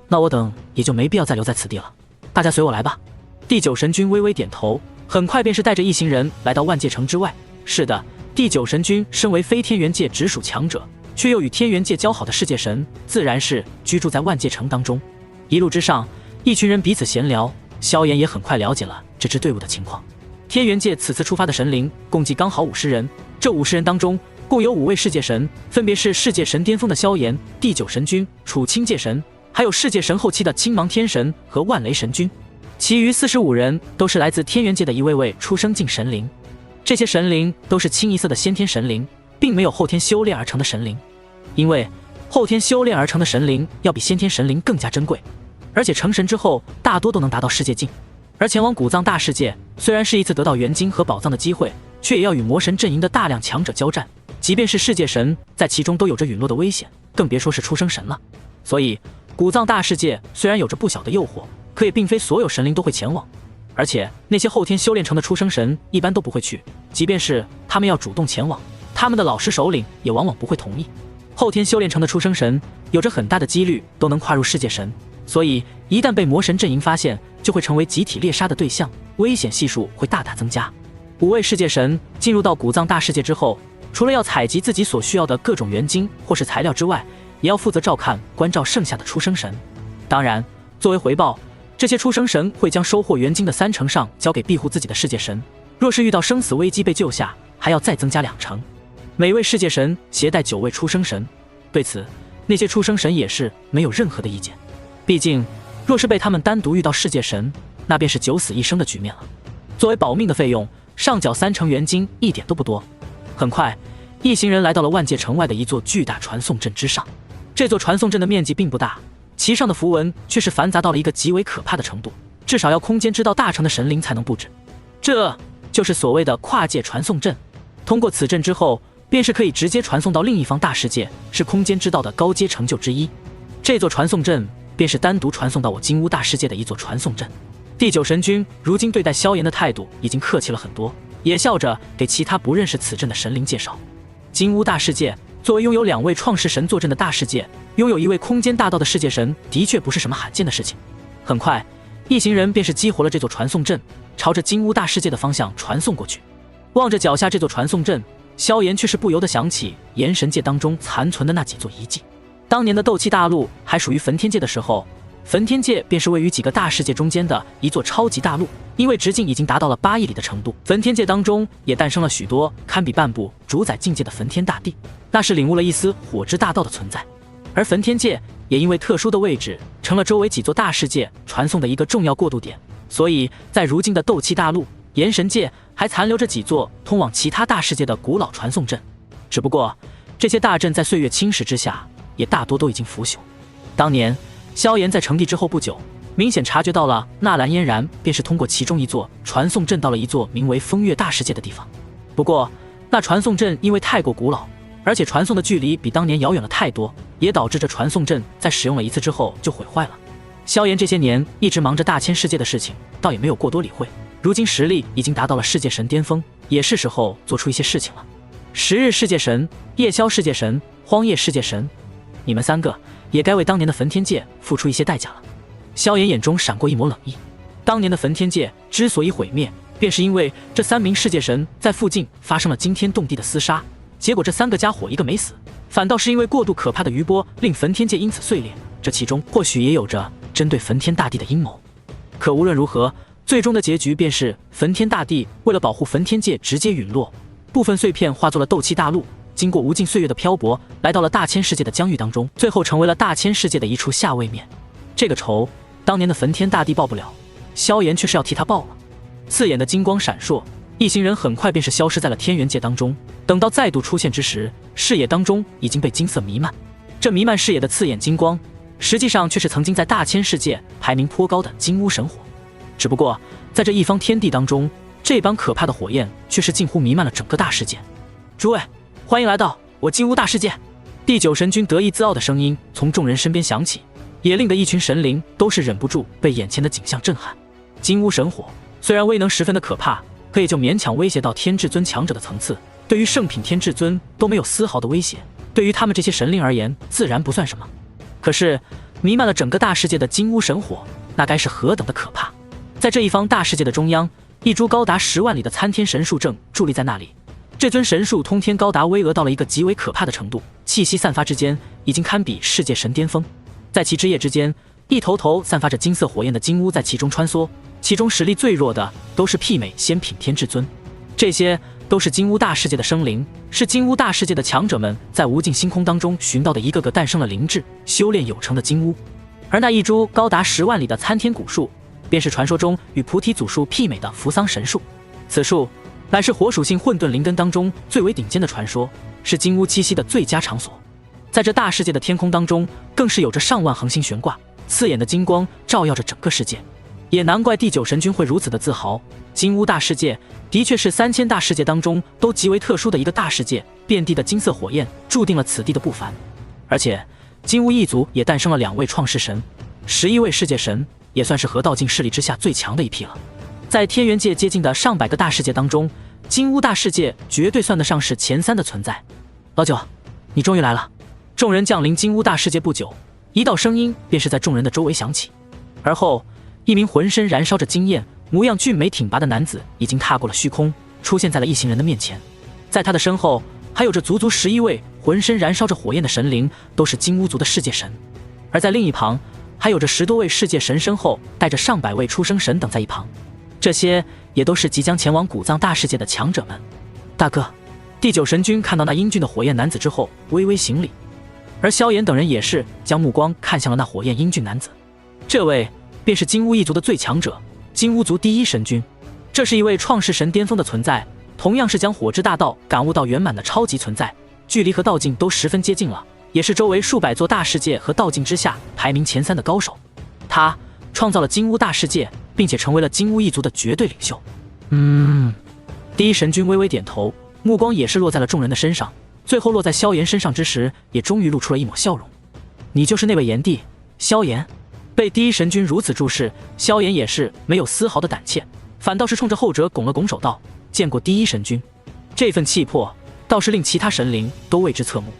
Speaker 1: 那我等也就没必要再留在此地了，大家随我来吧。第9神君微微点头，很快便是带着一行人来到万界城之外。是的，第9神君身为非天元界直属强者，却又与天元界交好的世界神，自然是居住在万界城当中。一路之上，一群人彼此闲聊，萧炎也很快了解了这支队伍的情况。天元界此次出发的神灵共计刚好50人，这50人当中共有5位世界神，分别是世界神巅峰的萧炎、第9神君、楚清界神，还有世界神后期的青芒天神和万雷神君。其余45人都是来自天元界的一位位出生境神灵，这些神灵都是清一色的先天神灵，并没有后天修炼而成的神灵，因为后天修炼而成的神灵要比先天神灵更加珍贵，而且成神之后大多都能达到世界境。而前往古藏大世界虽然是一次得到元晶和宝藏的机会，却也要与魔神阵营的大量强者交战，即便是世界神在其中都有着陨落的危险，更别说是出生神了。所以古藏大世界虽然有着不小的诱惑，可也并非所有神灵都会前往，而且那些后天修炼成的出生神一般都不会去，即便是他们要主动前往，他们的老师首领也往往不会同意。后天修炼成的出生神有着很大的几率都能跨入世界神，所以一旦被魔神阵营发现，就会成为集体猎杀的对象，危险系数会大大增加。5位世界神进入到古藏大世界之后，除了要采集自己所需要的各种元晶或是材料之外，也要负责照看关照剩下的出生神。当然作为回报，这些出生神会将收获元晶的30%上交给庇护自己的世界神，若是遇到生死危机被救下，还要再增加2成。每位世界神携带9位出生神，对此那些出生神也是没有任何的意见。毕竟若是被他们单独遇到世界神，那便是9死1生的局面了。作为保命的费用，上缴3成元金一点都不多。很快，一行人来到了万界城外的一座巨大传送阵之上。这座传送阵的面积并不大，其上的符文却是繁杂到了一个极为可怕的程度，至少要空间之道大成的神灵才能布置。这就是所谓的跨界传送阵。通过此阵之后，便是可以直接传送到另一方大世界，是空间之道的高阶成就之一。这座传送阵便是单独传送到我金乌大世界的一座传送阵。第9神君如今对待萧炎的态度已经客气了很多，也笑着给其他不认识此阵的神灵介绍。金乌大世界作为拥有2位创世神坐镇的大世界，拥有1位空间大道的世界神的确不是什么罕见的事情。很快，一行人便是激活了这座传送阵，朝着金乌大世界的方向传送过去。望着脚下这座传送阵，萧炎却是不由得想起炎神界当中残存的那几座遗迹。当年的斗气大陆还属于焚天界的时候，焚天界便是位于几个大世界中间的一座超级大陆，因为直径已经达到了8亿里的程度，焚天界当中也诞生了许多堪比半部主宰境界的焚天大帝，那是领悟了一丝火之大道的存在。而焚天界也因为特殊的位置，成了周围几座大世界传送的一个重要过渡点，所以在如今的斗气大陆，炎神界还残留着几座通往其他大世界的古老传送阵。只不过这些大阵在岁月侵蚀之下，也大多都已经腐朽。当年萧炎在成帝之后不久，明显察觉到了纳兰嫣然便是通过其中一座传送阵到了一座名为风月大世界的地方。不过那传送阵因为太过古老，而且传送的距离比当年遥远了太多，也导致这传送阵在使用了一次之后就毁坏了。萧炎这些年一直忙着大千世界的事情，倒也没有过多理会。如今实力已经达到了世界神巅峰，也是时候做出一些事情了。10日世界神、夜宵世界神、荒夜世界神，你们3个也该为当年的焚天界付出一些代价了。萧炎眼中闪过一抹冷意。当年的焚天界之所以毁灭，便是因为这3名世界神在附近发生了惊天动地的厮杀，结果这3个家伙一个没死，反倒是因为过度可怕的余波令焚天界因此碎裂，这其中或许也有着针对焚天大帝的阴谋。可无论如何，最终的结局便是焚天大帝为了保护焚天界直接陨落，部分碎片化作了斗气大陆，经过无尽岁月的漂泊，来到了大千世界的疆域当中，最后成为了大千世界的一处下位面。这个仇当年的焚天大帝报不了，萧炎却是要替他报了。刺眼的金光闪烁，一行人很快便是消失在了天元界当中。等到再度出现之时，视野当中已经被金色弥漫。这弥漫视野的刺眼金光，实际上却是曾经在大千世界排名颇高的金乌神火。只不过在这一方天地当中，这般可怕的火焰却是近乎弥漫了整个大世界。诸位，欢迎来到我金乌大世界。第9神君得意自傲的声音从众人身边响起，也令得一群神灵都是忍不住被眼前的景象震撼。金乌神火虽然威能十分的可怕，可也就勉强威胁到天至尊强者的层次，对于圣品天至尊都没有丝毫的威胁，对于他们这些神灵而言自然不算什么。可是弥漫了整个大世界的金乌神火，那该是何等的可怕。在这一方大世界的中央，一株高达10万里的参天神树正伫立在那里。这尊神树通天高达，巍峨到了一个极为可怕的程度，气息散发之间已经堪比世界神巅峰。在其枝叶之间，一头头散发着金色火焰的金乌在其中穿梭，其中实力最弱的都是媲美仙品天至尊。这些都是金乌大世界的生灵，是金乌大世界的强者们在无尽星空当中寻到的一个个诞生了灵智、修炼有成的金乌。而那一株高达10万里的参天古树，便是传说中与菩提祖树媲美的扶桑神树。此树乃是火属性混沌灵根当中最为顶尖的传说，是金乌栖息的最佳场所。在这大世界的天空当中，更是有着上万恒星悬挂，刺眼的金光照耀着整个世界。也难怪第9神君会如此的自豪，金乌大世界的确是3000大世界当中都极为特殊的一个大世界，遍地的金色火焰注定了此地的不凡。而且金乌一族也诞生了2位创世神，11位世界神，也算是河道境势力之下最强的一批了。在天元界接近的上百个大世界当中，金乌大世界绝对算得上是前3的存在。老九，你终于来了。众人降临金乌大世界不久，一道声音便是在众人的周围响起，而后一名浑身燃烧着惊艳、模样俊美挺拔的男子已经踏过了虚空，出现在了一行人的面前。在他的身后还有着足足11位浑身燃烧着火焰的神灵，都是金乌族的世界神。而在另一旁还有着10多位世界神，身后带着上百位出生神等在一旁，这些也都是即将前往古藏大世界的强者们。大哥。第9神君看到那英俊的火焰男子之后，微微行礼，而萧炎等人也是将目光看向了那火焰英俊男子。这位便是金乌一族的最强者，金乌族第1神君。这是一位创世神巅峰的存在，同样是将火之大道感悟到圆满的超级存在，距离和道境都十分接近了，也是周围数百座大世界和道境之下排名前3的高手。他创造了金乌大世界，并且成为了金乌一族的绝对领袖。第1神君微微点头，目光也是落在了众人的身上，最后落在萧炎身上之时，也终于露出了一抹笑容。你就是那位炎帝萧炎？被第1神君如此注视，萧炎也是没有丝毫的胆怯，反倒是冲着后者拱了拱手道：见过第1神君。这份气魄倒是令其他神灵都为之侧目。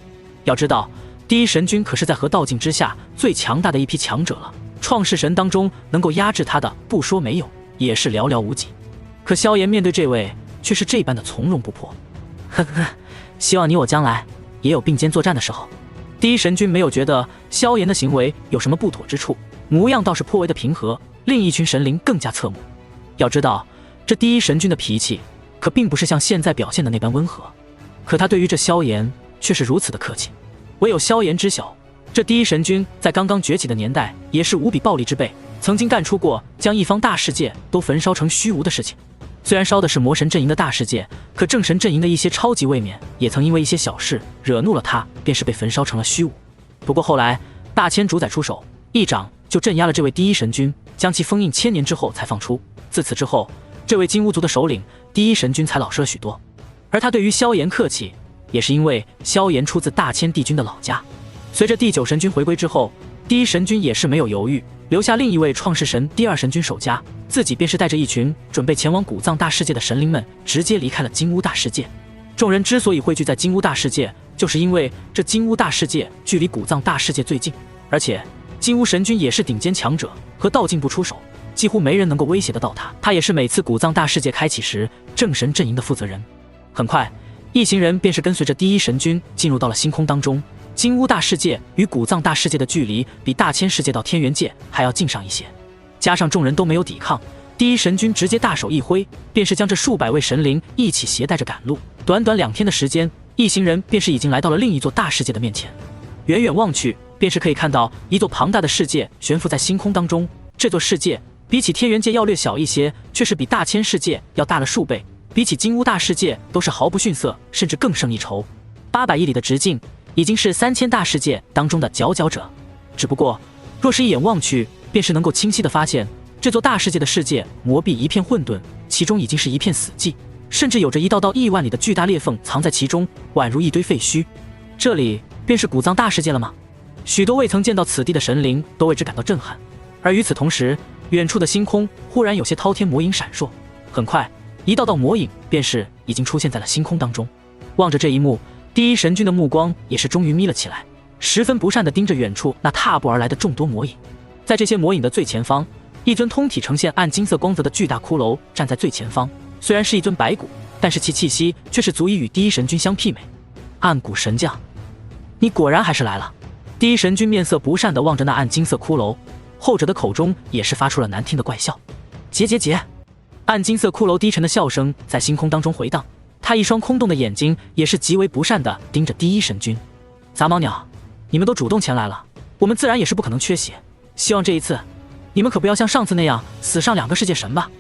Speaker 1: 要知道，第1神君可是在和道境之下最强大的一批强者了，创世神当中能够压制他的不说没有，也是寥寥无几。可萧炎面对这位却是这般的从容不迫。呵呵，希望你我将来也有并肩作战的时候。第1神君没有觉得萧炎的行为有什么不妥之处，模样倒是颇为的平和，令一群神灵更加侧目。要知道，这第1神君的脾气可并不是像现在表现的那般温和，可他对于这萧炎却是如此的客气。唯有萧炎知晓，这第1神君在刚刚崛起的年代也是无比暴力之辈，曾经干出过将一方大世界都焚烧成虚无的事情。虽然烧的是魔神阵营的大世界，可正神阵营的一些超级位面也曾因为一些小事惹怒了他，便是被焚烧成了虚无。不过后来大千主宰出手，一掌就镇压了这位第1神君，将其封印1000年之后才放出。自此之后，这位金乌族的首领第1神君才老实了许多。而他对于萧炎客气，也是因为萧炎出自大千帝君的老家。随着第9神君回归之后，第1神君也是没有犹豫，留下另一位创世神第2神君守家，自己便是带着一群准备前往古藏大世界的神灵们，直接离开了金乌大世界。众人之所以汇聚在金乌大世界，就是因为这金乌大世界距离古藏大世界最近，而且金乌神君也是顶尖强者，和道境不出手，几乎没人能够威胁得到他。他也是每次古藏大世界开启时正神阵营的负责人。很快，一行人便是跟随着第1神君进入到了星空当中。金乌大世界与古藏大世界的距离比大千世界到天元界还要近上一些，加上众人都没有抵抗，第1神君直接大手一挥，便是将这数百位神灵一起携带着赶路。短短2天的时间，一行人便是已经来到了另一座大世界的面前。远远望去，便是可以看到一座庞大的世界悬浮在星空当中。这座世界比起天元界要略小一些，却是比大千世界要大了数倍，比起金乌大世界都是毫不逊色，甚至更胜一筹。800亿里的直径已经是3000大世界当中的佼佼者。只不过若是一眼望去，便是能够清晰地发现，这座大世界的世界魔壁一片混沌，其中已经是一片死寂，甚至有着1道道亿万里的巨大裂缝藏在其中，宛如一堆废墟。这里便是古藏大世界了吗？许多未曾见到此地的神灵都为之感到震撼。而与此同时，远处的星空忽然有些滔天魔影闪烁，很快1道道魔影便是已经出现在了星空当中。望着这一幕，第1神君的目光也是终于眯了起来，十分不善地盯着远处那踏步而来的众多魔影。在这些魔影的最前方，一尊通体呈现暗金色光泽的巨大骷髅站在最前方。虽然是一尊白骨，但是其气息却是足以与第1神君相媲美。暗骨神将，你果然还是来了。第1神君面色不善地望着那暗金色骷髅，后者的口中也是发出了难听的怪笑。结。暗金色骷髅低沉的笑声在星空当中回荡，他一双空洞的眼睛也是极为不善地盯着第1神君。杂毛鸟，你们都主动前来了，我们自然也是不可能缺席，希望这一次你们可不要像上次那样死上2个世界神吧。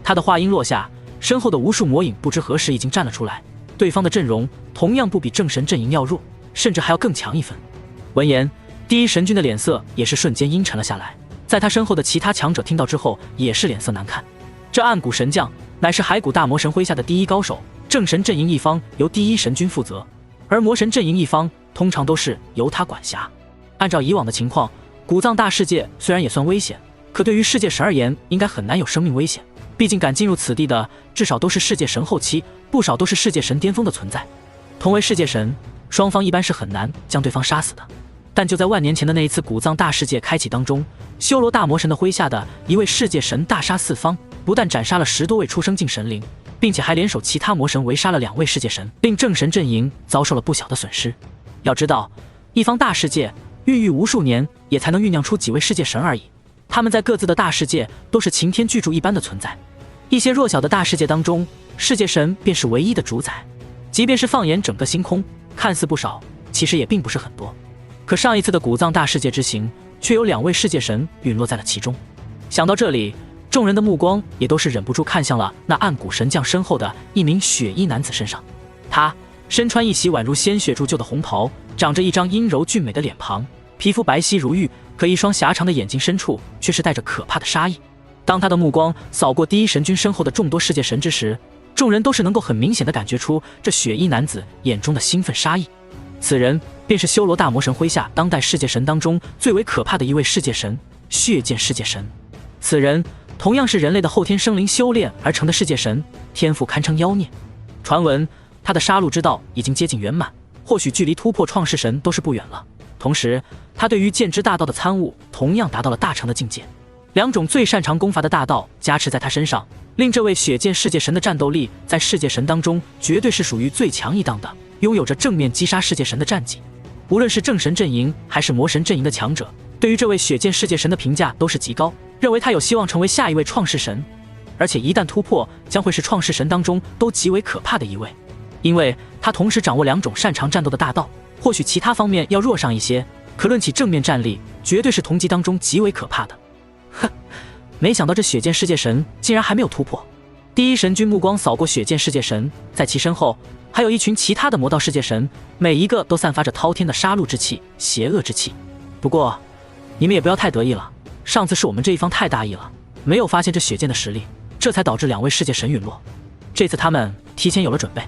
Speaker 1: 他的话音落下，身后的无数魔影不知何时已经站了出来，对方的阵容同样不比正神阵营要弱，甚至还要更强一分。闻言，第1神君的脸色也是瞬间阴沉了下来，在他身后的其他强者听到之后也是脸色难看。这暗骨神将乃是骸骨大魔神麾下的第1高手，正神阵营一方由第1神君负责，而魔神阵营一方通常都是由他管辖。按照以往的情况，古藏大世界虽然也算危险，可对于世界神而言应该很难有生命危险，毕竟敢进入此地的至少都是世界神后期，不少都是世界神巅峰的存在。同为世界神，双方一般是很难将对方杀死的。但就在万年前的那一次古藏大世界开启当中，修罗大魔神的麾下的一位世界神大杀四方，不但斩杀了10多位出生境神灵，并且还联手其他魔神围杀了2位世界神，令正神阵营遭受了不小的损失。要知道，一方大世界孕育无数年也才能酝酿出几位世界神而已，他们在各自的大世界都是擎天巨柱一般的存在。一些弱小的大世界当中，世界神便是唯一的主宰，即便是放眼整个星空，看似不少，其实也并不是很多。可上一次的古藏大世界之行，却有2位世界神陨落在了其中。想到这里，众人的目光也都是忍不住看向了那暗谷神将身后的一名血衣男子身上。他身穿一袭宛如鲜血铸就的红袍，长着一张阴柔俊美的脸庞，皮肤白皙如玉，可一双狭长的眼睛深处却是带着可怕的杀意。当他的目光扫过第一神君身后的众多世界神之时，众人都是能够很明显的感觉出这血衣男子眼中的兴奋杀意。此人便是修罗大魔神麾下当代世界神当中最为可怕的一位世界神——血剑世界神。此人同样是人类的后天生灵修炼而成的世界神，天赋堪称妖孽。传闻他的杀戮之道已经接近圆满，或许距离突破创世神都是不远了。同时，他对于剑之大道的参悟同样达到了大成的境界。2种最擅长攻伐的大道加持在他身上，令这位血剑世界神的战斗力在世界神当中绝对是属于最强一档的，拥有着正面击杀世界神的战绩。无论是正神阵营还是魔神阵营的强者，对于这位血剑世界神的评价都是极高，认为他有希望成为下一位创世神，而且一旦突破，将会是创世神当中都极为可怕的一位。因为他同时掌握2种擅长战斗的大道，或许其他方面要弱上一些，可论起正面战力，绝对是同级当中极为可怕的。哼，没想到这血剑世界神竟然还没有突破。第一神君目光扫过血剑世界神，在其身后还有一群其他的魔道世界神，每一个都散发着滔天的杀戮之气、邪恶之气。不过你们也不要太得意了，上次是我们这一方太大意了，没有发现这血剑的实力，这才导致2位世界神陨落。这次他们提前有了准备，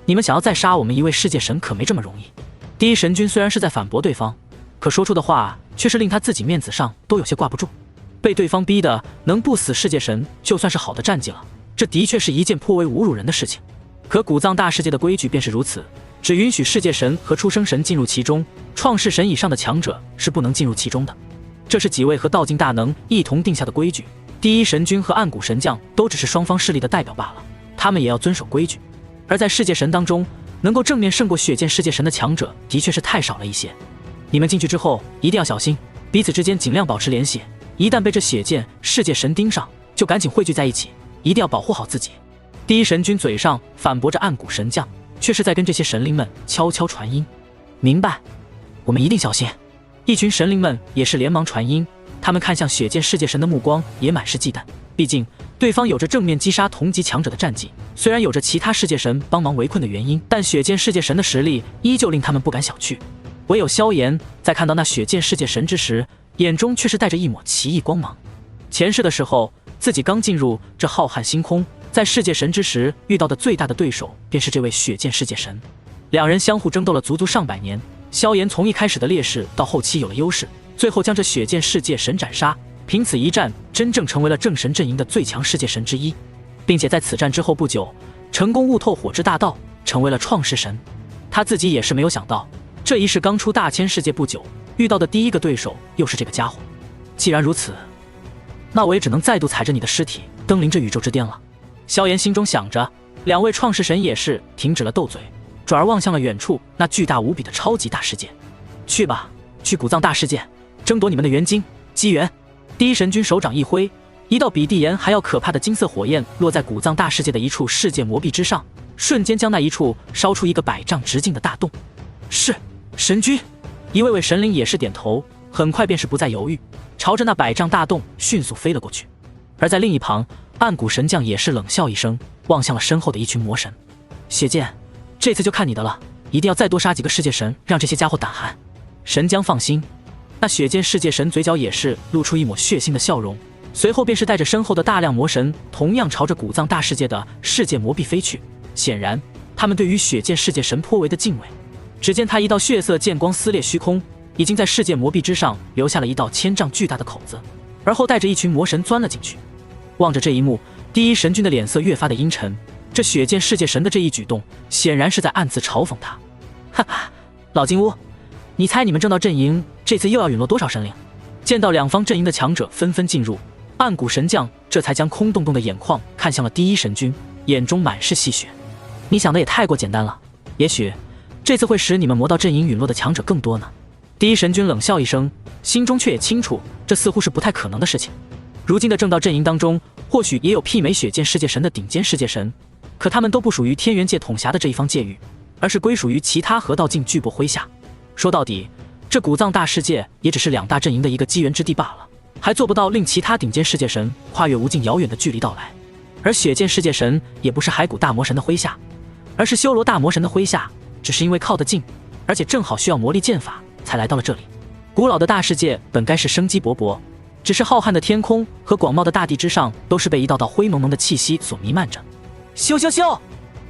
Speaker 1: 你们想要再杀我们一位世界神可没这么容易。第一神君虽然是在反驳对方，可说出的话却是令他自己面子上都有些挂不住。被对方逼的能不死世界神就算是好的战绩了，这的确是一件颇为侮辱人的事情。可古藏大世界的规矩便是如此，只允许世界神和出生神进入其中，创世神以上的强者是不能进入其中的。这是几位和道境大能一同定下的规矩，第一神君和暗谷神将都只是双方势力的代表罢了，他们也要遵守规矩。而在世界神当中，能够正面胜过血剑世界神的强者的确是太少了一些。你们进去之后一定要小心，彼此之间尽量保持联系，一旦被这血剑世界神盯上，就赶紧汇聚在一起，一定要保护好自己。第一神君嘴上反驳着暗谷神将，却是在跟这些神灵们悄悄传音。明白，我们一定小心。一群神灵们也是连忙传音，他们看向血剑世界神的目光也满是忌惮，毕竟对方有着正面击杀同级强者的战绩，虽然有着其他世界神帮忙围困的原因，但血剑世界神的实力依旧令他们不敢小觑。唯有萧炎在看到那血剑世界神之时，眼中却是带着一抹奇异光芒。前世的时候，自己刚进入这浩瀚星空，在世界神之时遇到的最大的对手便是这位血剑世界神。2人相互争斗了足足上百年，萧炎从一开始的劣势到后期有了优势，最后将这血剑世界神斩杀，凭此一战真正成为了正神阵营的最强世界神之一，并且在此战之后不久成功悟透火之大道，成为了创世神。他自己也是没有想到，这一世刚出大千世界不久，遇到的第一个对手又是这个家伙。既然如此，那我也只能再度踩着你的尸体登临这宇宙之巅了。萧炎心中想着，2位创世神也是停止了斗嘴，转而望向了远处那巨大无比的超级大世界。去吧，去古藏大世界争夺你们的元晶机缘。第一神君手掌一挥，一道比地岩还要可怕的金色火焰落在古藏大世界的一处世界魔壁之上，瞬间将那一处烧出一个100丈直径的大洞。是神君。一位位神灵也是点头，很快便是不再犹豫，朝着那100丈大洞迅速飞了过去。而在另一旁，暗谷神将也是冷笑一声，望向了身后的一群魔神。血剑，这次就看你的了，一定要再多杀几个世界神，让这些家伙胆寒。神将放心。那血剑世界神嘴角也是露出一抹血腥的笑容，随后便是带着身后的大量魔神同样朝着古藏大世界的世界魔壁飞去。显然他们对于血剑世界神颇为的敬畏。只见他一道血色剑光撕裂虚空，已经在世界魔壁之上留下了一道1000丈巨大的口子，而后带着一群魔神钻了进去。望着这一幕，第一神君的脸色越发的阴沉，这血剑世界神的这一举动显然是在暗自嘲讽他。哈哈，老金乌，你猜你们正道阵营这次又要陨落多少神灵？见到2方阵营的强者纷纷进入，暗谷神将这才将空洞洞的眼眶看向了第一神君，眼中满是戏谑。你想的也太过简单了，也许这次会使你们魔道阵营陨落的强者更多呢。第一神君冷笑一声，心中却也清楚，这似乎是不太可能的事情。如今的正道阵营当中，或许也有媲美血剑世界神的顶尖世界神，可他们都不属于天元界统辖的这一方界域，而是归属于其他河道境巨擘麾下。说到底，这古藏大世界也只是两大阵营的一个机缘之地罢了，还做不到令其他顶尖世界神跨越无尽遥远的距离到来。而血剑世界神也不是骸骨大魔神的麾下，而是修罗大魔神的麾下，只是因为靠得近，而且正好需要魔力剑法，才来到了这里。古老的大世界本该是生机勃勃，只是浩瀚的天空和广袤的大地之上都是被一道道灰蒙蒙的气息所弥漫着。咻咻咻，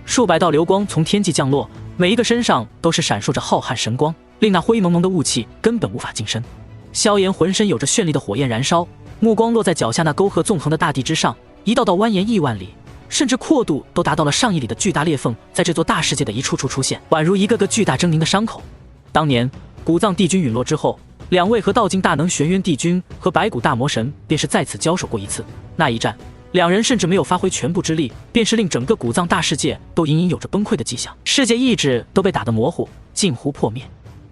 Speaker 1: 数百道流光从天际降落，每一个身上都是闪烁着浩瀚神光，令那灰蒙蒙的雾气根本无法近身。萧炎浑身有着绚丽的火焰燃烧，目光落在脚下那沟壑纵横的大地之上，一道道蜿蜒亿万里，甚至阔度都达到了上亿里的巨大裂缝，在这座大世界的一处处出现，宛如一个个巨大狰狞的伤口。当年古藏帝君陨落之后，两位和道境大能玄渊帝君和白骨大魔神便是在此交手过一次。那一战，两人甚至没有发挥全部之力，便是令整个古藏大世界都隐隐有着崩溃的迹象，世界意志都被打得模糊，近乎破灭。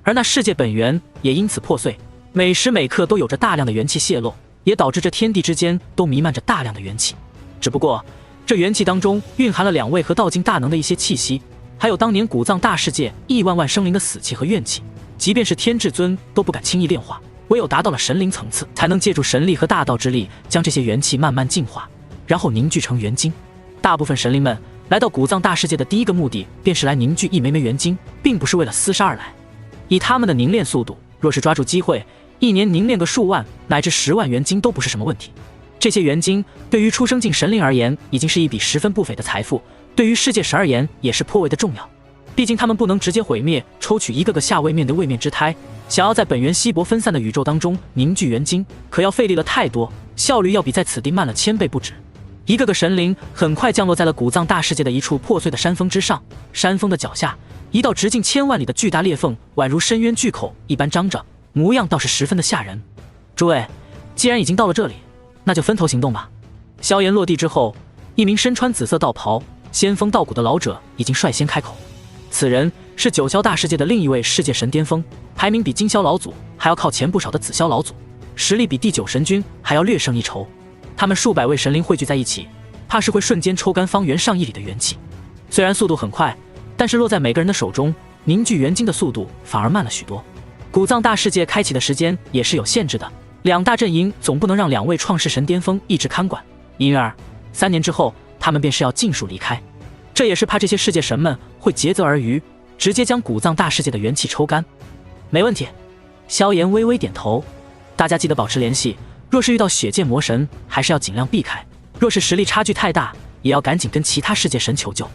Speaker 1: 而那世界本源也因此破碎，每时每刻都有着大量的元气泄露，也导致这天地之间都弥漫着大量的元气。只不过这元气当中蕴含了两位和道境大能的一些气息，还有当年古藏大世界亿万万生灵的死气和怨气，即便是天至尊都不敢轻易炼化，唯有达到了神灵层次，才能借助神力和大道之力，将这些元气慢慢净化，然后凝聚成元晶。大部分神灵们来到古藏大世界的第一个目的，便是来凝聚一枚枚元晶，并不是为了厮杀而来。以他们的凝练速度，若是抓住机会，一年凝练个数万乃至10万元晶都不是什么问题。这些元晶对于出生境神灵而言，已经是一笔十分不菲的财富，对于世界神而言也是颇为的重要。毕竟他们不能直接毁灭，抽取一个个下位面的位面之胎，想要在本源稀薄分散的宇宙当中凝聚元晶，可要费力了太多，效率要比在此地慢了1000倍不止。一个个神灵很快降落在了古藏大世界的一处破碎的山峰之上，山峰的脚下，一道直径1000万里的巨大裂缝，宛如深渊巨口一般张着，模样倒是十分的吓人。诸位，既然已经到了这里，那就分头行动吧。萧炎落地之后，一名身穿紫色道袍、仙风道骨的老者已经率先开口。此人是九霄大世界的另一位世界神巅峰，排名比金霄老祖还要靠前不少的紫霄老祖，实力比第9神君还要略胜一筹。他们数百位神灵汇聚在一起，怕是会瞬间抽干方圆上亿里的元气。虽然速度很快，但是落在每个人的手中，凝聚元晶的速度反而慢了许多。古藏大世界开启的时间也是有限制的，两大阵营总不能让两位创世神巅峰一直看管，因而3年之后，他们便是要尽数离开。这也是怕这些世界神们会竭泽而渔，直接将古藏大世界的元气抽干。没问题，萧炎微微点头。大家记得保持联系，若是遇到血剑魔神，还是要尽量避开；若是实力差距太大，也要赶紧跟其他世界神求救。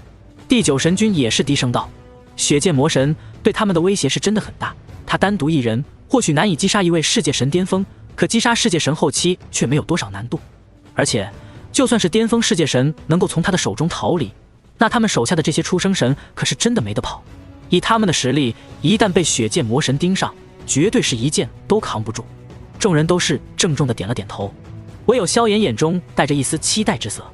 Speaker 1: 第9神君也是低声道：血剑魔神对他们的威胁是真的很大，他单独一人或许难以击杀一位世界神巅峰，可击杀世界神后期却没有多少难度。而且就算是巅峰世界神能够从他的手中逃离，那他们手下的这些出生神可是真的没得跑。以他们的实力，一旦被血剑魔神盯上，绝对是一剑都扛不住。众人都是郑重地点了点头，唯有萧炎眼中带着一丝期待之色。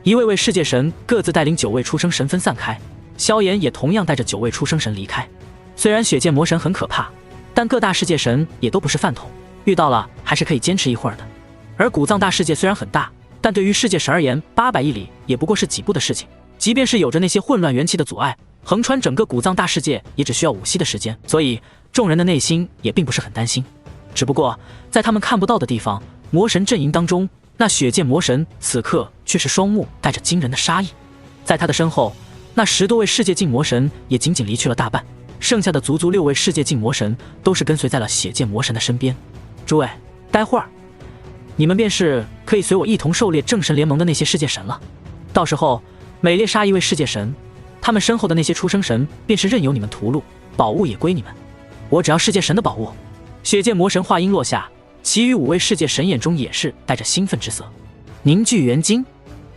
Speaker 1: 一位位世界神各自带领9位出生神分散开，萧炎也同样带着9位出生神离开。虽然血剑魔神很可怕，但各大世界神也都不是饭桶，遇到了还是可以坚持一会儿的。而古藏大世界虽然很大，但对于世界神而言，800亿里也不过是几步的事情。即便是有着那些混乱元气的阻碍，横穿整个古藏大世界也只需要5息的时间，所以众人的内心也并不是很担心。只不过在他们看不到的地方，魔神阵营当中，那血剑魔神此刻却是双目带着惊人的杀意。在他的身后，那10多位世界境魔神也仅仅离去了大半，剩下的足足6位世界境魔神都是跟随在了血剑魔神的身边。诸位，待会儿你们便是可以随我一同狩猎正神联盟的那些世界神了。到时候每猎杀一位世界神，他们身后的那些出生神便是任由你们屠戮，宝物也归你们，我只要世界神的宝物。血剑魔神话音落下，其余5位世界神眼中也是带着兴奋之色。凝聚元晶，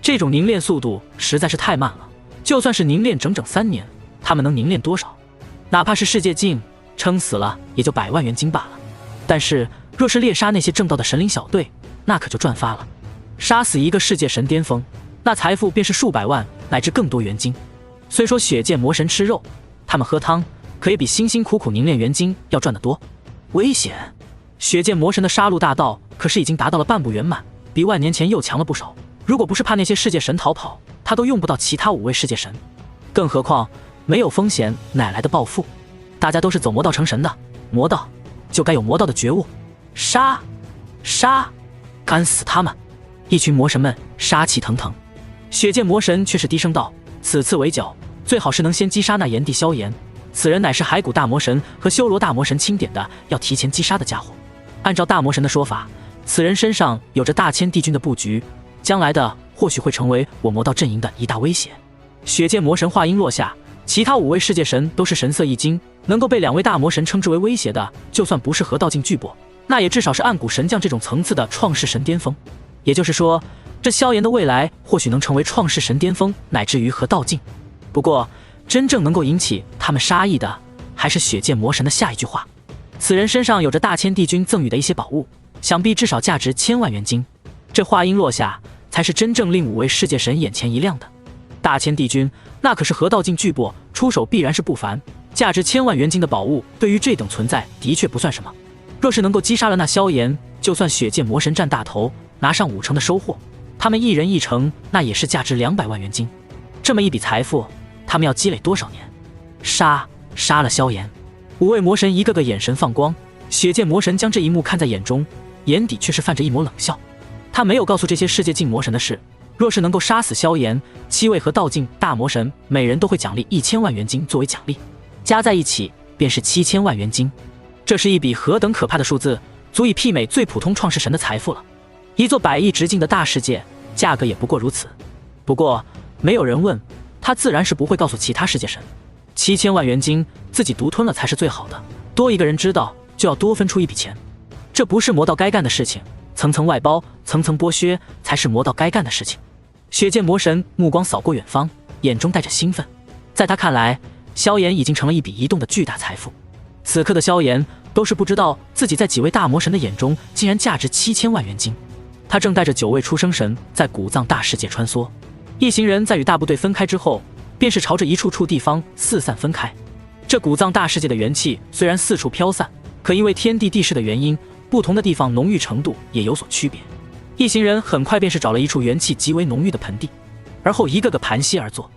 Speaker 1: 这种凝练速度实在是太慢了，就算是凝练整整3年，他们能凝练多少？哪怕是世界境，撑死了也就100万元晶罢了。但是若是猎杀那些正道的神灵小队，那可就赚发了。杀死一个世界神巅峰，那财富便是数百万乃至更多元晶。虽说血剑魔神吃肉，他们喝汤可以比辛辛苦苦凝练元晶要赚得多。危险！血剑魔神的杀戮大道可是已经达到了半步圆满，比万年前又强了不少。如果不是怕那些世界神逃跑，他都用不到其他5位世界神，更何况没有风险哪来的暴富？大家都是走魔道成神的，魔道就该有魔道的觉悟。杀！杀！干死他们！一群魔神们杀气腾腾。血剑魔神却是低声道：“此次围剿，最好是能先击杀那炎帝萧炎。此人乃是骸骨大魔神和修罗大魔神钦点的，要提前击杀的家伙。按照大魔神的说法，此人身上有着大千帝军的布局，将来的或许会成为我魔道阵营的一大威胁。”血剑魔神话音落下，其他5位世界神都是神色一惊。能够被2位大魔神称之为威胁的，就算不是河道境巨擘，那也至少是暗谷神将这种层次的创世神巅峰。也就是说，这萧炎的未来或许能成为创世神巅峰，乃至于河道境。不过，真正能够引起他们杀意的，还是血剑魔神的下一句话：此人身上有着大千帝君赠予的一些宝物，想必至少价值1000万元金。这话音落下，才是真正令5位世界神眼前一亮的。大千帝君，那可是河道境巨擘，出手必然是不凡。价值1000万元金的宝物，对于这等存在的确不算什么。若是能够击杀了那萧炎，就算血剑魔神占大头，拿上50%的收获，他们一人1成，那也是价值200万元金。这么一笔财富，他们要积累多少年？杀了萧炎！5位魔神一个个眼神放光，血剑魔神将这一幕看在眼中，眼底却是泛着一抹冷笑。他没有告诉这些世界境魔神的是，若是能够杀死萧炎，7位河道境大魔神每人都会奖励1000万元金作为奖励。加在一起便是7000万元金，这是一笔何等可怕的数字，足以媲美最普通创世神的财富了。一座100亿直径的大世界，价格也不过如此。不过没有人问，他自然是不会告诉其他世界神。7000万元金自己独吞了才是最好的，多一个人知道就要多分出一笔钱。这不是魔道该干的事情，层层外包，层层剥削，才是魔道该干的事情。血剑魔神目光扫过远方，眼中带着兴奋。在他看来，萧炎已经成了一笔移动的巨大财富。此刻的萧炎都是不知道自己在几位大魔神的眼中竟然价值7000万元金。他正带着9位出生神在古藏大世界穿梭。一行人在与大部队分开之后，便是朝着一处地方四散分开。这古藏大世界的元气虽然四处飘散，可因为天地地势的原因，不同的地方浓郁程度也有所区别。一行人很快便是找了一处元气极为浓郁的盆地，而后一个个盘膝而坐。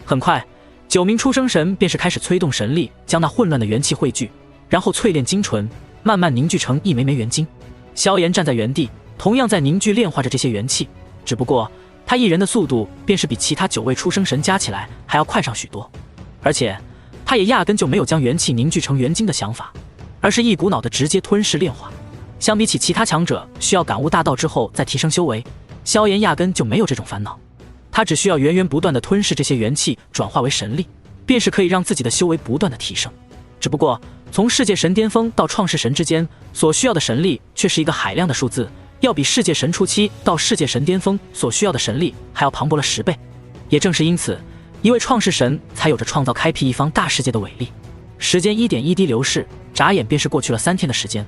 Speaker 1: 很快9名出生神便是开始催动神力，将那混乱的元气汇聚，然后淬炼精纯，慢慢凝聚成一枚枚元晶。萧炎站在原地，同样在凝聚炼化着这些元气，只不过他一人的速度便是比其他9位出生神加起来还要快上许多，而且他也压根就没有将元气凝聚成元晶的想法，而是一股脑的直接吞噬炼化。相比起其他强者需要感悟大道之后再提升修为，萧炎压根就没有这种烦恼。他只需要源源不断的吞噬这些元气，转化为神力，便是可以让自己的修为不断的提升。只不过从世界神巅峰到创世神之间所需要的神力却是一个海量的数字，要比世界神初期到世界神巅峰所需要的神力还要磅礴了10倍。也正是因此，一位创世神才有着创造开辟一方大世界的伟力。时间一点一滴流逝，眨眼便是过去了3天的时间。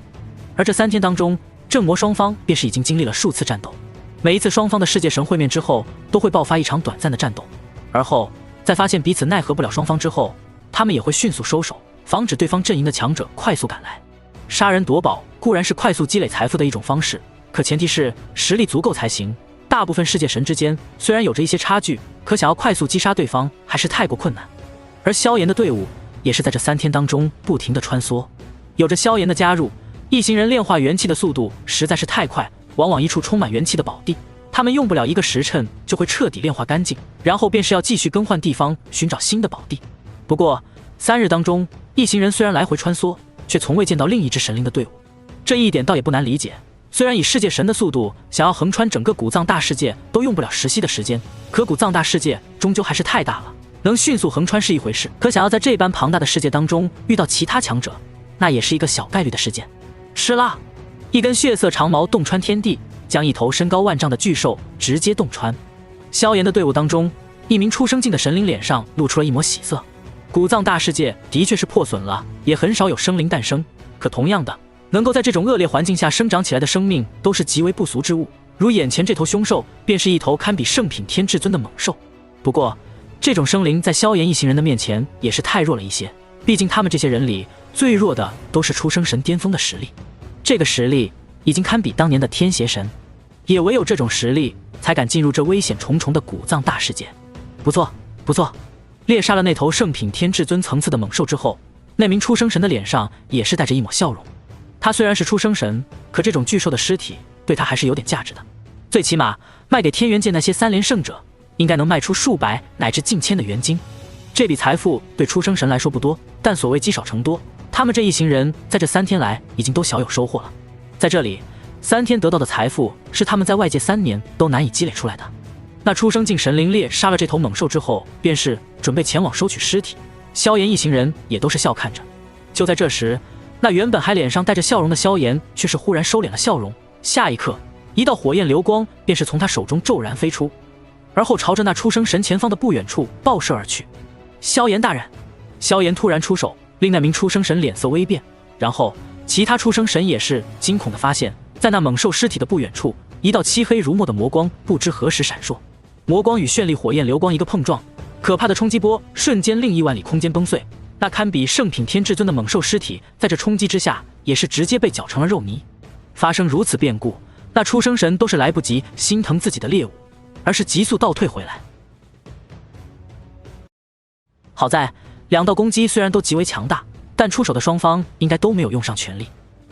Speaker 1: 而这3天当中，正魔双方便是已经经历了数次战斗。每一次双方的世界神会面之后，都会爆发一场短暂的战斗，而后在发现彼此奈何不了双方之后，他们也会迅速收手，防止对方阵营的强者快速赶来。杀人夺宝固然是快速积累财富的一种方式，可前提是实力足够才行。大部分世界神之间虽然有着一些差距，可想要快速击杀对方还是太过困难。而萧炎的队伍也是在这3天当中不停的穿梭，有着萧炎的加入，一行人炼化元气的速度实在是太快，往往一处充满元气的宝地，他们用不了1个时辰就会彻底炼化干净，然后便是要继续更换地方，寻找新的宝地。不过3日当中，一行人虽然来回穿梭，却从未见到另一支神灵的队伍。这一点倒也不难理解，虽然以世界神的速度，想要横穿整个古藏大世界都用不了10息的时间，可古藏大世界终究还是太大了，能迅速横穿是一回事，可想要在这般庞大的世界当中遇到其他强者，那也是一个小概率的事件。吃啦！一根血色长矛洞穿天地，将一头身高万丈的巨兽直接洞穿。萧炎的队伍当中，一名出生境的神灵脸上露出了一抹喜色。古藏大世界的确是破损了，也很少有生灵诞生，可同样的，能够在这种恶劣环境下生长起来的生命都是极为不俗之物，如眼前这头凶兽便是一头堪比圣品天至尊的猛兽。不过这种生灵在萧炎一行人的面前也是太弱了一些，毕竟他们这些人里最弱的都是出生神巅峰的实力，这个实力已经堪比当年的天邪神，也唯有这种实力才敢进入这危险重重的古藏大世界。不错，不错。猎杀了那头圣品天至尊层次的猛兽之后，那名出生神的脸上也是带着一抹笑容。他虽然是出生神，可这种巨兽的尸体对他还是有点价值的，最起码卖给天元界那些3连圣者，应该能卖出数百乃至近千的元金。这笔财富对出生神来说不多，但所谓积少成多，他们这一行人在这3天来已经都小有收获了。在这里，3天得到的财富是他们在外界3年都难以积累出来的。那出生境神灵猎杀了这头猛兽之后，便是准备前往收取尸体。萧炎一行人也都是笑看着。就在这时，那原本还脸上带着笑容的萧炎却是忽然收敛了笑容，下一刻，一道火焰流光便是从他手中骤然飞出，而后朝着那出生神前方的不远处爆射而去。萧炎大人！萧炎突然出手，令那名出生神脸色微变，然后其他出生神也是惊恐地发现，在那猛兽尸体的不远处，一道漆黑如墨的魔光不知何时闪烁。魔光与绚丽火焰流光一个碰撞，可怕的冲击波瞬间令亿万里空间崩碎。那堪比圣品天至尊的猛兽尸体，在这冲击之下，也是直接被搅成了肉泥。发生如此变故，那出生神都是来不及心疼自己的猎物，而是急速倒退回来。好在2道攻击虽然都极为强大，但出手的双方应该都没有用上全力。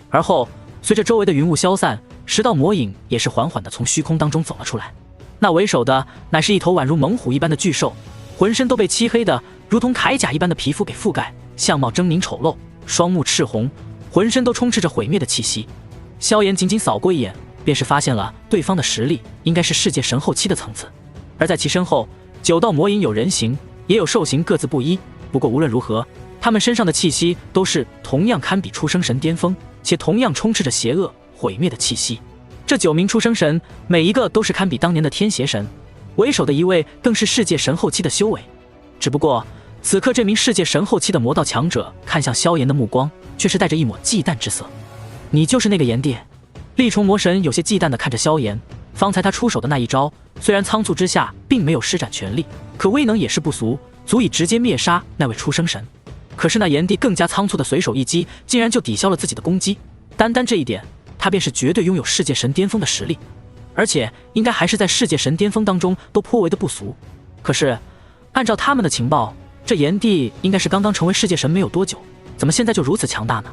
Speaker 1: 而后随着周围的云雾消散，10道魔影也是缓缓地从虚空当中走了出来。那为首的乃是一头宛如猛虎一般的巨兽，浑身都被漆黑的如同铠甲一般的皮肤给覆盖，相貌狰狞丑陋，双目赤红，浑身都充斥着毁灭的气息。萧炎仅仅扫过一眼，便是发现了对方的实力应该是世界神后期的层次。而在其身后，9道魔影有人形也有兽形，各自不一，不过无论如何，他们身上的气息都是同样堪比出生神巅峰，且同样充斥着邪恶毁灭的气息。这9名出生神每一个都是堪比当年的天邪神，为首的一位更是世界神后期的修为。只不过此刻这名世界神后期的魔道强者看向萧炎的目光却是带着一抹忌惮之色。你就是那个炎帝？厉虫魔神有些忌惮地看着萧炎，方才他出手的那一招虽然仓促之下并没有施展全力，可威能也是不俗，足以直接灭杀那位出生神。可是那炎帝更加仓促的随手一击，竟然就抵消了自己的攻击，单单这一点，他便是绝对拥有世界神巅峰的实力，而且应该还是在世界神巅峰当中都颇为的不俗。可是按照他们的情报，这炎帝应该是刚刚成为世界神没有多久，怎么现在就如此强大呢？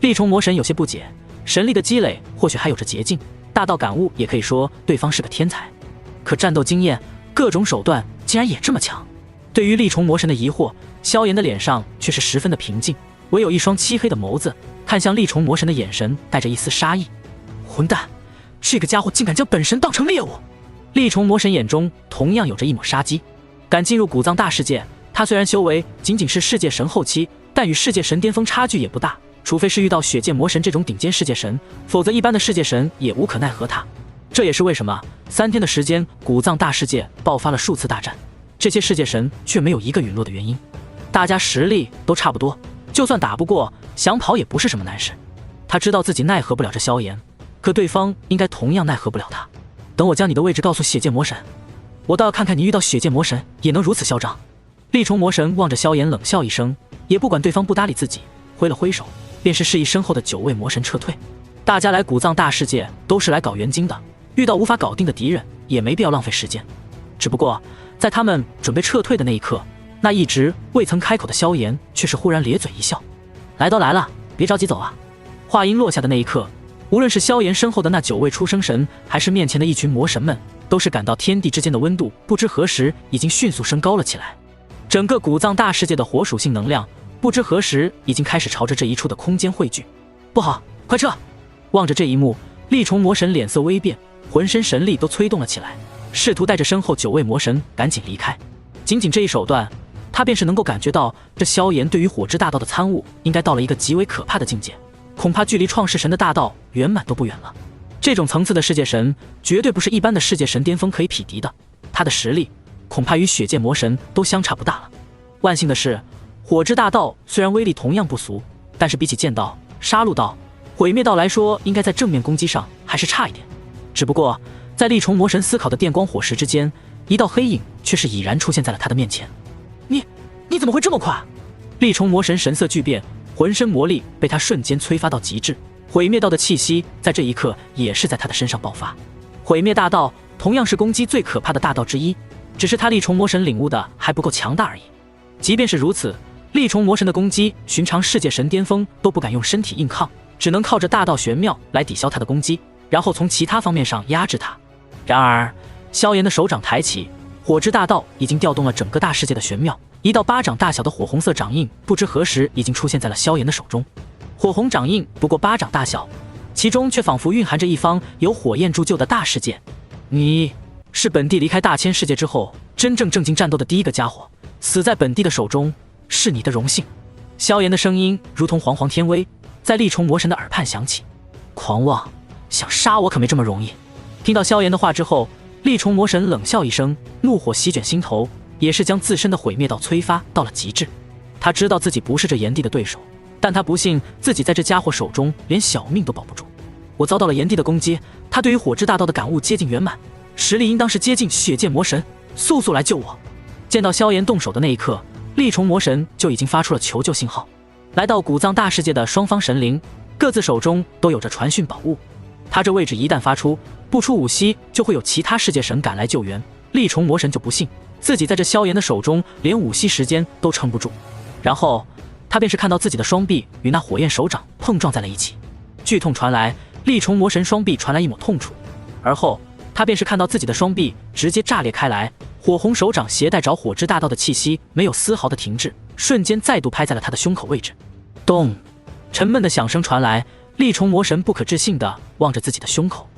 Speaker 1: 厉虫魔神有些不解，神力的积累或许还有着捷径，大道感悟也可以说对方是个天才，可战斗经验、各种手段竟然也这么强。对于厉虫魔神的疑惑，萧炎的脸上却是十分的平静，唯有一双漆黑的眸子看向厉虫魔神的眼神带着一丝杀意。混蛋，这个家伙竟敢将本神当成猎物！厉虫魔神眼中同样有着一抹杀机。敢进入古藏大世界，他虽然修为仅仅是世界神后期，但与世界神巅峰差距也不大，除非是遇到血界魔神这种顶尖世界神，否则一般的世界神也无可奈何他。这也是为什么3天的时间，古藏大世界爆发了数次大战，这些世界神却没有一个陨落的原因。大家实力都差不多，就算打不过，想跑也不是什么难事。他知道自己奈何不了这萧炎，可对方应该同样奈何不了他。等我将你的位置告诉血界魔神，我倒要看看你遇到血界魔神也能如此嚣张。厉虫魔神望着萧炎冷笑一声，也不管对方不搭理自己，挥了挥手，便是示意身后的9位魔神撤退。大家来古藏大世界都是来搞元晶的，遇到无法搞定的敌人，也没必要浪费时间。只不过在他们准备撤退的那一刻，那一直未曾开口的萧炎却是忽然咧嘴一笑：“来都来了，别着急走啊。”话音落下的那一刻，无论是萧炎身后的那9位出生神，还是面前的一群魔神们，都是感到天地之间的温度不知何时已经迅速升高了起来。整个古藏大世界的火属性能量不知何时已经开始朝着这一处的空间汇聚。不好，快撤！望着这一幕，厉虫魔神脸色微变，浑身神力都催动了起来，试图带着身后9位魔神赶紧离开。仅仅这一手段，他便是能够感觉到这萧炎对于火之大道的参悟应该到了一个极为可怕的境界，恐怕距离创世神的大道圆满都不远了。这种层次的世界神绝对不是一般的世界神巅峰可以匹敌的，他的实力恐怕与血界魔神都相差不大了。万幸的是，火之大道虽然威力同样不俗，但是比起剑道、杀戮道、毁灭道来说，应该在正面攻击上还是差一点。只不过在厉虫魔神思考的电光火石之间，一道黑影却是已然出现在了他的面前。你怎么会这么快？厉虫魔神神色巨变，浑身魔力被他瞬间催发到极致，毁灭道的气息在这一刻也是在他的身上爆发。毁灭大道同样是攻击最可怕的大道之一，只是他力虫魔神领悟的还不够强大而已。即便是如此，力虫魔神的攻击，寻常世界神巅峰都不敢用身体硬抗，只能靠着大道玄妙来抵消他的攻击，然后从其他方面上压制他。然而，萧炎的手掌抬起，火之大道已经调动了整个大世界的玄妙，一道巴掌大小的火红色掌印，不知何时已经出现在了萧炎的手中。火红掌印不过巴掌大小，其中却仿佛蕴含着一方由火焰铸就的大世界。你是本地离开大千世界之后真正正经战斗的第一个家伙，死在本地的手中是你的荣幸。萧炎的声音如同煌煌天威，在力虫魔神的耳畔响起。狂妄，想杀我可没这么容易。听到萧炎的话之后，力虫魔神冷笑一声，怒火席卷心头，也是将自身的毁灭道催发到了极致。他知道自己不是这炎帝的对手，但他不信自己在这家伙手中连小命都保不住。我遭到了炎帝的攻击，他对于火之大道的感悟接近圆满，实力应当是接近血剑魔神，速速来救我！见到萧炎动手的那一刻，力虫魔神就已经发出了求救信号。来到古藏大世界的双方神灵，各自手中都有着传讯宝物。他这位置一旦发出，不出午夕就会有其他世界神赶来救援。力虫魔神就不信自己在这萧炎的手中连午夕时间都撑不住。然后他便是看到自己的双臂与那火焰手掌碰撞在了一起，剧痛传来，力虫魔神双臂传来一抹痛楚，而后他便是看到自己的双臂直接炸裂开来，火红手掌携带着火之大道的气息，没有丝毫的停滞，瞬间再度拍在了他的胸口位置。咚！沉闷的响声传来，力虫魔神不可置信地望着自己的胸口，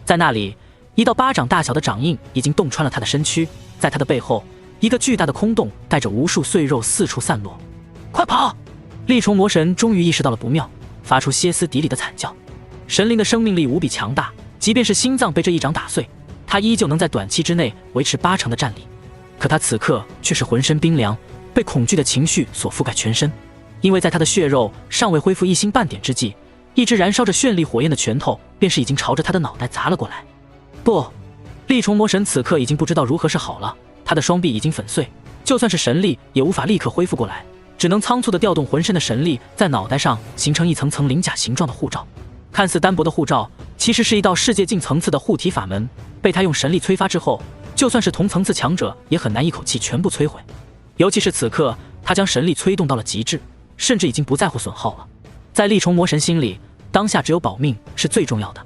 Speaker 1: 在那里，一道巴掌大小的掌印已经洞穿了他的身躯，在他的背后，一个巨大的空洞带着无数碎肉四处散落。快跑！力虫魔神终于意识到了不妙，发出歇斯底里的惨叫。神灵的生命力无比强大，即便是心脏被这一掌打碎，他依旧能在短期之内维持80%的战力。可他此刻却是浑身冰凉，被恐惧的情绪所覆盖全身。因为在他的血肉尚未恢复一星半点之际，一只燃烧着绚丽火焰的拳头便是已经朝着他的脑袋砸了过来。不，力虫魔神此刻已经不知道如何是好了，他的双臂已经粉碎，就算是神力也无法立刻恢复过来，只能仓促地调动浑身的神力，在脑袋上形成一层层鳞甲形状的护罩。看似单薄的护罩，其实是一道世界近层次的护体法门，被他用神力催发之后，就算是同层次强者也很难一口气全部摧毁。尤其是此刻，他将神力催动到了极致，甚至已经不在乎损耗了。在力虫魔神心里，当下只有保命是最重要的。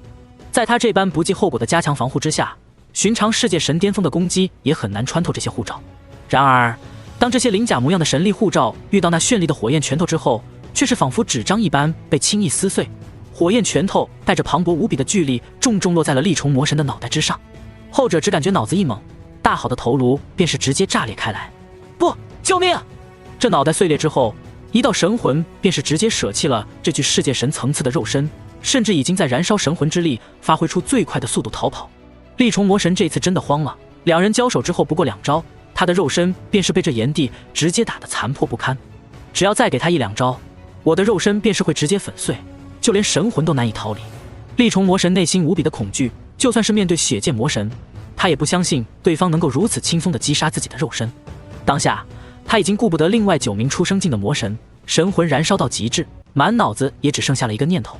Speaker 1: 在他这般不计后果的加强防护之下，寻常世界神巅峰的攻击也很难穿透这些护罩。然而，当这些鳞甲模样的神力护罩遇到那绚丽的火焰拳头之后，却是仿佛纸张一般被轻易撕碎。火焰拳头带着磅礴无比的巨力，重重落在了力虫魔神的脑袋之上。后者只感觉脑子一懵，大好的头颅便是直接炸裂开来。不，救命！这脑袋碎裂之后，一道神魂便是直接舍弃了这具世界神层次的肉身，甚至已经在燃烧神魂之力，发挥出最快的速度逃跑。力虫魔神这次真的慌了，两人交手之后不过2招，他的肉身便是被这炎帝直接打得残破不堪。只要再给他1、2招，我的肉身便是会直接粉碎，就连神魂都难以逃离。力虫魔神内心无比的恐惧，就算是面对血剑魔神，他也不相信对方能够如此轻松地击杀自己的肉身。当下他已经顾不得另外9名出生境的魔神，神魂燃烧到极致，满脑子也只剩下了一个念头，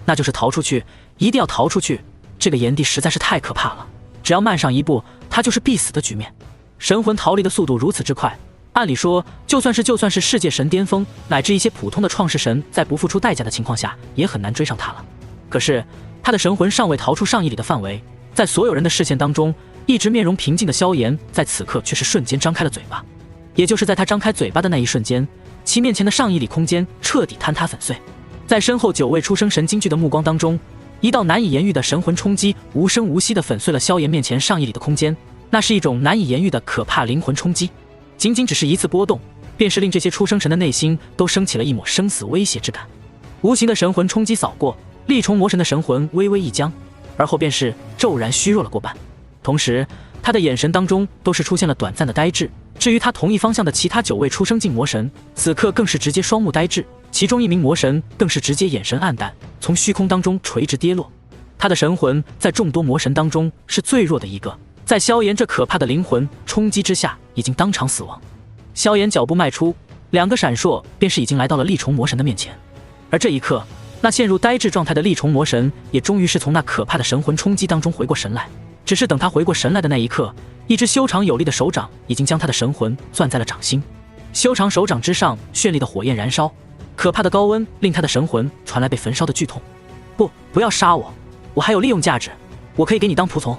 Speaker 1: 那就是逃出去，一定要逃出去。这个炎帝实在是太可怕了，只要慢上一步，他就是必死的局面。神魂逃离的速度如此之快，按理说就算是世界神巅峰，乃至一些普通的创世神，在不付出代价的情况下也很难追上他了。可是他的神魂尚未逃出上亿里的范围，在所有人的视线当中，一直面容平静的萧炎在此刻却是瞬间张开了嘴巴。也就是在他张开嘴巴的那一瞬间，其面前的上亿里空间彻底坍塌粉碎。在身后9位出生神惊惧的目光当中，一道难以言喻的神魂冲击无声无息地粉碎了萧炎面前上亿里的空间。那是一种难以言喻的可怕灵魂冲击，仅仅只是一次波动，便是令这些出生神的内心都升起了一抹生死威胁之感。无形的神魂冲击扫过，力虫魔神的神魂微微一僵，而后便是骤然虚弱了过半。同时，他的眼神当中都是出现了短暂的呆滞。至于他同一方向的其他9位出生境魔神，此刻更是直接双目呆滞，其中1名魔神更是直接眼神黯淡，从虚空当中垂直跌落。他的神魂在众多魔神当中是最弱的一个，在萧炎这可怕的灵魂冲击之下，已经当场死亡。萧炎脚步迈出，2个闪烁便是已经来到了力虫魔神的面前。而这一刻，那陷入呆滞状态的力虫魔神也终于是从那可怕的神魂冲击当中回过神来。只是等他回过神来的那一刻，一只修长有力的手掌已经将他的神魂攥在了掌心。修长手掌之上绚丽的火焰燃烧，可怕的高温令他的神魂传来被焚烧的剧痛。不要杀我，我还有利用价值，我可以给你当仆从。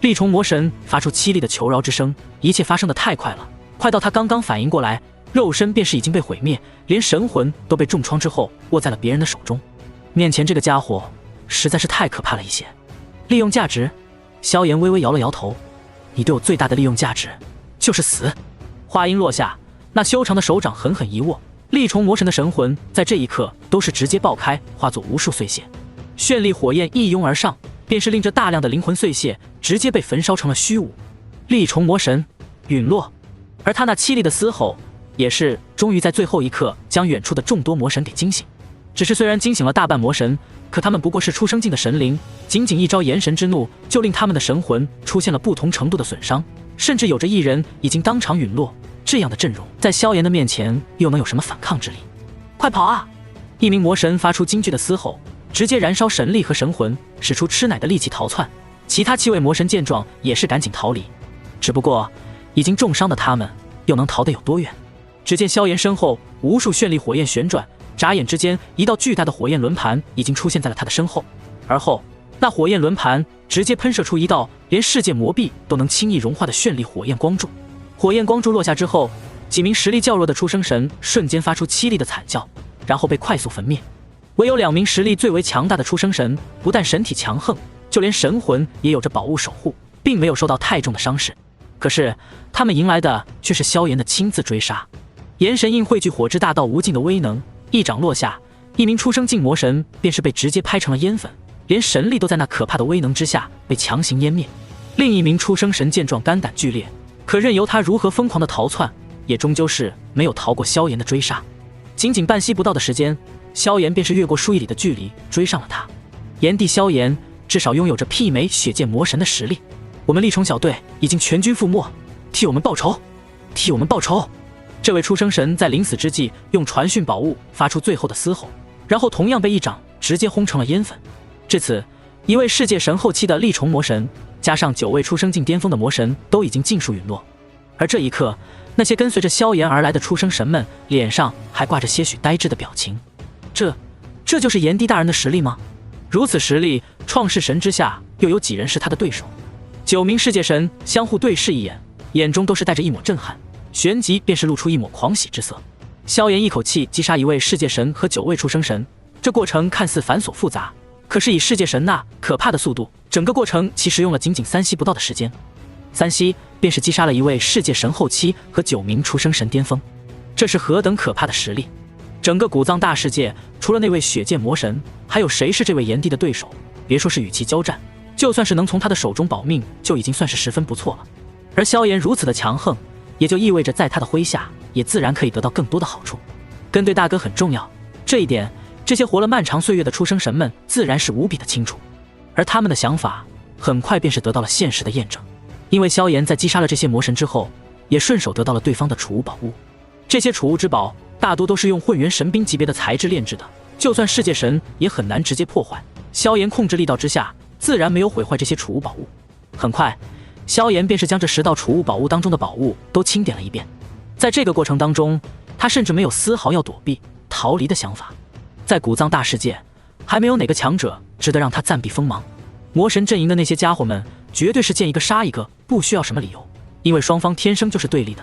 Speaker 1: 利虫魔神发出凄厉的求饶之声，一切发生的太快了，快到他刚刚反应过来，肉身便是已经被毁灭，连神魂都被重创之后握在了别人的手中。面前这个家伙实在是太可怕了一些。利用价值？萧炎微微摇了摇头，你对我最大的利用价值就是死。话音落下，那修长的手掌狠狠一握，利虫魔神的神魂在这一刻都是直接爆开，化作无数碎屑。绚丽火焰一拥而上，便是令这大量的灵魂碎屑直接被焚烧成了虚无。利虫魔神陨落，而他那凄厉的嘶吼也是终于在最后一刻将远处的众多魔神给惊醒。只是虽然惊醒了大半魔神，可他们不过是出生境的神灵，仅仅一招炎神之怒就令他们的神魂出现了不同程度的损伤，甚至有着一人已经当场陨落。这样的阵容在萧炎的面前又能有什么反抗之力？快跑啊！一名魔神发出惊惧的嘶吼，直接燃烧神力和神魂，使出吃奶的力气逃窜。其他7位魔神见状也是赶紧逃离，只不过已经重伤的他们又能逃得有多远？只见萧炎身后无数绚丽火焰旋转，眨眼之间一道巨大的火焰轮盘已经出现在了他的身后，而后那火焰轮盘直接喷射出一道连世界魔壁都能轻易融化的绚丽火焰光柱。火焰光柱落下之后，几名实力较弱的出生神瞬间发出凄厉的惨叫，然后被快速焚灭。唯有2名实力最为强大的出生神，不但神体强横，就连神魂也有着宝物守护，并没有受到太重的伤势。可是他们迎来的却是萧炎的亲自追杀。炎神印汇聚火之大道无尽的威能，一掌落下，一名出生境魔神便是被直接拍成了烟粉，连神力都在那可怕的威能之下被强行湮灭。另一名出生神见状肝胆俱裂，可任由他如何疯狂的逃窜，也终究是没有逃过萧炎的追杀。仅仅半息不到的时间，萧炎便是越过数亿里的距离追上了他。炎帝萧炎至少拥有着媲美血剑魔神的实力，我们利虫小队已经全军覆没，替我们报仇，替我们报仇！这位出生神在临死之际用传讯宝物发出最后的嘶吼，然后同样被一掌直接轰成了烟粉。至此，1位世界神后期的利虫魔神加上9位出生境巅峰的魔神都已经尽数陨落。而这一刻，那些跟随着萧炎而来的出生神们脸上还挂着些许呆滞的表情。这就是炎帝大人的实力吗？如此实力，创世神之下又有几人是他的对手？9名世界神相互对视一眼，眼中都是带着一抹震撼，旋即便是露出一抹狂喜之色。萧炎一口气击杀1位世界神和9位出生神，这过程看似繁琐复杂，可是以世界神那可怕的速度，整个过程其实用了仅仅3息不到的时间。3息便是击杀了1位世界神后期和9名出生神巅峰，这是何等可怕的实力！整个古藏大世界，除了那位血剑魔神，还有谁是这位炎帝的对手？别说是与其交战，就算是能从他的手中保命，就已经算是十分不错了。而萧炎如此的强横，也就意味着在他的麾下，也自然可以得到更多的好处。跟对大哥很重要，这一点，这些活了漫长岁月的出生神们自然是无比的清楚。而他们的想法，很快便是得到了现实的验证。因为萧炎在击杀了这些魔神之后，也顺手得到了对方的储物宝物。这些储物之宝大多都是用混元神兵级别的材质炼制的，就算世界神也很难直接破坏。萧炎控制力道之下，自然没有毁坏这些储物宝物。很快，萧炎便是将这10道储物宝物当中的宝物都清点了一遍。在这个过程当中，他甚至没有丝毫要躲避、逃离的想法。在古藏大世界，还没有哪个强者值得让他暂避锋芒。魔神阵营的那些家伙们，绝对是见一个杀一个，不需要什么理由，因为双方天生就是对立的。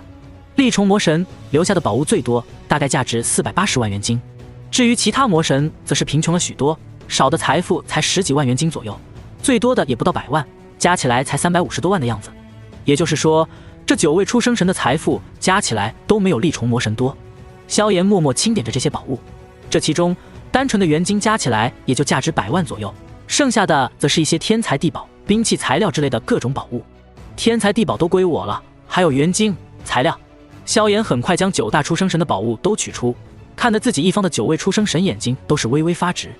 Speaker 1: 利虫魔神留下的宝物最多，大概价值480万元金。至于其他魔神，则是贫穷了许多，少的财富才10几万元金左右，最多的也不到100万，加起来才350多万的样子。也就是说，这9位出生神的财富加起来都没有利虫魔神多。萧炎默默清点着这些宝物，这其中单纯的元金加起来也就价值100万左右，剩下的则是一些天材地宝、兵器材料之类的各种宝物。天材地宝都归我了，还有元金材料。萧炎很快将9大出生神的宝物都取出，看得自己一方的9位出生神眼睛都是微微发直。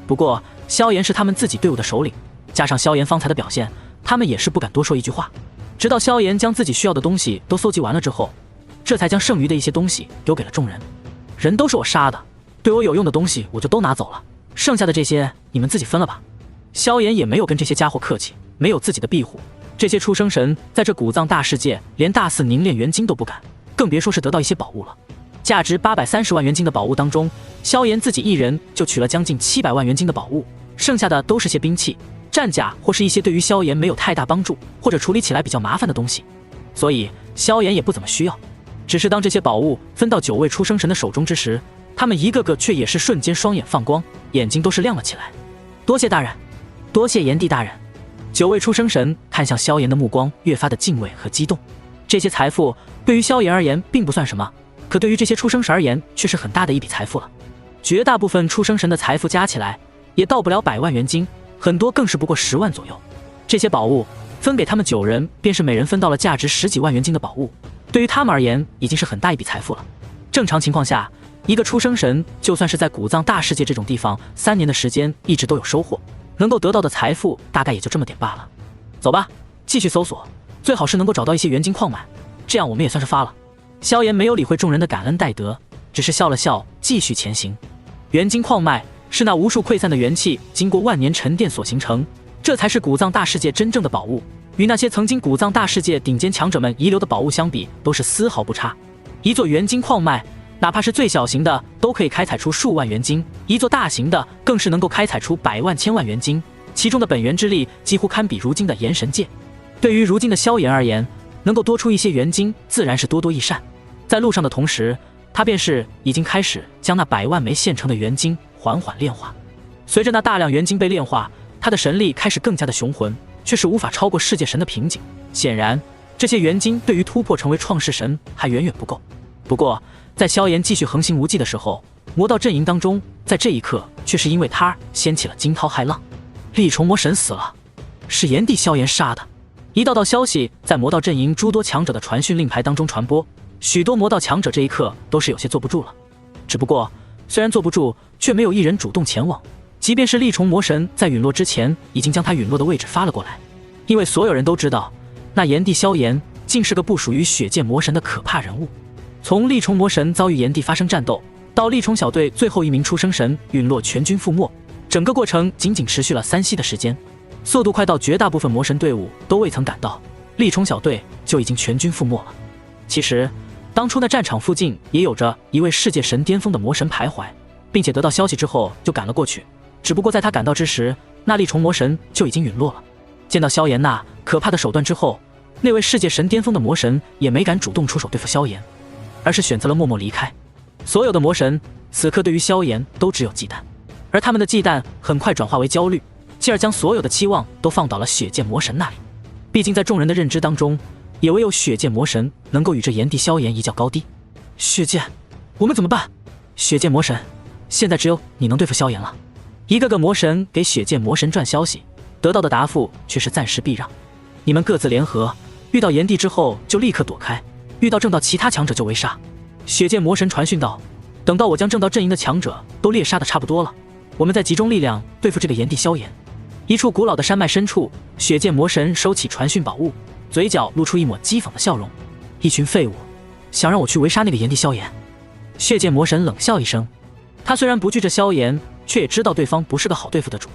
Speaker 1: 不过萧炎是他们自己队伍的首领，加上萧炎方才的表现，他们也是不敢多说一句话。直到萧炎将自己需要的东西都搜集完了之后，这才将剩余的一些东西丢给了众人。人都是我杀的，对我有用的东西我就都拿走了，剩下的这些你们自己分了吧。萧炎也没有跟这些家伙客气，没有自己的庇护，这些出生神在这古藏大世界连大肆凝练元晶都不敢，更别说是得到一些宝物了。价值830万元晶的宝物当中，萧炎自己一人就取了将近700万元晶的宝物，剩下的都是些兵器、战甲或是一些对于萧炎没有太大帮助或者处理起来比较麻烦的东西，所以萧炎也不怎么需要。只是当这些宝物分到9位出生神的手中之时，他们一个个却也是瞬间双眼放光，眼睛都是亮了起来。多谢大人，多谢炎帝大人。9位出生神看向萧炎的目光越发的敬畏和激动。这些财富对于萧炎而言并不算什么，可对于这些出生神而言却是很大的一笔财富了。绝大部分出生神的财富加起来也到不了100万元晶，很多更是不过10万左右。这些宝物分给他们9人，便是每人分到了价值10几万元晶的宝物，对于他们而言已经是很大一笔财富了。正常情况下，一个出生神就算是在古藏大世界这种地方3年的时间一直都有收获，能够得到的财富大概也就这么点罢了。走吧，继续搜索，最好是能够找到一些元晶矿脉，这样我们也算是发了。萧炎没有理会众人的感恩戴德，只是笑了笑，继续前行。元晶矿脉是那无数溃散的元气经过万年沉淀所形成，这才是古藏大世界真正的宝物，与那些曾经古藏大世界顶尖强者们遗留的宝物相比，都是丝毫不差。一座元晶矿脉，哪怕是最小型的都可以开采出数万元晶，一座大型的更是能够开采出百万千万元晶，其中的本源之力几乎堪比如今的炎神界。对于如今的萧炎而言，能够多出一些元晶自然是多多益善。在路上的同时，他便是已经开始将那100万枚现成的元晶缓缓炼化。随着那大量元晶被炼化，他的神力开始更加的雄浑，却是无法超过世界神的瓶颈。显然这些元晶对于突破成为创世神还远远不够。不过在萧炎继续横行无忌的时候，魔道阵营当中在这一刻却是因为他掀起了惊涛骇浪。厉虫魔神死了，是炎帝萧炎杀的。一道道消息在魔道阵营诸多强者的传讯令牌当中传播，许多魔道强者这一刻都是有些坐不住了。只不过虽然坐不住，却没有一人主动前往，即便是厉虫魔神在陨落之前已经将他陨落的位置发了过来，因为所有人都知道那炎帝萧炎竟是个不属于血界魔神的可怕人物。从厉虫魔神遭遇炎帝发生战斗，到厉虫小队最后一名出生神陨落全军覆没，整个过程仅仅持续了3息的时间，速度快到绝大部分魔神队伍都未曾赶到，厉虫小队就已经全军覆没了。其实当初那战场附近也有着一位世界神巅峰的魔神徘徊，并且得到消息之后就赶了过去，只不过在他赶到之时，那厉虫魔神就已经陨落了。见到萧炎那可怕的手段之后，那位世界神巅峰的魔神也没敢主动出手对付萧炎，而是选择了默默离开。所有的魔神此刻对于萧炎都只有忌惮，而他们的忌惮很快转化为焦虑，继而将所有的期望都放到了血界魔神那里。毕竟在众人的认知当中，也唯有血界魔神能够与这炎帝萧炎一较高低。血界，我们怎么办？血界魔神，现在只有你能对付萧炎了。一个个魔神给血界魔神传消息，得到的答复却是暂时避让。你们各自联合，遇到炎帝之后就立刻躲开，遇到正道其他强者就围杀。血界魔神传讯道，等到我将正道阵营的强者都猎杀的差不多了，我们再集中力量对付这个炎帝萧炎。一处古老的山脉深处，血界魔神收起传讯宝物，嘴角露出一抹讥讽的笑容。一群废物，想让我去围杀那个炎帝萧炎？血界魔神冷笑一声，他虽然不惧这萧炎，却也知道对方不是个好对付的主。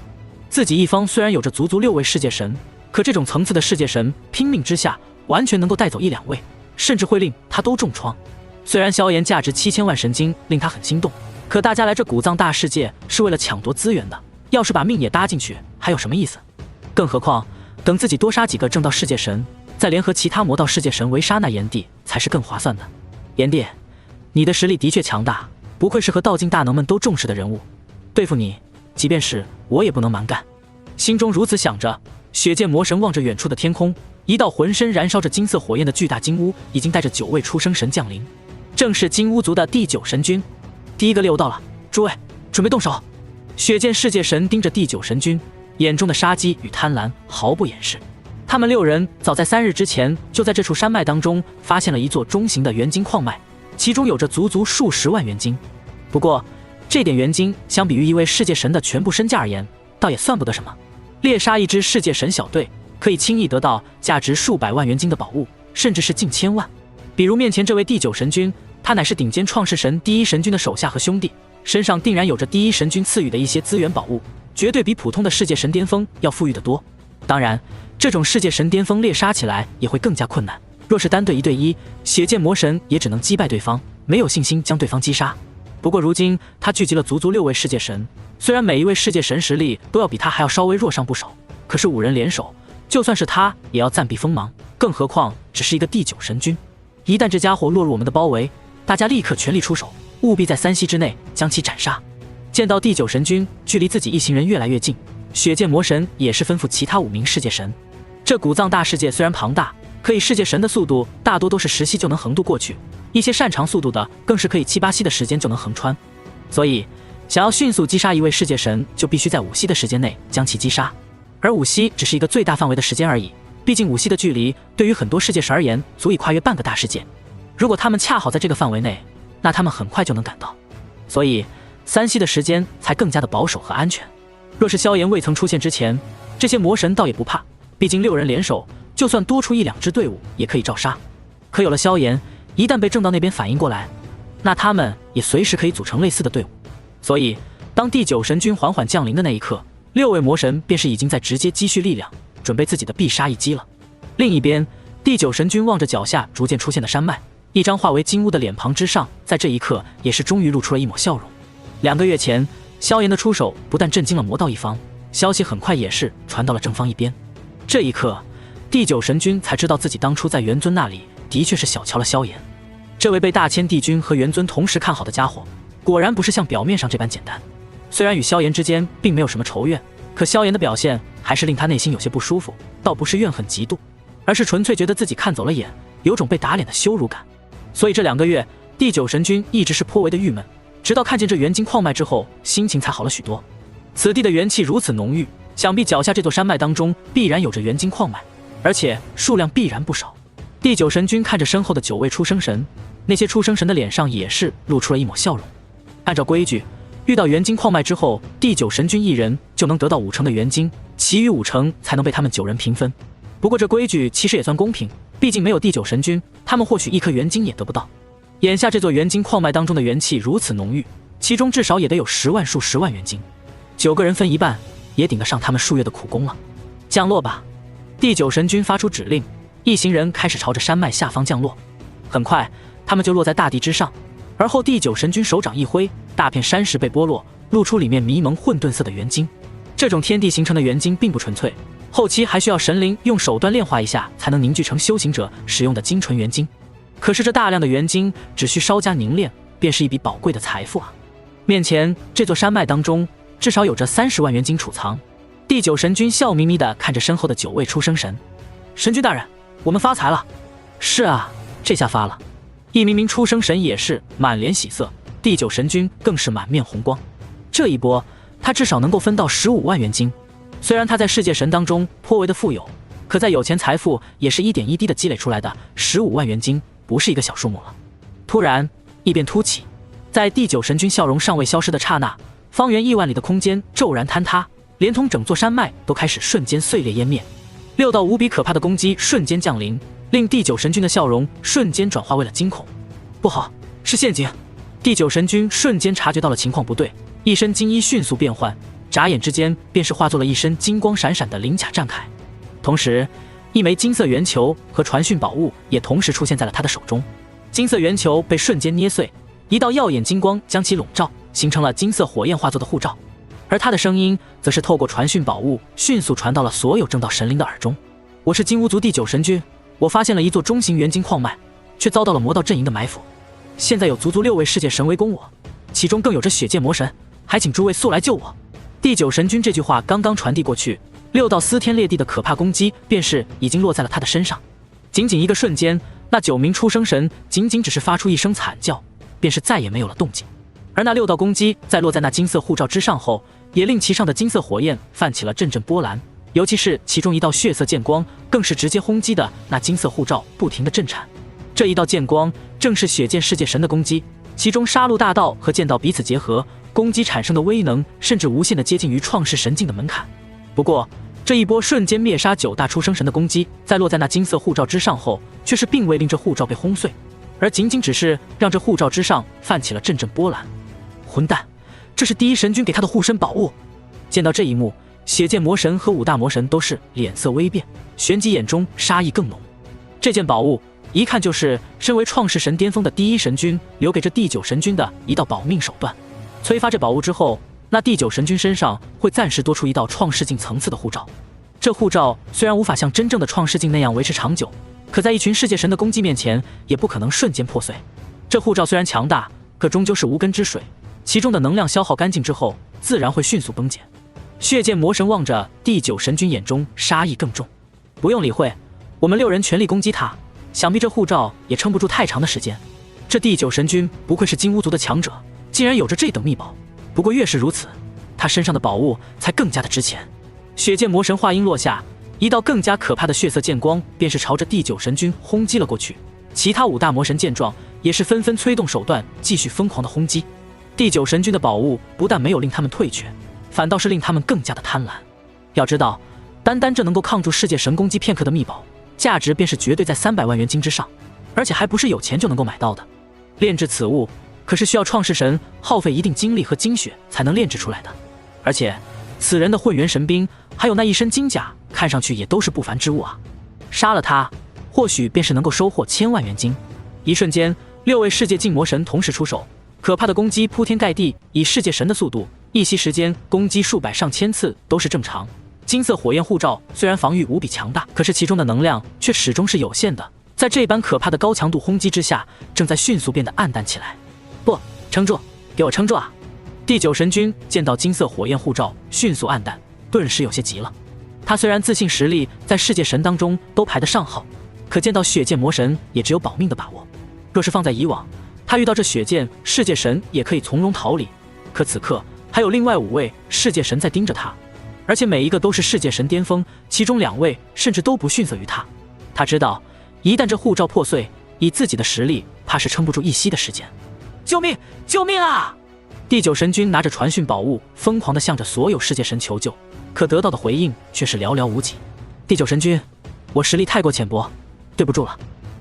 Speaker 1: 自己一方虽然有着足足6位世界神，可这种层次的世界神拼命之下，完全能够带走1、2位，甚至会令他都重创。虽然萧炎价值7000万神晶令他很心动，可大家来这古藏大世界是为了抢夺资源的，要是把命也搭进去，还有什么意思？更何况等自己多杀几个正道世界神，再联合其他魔道世界神围杀那炎帝，才是更划算的。炎帝，你的实力的确强大，不愧是和道境大能们都重视的人物，对付你，即便是我也不能蛮干。心中如此想着，血界魔神望着远处的天空，一道浑身燃烧着金色火焰的巨大金乌已经带着9位出生神降临，正是金乌族的第9神君。第一个猎物到了，诸位准备动手。血剑世界神盯着第9神君，眼中的杀机与贪婪毫不掩饰。他们6人早在3日之前就在这处山脉当中发现了一座中型的元晶矿脉，其中有着足足数十万元晶。不过这点元晶相比于一位世界神的全部身价而言，倒也算不得什么。猎杀一支世界神小队，可以轻易得到价值数百万元晶的宝物，甚至是近千万。比如面前这位第9神君，他乃是顶尖创世神第1神君的手下和兄弟，身上定然有着第1神君赐予的一些资源宝物，绝对比普通的世界神巅峰要富裕得多。当然，这种世界神巅峰猎杀起来也会更加困难。若是单对1对1，血剑魔神也只能击败对方，没有信心将对方击杀。不过如今他聚集了足足6位世界神，虽然每一位世界神实力都要比他还要稍微弱上不少，可是5人联手，就算是他也要暂避锋芒，更何况只是一个第9神君。一旦这家伙落入我们的包围，大家立刻全力出手，务必在3息之内将其斩杀。见到第9神君距离自己一行人越来越近，血剑魔神也是吩咐其他5名世界神。这古藏大世界虽然庞大，可以世界神的速度大多都是10息就能横渡过去，一些擅长速度的更是可以7、8息的时间就能横穿。所以想要迅速击杀一位世界神，就必须在5息的时间内将其击杀。而5息只是一个最大范围的时间而已，毕竟5息的距离对于很多世界神而言足以跨越半个大世界。如果他们恰好在这个范围内，那他们很快就能赶到，所以3息的时间才更加的保守和安全。若是萧炎未曾出现之前，这些魔神倒也不怕，毕竟6人联手，就算多出1、2支队伍也可以照杀。可有了萧炎，一旦被正道那边反应过来，那他们也随时可以组成类似的队伍。所以当第9神君缓缓降临的那一刻，6位魔神便是已经在直接积蓄力量，准备自己的必杀一击了。另一边，第9神君望着脚下逐渐出现的山脉，一张化为金乌的脸庞之上，在这一刻也是终于露出了一抹笑容。2个月前，萧炎的出手不但震惊了魔道一方，消息很快也是传到了正方一边。这一刻，第9神君才知道自己当初在元尊那里的确是小瞧了萧炎。这位被大千帝君和元尊同时看好的家伙，果然不是像表面上这般简单。虽然与萧炎之间并没有什么仇怨，可萧炎的表现还是令他内心有些不舒服，倒不是怨恨嫉妒，而是纯粹觉得自己看走了眼，有种被打脸的羞辱感。所以这2个月，第9神君一直是颇为的郁闷，直到看见这元晶矿脉之后，心情才好了许多。此地的元气如此浓郁，想必脚下这座山脉当中必然有着元晶矿脉，而且数量必然不少。第9神君看着身后的9位出生神，那些出生神的脸上也是露出了一抹笑容。按照规矩，遇到元晶矿脉之后，第9神君一人就能得到5成的元晶，其余5成才能被他们9人平分。不过这规矩其实也算公平，毕竟没有第9神君，他们或许1颗元晶也得不到。眼下这座元晶矿脉当中的元气如此浓郁，其中至少也得有10万数10万元晶，9个人分一半，也顶得上他们数月的苦功了。降落吧！第9神君发出指令，一行人开始朝着山脉下方降落。很快，他们就落在大地之上，而后第9神君手掌一挥，大片山石被剥落，露出里面迷蒙混沌色的元晶。这种天地形成的元晶并不纯粹，后期还需要神灵用手段炼化一下，才能凝聚成修行者使用的精纯元晶。可是这大量的元晶只需稍加凝练，便是一笔宝贵的财富啊！面前这座山脉当中，至少有着30万元晶储藏。第9神君笑眯眯地看着身后的9位出生神，神君大人，我们发财了。是啊，这下发了。一名名出生神也是满脸喜色，第9神君更是满面红光。这一波，他至少能够分到15万元晶。虽然他在世界神当中颇为的富有，可在有钱财富也是一点一滴的积累出来的，15万元晶不是一个小数目了。突然，异变突起，在第9神君笑容尚未消失的刹那，方圆亿万里的空间骤然坍塌，连同整座山脉都开始瞬间碎裂湮灭。6道无比可怕的攻击瞬间降临，令第9神君的笑容瞬间转化为了惊恐。不好，是陷阱！第9神君瞬间察觉到了情况不对，一身金衣迅速变换，眨眼之间便是化作了一身金光闪闪的鳞甲战铠。同时，一枚金色圆球和传讯宝物也同时出现在了他的手中。金色圆球被瞬间捏碎，一道耀眼金光将其笼罩，形成了金色火焰化作的护罩。而他的声音则是透过传讯宝物迅速传到了所有正道神灵的耳中。我是金乌族第9神君，我发现了一座中型元晶矿脉，却遭到了魔道阵营的埋伏。现在有足足6位世界神围攻我，其中更有着血剑魔神，还请诸位速来救我。第9神君这句话刚刚传递过去，6道撕天裂地的可怕攻击便是已经落在了他的身上。仅仅一个瞬间，那9名出生神仅仅只是发出一声惨叫，便是再也没有了动静。而那6道攻击在落在那金色护罩之上后，也令其上的金色火焰泛起了阵阵波澜，尤其是其中一道血色剑光，更是直接轰击的那金色护罩不停的震颤。这一道剑光正是血剑世界神的攻击，其中杀戮大道和剑道彼此结合，攻击产生的威能甚至无限的接近于创世神境的门槛。不过这一波瞬间灭杀9大出生神的攻击，在落在那金色护罩之上后，却是并未令这护罩被轰碎，而仅仅只是让这护罩之上泛起了阵阵波澜。混蛋，这是第1神君给他的护身宝物。见到这一幕，血剑魔神和五大魔神都是脸色微变，旋即眼中杀意更浓。这件宝物一看就是身为创世神巅峰的第一神君留给这第9神君的一道保命手段。催发这宝物之后，那第9神君身上会暂时多出一道创世境层次的护罩。这护罩虽然无法像真正的创世境那样维持长久，可在一群世界神的攻击面前也不可能瞬间破碎。这护罩虽然强大，可终究是无根之水，其中的能量消耗干净之后自然会迅速崩减。血剑魔神望着第9神君，眼中杀意更重。不用理会，我们6人全力攻击他，想必这护罩也撑不住太长的时间。这第9神君不愧是金乌族的强者，竟然有着这等秘宝。不过越是如此，他身上的宝物才更加的值钱。血剑魔神话音落下，一道更加可怕的血色剑光便是朝着第9神君轰击了过去。其他5大魔神见状，也是纷纷催动手段继续疯狂的轰击。第9神君的宝物不但没有令他们退却，反倒是令他们更加的贪婪。要知道，单单这能够抗住世界神攻击片刻的秘宝，价值便是绝对在300万元金之上，而且还不是有钱就能够买到的。炼制此物可是需要创世神耗费一定精力和精血才能炼制出来的，而且此人的混元神兵还有那一身金甲，看上去也都是不凡之物啊。杀了他，或许便是能够收获1000万元金。一瞬间，6位世界禁魔神同时出手，可怕的攻击铺天盖地，以世界神的速度，一息时间攻击数百上千次都是正常。金色火焰护罩虽然防御无比强大，可是其中的能量却始终是有限的，在这般可怕的高强度轰击之下，正在迅速变得暗淡起来。不，撑住，给我撑住啊！第9神君见到金色火焰护罩迅速暗淡，顿时有些急了。他虽然自信实力在世界神当中都排得上号，可见到血剑魔神也只有保命的把握。若是放在以往，他遇到这血剑世界神也可以从容逃离，可此刻还有另外5位世界神在盯着他，而且每一个都是世界神巅峰，其中2位甚至都不逊色于他。他知道，一旦这护罩破碎，以自己的实力，怕是撑不住一息的时间。救命！救命啊！第9神君拿着传讯宝物，疯狂地向着所有世界神求救，可得到的回应却是寥寥无几。第9神君，我实力太过浅薄，对不住了。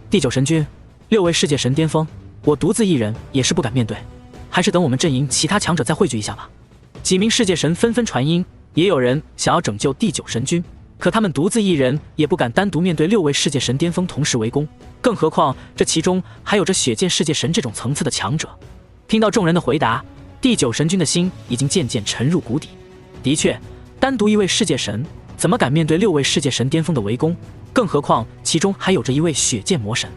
Speaker 1: 第9神君，6位世界神巅峰，我独自一人也是不敢面对，还是等我们阵营其他强者再汇聚一下吧。几名世界神纷纷传音，也有人想要拯救第9神君，可他们独自一人也不敢单独面对6位世界神巅峰同时围攻，更何况这其中还有着血剑世界神这种层次的强者。听到众人的回答，第9神君的心已经渐渐沉入谷底。的确，单独一位世界神怎么敢面对6位世界神巅峰的围攻，更何况其中还有着一位血剑魔神。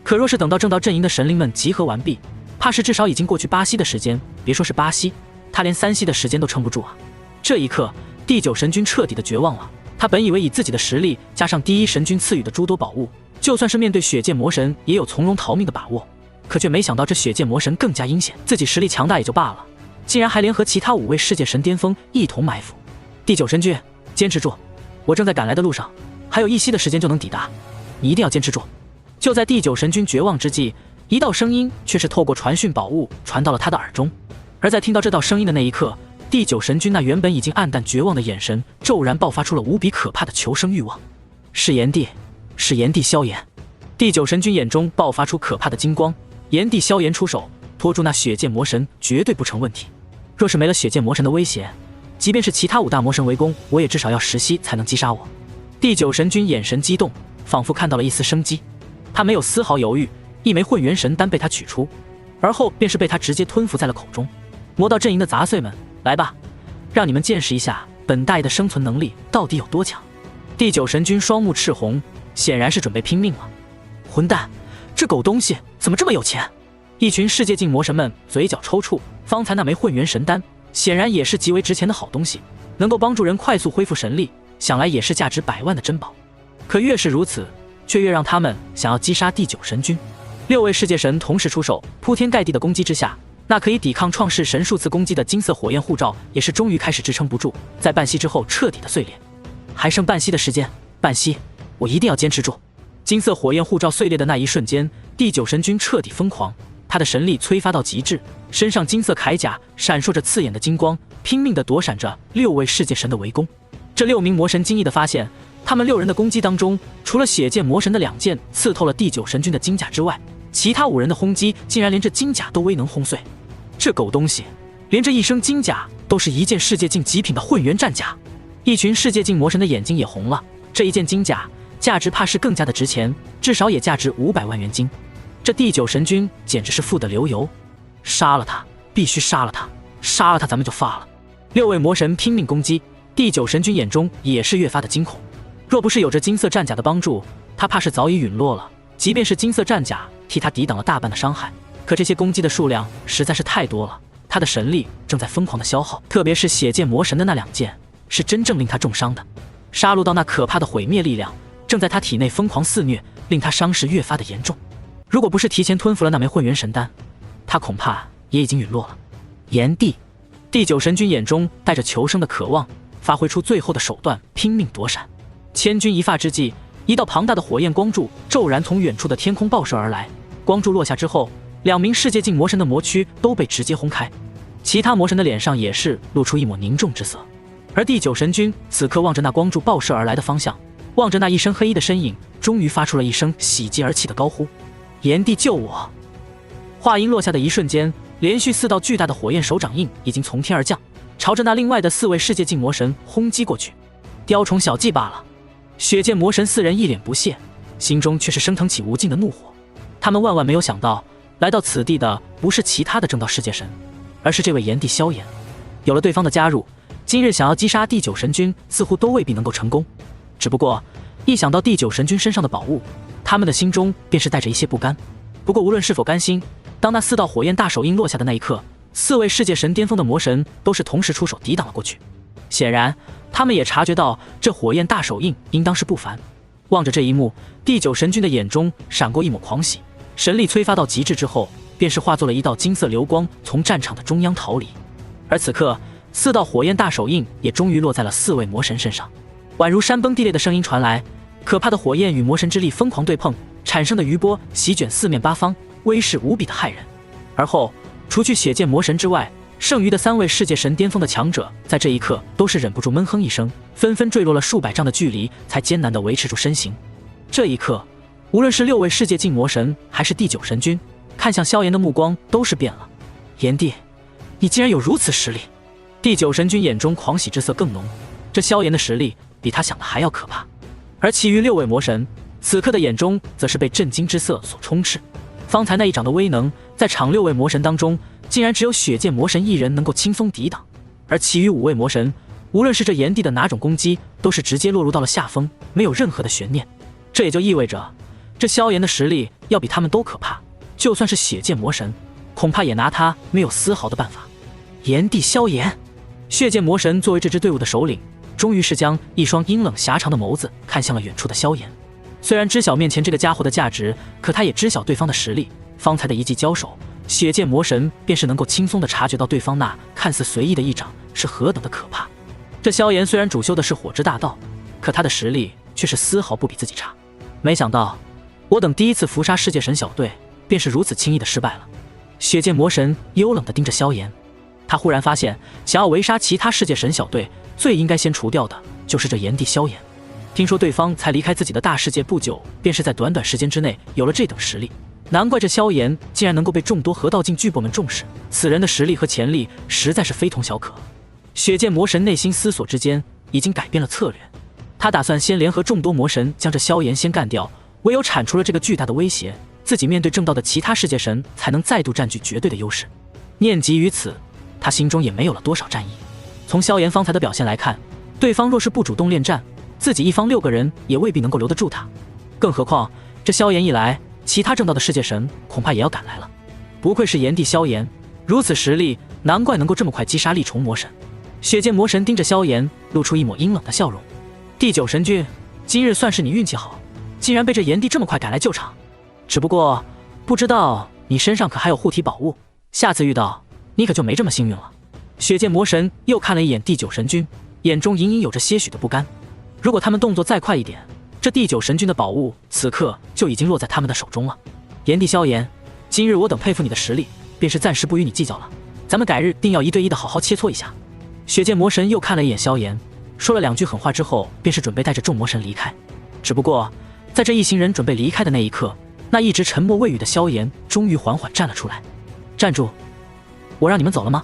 Speaker 1: 可若是等到正道阵营的神灵们集合完毕，怕是至少已经过去8息的时间，别说是8息，他连3息的时间都撑不住啊。这一刻，第9神君彻底的绝望了。他本以为以自己的实力加上第1神君赐予的诸多宝物，就算是面对血剑魔神也有从容逃命的把握，可却没想到这血剑魔神更加阴险，自己实力强大也就罢了，竟然还联合其他5位世界神巅峰一同埋伏。第9神君，坚持住，我正在赶来的路上，还有1息的时间就能抵达，你一定要坚持住。就在第9神君绝望之际，一道声音却是透过传讯宝物传到了他的耳中。而在听到这道声音的那一刻，第9神君那原本已经暗淡绝望的眼神骤然爆发出了无比可怕的求生欲望。是炎帝，是炎帝萧炎！第9神君眼中爆发出可怕的金光，炎帝萧炎出手拖住那血剑魔神绝对不成问题。若是没了血剑魔神的威胁，即便是其他5大魔神围攻，我也至少要10息才能击杀我。第9神君眼神激动，仿佛看到了一丝生机。他没有丝毫犹豫，一枚混元神丹被他取出，而后便是被他直接吞服在了口中。魔道阵营的杂碎们，来吧，让你们见识一下本大爷的生存能力到底有多强。第9神君双目赤红，显然是准备拼命了。混蛋，这狗东西怎么这么有钱？一群世界禁魔神们嘴角抽搐，方才那枚混元神丹显然也是极为值钱的好东西，能够帮助人快速恢复神力，想来也是价值100万的珍宝。可越是如此，却越让他们想要击杀第9神君。6位世界神同时出手，铺天盖地的攻击之下，那可以抵抗创世神数次攻击的金色火焰护罩也是终于开始支撑不住，在半息之后彻底的碎裂。还剩半息的时间，半息，我一定要坚持住。金色火焰护罩碎裂的那一瞬间，第9神君彻底疯狂，他的神力催发到极致，身上金色铠甲闪烁着刺眼的金光，拼命地躲闪着6位世界神的围攻。这6名魔神惊异地发现，他们6人的攻击当中，除了血剑魔神的2剑刺透了第9神君的金甲之外，其他5人的轰击竟然连这金甲都未能轰碎。这狗东西，连这一身金甲都是一件世界禁极品的混元战甲。一群世界境魔神的眼睛也红了。这一件金甲价值怕是更加的值钱，至少也价值500万元金。这第9神君简直是富得流油，杀了他，必须杀了他，杀了他咱们就发了。6位魔神拼命攻击，第9神君眼中也是越发的惊恐。若不是有着金色战甲的帮助，他怕是早已陨落了。即便是金色战甲替他抵挡了大半的伤害，可这些攻击的数量实在是太多了，他的神力正在疯狂的消耗，特别是血剑魔神的那2剑，是真正令他重伤的。杀戮到那可怕的毁灭力量正在他体内疯狂肆虐，令他伤势越发的严重。如果不是提前吞服了那枚混元神丹，他恐怕也已经陨落了。炎帝，第9神君眼中带着求生的渴望，发挥出最后的手段，拼命躲闪。千钧一发之际，一道庞大的火焰光柱骤然从远处的天空爆射而来。光柱落下之后，2名世界境魔神的魔躯都被直接轰开，其他魔神的脸上也是露出一抹凝重之色。而第9神君此刻望着那光柱爆射而来的方向，望着那一身黑衣的身影，终于发出了一声喜极而泣的高呼：炎帝救我！话音落下的一瞬间，连续4道巨大的火焰手掌印已经从天而降，朝着那另外的4位世界境魔神轰击过去。雕虫小技罢了。血剑魔神4人一脸不屑，心中却是升腾起无尽的怒火。他们万万没有想到，来到此地的不是其他的正道世界神，而是这位炎帝萧炎。有了对方的加入，今日想要击杀第9神君似乎都未必能够成功。只不过一想到第9神君身上的宝物，他们的心中便是带着一些不甘。不过无论是否甘心，当那4道火焰大手印落下的那一刻，4位世界神巅峰的魔神都是同时出手抵挡了过去。显然他们也察觉到这火焰大手印应当是不凡。望着这一幕，第9神君的眼中闪过一抹狂喜，神力催发到极致之后，便是化作了一道金色流光，从战场的中央逃离。而此刻4道火焰大手印也终于落在了4位魔神身上。宛如山崩地裂的声音传来，可怕的火焰与魔神之力疯狂对碰，产生的余波席卷4面8方，威势无比的骇人。而后除去血剑魔神之外，剩余的3位世界神巅峰的强者在这一刻都是忍不住闷哼一声，纷纷坠落了数百丈的距离，才艰难地维持住身形。这一刻，无论是6位世界境魔神还是第9神君，看向萧炎的目光都是变了。炎帝，你竟然有如此实力！第9神君眼中狂喜之色更浓，这萧炎的实力比他想的还要可怕。而其余6位魔神此刻的眼中则是被震惊之色所充斥。方才那一掌的威能，在场6位魔神当中，竟然只有血剑魔神1人能够轻松抵挡，而其余5位魔神，无论是这炎帝的哪种攻击，都是直接落入到了下风，没有任何的悬念。这也就意味着，这萧炎的实力要比他们都可怕，就算是血剑魔神，恐怕也拿他没有丝毫的办法。炎帝萧炎，血剑魔神作为这支队伍的首领，终于是将一双阴冷狭长的眸子看向了远处的萧炎。虽然知晓面前这个家伙的价值，可他也知晓对方的实力。方才的一记交手，血剑魔神便是能够轻松地察觉到对方那看似随意的一掌是何等的可怕。这萧炎虽然主修的是火之大道，可他的实力却是丝毫不比自己差。没想到我等第一次伏杀世界神小队，便是如此轻易的失败了。血剑魔神幽冷地盯着萧炎，他忽然发现，想要围杀其他世界神小队，最应该先除掉的就是这炎帝萧炎。听说对方才离开自己的大世界不久，便是在短短时间之内有了这等实力，难怪这萧炎竟然能够被众多河道境巨擘们重视。此人的实力和潜力实在是非同小可。血剑魔神内心思索之间，已经改变了策略。他打算先联合众多魔神将这萧炎先干掉，唯有铲除了这个巨大的威胁，自己面对正道的其他世界神才能再度占据绝对的优势。念及于此，他心中也没有了多少战意。从萧炎方才的表现来看，对方若是不主动恋战，自己一方6个人也未必能够留得住他。更何况这萧炎一来，其他正道的世界神恐怕也要赶来了。不愧是炎帝萧炎，如此实力，难怪能够这么快击杀厉虫魔神。血剑魔神盯着萧炎，露出一抹阴冷的笑容。第9神君，今日算是你运气好，竟然被这炎帝这么快赶来救场。只不过不知道你身上可还有护体宝物，下次遇到你可就没这么幸运了。血剑魔神又看了一眼第9神君，眼中隐隐有着些许的不甘。如果他们动作再快一点，这第9神君的宝物此刻就已经落在他们的手中了。炎帝萧炎，今日我等佩服你的实力，便是暂时不与你计较了，咱们改日定要1对1的好好切磋一下。血剑魔神又看了一眼萧炎，说了2句狠话之后，便是准备带着众魔神离开。只不过在这一行人准备离开的那一刻，那一直沉默未语的萧炎终于缓缓站了出来。站住，我让你们走了吗？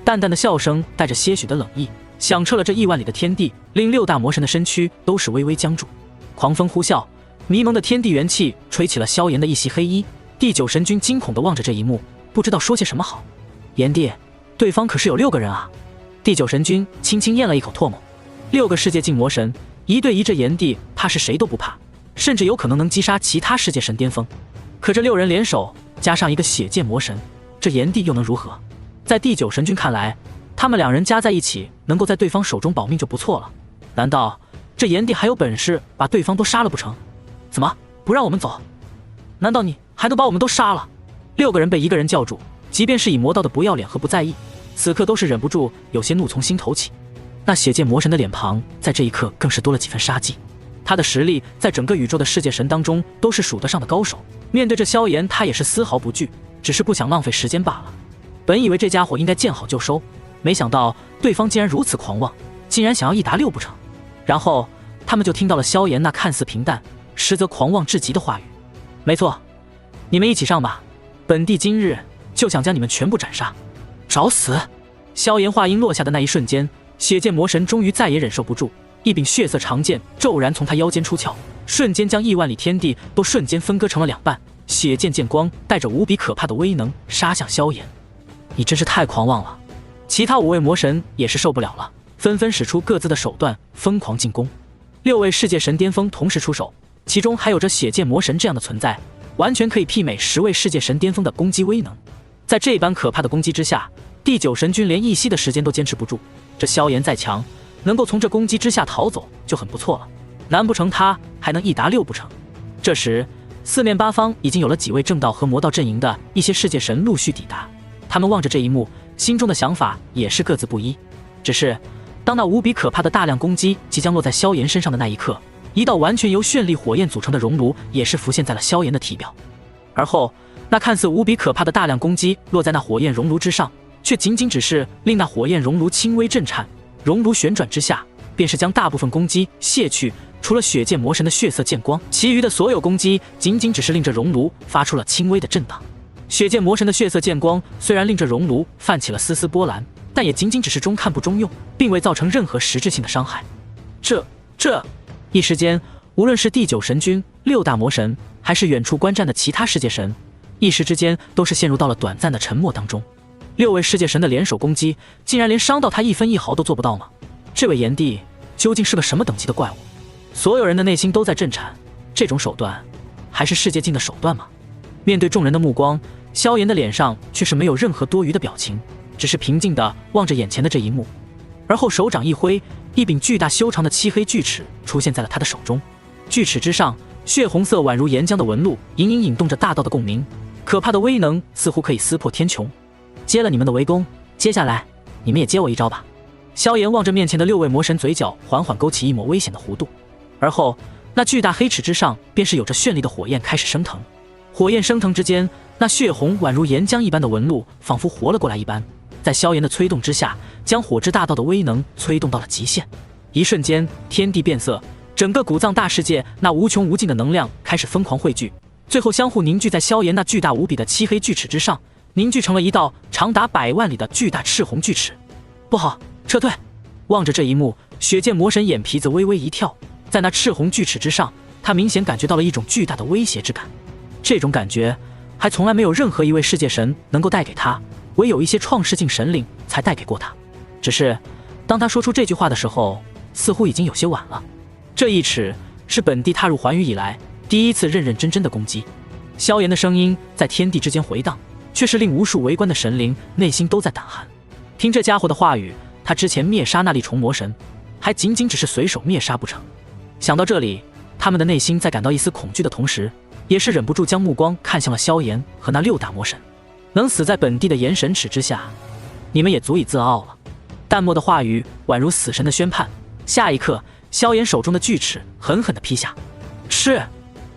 Speaker 1: 淡淡的笑声带着些许的冷意，响彻了这亿万里的天地，令六大魔神的身躯都是微微僵住。狂风呼啸，迷蒙的天地元气吹起了萧炎的一袭黑衣。第九神君惊恐地望着这一幕，不知道说些什么好。炎帝，对方可是有6个人啊！第九神君轻轻咽了一口唾沫，6个世界境魔神1对1，这炎帝怕是谁都不怕，甚至有可能能击杀其他世界神巅峰。可这6人联手，加上一个血剑魔神，这炎帝又能如何？在第九神君看来，他们2人加在一起，能够在对方手中保命就不错了。难道这炎帝还有本事把对方都杀了不成？怎么不让我们走？难道你还能把我们都杀了？6个人被一个人叫住，即便是以魔道的不要脸和不在意，此刻都是忍不住有些怒从心头起。那血剑魔神的脸庞在这一刻更是多了几分杀机，他的实力在整个宇宙的世界神当中都是数得上的高手，面对这萧炎他也是丝毫不惧，只是不想浪费时间罢了。本以为这家伙应该见好就收，没想到对方竟然如此狂妄，竟然想要一打6不成。然后他们就听到了萧炎那看似平淡实则狂妄至极的话语：没错，你们一起上吧，本帝今日就想将你们全部斩杀。找死！萧炎话音落下的那一瞬间，血剑魔神终于再也忍受不住，一柄血色长剑骤然从他腰间出鞘，瞬间将亿万里天地都瞬间分割成了2半。血剑剑光带着无比可怕的威能杀向萧炎。你真是太狂妄了！其他5位魔神也是受不了了，纷纷使出各自的手段疯狂进攻。6位世界神巅峰同时出手，其中还有着血剑魔神这样的存在，完全可以媲美10位世界神巅峰的攻击威能。在这般可怕的攻击之下，第九神君连一息的时间都坚持不住。这萧炎再强，能够从这攻击之下逃走就很不错了，难不成他还能一打6不成？这时四面八方已经有了几位正道和魔道阵营的一些世界神陆续抵达，他们望着这一幕，心中的想法也是各自不一。只是当那无比可怕的大量攻击即将落在萧炎身上的那一刻，一道完全由绚丽火焰组成的熔炉也是浮现在了萧炎的体表。而后那看似无比可怕的大量攻击落在那火焰熔炉之上，却仅仅只是令那火焰熔炉轻微震颤，熔炉旋转之下便是将大部分攻击卸去，除了血剑魔神的血色剑光，其余的所有攻击仅仅只是令这熔炉发出了轻微的震荡。血剑魔神的血色剑光虽然令这熔炉泛起了丝丝波澜，但也仅仅只是中看不中用，并未造成任何实质性的伤害。这一时间，无论是第九神君、6大魔神，还是远处观战的其他世界神，一时之间都是陷入到了短暂的沉默当中。6位世界神的联手攻击，竟然连伤到他1分1毫都做不到吗？这位炎帝究竟是个什么等级的怪物？所有人的内心都在震颤，这种手段还是世界境的手段吗？面对众人的目光，萧炎的脸上却是没有任何多余的表情，只是平静地望着眼前的这一幕。而后手掌一挥，一柄巨大修长的漆黑巨齿出现在了他的手中。巨齿之上，血红色宛如岩浆的纹路隐隐引动着大道的共鸣，可怕的威能似乎可以撕破天穹。接了你们的围攻，接下来你们也接我一招吧。萧炎望着面前的6位魔神，嘴角缓缓勾起一抹危险的弧度。而后那巨大黑齿之上便是有着绚丽的火焰开始升腾，火焰升腾之间，那血红宛如岩浆一般的纹路仿佛活了过来一般，在萧炎的催动之下，将火之大道的威能催动到了极限。一瞬间，天地变色，整个古藏大世界那无穷无尽的能量开始疯狂汇聚，最后相互凝聚在萧炎那巨大无比的漆黑巨齿之上，凝聚成了一道长达100万里的巨大赤红巨齿。不好，撤退！望着这一幕，血剑魔神眼皮子微微一跳，在那赤红巨齿之上，他明显感觉到了一种巨大的威胁之感。这种感觉还从来没有任何一位世界神能够带给他，唯有一些创世境神灵才带给过他。只是当他说出这句话的时候，似乎已经有些晚了。这一尺是本地踏入寰宇以来第一次认认真真的攻击。萧炎的声音在天地之间回荡，却是令无数围观的神灵内心都在胆寒。听这家伙的话语，他之前灭杀那粒虫魔神，还仅仅只是随手灭杀不成？想到这里，他们的内心在感到一丝恐惧的同时，也是忍不住将目光看向了萧炎和那6大魔神。能死在本地的炎神尺之下，你们也足以自傲了。淡漠的话语宛如死神的宣判。下一刻，萧炎手中的巨齿狠狠地劈下，赤，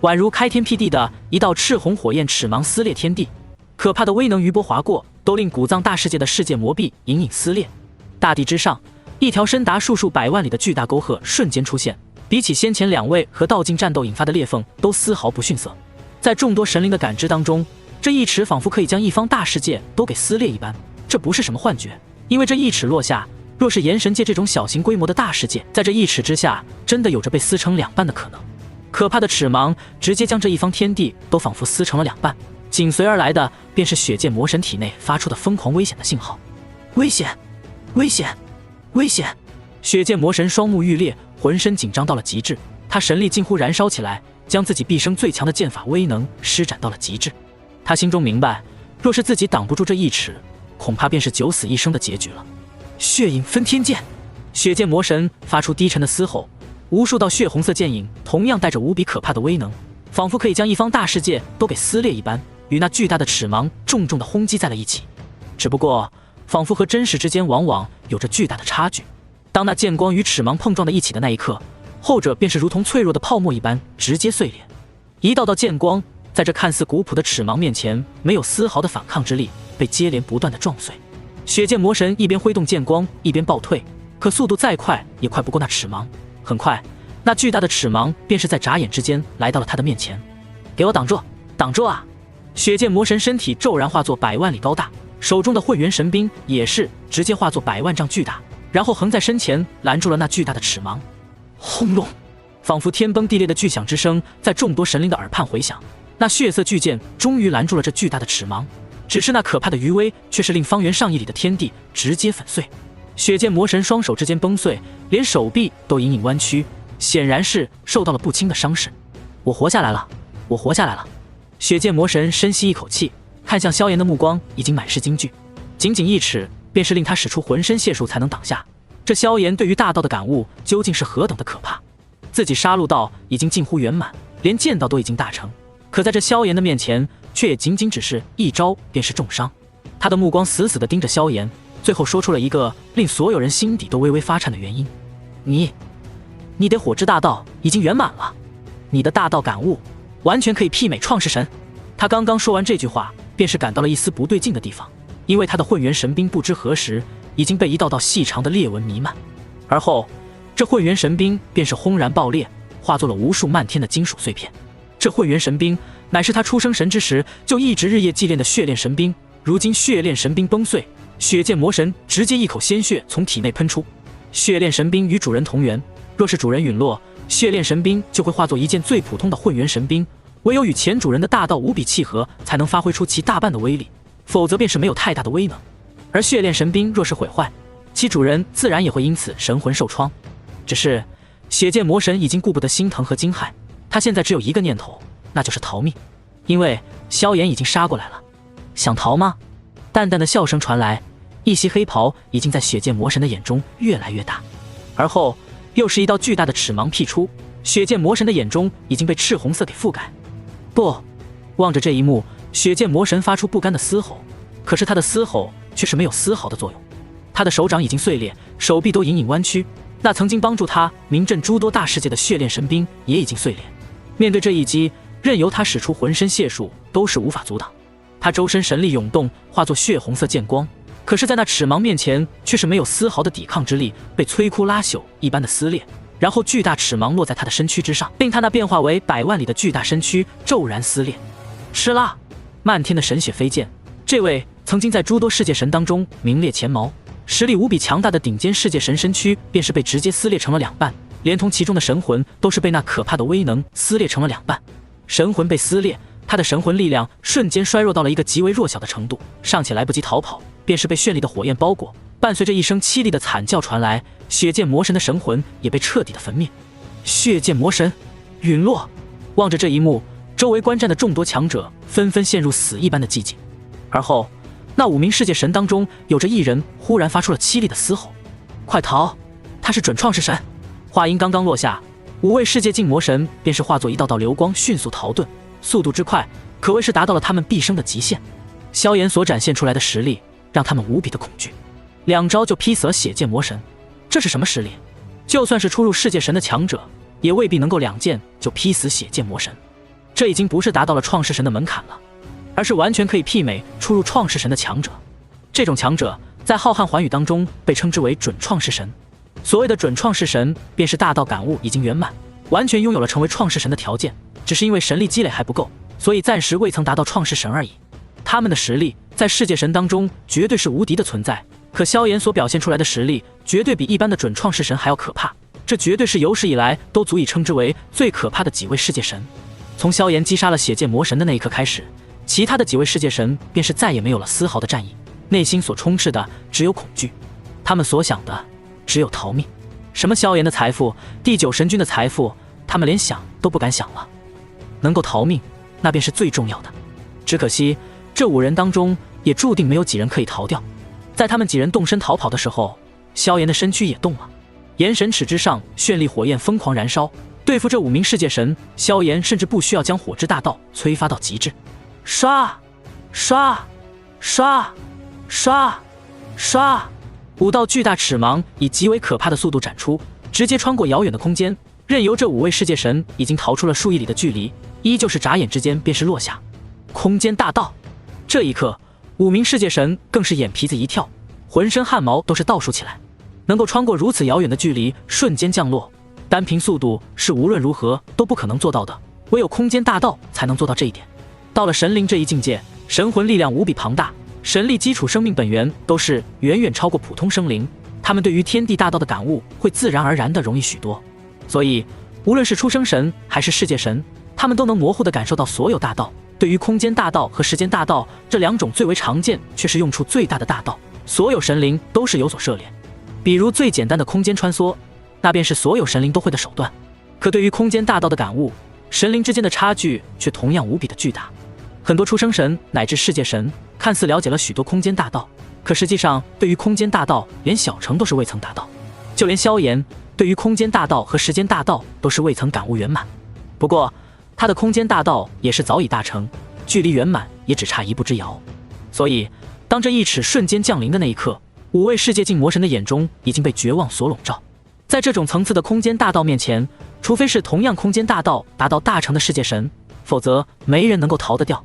Speaker 1: 宛如开天辟地的一道赤红火焰齿芒撕裂天地，可怕的威能余波划过，都令古藏大世界的世界魔壁隐隐撕裂。大地之上，一条深达数百万里的巨大沟壑瞬间出现，比起先前2位和道境战斗引发的裂缝都丝毫不逊色。在众多神灵的感知当中，这一尺仿佛可以将一方大世界都给撕裂一般。这不是什么幻觉，因为这一尺落下，若是炎神界这种小型规模的大世界，在这一尺之下，真的有着被撕成两半的可能。可怕的齿芒直接将这一方天地都仿佛撕成了两半，紧随而来的便是血剑魔神体内发出的疯狂危险的信号。危险！危险！危险！血剑魔神双目欲裂，浑身紧张到了极致，他神力近乎燃烧起来，将自己毕生最强的剑法威能施展到了极致。他心中明白，若是自己挡不住这一尺，恐怕便是九死一生的结局了。血影分天剑，血剑魔神发出低沉的嘶吼，无数道血红色剑影同样带着无比可怕的威能，仿佛可以将一方大世界都给撕裂一般，与那巨大的齿芒重重地轰击在了一起。只不过，仿佛和真实之间往往有着巨大的差距。当那剑光与齿芒碰撞在一起的那一刻，后者便是如同脆弱的泡沫一般直接碎裂。一道道剑光在这看似古朴的齿芒面前，没有丝毫的反抗之力，被接连不断的撞碎。血剑魔神一边挥动剑光，一边暴退，可速度再快也快不过那齿芒。很快，那巨大的齿芒便是在眨眼之间来到了他的面前。给我挡住！挡住啊！血剑魔神身体骤然化作100万里高大，手中的混元神兵也是直接化作100万丈巨大，然后横在身前拦住了那巨大的齿芒。轰隆！仿佛天崩地裂的巨响之声在众多神灵的耳畔回响，那血色巨剑终于拦住了这巨大的齿芒。只是那可怕的余威却是令方圆上亿里的天地直接粉碎。血剑魔神双手之间崩碎，连手臂都隐隐弯曲，显然是受到了不轻的伤势。我活下来了，我活下来了。血剑魔神深吸一口气，看向萧炎的目光已经满是惊惧。仅仅1尺，便是令他使出浑身解数才能挡下。这萧炎对于大道的感悟究竟是何等的可怕？自己杀戮道已经近乎圆满，连剑道都已经大成，可在这萧炎的面前，却也仅仅只是一招便是重伤。他的目光死死地盯着萧炎，最后说出了一个令所有人心底都微微发颤的原因：你的火之大道已经圆满了，你的大道感悟完全可以媲美创世神。他刚刚说完这句话，便是感到了一丝不对劲的地方，因为他的混元神兵不知何时已经被一道道细长的裂纹弥漫，而后这混元神兵便是轰然爆裂，化作了无数漫天的金属碎片。这混元神兵乃是他出生神之时就一直日夜祭炼的血炼神兵，如今血炼神兵崩碎，血剑魔神直接一口鲜血从体内喷出。血炼神兵与主人同源，若是主人陨落，血炼神兵就会化作一件最普通的混元神兵，唯有与前主人的大道无比契合，才能发挥出其大半的威力，否则便是没有太大的威能。而血炼神兵若是毁坏，其主人自然也会因此神魂受创。只是血剑魔神已经顾不得心疼和惊骇，他现在只有一个念头，那就是逃命，因为萧炎已经杀过来了。想逃吗？淡淡的笑声传来，一袭黑袍已经在血剑魔神的眼中越来越大，而后又是一道巨大的齿芒劈出，血剑魔神的眼中已经被赤红色给覆盖。不！望着这一幕，血剑魔神发出不甘的嘶吼，可是他的嘶吼却是没有丝毫的作用。他的手掌已经碎裂，手臂都隐隐弯曲，那曾经帮助他名震诸多大世界的血炼神兵也已经碎裂。面对这一击，任由他使出浑身解数都是无法阻挡。他周身神力涌动，化作血红色剑光，可是在那齿芒面前却是没有丝毫的抵抗之力，被摧枯拉朽一般的撕裂，然后巨大齿芒落在他的身躯之上，令他那变化为100万里的巨大身躯骤然撕裂。吃啦！漫天的神血飞溅，这位曾经在诸多世界神当中名列前茅，实力无比强大的顶尖世界神身躯便是被直接撕裂成了2半，连同其中的神魂都是被那可怕的威能撕裂成了2半。神魂被撕裂，他的神魂力量瞬间衰弱到了一个极为弱小的程度，尚且来不及逃跑，便是被绚丽的火焰包裹。伴随着一声凄厉的惨叫传来，血剑魔神的神魂也被彻底的焚灭。血剑魔神陨落！望着这一幕，周围观战的众多强者纷纷陷入死一般的寂静。而后那5名世界神当中，有着一人忽然发出了凄厉的嘶吼：快逃！他是准创世神！话音刚刚落下，5位世界禁魔神便是化作一道道流光迅速逃遁，速度之快可谓是达到了他们毕生的极限。萧炎所展现出来的实力让他们无比的恐惧，2招就劈死了血剑魔神，这是什么实力？就算是初入世界神的强者，也未必能够2剑就劈死血剑魔神。这已经不是达到了创世神的门槛了，而是完全可以媲美初入创世神的强者。这种强者在浩瀚寰宇当中被称之为准创世神。所谓的准创世神，便是大道感悟已经圆满，完全拥有了成为创世神的条件，只是因为神力积累还不够，所以暂时未曾达到创世神而已。他们的实力在世界神当中绝对是无敌的存在，可萧炎所表现出来的实力，绝对比一般的准创世神还要可怕。这绝对是有史以来都足以称之为最可怕的几位世界神。从萧炎击杀了血剑魔神的那一刻开始，其他的几位世界神便是再也没有了丝毫的战意，内心所充斥的只有恐惧，他们所想的只有逃命。什么萧炎的财富，第9神君的财富，他们连想都不敢想了。能够逃命，那便是最重要的。只可惜，这5人当中也注定没有几人可以逃掉。在他们几人动身逃跑的时候，萧炎的身躯也动了，炎神尺之上绚丽火焰疯狂燃烧。对付这5名世界神，萧炎甚至不需要将火之大道催发到极致。刷刷刷刷刷，5道巨大齿芒以极为可怕的速度展出，直接穿过遥远的空间，任由这5位世界神已经逃出了数亿里的距离，依旧是眨眼之间便是落下。空间大道，这一刻5名世界神更是眼皮子一跳，浑身汗毛都是倒竖起来。能够穿过如此遥远的距离瞬间降落，单凭速度是无论如何都不可能做到的，唯有空间大道才能做到这一点。到了神灵这一境界，神魂力量无比庞大，神力基础生命本源都是远远超过普通生灵，他们对于天地大道的感悟会自然而然的容易许多。所以无论是出生神还是世界神，他们都能模糊地感受到所有大道。对于空间大道和时间大道这2种最为常见却是用处最大的大道，所有神灵都是有所涉猎。比如最简单的空间穿梭，那便是所有神灵都会的手段。可对于空间大道的感悟，神灵之间的差距却同样无比的巨大。很多出生神乃至世界神看似了解了许多空间大道，可实际上对于空间大道连小成都是未曾达到。就连萧炎对于空间大道和时间大道都是未曾感悟圆满。不过他的空间大道也是早已大成，距离圆满也只差1步之遥。所以当这1尺瞬间降临的那一刻，5位世界境魔神的眼中已经被绝望所笼罩。在这种层次的空间大道面前，除非是同样空间大道达到大成的世界神，否则没人能够逃得掉。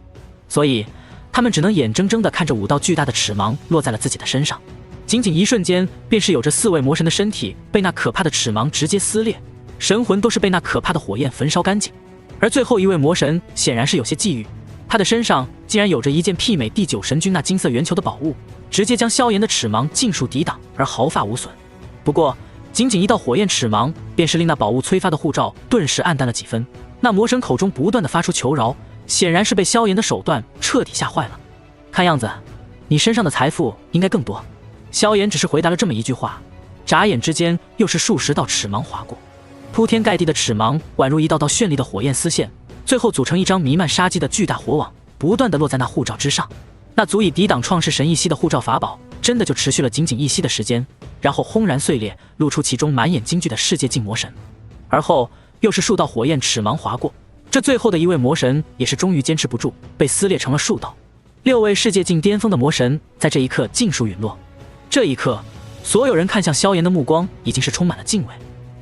Speaker 1: 所以他们只能眼睁睁地看着5道巨大的齿芒落在了自己的身上。仅仅一瞬间，便是有着4位魔神的身体被那可怕的齿芒直接撕裂，神魂都是被那可怕的火焰焚烧干净。而最后一位魔神显然是有些觊觎，他的身上竟然有着一件媲美第9神君那金色圆球的宝物，直接将萧炎的齿芒尽数抵挡而毫发无损。不过仅仅一道火焰齿芒，便是令那宝物催发的护照顿时暗淡了几分。那魔神口中不断地发出求饶，显然是被萧炎的手段彻底吓坏了。看样子你身上的财富应该更多。萧炎只是回答了这么一句话，眨眼之间又是数十道齿芒划过，铺天盖地的齿芒宛如一道道绚丽的火焰丝线，最后组成一张弥漫杀机的巨大火网，不断地落在那护照之上。那足以抵挡创世神一息的护照法宝，真的就持续了仅仅一息的时间，然后轰然碎裂，露出其中满眼惊惧的世界境魔神。而后又是数道火焰齿芒划过，这最后的一位魔神也是终于坚持不住，被撕裂成了数道。6位世界境巅峰的魔神在这一刻尽数陨落。这一刻，所有人看向萧炎的目光已经是充满了敬畏。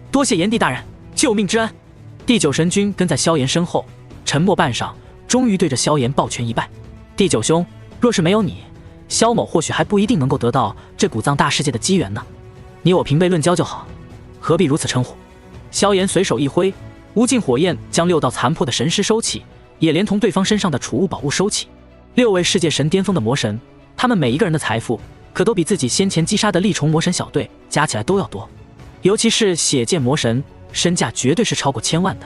Speaker 1: 多谢炎帝大人救命之恩。第9神君跟在萧炎身后，沉默半晌，终于对着萧炎抱拳一拜。第9兄，若是没有你，萧某或许还不一定能够得到这古藏大世界的机缘呢。你我平辈论交就好，何必如此称呼？萧炎随手一挥，无尽火焰将6道残破的神尸收起，也连同对方身上的储物宝物收起。6位世界神巅峰的魔神，他们每一个人的财富可都比自己先前击杀的利虫魔神小队加起来都要多，尤其是血剑魔神，身价绝对是超过1000万的。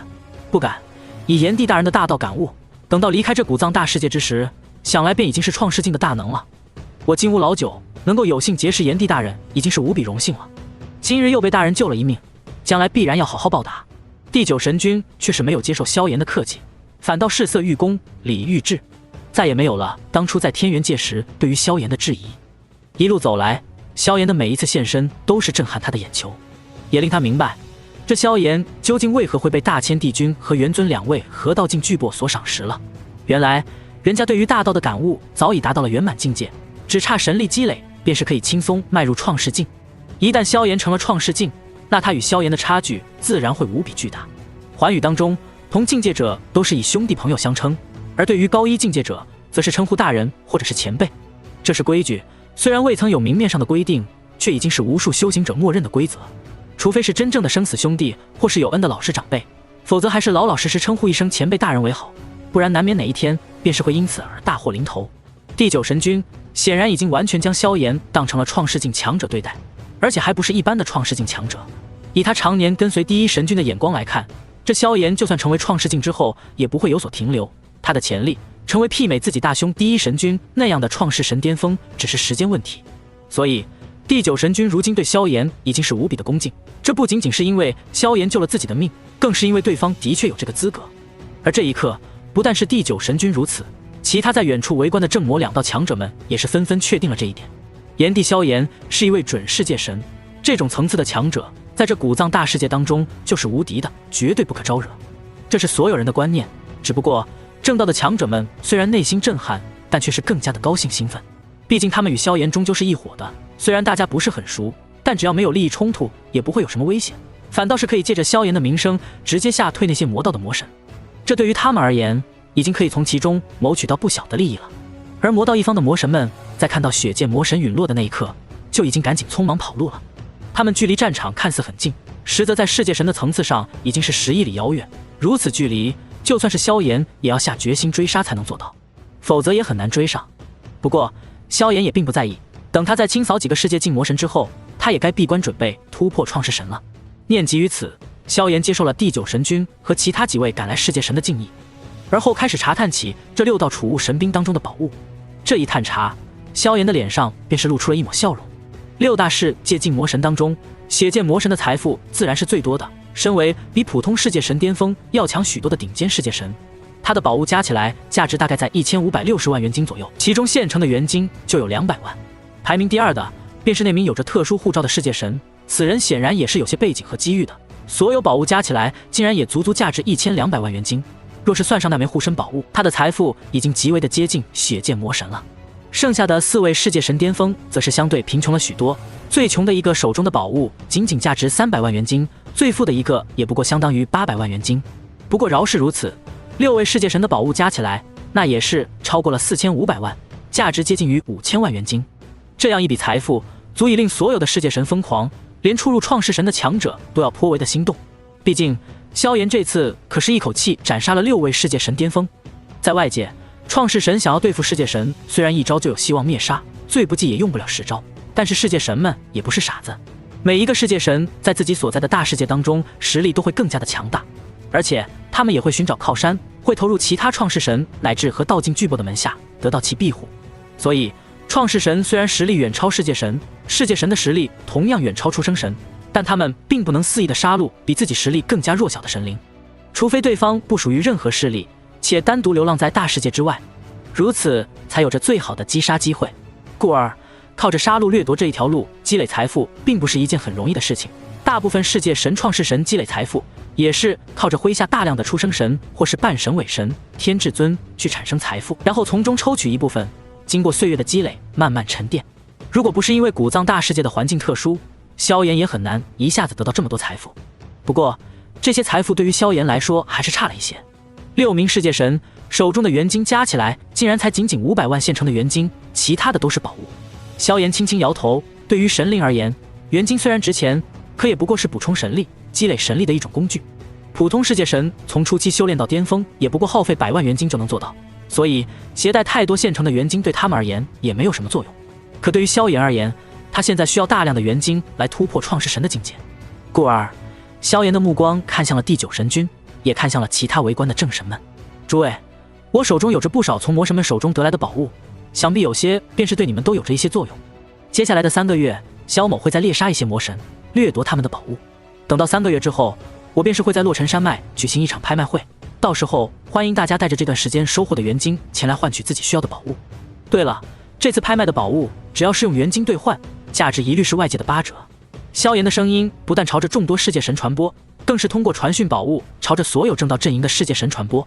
Speaker 1: 不敢，以炎帝大人的大道感悟，等到离开这古藏大世界之时，想来便已经是创世境的大能了。我金乌老九能够有幸结识炎帝大人，已经是无比荣幸了。今日又被大人救了一命，将来必然要好好报答。第9神君却是没有接受萧炎的客气，反倒视色欲恭，礼欲至，再也没有了当初在天元界时对于萧炎的质疑。一路走来，萧炎的每一次现身都是震撼他的眼球，也令他明白这萧炎究竟为何会被大千帝君和元尊2位合道境巨擘所赏识了。原来人家对于大道的感悟早已达到了圆满境界，只差神力积累，便是可以轻松迈入创世境。一旦萧炎成了创世境，那他与萧炎的差距自然会无比巨大。寰宇当中，同境界者都是以兄弟朋友相称，而对于高一境界者，则是称呼大人或者是前辈。这是规矩，虽然未曾有明面上的规定，却已经是无数修行者默认的规则。除非是真正的生死兄弟，或是有恩的老师长辈，否则还是老老实实称呼一声前辈大人为好，不然难免哪一天便是会因此而大祸临头。第九神君显然已经完全将萧炎当成了创世境强者对待，而且还不是一般的创世境强者。以他常年跟随第一神君的眼光来看，这萧炎就算成为创世境之后，也不会有所停留。他的潜力成为媲美自己大兄第一神君那样的创世神巅峰，只是时间问题。所以第九神君如今对萧炎已经是无比的恭敬，这不仅仅是因为萧炎救了自己的命，更是因为对方的确有这个资格。而这一刻，不但是第九神君如此，其他在远处围观的正魔两道强者们也是纷纷确定了这一点。炎帝萧炎是一位准世界神，这种层次的强者，在这古藏大世界当中就是无敌的，绝对不可招惹。这是所有人的观念，只不过正道的强者们虽然内心震撼，但却是更加的高兴兴奋。毕竟他们与萧炎终究是一伙的，虽然大家不是很熟，但只要没有利益冲突，也不会有什么危险，反倒是可以借着萧炎的名声直接吓退那些魔道的魔神。这对于他们而言，已经可以从其中谋取到不小的利益了。而魔道一方的魔神们在看到血界魔神陨落的那一刻，就已经赶紧匆忙跑路了。他们距离战场看似很近，实则在世界神的层次上已经是10亿里遥远。如此距离，就算是萧炎也要下决心追杀才能做到，否则也很难追上。不过萧炎也并不在意，等他在清扫几个世界境魔神之后，他也该闭关准备突破创世神了。念及于此，萧炎接受了第九神君和其他几位赶来世界神的敬意，而后开始查探起这6道储物神兵当中的宝物。这一探查，萧炎的脸上便是露出了一抹笑容。6大世界境魔神当中，血界魔神的财富自然是最多的，身为比普通世界神巅峰要强许多的顶尖世界神，他的宝物加起来价值大概在1560万元金左右，其中现成的元金就有200万。排名第2的便是那名有着特殊护照的世界神，此人显然也是有些背景和机遇的，所有宝物加起来竟然也足足价值1200万元金。若是算上那枚护身宝物，他的财富已经极为的接近血界魔神了。剩下的4位世界神巅峰则是相对贫穷了许多，最穷的一个手中的宝物仅仅价值300万元金，最富的一个也不过相当于800万元金。不过饶是如此，6位世界神的宝物加起来，那也是超过了4500万，价值接近于5000万元金。这样一笔财富，足以令所有的世界神疯狂，连初入创世神的强者都要颇为的心动。毕竟萧炎这次可是一口气斩杀了6位世界神巅峰，在外界，创世神想要对付世界神，虽然一招就有希望灭杀，最不济也用不了10招，但是世界神们也不是傻子，每一个世界神在自己所在的大世界当中实力都会更加的强大，而且他们也会寻找靠山，会投入其他创世神乃至和道境巨擘的门下，得到其庇护。所以创世神虽然实力远超世界神，世界神的实力同样远超出生神，但他们并不能肆意的杀戮比自己实力更加弱小的神灵，除非对方不属于任何势力，且单独流浪在大世界之外，如此才有着最好的击杀机会。故而靠着杀戮掠夺这一条路积累财富，并不是一件很容易的事情。大部分世界神创世神积累财富，也是靠着麾下大量的出生神或是半神伪神、天至尊去产生财富，然后从中抽取一部分，经过岁月的积累慢慢沉淀。如果不是因为古藏大世界的环境特殊，萧炎也很难一下子得到这么多财富。不过这些财富对于萧炎来说还是差了一些。6名世界神手中的元金加起来竟然才仅仅500万现成的元金，其他的都是宝物。萧炎轻轻摇头，对于神灵而言，元金虽然值钱，可也不过是补充神力、积累神力的一种工具。普通世界神从初期修炼到巅峰，也不过耗费100万元金就能做到，所以携带太多现成的元金对他们而言也没有什么作用。可对于萧炎而言，他现在需要大量的元金来突破创世神的境界。故而萧炎的目光看向了第九神君，也看向了其他围观的正神们。诸位，我手中有着不少从魔神们手中得来的宝物，想必有些便是对你们都有着一些作用。接下来的3个月，萧某会再猎杀一些魔神，掠夺他们的宝物。等到3个月之后，我便是会在洛尘山脉举行一场拍卖会，到时候欢迎大家带着这段时间收获的元金前来换取自己需要的宝物。对了，这次拍卖的宝物只要是用元金兑换，价值一律是外界的8折。萧炎的声音不但朝着众多世界神传播，更是通过传讯宝物朝着所有正道阵营的世界神传播。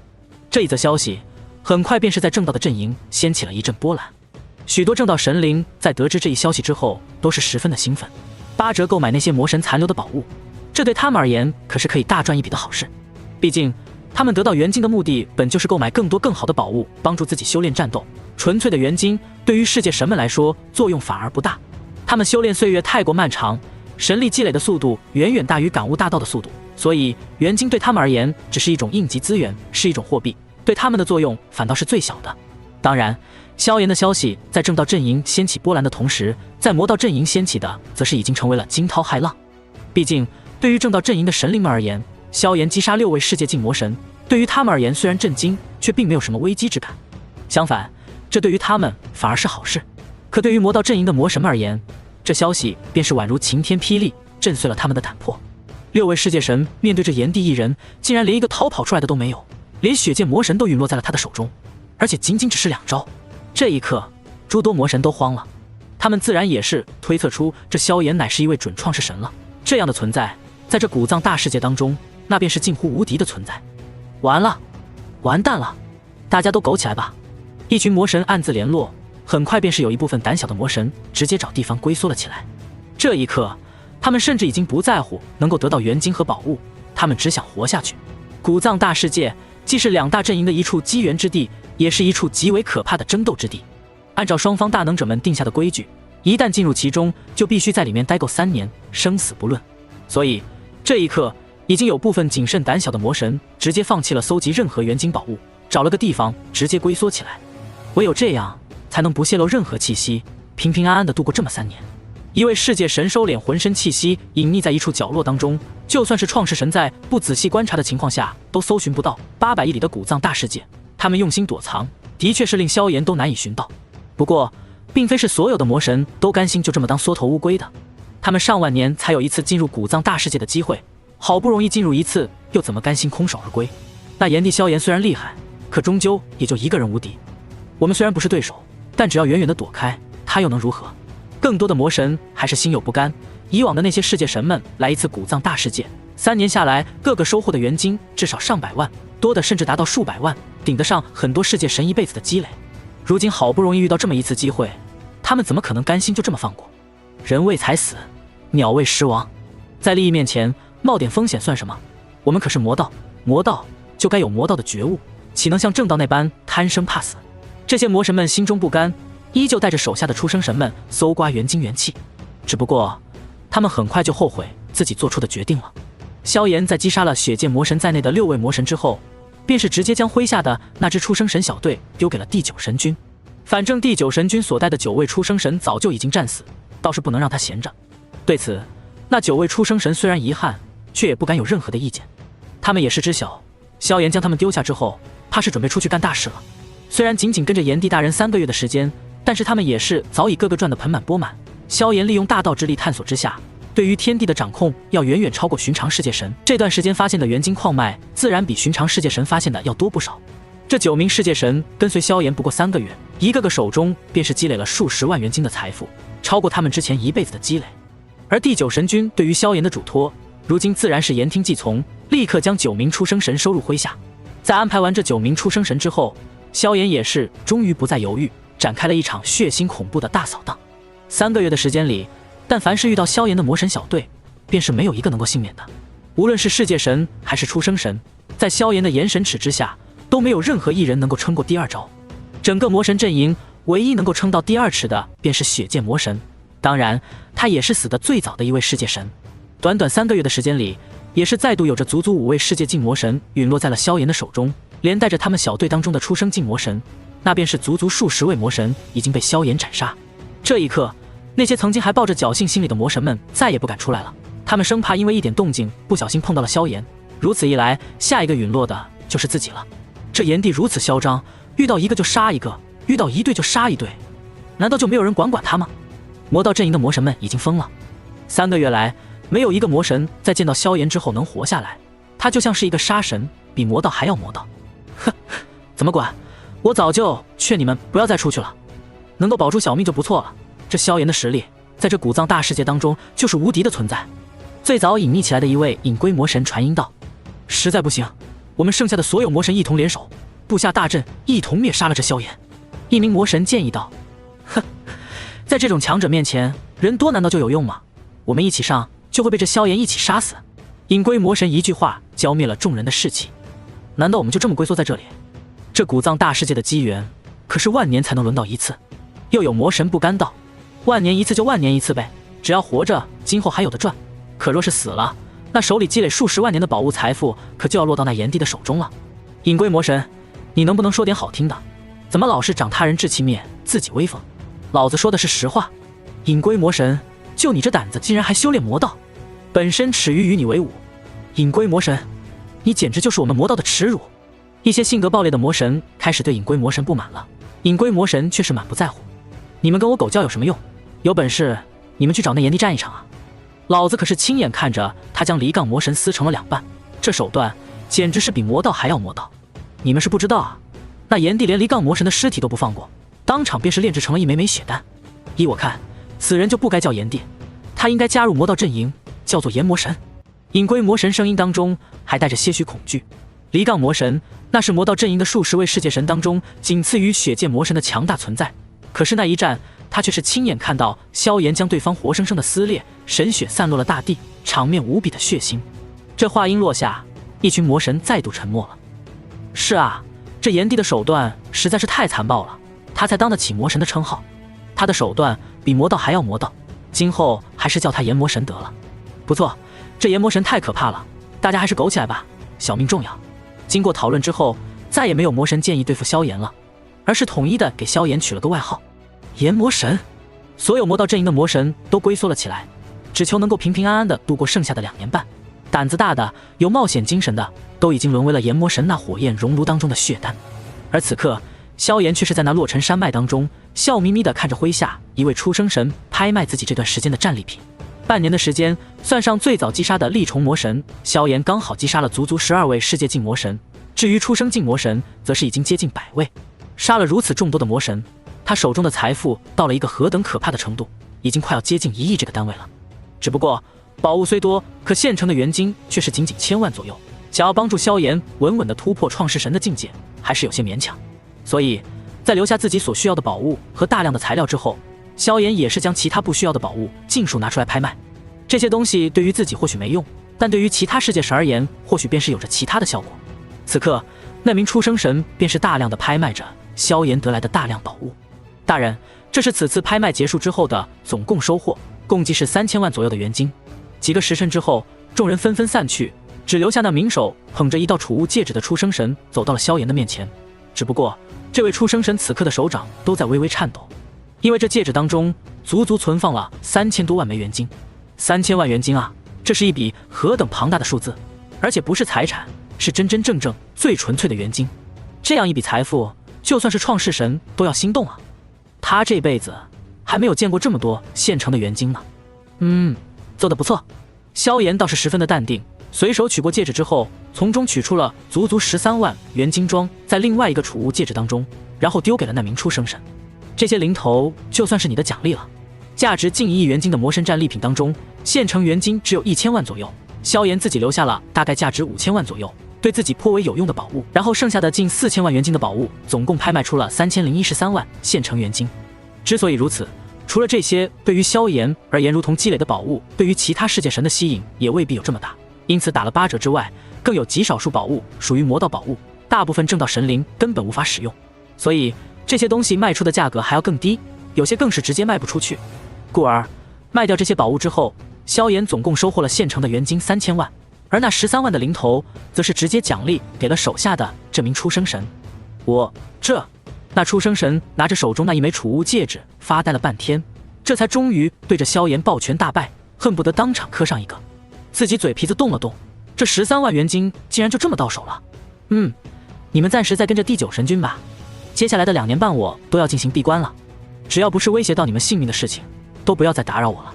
Speaker 1: 这一则消息很快便是在正道的阵营掀起了一阵波澜。许多正道神灵在得知这一消息之后都是十分的兴奋，8折购买那些魔神残留的宝物，这对他们而言可是可以大赚一笔的好事。毕竟他们得到元金的目的本就是购买更多更好的宝物，帮助自己修炼战斗。纯粹的元金对于世界神们来说作用反而不大，他们修炼岁月太过漫长，神力积累的速度远远大于感悟大道的速度，所以元金对他们而言只是一种应急资源，是一种货币，对他们的作用反倒是最小的。当然萧炎的消息在正道阵营掀起波澜的同时，在魔道阵营掀起的则是已经成为了惊涛骇浪。毕竟，对于正道阵营的神灵们而言，萧炎击杀6位世界禁魔神，对于他们而言虽然震惊，却并没有什么危机之感。相反，这对于他们反而是好事。可对于魔道阵营的魔神们而言，这消息便是宛如晴天霹雳，震碎了他们的胆魄。6位世界神面对这炎帝一人，竟然连一个逃跑出来的都没有，连血界魔神都陨落在了他的手中，而且仅仅只是2招。这一刻，诸多魔神都慌了，他们自然也是推测出这萧炎乃是一位准创世神了。这样的存在，在这古藏大世界当中，那便是近乎无敌的存在。完了，完蛋了，大家都苟起来吧！一群魔神暗自联络，很快便是有一部分胆小的魔神直接找地方龟缩了起来。这一刻，他们甚至已经不在乎能够得到元晶和宝物，他们只想活下去。古藏大世界既是2大阵营的一处机缘之地，也是一处极为可怕的争斗之地。按照双方大能者们定下的规矩，一旦进入其中，就必须在里面待够3年，生死不论。所以这一刻，已经有部分谨慎胆小的魔神直接放弃了搜集任何元晶宝物，找了个地方直接龟缩起来。唯有这样，才能不泄露任何气息，平平安安地度过这么3年。一位世界神收敛浑身气息，隐匿在一处角落当中，就算是创世神在不仔细观察的情况下，都搜寻不到800亿里的古藏大世界。他们用心躲藏，的确是令萧炎都难以寻到。不过，并非是所有的魔神都甘心就这么当缩头乌龟的。他们上万年才有一次进入古藏大世界的机会，好不容易进入一次，又怎么甘心空手而归？那炎帝萧炎虽然厉害，可终究也就一个人无敌。我们虽然不是对手，但只要远远的躲开，他又能如何？更多的魔神还是心有不甘。以往的那些世界神们来一次古藏大世界，3年下来，个个收获的元晶至少上百万，多的甚至达到数百万，顶得上很多世界神一辈子的积累。如今好不容易遇到这么一次机会，他们怎么可能甘心就这么放过？人为财死，鸟为食亡，在利益面前冒点风险算什么？我们可是魔道，魔道就该有魔道的觉悟，岂能像正道那般贪生怕死？这些魔神们心中不甘，依旧带着手下的出生神们搜刮元晶元气。只不过他们很快就后悔自己做出的决定了。萧炎在击杀了血界魔神在内的6位魔神之后，便是直接将麾下的那支出生神小队丢给了第9神军。反正第9神军所带的9位出生神早就已经战死，倒是不能让他闲着。对此，那9位出生神虽然遗憾，却也不敢有任何的意见。他们也是知晓，萧炎将他们丢下之后，怕是准备出去干大事了。虽然仅仅跟着炎帝大人3个月的时间，但是他们也是早已个个赚得盆满钵满。萧炎利用大道之力探索之下，对于天地的掌控要远远超过寻常世界神。这段时间发现的元晶矿脉，自然比寻常世界神发现的要多不少。这9名世界神跟随萧炎不过3个月，一个个手中便是积累了数十万元晶的财富，超过他们之前一辈子的积累。而第9神军对于萧炎的嘱托，如今自然是言听计从，立刻将9名出生神收入麾下。在安排完这9名出生神之后，萧炎也是终于不再犹豫，展开了一场血腥恐怖的大扫荡。3个月的时间里，但凡是遇到萧炎的魔神小队，便是没有一个能够幸免的。无论是世界神还是出生神，在萧炎的炎神尺之下，都没有任何一人能够撑过第2招。整个魔神阵营唯一能够撑到第2尺的，便是血界魔神。当然，他也是死得最早的一位世界神。短短3个月的时间里，也是再度有着足足5位世界禁魔神陨落在了萧炎的手中，连带着他们小队当中的出生禁魔神，那便是足足数十位魔神已经被萧炎斩杀。这一刻，那些曾经还抱着侥幸心理的魔神们再也不敢出来了，他们生怕因为一点动静不小心碰到了萧炎，如此一来，下一个陨落的就是自己了。这炎帝如此嚣张，遇到一个就杀一个，遇到一队就杀一队，难道就没有人管他吗？魔道阵营的魔神们已经疯了。3个月来，没有一个魔神在见到萧炎之后能活下来，他就像是一个杀神，比魔道还要魔道。哼，怎么管？我早就劝你们不要再出去了，能够保住小命就不错了。这萧炎的实力，在这古藏大世界当中就是无敌的存在。最早隐匿起来的一位隐归魔神传音道：“实在不行，我们剩下的所有魔神一同联手，布下大阵，一同灭杀了这萧炎。”一名魔神建议道：“哼，在这种强者面前，人多难道就有用吗？我们一起上，就会被这萧炎一起杀死。”隐归魔神一句话浇灭了众人的士气。难道我们就这么龟缩在这里？这古藏大世界的机缘，可是万年才能轮到一次。又有魔神不甘道：“万年一次就万年一次呗，只要活着，今后还有的赚。可若是死了，那手里积累数十万年的宝物财富，可就要落到那炎帝的手中了。”隐归魔神，你能不能说点好听的？怎么老是长他人志气面，自己威风？老子说的是实话。隐归魔神，就你这胆子，竟然还修炼魔道，本身耻于与你为伍。隐归魔神，你简直就是我们魔道的耻辱。一些性格暴烈的魔神开始对隐归魔神不满了，隐归魔神却是满不在乎。你们跟我狗叫有什么用？有本事你们去找那炎帝战一场啊！老子可是亲眼看着他将离杠魔神撕成了2半，这手段简直是比魔道还要魔道。你们是不知道啊，那炎帝连离杠魔神的尸体都不放过，当场便是炼制成了一枚枚血丹。依我看，此人就不该叫炎帝，他应该加入魔道阵营，叫做炎魔神。隐归魔神声音当中还带着些许恐惧。离杠魔神那是魔道阵营的数十位世界神当中仅次于血界魔神的强大存在，可是那一战他却是亲眼看到萧炎将对方活生生的撕裂，神血散落了大地，场面无比的血腥。这话音落下，一群魔神再度沉默了。是啊，这炎帝的手段实在是太残暴了，他才当得起魔神的称号。他的手段比魔道还要魔道，今后还是叫他炎魔神得了。不错，这炎魔神太可怕了，大家还是苟起来吧，小命重要。经过讨论之后，再也没有魔神建议对付萧炎了，而是统一的给萧炎取了个外号炎魔神。所有魔道阵营的魔神都龟缩了起来，只求能够平平安安的度过剩下的2年半。胆子大的、有冒险精神的，都已经沦为了炎魔神那火焰熔炉当中的血丹。而此刻，萧炎却是在那洛尘山脉当中笑眯眯地看着麾下一位出生神拍卖自己这段时间的战利品。半年的时间，算上最早击杀的利虫魔神，萧炎刚好击杀了足足12位世界禁魔神。至于出生禁魔神，则是已经接近100位。杀了如此众多的魔神，他手中的财富到了一个何等可怕的程度，已经快要接近1亿这个单位了。只不过宝物虽多，可现成的元金却是仅仅1000万左右，想要帮助萧炎稳稳地突破创世神的境界，还是有些勉强。所以在留下自己所需要的宝物和大量的材料之后，萧炎也是将其他不需要的宝物尽数拿出来拍卖。这些东西对于自己或许没用，但对于其他世界神而言，或许便是有着其他的效果。此刻那名出生神便是大量的拍卖着萧炎得来的大量宝物。大人，这是此次拍卖结束之后的总共收获，共计是3000万左右的元金。几个时辰之后，众人纷纷散去，只留下那名手捧着一道储物戒指的出生神走到了萧炎的面前。只不过这位出生神此刻的手掌都在微微颤抖，因为这戒指当中足足存放了3000多万枚元金。3000万元金啊，这是一笔何等庞大的数字，而且不是财产，是真真正正最纯粹的元金。这样一笔财富，就算是创世神都要心动啊。他这辈子还没有见过这么多现成的元金呢。做得不错。萧炎倒是十分的淡定，随手取过戒指之后，从中取出了足足13万元金装在另外一个储物戒指当中，然后丢给了那名出生神。这些零头就算是你的奖励了。价值近1亿元金的魔神战利品当中，现成元金只有1000万左右，萧炎自己留下了大概价值5000万左右，对自己颇为有用的宝物，然后剩下的近4000万元金的宝物，总共拍卖出了3013万现成元金。之所以如此，除了这些对于萧炎而言如同积累的宝物，对于其他世界神的吸引也未必有这么大，因此打了8折之外，更有极少数宝物属于魔道宝物，大部分正道神灵根本无法使用，所以这些东西卖出的价格还要更低，有些更是直接卖不出去。故而卖掉这些宝物之后，萧炎总共收获了现成的元金3000万，而那13万的零头则是直接奖励给了手下的这名出生神。那出生神拿着手中那一枚储物戒指发呆了半天，这才终于对着萧炎抱拳大拜，恨不得当场磕上一个。自己嘴皮子动了动，这13万元金竟然就这么到手了。你们暂时再跟着第9神君吧，接下来的2年半我都要进行闭关了，只要不是威胁到你们性命的事情，都不要再打扰我了。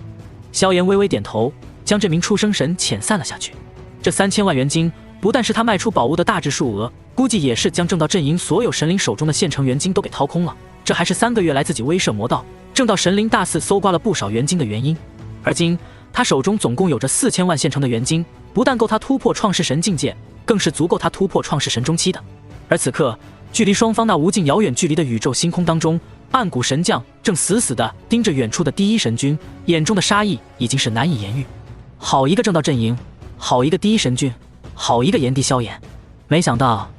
Speaker 1: 萧炎微微点头，将这名出生神遣散了下去。这3000万元金不但是他卖出宝物的大致数额，估计也是将正道阵营所有神灵手中的现成元金都给掏空了。这还是3个月来自己威慑魔道，正道神灵大肆搜刮了不少元金的原因。而今他手中总共有着4000万现成的元金，不但够他突破创世神境界，更是足够他突破创世神中期的。而此刻，距离双方那无尽遥远距离的宇宙星空当中，暗谷神将正死死地盯着远处的第1神君，眼中的杀意已经是难以言喻。好一个正道阵营，好一个第1神君，好一个炎帝萧炎，没想到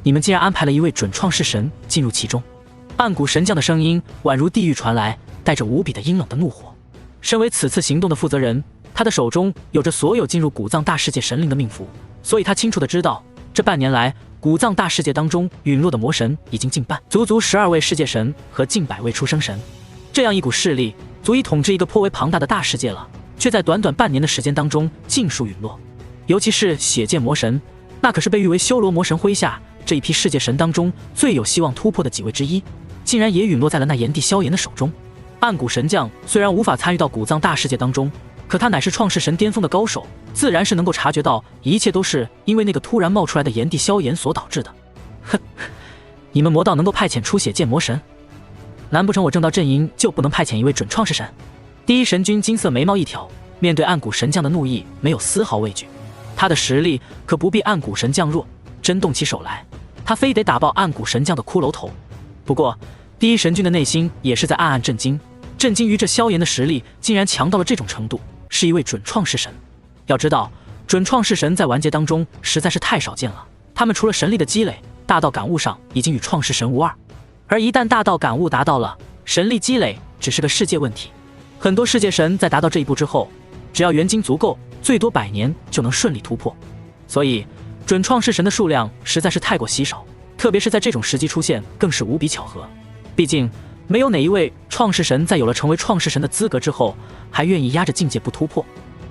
Speaker 1: 你们竟然安排了一位准创世神进入其中。暗谷神将的声音宛如地狱传来，带着无比的阴冷的怒火。身为此次行动的负责人，他的手中有着所有进入古藏大世界神灵的命符，所以他清楚地知道，这半年来，古藏大世界当中陨落的魔神已经近半，足足12位世界神和近100位出生神，这样一股势力足以统治一个颇为庞大的大世界了，却在短短半年的时间当中尽数陨落。尤其是血剑魔神，那可是被誉为修罗魔神麾下这一批世界神当中最有希望突破的几位之一，竟然也陨落在了那炎帝萧炎的手中。暗谷神将虽然无法参与到古藏大世界当中，可他乃是创世神巅峰的高手，自然是能够察觉到一切都是因为那个突然冒出来的炎帝萧炎所导致的。哼，你们魔道能够派遣出血剑魔神，难不成我正道阵营就不能派遣一位准创世神？第一神君金色眉毛一挑，面对暗谷神将的怒意没有丝毫畏惧。他的实力可不比暗谷神将弱，真动起手来，他非得打爆暗谷神将的骷髅头。不过第一神君的内心也是在暗暗震惊，震惊于这萧炎的实力竟然强到了这种程度，是一位准创世神。要知道，准创世神在玩界当中实在是太少见了，他们除了神力的积累，大道感悟上已经与创世神无二。而一旦大道感悟达到了，神力积累只是个世界问题。很多世界神在达到这一步之后，只要元晶足够，最多100年就能顺利突破。所以准创世神的数量实在是太过稀少，特别是在这种时机出现更是无比巧合。毕竟没有哪一位创世神在有了成为创世神的资格之后还愿意压着境界不突破。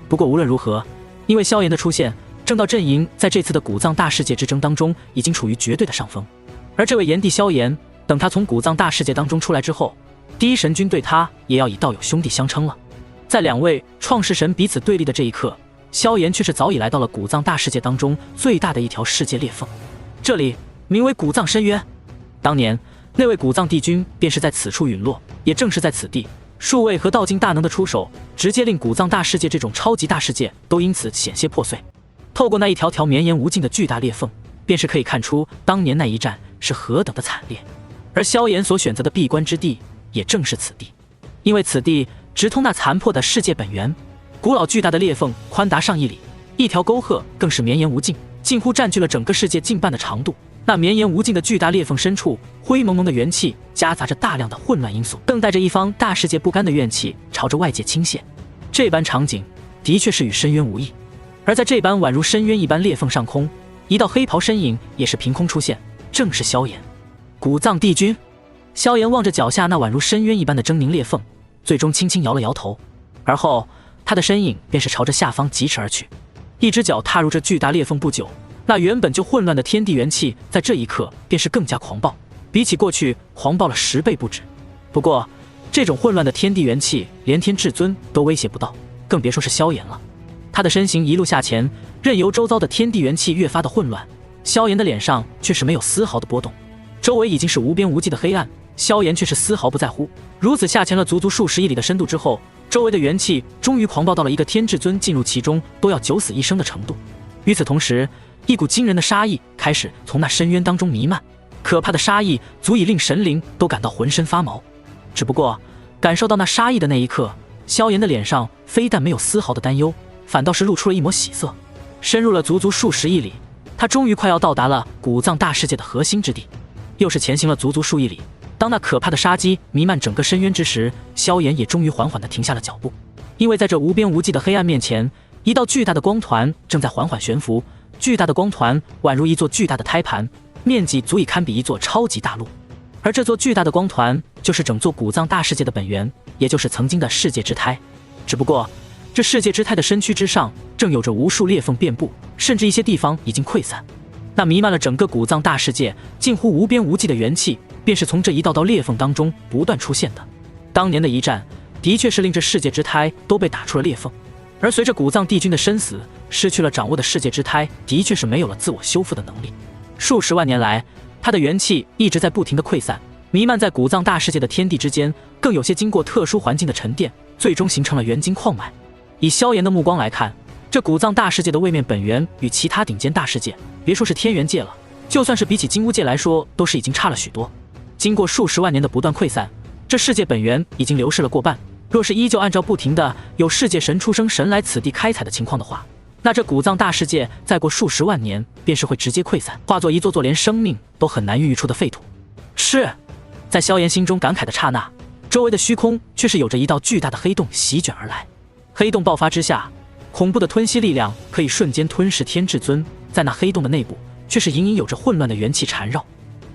Speaker 1: 不过无论如何，因为萧炎的出现，正道阵营在这次的古藏大世界之争当中已经处于绝对的上风。而这位炎帝萧炎，等他从古藏大世界当中出来之后，第一神君对他也要以道友兄弟相称了。在2位创世神彼此对立的这一刻，萧炎却是早已来到了古藏大世界当中最大的一条世界裂缝，这里名为古藏深渊。当年那位古藏帝君便是在此处陨落，也正是在此地，数位和道境大能的出手，直接令古藏大世界这种超级大世界都因此险些破碎。透过那一条条绵延无尽的巨大裂缝，便是可以看出当年那一战是何等的惨烈。而萧炎所选择的闭关之地也正是此地，因为此地直通那残破的世界本源，古老巨大的裂缝宽达上亿里，一条沟壑更是绵延无尽，近乎占据了整个世界近半的长度。那绵延无尽的巨大裂缝深处，灰蒙蒙的元气夹杂着大量的混乱因素，更带着一方大世界不甘的怨气朝着外界倾泻。这般场景的确是与深渊无异。而在这般宛如深渊一般裂缝上空，一道黑袍身影也是凭空出现，正是萧炎。古藏帝君。萧炎望着脚下那宛如深渊一般的狰狞裂缝，最终轻轻摇了摇头，而后他的身影便是朝着下方疾驰而去。一只脚踏入这巨大裂缝不久，那原本就混乱的天地元气在这一刻便是更加狂暴，比起过去狂暴了10倍不止。不过这种混乱的天地元气连天至尊都威胁不到，更别说是萧炎了。他的身形一路下潜，任由周遭的天地元气越发的混乱，萧炎的脸上却是没有丝毫的波动。周围已经是无边无际的黑暗，萧炎却是丝毫不在乎。如此下潜了足足数十亿里的深度之后，周围的元气终于狂暴到了一个天至尊进入其中都要九死一生的程度。与此同时，一股惊人的杀意开始从那深渊当中弥漫，可怕的杀意足以令神灵都感到浑身发毛。只不过感受到那杀意的那一刻，萧炎的脸上非但没有丝毫的担忧，反倒是露出了一抹喜色。深入了足足数十亿里，他终于快要到达了古藏大世界的核心之地。又是前行了足足数亿里，当那可怕的杀机弥漫整个深渊之时，萧炎也终于缓缓地停下了脚步。因为在这无边无际的黑暗面前，一道巨大的光团正在缓缓悬浮，巨大的光团宛如一座巨大的胎盘，面积足以堪比一座超级大陆。而这座巨大的光团就是整座古藏大世界的本源，也就是曾经的世界之胎。只不过这世界之胎的身躯之上正有着无数裂缝遍布，甚至一些地方已经溃散。那弥漫了整个古藏大世界近乎无边无际的元气，便是从这一道道裂缝当中不断出现的。当年的一战的确是令这世界之胎都被打出了裂缝，而随着古藏帝君的身死，失去了掌握的世界之胎的确是没有了自我修复的能力。数十万年来，他的元气一直在不停的溃散，弥漫在古藏大世界的天地之间，更有些经过特殊环境的沉淀，最终形成了元晶矿脉。以萧炎的目光来看，这古藏大世界的位面本源与其他顶尖大世界，别说是天元界了，就算是比起金乌界来说，都是已经差了许多。经过数十万年的不断溃散，这世界本源已经流逝了过半。若是依旧按照不停的有世界神出生神来此地开采的情况的话，那这古藏大世界再过数十万年，便是会直接溃散，化作一座座连生命都很难孕育出的废土。是，在萧炎心中感慨的刹那，周围的虚空却是有着一道巨大的黑洞席卷而来。黑洞爆发之下，恐怖的吞噬力量可以瞬间吞噬天至尊，在那黑洞的内部，却是隐隐有着混乱的元气缠绕。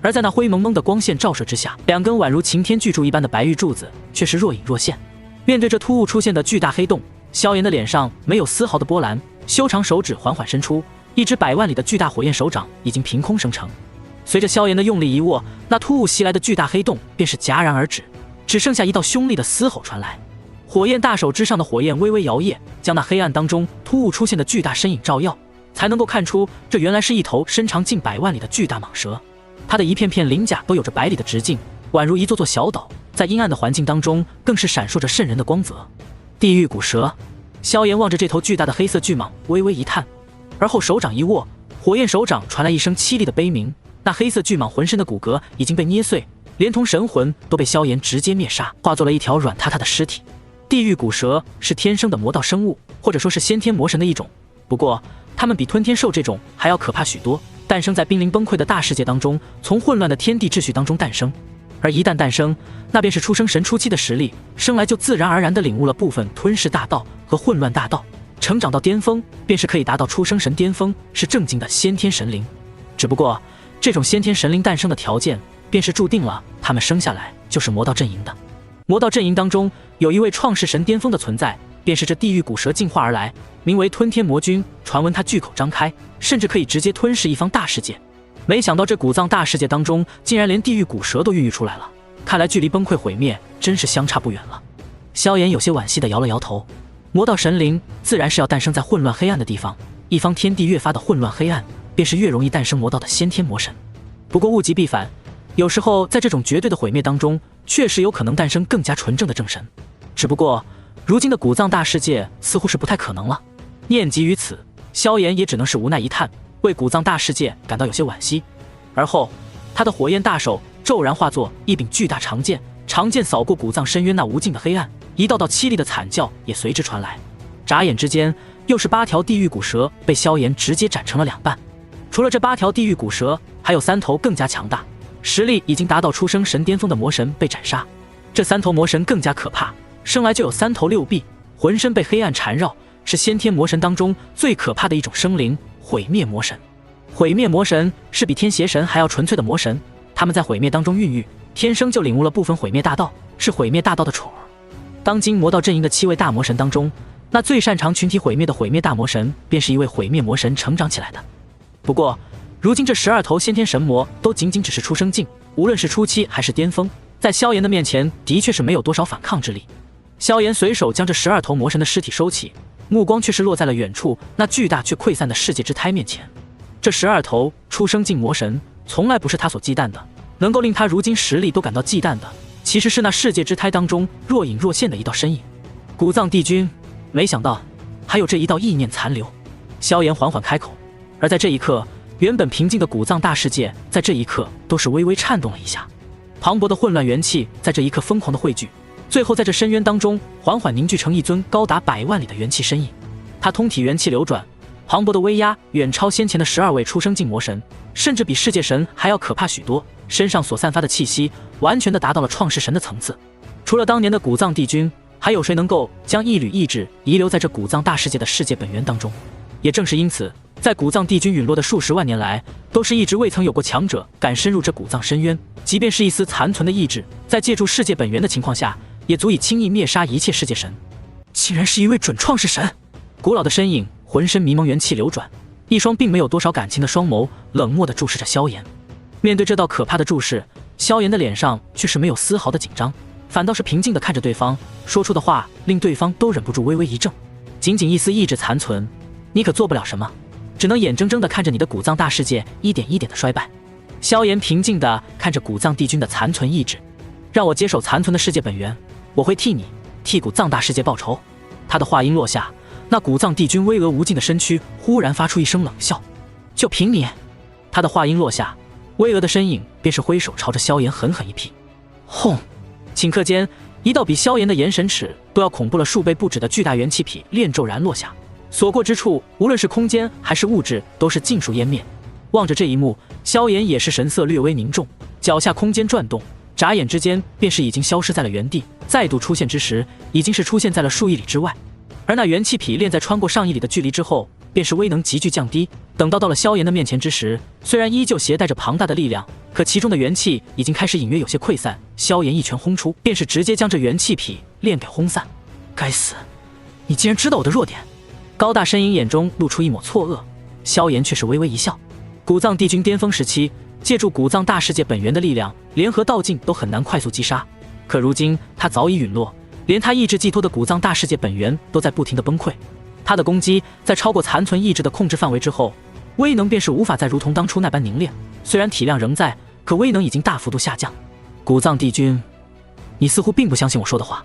Speaker 1: 而在那灰蒙蒙的光线照射之下，两根宛如擎天巨柱一般的白玉柱子却是若隐若现。面对这突兀出现的巨大黑洞，萧炎的脸上没有丝毫的波澜，修长手指缓缓伸出，一只百万里的巨大火焰手掌已经凭空生成。随着萧炎的用力一握，那突兀袭来的巨大黑洞便是戛然而止，只剩下一道凶厉的嘶吼传来。火焰大手之上的火焰微微摇曳，将那黑暗当中突兀出现的巨大身影照耀，才能够看出这原来是一头身长近百万里的巨大蟒蛇。它的一片片鳞甲都有着百里的直径，宛如一座座小岛，在阴暗的环境当中更是闪烁着渗人的光泽。地狱古蛇，萧炎望着这头巨大的黑色巨蟒，微微一叹，而后手掌一握，火焰手掌传来一声凄厉的悲鸣。那黑色巨蟒浑身的骨骼已经被捏碎，连同神魂都被萧炎直接灭杀，化作了一条软塌塌的尸体。地狱古蛇是天生的魔道生物，或者说是先天魔神的一种，不过它们比吞天兽这种还要可怕许多。诞生在濒临崩溃的大世界当中，从混乱的天地秩序当中诞生，而一旦诞生，那便是出生神初期的实力，生来就自然而然地领悟了部分吞噬大道和混乱大道，成长到巅峰，便是可以达到出生神巅峰，是正经的先天神灵。只不过，这种先天神灵诞生的条件，便是注定了他们生下来就是魔道阵营的。魔道阵营当中有一位创世神巅峰的存在，便是这地狱古蛇进化而来，名为吞天魔君。传闻他巨口张开，甚至可以直接吞噬一方大世界。没想到这古藏大世界当中，竟然连地狱古蛇都孕育出来了。看来距离崩溃毁灭，真是相差不远了。萧炎有些惋惜地摇了摇头。魔道神灵自然是要诞生在混乱黑暗的地方，一方天地越发的混乱黑暗，便是越容易诞生魔道的先天魔神。不过物极必反，有时候在这种绝对的毁灭当中，确实有可能诞生更加纯正的正神。只不过如今的古藏大世界似乎是不太可能了。念及于此，萧炎也只能是无奈一叹，为古藏大世界感到有些惋惜。而后他的火焰大手骤然化作一柄巨大长剑，长剑扫过古藏深渊那无尽的黑暗，一道道凄厉的惨叫也随之传来。眨眼之间，又是8条地狱古蛇被萧炎直接斩成了2半。除了这8条地狱古蛇，还有3头更加强大，实力已经达到出生神巅峰的魔神被斩杀。这3头魔神更加可怕，生来就有3头6臂，浑身被黑暗缠绕，是先天魔神当中最可怕的一种生灵——毁灭魔神。毁灭魔神是比天邪神还要纯粹的魔神，他们在毁灭当中孕育，天生就领悟了部分毁灭大道，是毁灭大道的宠儿。当今魔道阵营的7位大魔神当中，那最擅长群体毁灭的毁灭大魔神，便是一位毁灭魔神成长起来的。不过如今这12头先天神魔都仅仅只是出生境，无论是初期还是巅峰，在萧炎的面前的确是没有多少反抗之力。萧炎随手将这12头魔神的尸体收起，目光却是落在了远处那巨大却溃散的世界之胎面前。这12头出生境魔神从来不是他所忌惮的，能够令他如今实力都感到忌惮的，其实是那世界之胎当中若隐若现的一道身影。古藏帝君，没想到还有这一道意念残留。萧炎缓缓开口，而在这一刻，原本平静的古藏大世界在这一刻都是微微颤动了一下。磅礴的混乱元气在这一刻疯狂的汇聚，最后在这深渊当中缓缓凝聚成一尊高达100万里的元气身影。他通体元气流转，磅礴的威压远超先前的12位出生境魔神，甚至比世界神还要可怕许多。身上所散发的气息完全的达到了创世神的层次。除了当年的古藏帝君，还有谁能够将一缕意志遗留在这古藏大世界的世界本源当中？也正是因此，在古藏帝君陨落的数十万年来，都是一直未曾有过强者敢深入这古藏深渊，即便是一丝残存的意志，在借助世界本源的情况下，也足以轻易灭杀一切世界神。竟然是一位准创世神！古老的身影浑身迷蒙元气流转，一双并没有多少感情的双眸冷漠地注视着萧炎。面对这道可怕的注视，萧炎的脸上却是没有丝毫的紧张，反倒是平静地看着对方，说出的话令对方都忍不住微微一怔。仅仅一丝意志残存，你可做不了什么，只能眼睁睁地看着你的古藏大世界一点一点的衰败。萧炎平静地看着古藏帝君的残存意志，让我接手残存的世界本源，我会替古藏大世界报仇。他的话音落下，那古藏帝君巍峨无尽的身躯忽然发出一声冷笑。就凭你！他的话音落下，巍峨的身影便是挥手朝着萧炎狠狠一劈。轰！顷刻间，一道比萧炎的眼神尺都要恐怖了数倍不止的巨大元气劈链骤然落下，所过之处，无论是空间还是物质，都是尽数湮灭。望着这一幕，萧炎也是神色略微凝重，脚下空间转动，眨眼之间便是已经消失在了原地，再度出现之时，已经是出现在了数亿里之外。而那元气劈链在穿过上亿里的距离之后，便是威能急剧降低。等到了萧炎的面前之时，虽然依旧携带着庞大的力量，可其中的元气已经开始隐约有些溃散。萧炎一拳轰出，便是直接将这元气匹练给轰散。该死，你竟然知道我的弱点！高大身影眼中露出一抹错愕，萧炎却是微微一笑。古藏帝君巅峰时期，借助古藏大世界本源的力量，联合道境都很难快速击杀。可如今他早已陨落，连他意志寄托的古藏大世界本源都在不停的崩溃。他的攻击在超过残存意志的控制范围之后，威能便是无法再如同当初那般凝练。虽然体量仍在，可威能已经大幅度下降。古藏帝君，你似乎并不相信我说的话。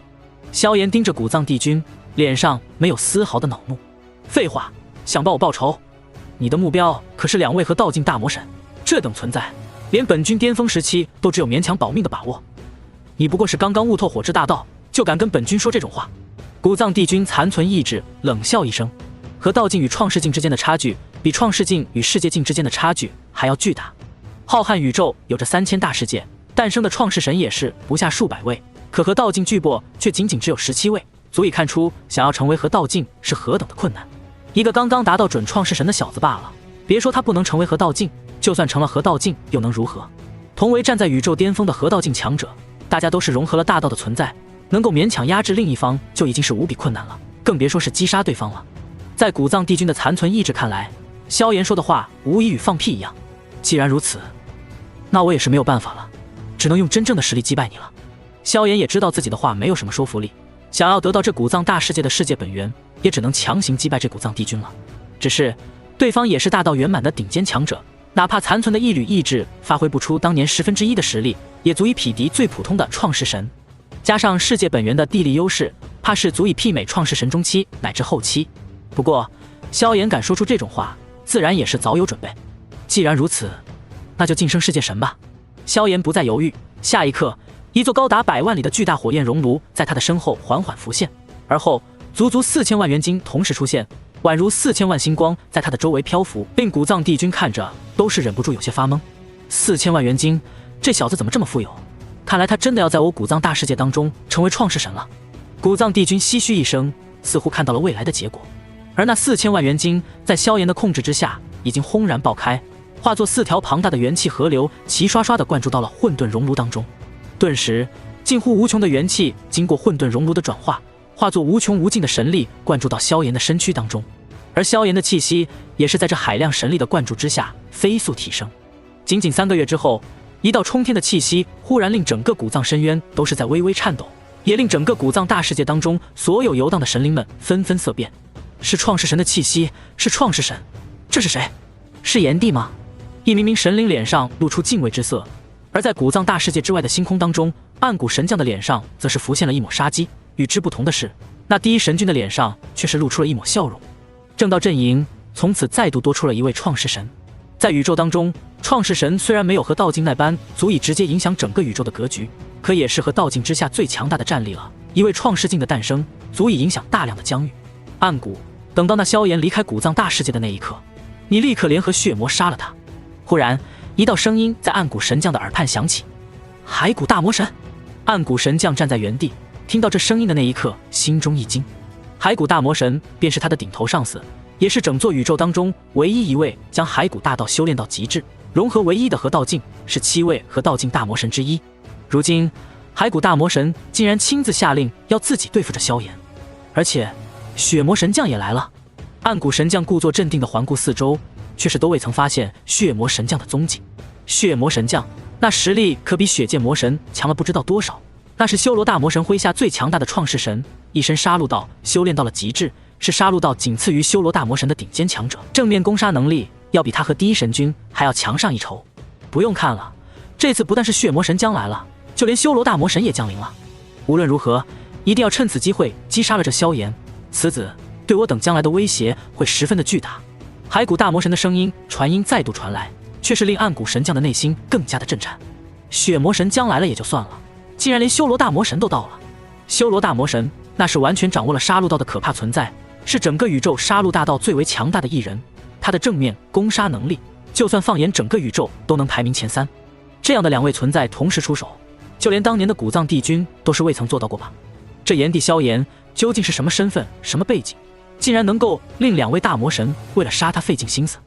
Speaker 1: 萧炎盯着古藏帝君，脸上没有丝毫的恼怒。废话，想帮我报仇？你的目标可是2位和道境大魔神，这等存在，连本君巅峰时期都只有勉强保命的把握。你不过是刚刚悟透火之大道，就敢跟本君说这种话？古藏帝君残存意志冷笑一声，和道境与创世境之间的差距，比创世境与世界境之间的差距还要巨大。浩瀚宇宙有着3000大世界，诞生的创世神也是不下数百位，可和道境巨擘却仅仅只有17位，足以看出想要成为和道境是何等的困难。一个刚刚达到准创世神的小子罢了，别说他不能成为和道境，就算成了和道境又能如何？同为站在宇宙巅峰的和道境强者，大家都是融合了大道的存在，能够勉强压制另一方就已经是无比困难了，更别说是击杀对方了。在古藏帝君的残存意志看来，萧炎说的话无疑与放屁一样。既然如此，那我也是没有办法了，只能用真正的实力击败你了。萧炎也知道自己的话没有什么说服力，想要得到这古藏大世界的世界本源，也只能强行击败这古藏帝君了。只是对方也是大道圆满的顶尖强者，哪怕残存的一缕意志发挥不出当年1/10的实力，也足以匹敌最普通的创世神。加上世界本源的地利优势，怕是足以媲美创世神中期乃至后期。不过萧炎敢说出这种话，自然也是早有准备。既然如此，那就晋升世界神吧。萧炎不再犹豫，下一刻，一座高达100万里的巨大火焰熔炉在他的身后缓缓浮现，而后足足4000万元晶同时出现，宛如4000万星光在他的周围漂浮，令古藏帝君看着都是忍不住有些发懵。4000万元晶，这小子怎么这么富有？看来他真的要在我古藏大世界当中成为创世神了。古藏帝君唏嘘一声，似乎看到了未来的结果。而那4000万元晶在萧炎的控制之下，已经轰然爆开，化作4条庞大的元气河流，齐刷刷地灌注到了混沌熔炉当中。顿时，近乎无穷的元气经过混沌熔炉的转化，化作无穷无尽的神力灌注到萧炎的身躯当中。而萧炎的气息也是在这海量神力的灌注之下飞速提升。仅仅3个月之后，一道冲天的气息忽然令整个古藏深渊都是在微微颤抖，也令整个古藏大世界当中所有游荡的神灵们纷纷色变。是创世神的气息，是创世神，这是谁？是炎帝吗？一名名神灵脸上露出敬畏之色，而在古藏大世界之外的星空当中，暗谷神将的脸上则是浮现了一抹杀机。与之不同的是，那第一神君的脸上却是露出了一抹笑容。正道阵营从此再度多出了一位创世神。在宇宙当中，创世神虽然没有和道境那般足以直接影响整个宇宙的格局，可也是和道境之下最强大的战力了。一位创世境的诞生，足以影响大量的疆域。暗谷，等到那萧炎离开古藏大世界的那一刻，你立刻联合血魔杀了他。忽然，一道声音在暗谷神将的耳畔响起：“骸骨大魔神！”暗谷神将站在原地，听到这声音的那一刻，心中一惊。骸骨大魔神便是他的顶头上司，也是整座宇宙当中唯一一位将骸骨大道修炼到极致，融合唯一的合道境，是7位合道境大魔神之一。如今，骸骨大魔神竟然亲自下令要自己对付着萧炎，而且血魔神将也来了。暗谷神将故作镇定地环顾四周，却是都未曾发现血魔神将的踪迹。血魔神将那实力可比血剑魔神强了不知道多少，那是修罗大魔神麾下最强大的创世神，一身杀戮道修炼到了极致，是杀戮道仅次于修罗大魔神的顶尖强者，正面攻杀能力要比他和第一神君还要强上一筹。不用看了，这次不但是血魔神将来了，就连修罗大魔神也降临了。无论如何，一定要趁此机会击杀了这萧炎，此子对我等将来的威胁会十分的巨大。骸骨大魔神的声音传音再度传来，却是令暗谷神将的内心更加的震颤。血魔神将来了也就算了，竟然连修罗大魔神都到了。修罗大魔神那是完全掌握了杀戮道的可怕存在，是整个宇宙杀戮大道最为强大的一人，他的正面攻杀能力，就算放眼整个宇宙都能排名前3。这样的2位存在同时出手，就连当年的古藏帝君都是未曾做到过吧？这炎帝萧炎究竟是什么身份，什么背景？竟然能够令两位大魔神为了杀他费尽心思。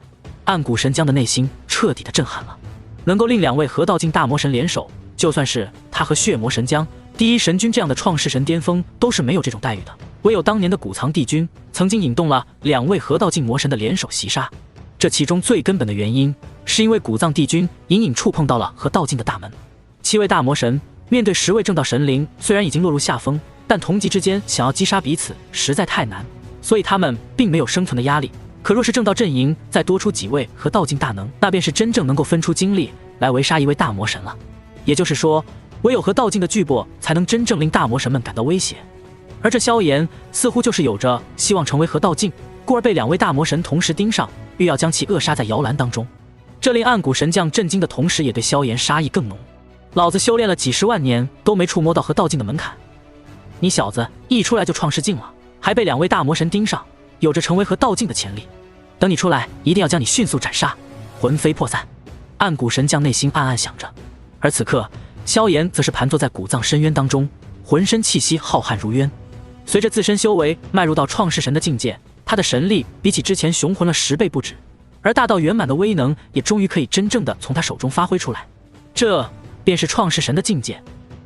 Speaker 1: 暗谷神将的内心彻底的震撼了，能够令两位合道境大魔神联手，就算是他和血魔神将、第一神君这样的创世神巅峰都是没有这种待遇的。唯有当年的谷藏帝君曾经引动了两位合道境魔神的联手袭杀，这其中最根本的原因是因为谷藏帝君隐隐触碰到了合道境的大门。7位大魔神面对10位正道神灵，虽然已经落入下风，但同级之间想要击杀彼此实在太难，所以他们并没有生存的压力。可若是正道阵营再多出几位合道境大能，那便是真正能够分出精力来围杀一位大魔神了。也就是说，唯有合道境的巨擘才能真正令大魔神们感到威胁。而这萧炎似乎就是有着希望成为合道境，故而被两位大魔神同时盯上，欲要将其扼杀在摇篮当中。这令暗谷神将震惊的同时，也对萧炎杀意更浓。老子修炼了几十万年都没触摸到合道境的门槛，你小子一出来就创世境了，还被两位大魔神盯上，有着成为合道境的潜力。等你出来，一定要将你迅速斩杀，魂飞魄散。暗谷神将内心暗暗想着。而此刻，萧炎则是盘坐在古藏深渊当中，浑身气息浩瀚如渊。随着自身修为迈入到创世神的境界，他的神力比起之前雄浑了10倍不止，而大道圆满的威能也终于可以真正的从他手中发挥出来。这便是创世神的境界。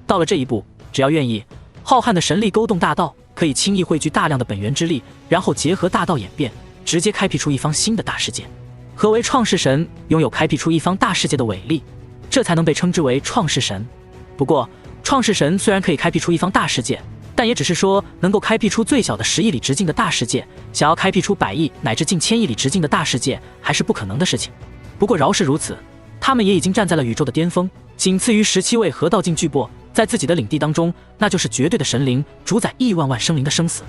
Speaker 1: 到了这一步，只要愿意，浩瀚的神力勾动大道，可以轻易汇聚大量的本源之力，然后结合大道演变，直接开辟出一方新的大世界。何为创世神？拥有开辟出一方大世界的伟力，这才能被称之为创世神。不过，创世神虽然可以开辟出一方大世界，但也只是说能够开辟出最小的10亿里直径的大世界，想要开辟出100亿乃至近1000亿里直径的大世界，还是不可能的事情。不过饶是如此，他们也已经站在了宇宙的巅峰，仅次于17位合道境巨擘，在自己的领地当中，那就是绝对的神灵，主宰亿万万生灵的生死。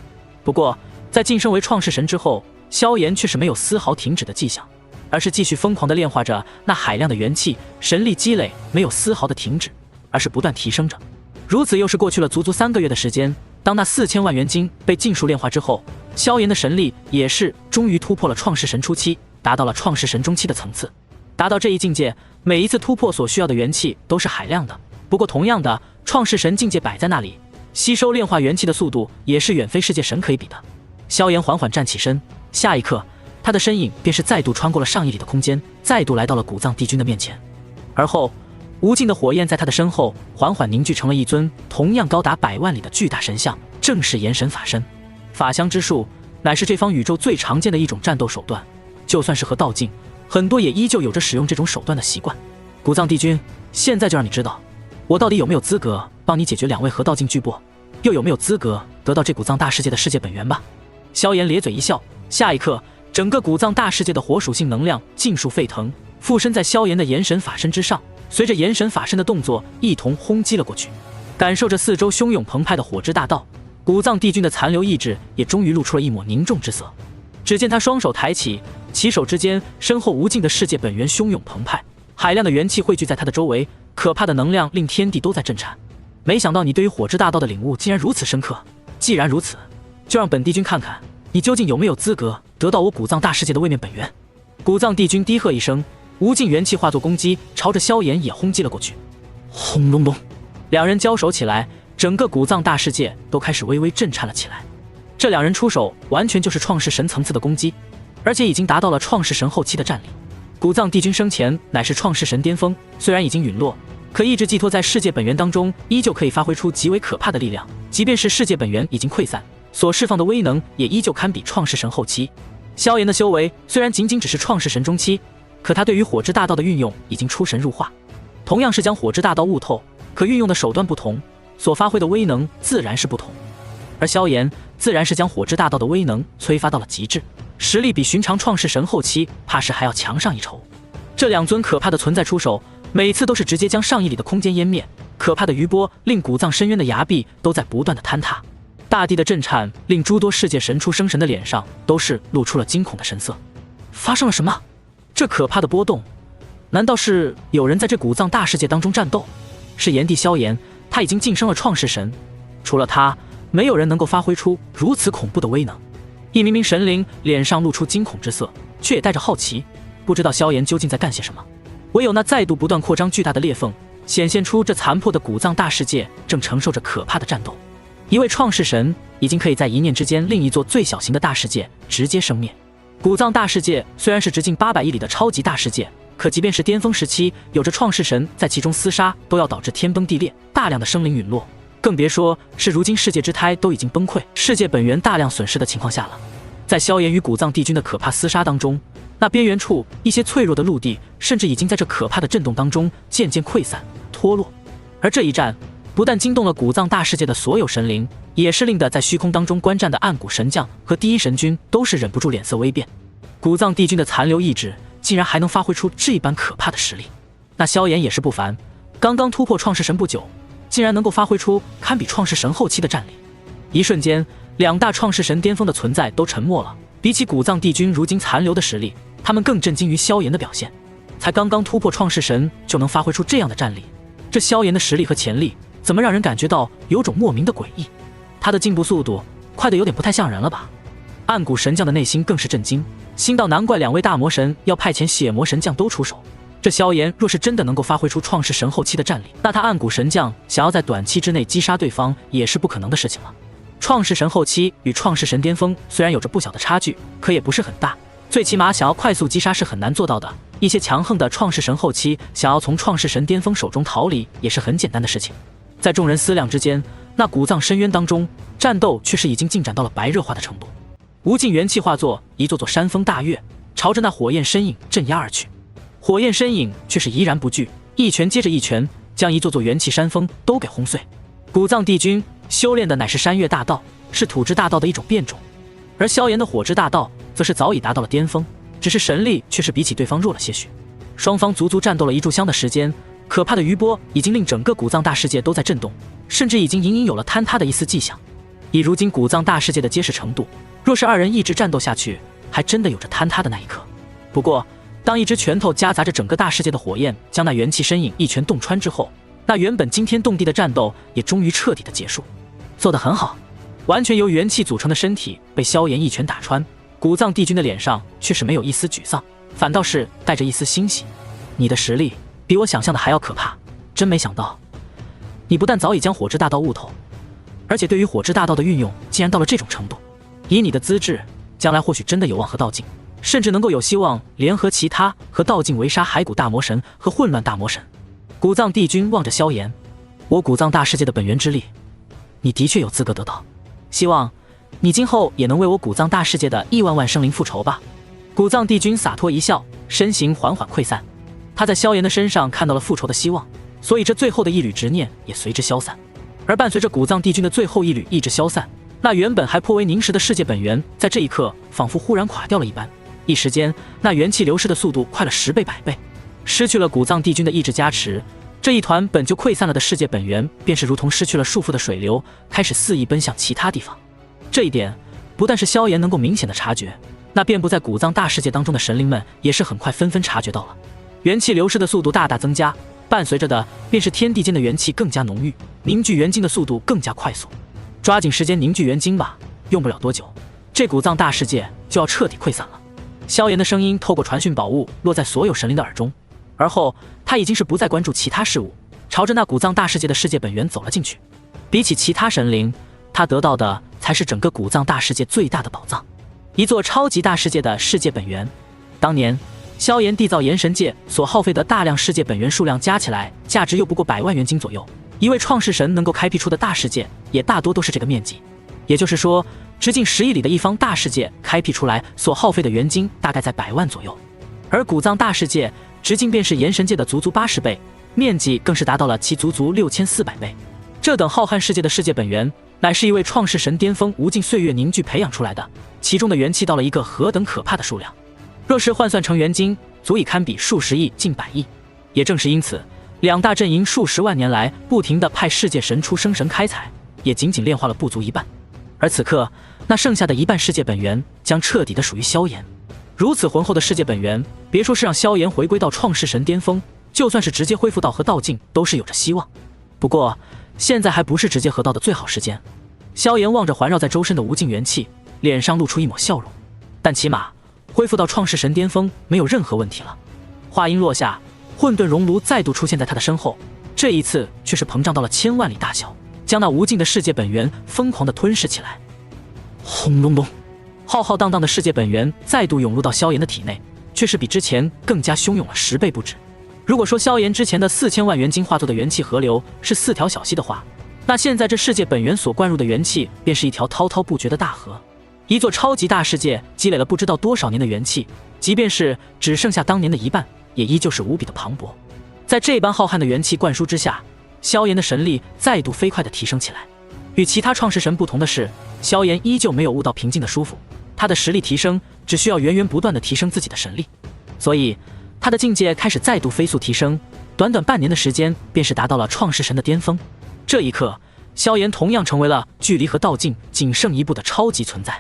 Speaker 1: 不过，在晋升为创世神之后，萧炎却是没有丝毫停止的迹象，而是继续疯狂地炼化着那海量的元气，神力积累没有丝毫的停止，而是不断提升着。如此又是过去了足足3个月的时间，当那4000万元晶被尽数炼化之后，萧炎的神力也是终于突破了创世神初期，达到了创世神中期的层次。达到这一境界，每一次突破所需要的元气都是海量的。不过同样的，创世神境界摆在那里，吸收炼化元气的速度也是远非世界神可以比的。萧炎缓缓站起身，下一刻，他的身影便是再度穿过了上亿里的空间，再度来到了古藏帝君的面前。而后，无尽的火焰在他的身后缓缓凝聚成了一尊同样高达100万里的巨大神像，正是炎神法身。法相之术乃是这方宇宙最常见的一种战斗手段，就算是合道境，很多也依旧有着使用这种手段的习惯。古藏帝君，现在就让你知道，我到底有没有资格帮你解决2位合道境巨擘，又有没有资格得到这古藏大世界的世界本源吧。萧炎咧嘴一笑，下一刻，整个古藏大世界的火属性能量尽数沸腾，附身在萧炎的炎神法身之上，随着炎神法身的动作一同轰击了过去。感受着四周汹涌澎湃的火之大道，古藏帝君的残留意志也终于露出了一抹凝重之色。只见他双手抬起，起手之间，身后无尽的世界本源汹涌澎湃，海量的元气汇聚在他的周围，可怕的能量令天地都在震颤。没想到你对于火之大道的领悟竟然如此深刻，既然如此，就让本帝君看看你究竟有没有资格得到我古藏大世界的位面本源。古藏帝君低喝一声，无尽元气化作攻击，朝着萧炎也轰击了过去。轰隆隆，两人交手起来，整个古藏大世界都开始微微震颤了起来。这两人出手完全就是创世神层次的攻击，而且已经达到了创世神后期的战力。古藏帝君生前乃是创世神巅峰，虽然已经陨落，可意志寄托在世界本源当中，依旧可以发挥出极为可怕的力量。即便是世界本源已经溃散，所释放的威能也依旧堪比创世神后期。萧炎的修为虽然仅仅只是创世神中期，可他对于火之大道的运用已经出神入化。同样是将火之大道悟透，可运用的手段不同，所发挥的威能自然是不同。而萧炎自然是将火之大道的威能催发到了极致，实力比寻常创世神后期怕是还要强上一筹。这两尊可怕的存在出手，每次都是直接将上亿里的空间湮灭，可怕的余波令古藏深渊的崖壁都在不断的坍塌。大地的震颤令诸多世界神出生神的脸上都是露出了惊恐的神色。发生了什么？这可怕的波动，难道是有人在这古藏大世界当中战斗？是炎帝萧炎，他已经晋升了创世神，除了他，没有人能够发挥出如此恐怖的威能。一名名神灵脸上露出惊恐之色，却也带着好奇，不知道萧炎究竟在干些什么。唯有那再度不断扩张巨大的裂缝，显现出这残破的古藏大世界正承受着可怕的战斗。一位创世神已经可以在一念之间另一座最小型的大世界直接生灭。古藏大世界虽然是直径800亿里的超级大世界，可即便是巅峰时期，有着创世神在其中厮杀，都要导致天崩地裂，大量的生灵陨落，更别说是如今世界之胎都已经崩溃，世界本源大量损失的情况下了。在萧炎与古藏帝君的可怕厮杀当中，那边缘处一些脆弱的陆地，甚至已经在这可怕的震动当中渐渐溃散脱落。而这一战不但惊动了古藏大世界的所有神灵，也是令得在虚空当中观战的暗谷神将和第一神君都是忍不住脸色微变。古藏帝君的残留意志竟然还能发挥出这般可怕的实力，那萧炎也是不凡，刚刚突破创世神不久，竟然能够发挥出堪比创世神后期的战力。一瞬间，两大创世神巅峰的存在都沉默了。比起古藏帝君如今残留的实力，他们更震惊于萧炎的表现。才刚刚突破创世神就能发挥出这样的战力，这萧炎的实力和潜力怎么让人感觉到有种莫名的诡异？他的进步速度快得有点不太像人了吧？暗谷神将的内心更是震惊，心道难怪两位大魔神要派遣血魔神将都出手。这萧炎若是真的能够发挥出创世神后期的战力，那他暗谷神将想要在短期之内击杀对方也是不可能的事情了。创世神后期与创世神巅峰虽然有着不小的差距，可也不是很大，最起码想要快速击杀是很难做到的。一些强横的创世神后期想要从创世神巅峰手中逃离也是很简单的事情。在众人思量之间，那古藏深渊当中战斗却是已经进展到了白热化的程度。无尽元气化作一座座山峰大岳，朝着那火焰身影镇压而去。火焰身影却是怡然不惧，一拳接着一拳，将一座座元气山峰都给轰碎。古藏帝君修炼的乃是山岳大道，是土之大道的一种变种，而萧炎的火之大道则是早已达到了巅峰，只是神力却是比起对方弱了些许。双方足足战斗了一炷香的时间，可怕的余波已经令整个古藏大世界都在震动，甚至已经隐隐有了坍塌的一丝迹象。以如今古藏大世界的结实程度，若是二人一直战斗下去，还真的有着坍塌的那一刻。不过当一只拳头夹杂着整个大世界的火焰将那元气身影一拳洞穿之后，那原本惊天动地的战斗也终于彻底的结束。做得很好。完全由元气组成的身体被萧炎一拳打穿，古藏帝君的脸上却是没有一丝沮丧，反倒是带着一丝欣喜。你的实力比我想象的还要可怕，真没想到你不但早已将火之大道悟透，而且对于火之大道的运用竟然到了这种程度。以你的资质，将来或许真的有望和道境，甚至能够有希望联合其他和道境围杀骸骨大魔神和混乱大魔神。古藏帝君望着萧炎，我古藏大世界的本源之力，你的确有资格得到，希望你今后也能为我古藏大世界的亿万万生灵复仇吧。古藏帝君洒脱一笑，身形缓缓溃散。他在萧炎的身上看到了复仇的希望，所以这最后的一缕执念也随之消散。而伴随着古藏帝君的最后一缕意志消散，那原本还颇为凝实的世界本源在这一刻仿佛忽然垮掉了一般，一时间那元气流失的速度快了10倍100倍。失去了古藏帝君的意志加持，这一团本就溃散了的世界本源便是如同失去了束缚的水流，开始肆意奔向其他地方。这一点不但是萧炎能够明显的察觉，那遍布在古藏大世界当中的神灵们也是很快纷纷察觉到了。元气流失的速度大大增加，伴随着的便是天地间的元气更加浓郁，凝聚元晶的速度更加快速。抓紧时间凝聚元晶吧，用不了多久，这古藏大世界就要彻底溃散了。萧炎的声音透过传讯宝物落在所有神灵的耳中，而后他已经是不再关注其他事物，朝着那古藏大世界的世界本源走了进去。比起其他神灵，他得到的才是整个古藏大世界最大的宝藏，一座超级大世界的世界本源。当年萧炎缔造炎神界所耗费的大量世界本源数量加起来，价值又不过100万元金左右。一位创世神能够开辟出的大世界，也大多都是这个面积。也就是说，直径10亿里的一方大世界开辟出来所耗费的元金大概在100万左右，而古藏大世界直径便是炎神界的足足80倍，面积更是达到了其足足6400倍。这等浩瀚世界的世界本源，乃是一位创世神巅峰无尽岁月凝聚培养出来的，其中的元气到了一个何等可怕的数量，若是换算成元金，足以堪比数十亿近100亿。也正是因此，两大阵营数十万年来不停地派世界神出生神开采，也仅仅炼化了不足一半。而此刻，那剩下的一半世界本源将彻底的属于萧炎。如此浑厚的世界本源，别说是让萧炎回归到创世神巅峰，就算是直接恢复到和道境，都是有着希望。不过现在还不是直接合道的最好时间。萧炎望着环绕在周身的无尽元气，脸上露出一抹笑容。但起码恢复到创世神巅峰没有任何问题了。话音落下，混沌熔炉再度出现在他的身后，这一次却是膨胀到了1000万里大小，将那无尽的世界本源疯狂地吞噬起来。轰隆隆，浩浩荡荡的世界本源再度涌入到萧炎的体内，却是比之前更加汹涌了10倍不止。如果说萧炎之前的4000万元晶化作的元气河流是4条小溪的话，那现在这世界本源所灌入的元气便是一条滔滔不绝的大河。一座超级大世界积累了不知道多少年的元气，即便是只剩下当年的一半，也依旧是无比的磅礴。在这般浩瀚的元气灌输之下，萧炎的神力再度飞快地提升起来。与其他创世神不同的是，萧炎依旧没有悟到平静的舒服，他的实力提升只需要源源不断地提升自己的神力，所以他的境界开始再度飞速提升，短短半年的时间便是达到了创世神的巅峰。这一刻，萧炎同样成为了距离和道境仅剩一步的超级存在。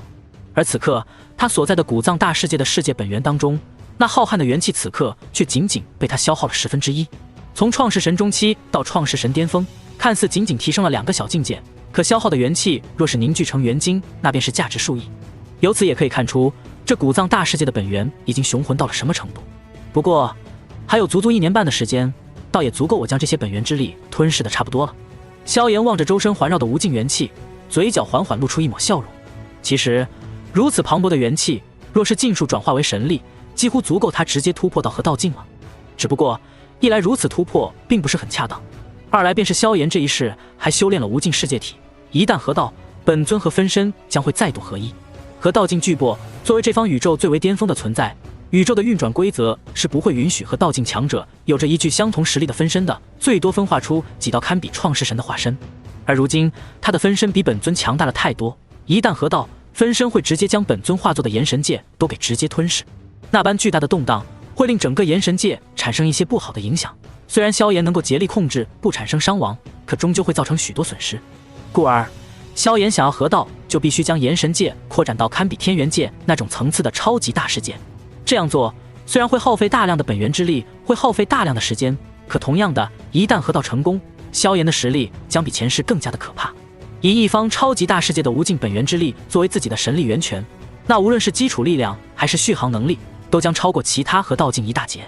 Speaker 1: 而此刻他所在的古藏大世界的世界本源当中，那浩瀚的元气此刻却仅仅被他消耗了1/10。从创世神中期到创世神巅峰，看似仅仅提升了2个小境界，可消耗的元气若是凝聚成元晶，那便是价值数亿。由此也可以看出，这古藏大世界的本源已经雄浑到了什么程度。不过还有足足1年半的时间，倒也足够我将这些本源之力吞噬的差不多了。萧炎望着周身环绕的无尽元气，嘴角缓缓露出一抹笑容。其实如此磅礴的元气，若是尽数转化为神力，几乎足够他直接突破到河道境了。只不过一来如此突破并不是很恰当，二来便是萧炎这一世还修炼了无尽世界体，一旦合道，本尊和分身将会再度合一。河道境巨擘作为这方宇宙最为巅峰的存在，宇宙的运转规则是不会允许和道境强者有着一具相同实力的分身的，最多分化出几道堪比创世神的化身。而如今他的分身比本尊强大了太多，一旦合道，分身会直接将本尊化作的炎神界都给直接吞噬。那般巨大的动荡会令整个炎神界产生一些不好的影响。虽然萧炎能够竭力控制不产生伤亡，可终究会造成许多损失。故而萧炎想要合道，就必须将炎神界扩展到堪比天元界那种层次的超级大世界。这样做虽然会耗费大量的本源之力，会耗费大量的时间，可同样的，一旦合道成功，萧炎的实力将比前世更加的可怕。以一方超级大世界的无尽本源之力作为自己的神力源泉，那无论是基础力量还是续航能力，都将超过其他和道境一大截。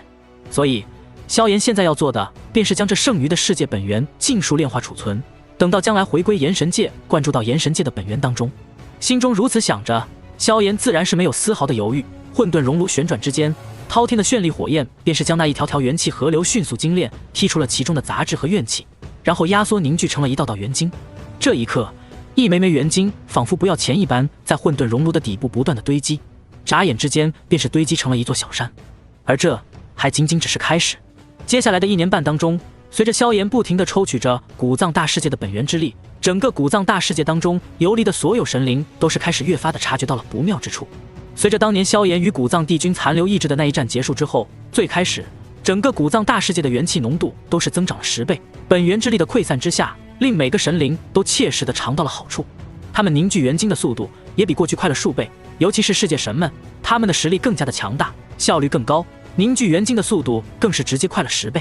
Speaker 1: 所以萧炎现在要做的便是将这剩余的世界本源尽数炼化储存，等到将来回归炎神界，灌注到炎神界的本源当中。心中如此想着，萧炎自然是没有丝毫的犹豫。混沌熔炉旋转之间，滔天的绚丽火焰便是将那一条条元气河流迅速精炼，剔出了其中的杂质和怨气，然后压缩凝聚成了一道道元晶。这一刻，一枚枚元晶仿佛不要钱一般，在混沌熔炉的底部不断的堆积，眨眼之间便是堆积成了一座小山。而这还仅仅只是开始。接下来的1年半当中，随着萧炎不停地抽取着古藏大世界的本源之力，整个古藏大世界当中游离的所有神灵都是开始越发的察觉到了不妙之处。随着当年萧炎与古藏帝君残留意志的那一战结束之后，最开始整个古藏大世界的元气浓度都是增长了10倍，本源之力的溃散之下，令每个神灵都切实的尝到了好处。他们凝聚元晶的速度也比过去快了数倍，尤其是世界神们，他们的实力更加的强大，效率更高，凝聚元晶的速度更是直接快了10倍。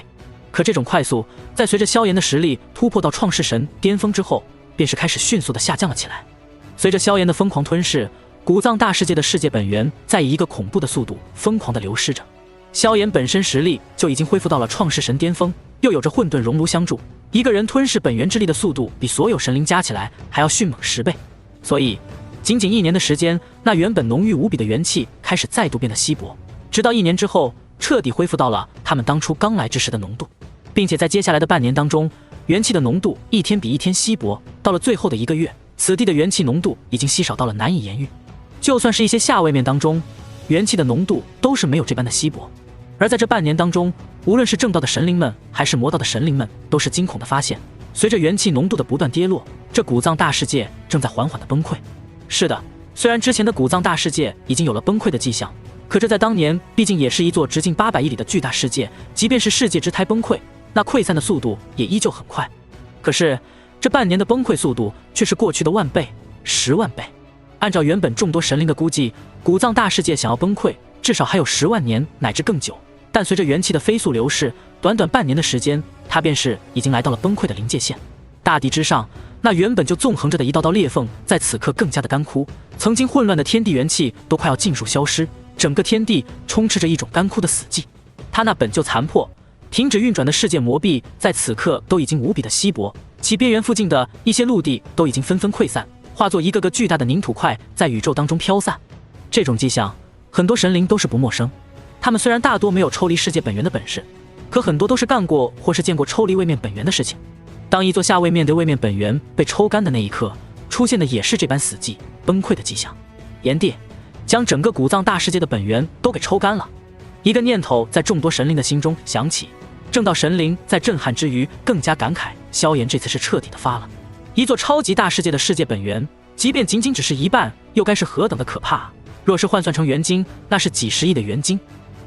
Speaker 1: 可这种快速在随着萧炎的实力突破到创世神巅峰之后，便是开始迅速的下降了起来。随着萧炎的疯狂吞噬，古藏大世界的世界本源在以一个恐怖的速度疯狂的流失着。萧炎本身实力就已经恢复到了创世神巅峰，又有着混沌熔炉相助，一个人吞噬本源之力的速度比所有神灵加起来还要迅猛10倍。所以仅仅1年的时间，那原本浓郁无比的元气开始再度变得稀薄，直到1年之后彻底恢复到了他们当初刚来之时的浓度，并且在接下来的半年当中，元气的浓度一天比一天稀薄，到了最后的1个月，此地的元气浓度已经稀少到了难以言喻。就算是一些下位面当中，元气的浓度都是没有这般的稀薄。而在这半年当中，无论是正道的神灵们还是魔道的神灵们，都是惊恐的发现，随着元气浓度的不断跌落，这古藏大世界正在缓缓的崩溃。是的，虽然之前的古藏大世界已经有了崩溃的迹象，可这在当年毕竟也是一座直径800亿里的巨大世界，即便是世界之胎崩溃，那溃散的速度也依旧很快。可是这半年的崩溃速度却是过去的10000倍、10万倍。按照原本众多神灵的估计，古藏大世界想要崩溃，至少还有10万年乃至更久。但随着元气的飞速流逝，短短半年的时间，它便是已经来到了崩溃的临界线。大地之上，那原本就纵横着的一道道裂缝，在此刻更加的干枯，曾经混乱的天地元气都快要尽数消失，整个天地充斥着一种干枯的死寂。它那本就残破，停止运转的世界魔币在此刻都已经无比的稀薄，其边缘附近的一些陆地都已经纷纷溃散，化作一个个巨大的凝土块在宇宙当中飘散。这种迹象，很多神灵都是不陌生。他们虽然大多没有抽离世界本源的本事，可很多都是干过或是见过抽离位面本源的事情。当一座下位面对位面本源被抽干的那一刻，出现的也是这般死寂崩溃的迹象。炎帝将整个古藏大世界的本源都给抽干了。一个念头在众多神灵的心中响起，正道神灵在震撼之余更加感慨，萧炎这次是彻底的发了。一座超级大世界的世界本源，即便仅仅只是一半，又该是何等的可怕啊！若是换算成元金，那是几十亿的元金。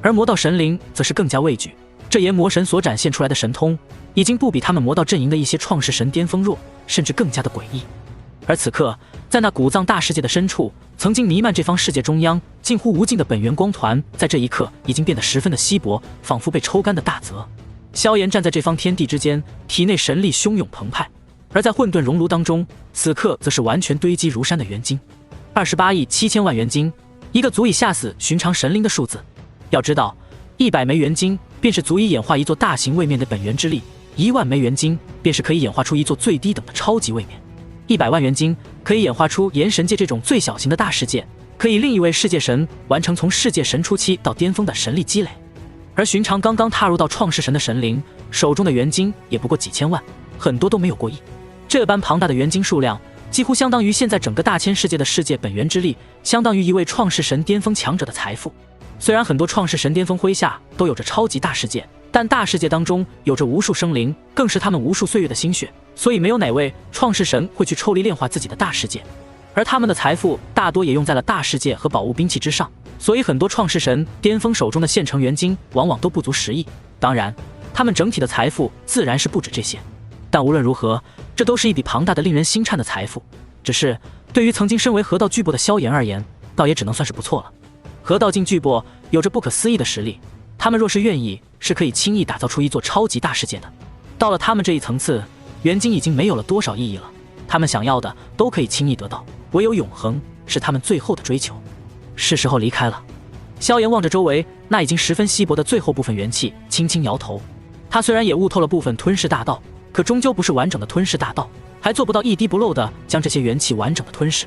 Speaker 1: 而魔道神灵则是更加畏惧，这炎魔神所展现出来的神通，已经不比他们魔道阵营的一些创世神巅峰弱，甚至更加的诡异。而此刻，在那古藏大世界的深处，曾经弥漫这方世界中央近乎无尽的本源光团，在这一刻已经变得十分的稀薄，仿佛被抽干的大泽。萧炎站在这方天地之间，体内神力汹涌澎湃，而在混沌熔炉当中，此刻则是完全堆积如山的元晶，28亿7千万元晶，一个足以吓死寻常神灵的数字。要知道，100枚元晶便是足以演化一座大型位面的本源之力，1万枚元晶便是可以演化出一座最低等的超级位面，100万元晶可以演化出炎神界这种最小型的大世界，可以令一位世界神完成从世界神初期到巅峰的神力积累。而寻常刚刚踏入到创世神的神灵，手中的元晶也不过几千万，很多都没有过亿。这般庞大的元晶数量，几乎相当于现在整个大千世界的世界本源之力，相当于一位创世神巅峰强者的财富。虽然很多创世神巅峰麾下都有着超级大世界，但大世界当中有着无数生灵，更是他们无数岁月的心血，所以没有哪位创世神会去抽离炼化自己的大世界。而他们的财富大多也用在了大世界和宝物兵器之上，所以很多创世神巅峰手中的现成元晶往往都不足10亿。当然，他们整体的财富自然是不止这些，但无论如何，这都是一笔庞大的令人心颤的财富。只是对于曾经身为河道巨擘的萧炎而言，倒也只能算是不错了。河道境巨擘有着不可思议的实力，他们若是愿意，是可以轻易打造出一座超级大世界的。到了他们这一层次，元晶已经没有了多少意义了，他们想要的都可以轻易得到，唯有永恒是他们最后的追求。是时候离开了。萧炎望着周围那已经十分稀薄的最后部分元气，轻轻摇头。他虽然也悟透了部分吞噬大道，可终究不是完整的吞噬大道，还做不到一滴不漏的将这些元气完整的吞噬。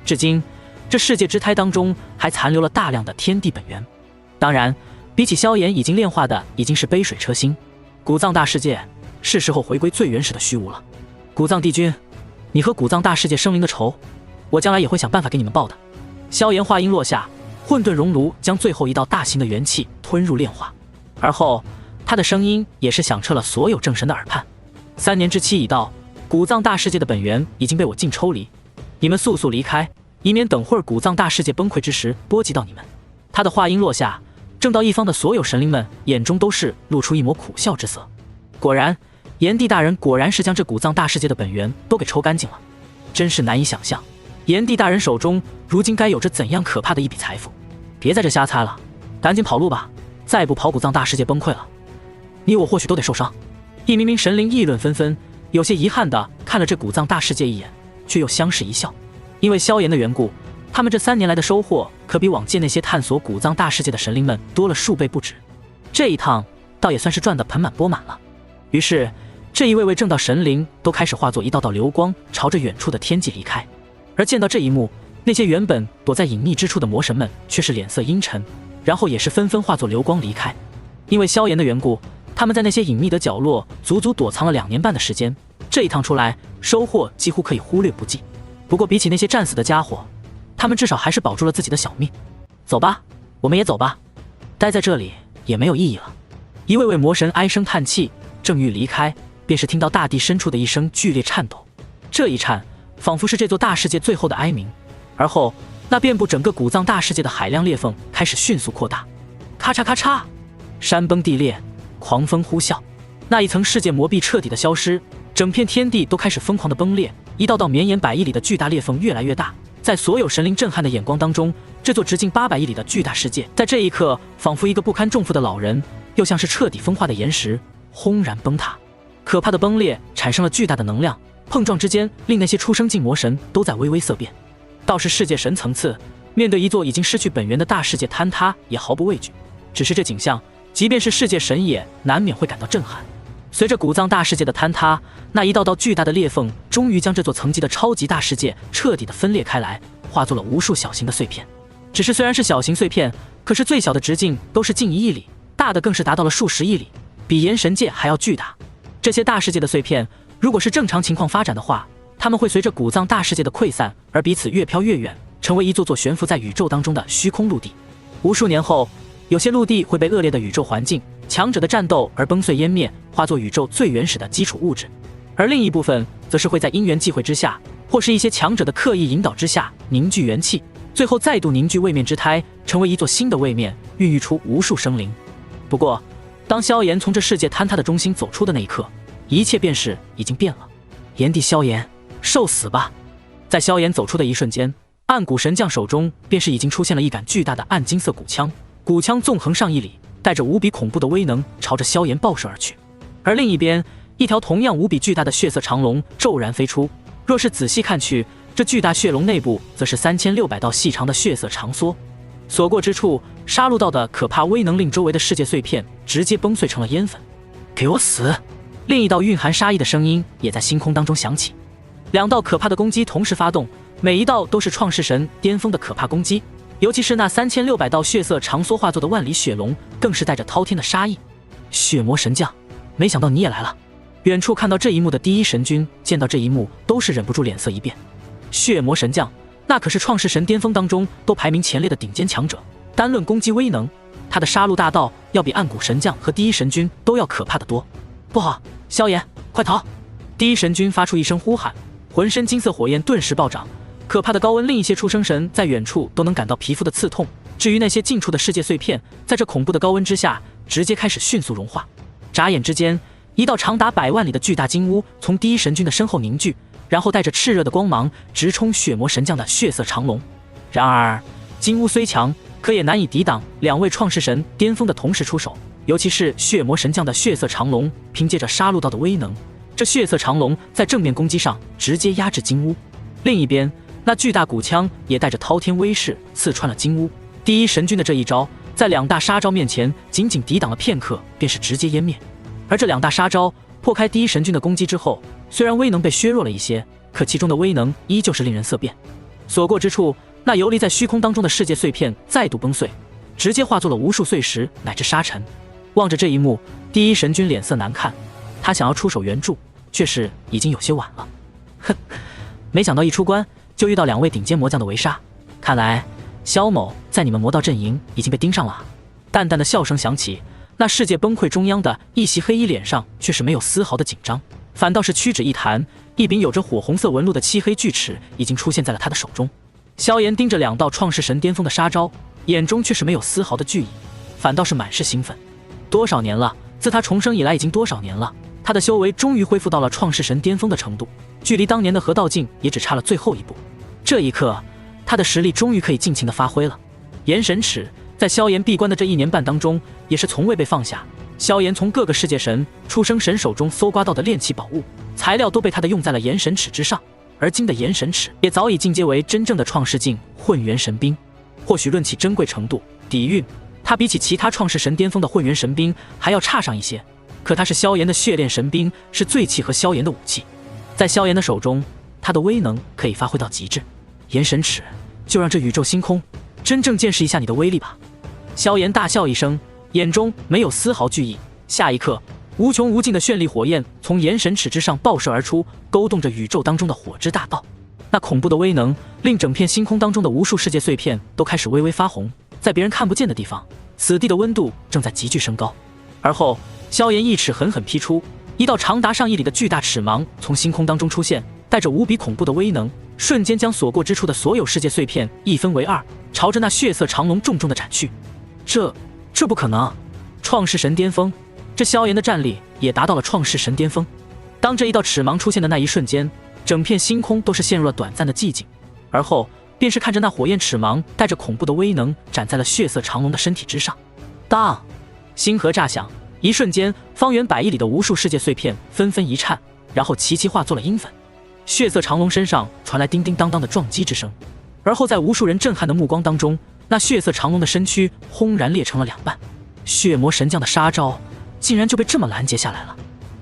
Speaker 1: 至今这世界之胎当中还残留了大量的天地本源，当然比起萧炎已经炼化的已经是杯水车薪。古藏大世界是时候回归最原始的虚无了。古藏帝君，你和古藏大世界生灵的仇，我将来也会想办法给你们报的。萧炎话音落下，混沌熔炉将最后一道大型的元气吞入炼化，而后他的声音也是响彻了所有正神的耳畔。3年之期已到，古藏大世界的本源已经被我尽抽离，你们速速离开，以免等会儿古藏大世界崩溃之时波及到你们。他的话音落下，正道一方的所有神灵们眼中都是露出一抹苦笑之色。果然，炎帝大人果然是将这古藏大世界的本源都给抽干净了，真是难以想象，炎帝大人手中如今该有着怎样可怕的一笔财富。别在这瞎猜了，赶紧跑路吧，再不跑古藏大世界崩溃了，你我或许都得受伤。一名名神灵议论纷纷，有些遗憾地看了这古藏大世界一眼，却又相视一笑。因为萧炎的缘故，他们这3年来的收获可比往届那些探索古藏大世界的神灵们多了数倍不止。这一趟倒也算是赚得盆满钵满了。于是这一位位正道神灵都开始化作一道道流光，朝着远处的天际离开。而见到这一幕，那些原本躲在隐秘之处的魔神们却是脸色阴沉，然后也是纷纷化作流光离开。因为萧炎的缘故，他们在那些隐秘的角落足足躲藏了2年半的时间，这一趟出来，收获几乎可以忽略不计。不过比起那些战死的家伙，他们至少还是保住了自己的小命。走吧，我们也走吧，待在这里也没有意义了。一位位魔神唉声叹气，正欲离开，便是听到大地深处的一声剧烈颤抖。这一颤仿佛是这座大世界最后的哀鸣，而后那遍布整个古藏大世界的海量裂缝开始迅速扩大，咔嚓咔嚓，山崩地裂，狂风呼啸，那一层世界魔壁彻底的消失，整片天地都开始疯狂的崩裂，一道道绵延100亿里的巨大裂缝越来越大。在所有神灵震撼的眼光当中，这座直径800亿里的巨大世界，在这一刻仿佛一个不堪重负的老人，又像是彻底风化的岩石，轰然崩塌。可怕的崩裂产生了巨大的能量，碰撞之间令那些出生境魔神都在微微色变。倒是世界神层次，面对一座已经失去本源的大世界坍塌也毫不畏惧，只是这景象即便是世界神也难免会感到震撼。随着古藏大世界的坍塌，那一道道巨大的裂缝终于将这座层级的超级大世界彻底的分裂开来，化作了无数小型的碎片。只是虽然是小型碎片，可是最小的直径都是近1亿里，大的更是达到了数十亿里，比炎神界还要巨大。这些大世界的碎片，如果是正常情况发展的话，它们会随着古藏大世界的溃散而彼此越飘越远，成为一座座悬浮在宇宙当中的虚空陆地。无数年后，有些陆地会被恶劣的宇宙环境、强者的战斗而崩碎湮灭，化作宇宙最原始的基础物质；而另一部分则是会在因缘际会之下，或是一些强者的刻意引导之下凝聚元气，最后再度凝聚位面之胎，成为一座新的位面，孕育出无数生灵。不过，当萧炎从这世界坍塌的中心走出的那一刻，一切便是已经变了。炎帝萧炎，受死吧！在萧炎走出的一瞬间，暗谷神将手中便是已经出现了一杆巨大的暗金色骨枪，骨枪纵横上亿里，带着无比恐怖的威能，朝着萧炎爆射而去。而另一边，一条同样无比巨大的血色长龙骤然飞出。若是仔细看去，这巨大血龙内部则是3600道细长的血色长梭，所过之处，杀戮道的可怕威能令周围的世界碎片直接崩碎成了烟粉。给我死！另一道蕴含杀意的声音也在星空当中响起。2道可怕的攻击同时发动，每一道都是创世神巅峰的可怕攻击。尤其是那3600道血色长梭化作的万里血龙，更是带着滔天的杀意。血魔神将，没想到你也来了！远处看到这一幕的第一神君见到这一幕，都是忍不住脸色一变。血魔神将，那可是创世神巅峰当中都排名前列的顶尖强者，单论攻击威能，他的杀戮大道要比暗谷神将和第一神君都要可怕得多。不好，萧炎，快逃！第一神君发出一声呼喊，浑身金色火焰顿时暴涨，可怕的高温令一些出生神在远处都能感到皮肤的刺痛。至于那些近处的世界碎片，在这恐怖的高温之下，直接开始迅速融化。眨眼之间，一道长达100万里的巨大金乌从第一神君的身后凝聚，然后带着炽热的光芒直冲血魔神将的血色长龙。然而，金乌虽强，可也难以抵挡2位创世神巅峰的同时出手。尤其是血魔神将的血色长龙，凭借着杀戮道的威能，这血色长龙在正面攻击上直接压制金乌。另一边，那巨大骨枪也带着滔天威势刺穿了金乌。第一神君的这一招，在2大杀招面前仅仅抵挡了片刻，便是直接湮灭。而这2大杀招破开第一神君的攻击之后，虽然威能被削弱了一些，可其中的威能依旧是令人色变。所过之处，那游离在虚空当中的世界碎片再度崩碎，直接化作了无数碎石乃至沙尘。望着这一幕，第一神君脸色难看，他想要出手援助，却是已经有些晚了。哼，没想到一出关就遇到2位顶尖魔将的围杀，看来萧某在你们魔道阵营已经被盯上了。淡淡的笑声响起，那世界崩溃中央的一袭黑衣脸上却是没有丝毫的紧张，反倒是屈指一弹，一柄有着火红色纹路的漆黑巨齿已经出现在了他的手中。萧炎盯着2道创世神巅峰的杀招，眼中却是没有丝毫的惧意，反倒是满是兴奋。多少年了，自他重生以来已经多少年了，他的修为终于恢复到了创世神巅峰的程度，距离当年的河道境也只差了最后一步。这一刻，他的实力终于可以尽情的发挥了。炎神尺在萧炎闭关的这1年半当中，也是从未被放下。萧炎从各个世界神、出生神手中搜刮到的炼器宝物材料，都被他的用在了炎神尺之上。而今的炎神尺也早已进阶为真正的创世境混元神兵。或许论起珍贵程度、底蕴，它比起其他创世神巅峰的混元神兵还要差上一些，可它是萧炎的血炼神兵，是最契合萧炎的武器。在萧炎的手中，它的威能可以发挥到极致。炎神尺，就让这宇宙星空真正见识一下你的威力吧。萧炎大笑一声，眼中没有丝毫惧意。下一刻，无穷无尽的绚丽火焰从炎神尺之上爆射而出，勾动着宇宙当中的火之大道。那恐怖的威能令整片星空当中的无数世界碎片都开始微微发红。在别人看不见的地方，此地的温度正在急剧升高。而后，萧炎一尺狠狠劈出，一道长达上亿里的巨大尺芒从星空当中出现，带着无比恐怖的威能，瞬间将所过之处的所有世界碎片一分为2，朝着那血色长龙重重的斩去。这不可能！创世神巅峰，这萧炎的战力也达到了创世神巅峰。当这一道尺芒出现的那一瞬间，整片星空都是陷入了短暂的寂静，而后便是看着那火焰尺芒带着恐怖的威能斩在了血色长龙的身体之上。当，星河炸响，一瞬间，方圆100亿里的无数世界碎片纷纷一颤，然后齐齐化作了阴粉。血色长龙身上传来叮叮当当的撞击之声，而后在无数人震撼的目光当中，那血色长龙的身躯轰然裂成了2半。血魔神将的杀招竟然就被这么拦截下来了。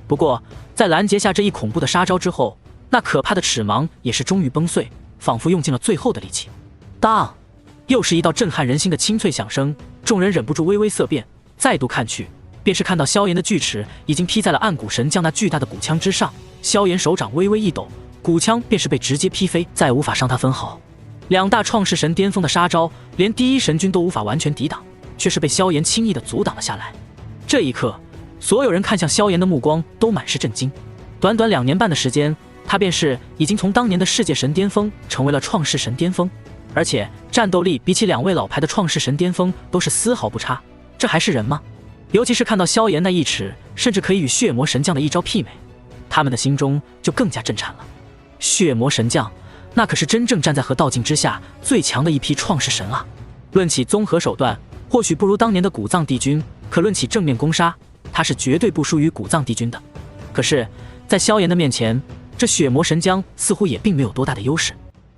Speaker 1: 不过，在拦截下这一恐怖的杀招之后，那可怕的齿芒也是终于崩碎，仿佛用尽了最后的力气。当，又是一道震撼人心的清脆响声，众人忍不住微微色变，再度看去，便是看到萧炎的巨齿已经劈在了暗谷神将那巨大的骨枪之上。萧炎手掌微微一抖，骨枪便是被直接劈飞，再无法伤他分毫。两大创世神巅峰的杀招，连第一神君都无法完全抵挡，却是被萧炎轻易地阻挡了下来。这一刻，所有人看向萧炎的目光都满是震惊。短短2年半的时间，他便是已经从当年的世界神巅峰成为了创世神巅峰，而且战斗力比起2位老牌的创世神巅峰都是丝毫不差。这还是人吗？尤其是看到萧炎那一尺甚至可以与血魔神将的一招媲美，他们的心中就更加震颤了。血魔神将那可是真正站在河道境之下最强的一批创世神啊！论起综合手段，或许不如当年的古藏帝君，可论起正面攻杀，他是绝对不输于古藏帝君的。可是，在萧炎的面前，这血魔神将似乎也并没有多大的优势。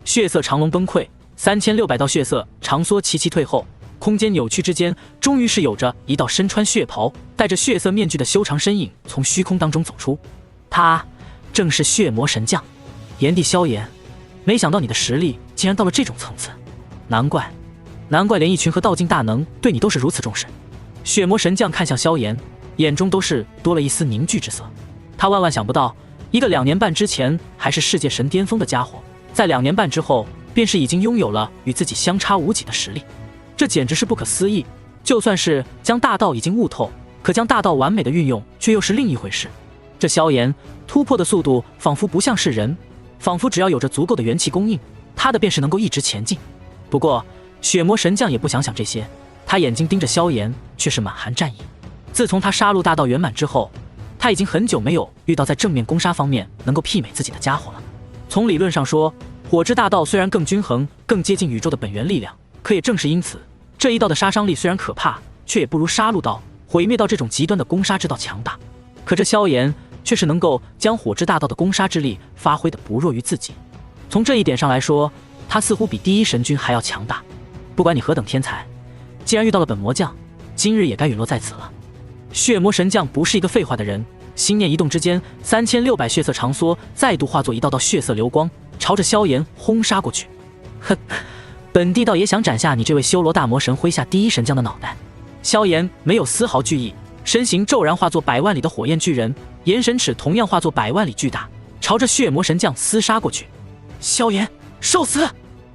Speaker 1: 血色长龙崩溃，3600道血色长梭齐齐退后，空间扭曲之间，终于是有着一道身穿血袍、戴着血色面具的修长身影从虚空当中走出。他正是血魔神将炎帝萧炎。没想到你的实力竟然到了这种层次，难怪连一群河道境大能对你都是如此重视。血魔神将看向萧炎，眼中都是多了一丝凝聚之色。他万万想不到，一个2年半之前还是世界神巅峰的家伙，在2年半之后便是已经拥有了与自己相差无几的实力，这简直是不可思议。就算是将大道已经悟透，可将大道完美的运用却又是另一回事。这萧炎突破的速度仿佛不像是人，仿佛只要有着足够的元气供应，他的便是能够一直前进。不过血魔神将也不想这些，他眼睛盯着萧炎却是满含战意。自从他杀戮大道圆满之后，他已经很久没有遇到在正面攻杀方面能够媲美自己的家伙了。从理论上说，火之大道虽然更均衡，更接近宇宙的本源力量，可也正是因此，这一道的杀伤力虽然可怕，却也不如杀戮道、毁灭道这种极端的攻杀之道强大。可这萧炎却是能够将火之大道的攻杀之力发挥的不弱于自己。从这一点上来说，他似乎比第一神君还要强大。不管你何等天才，既然遇到了本魔将，今日也该陨落在此了。血魔神将不是一个废话的人，心念一动之间，3600血色长梭再度化作一道道血色流光，朝着萧炎轰杀过去。哼，本帝倒也想斩下你这位修罗大魔神麾下第一神将的脑袋。萧炎没有丝毫惧意，身形骤然化作100万里的火焰巨人，炎神尺同样化作100万里巨大，朝着血魔神将厮杀过去。萧炎，受死！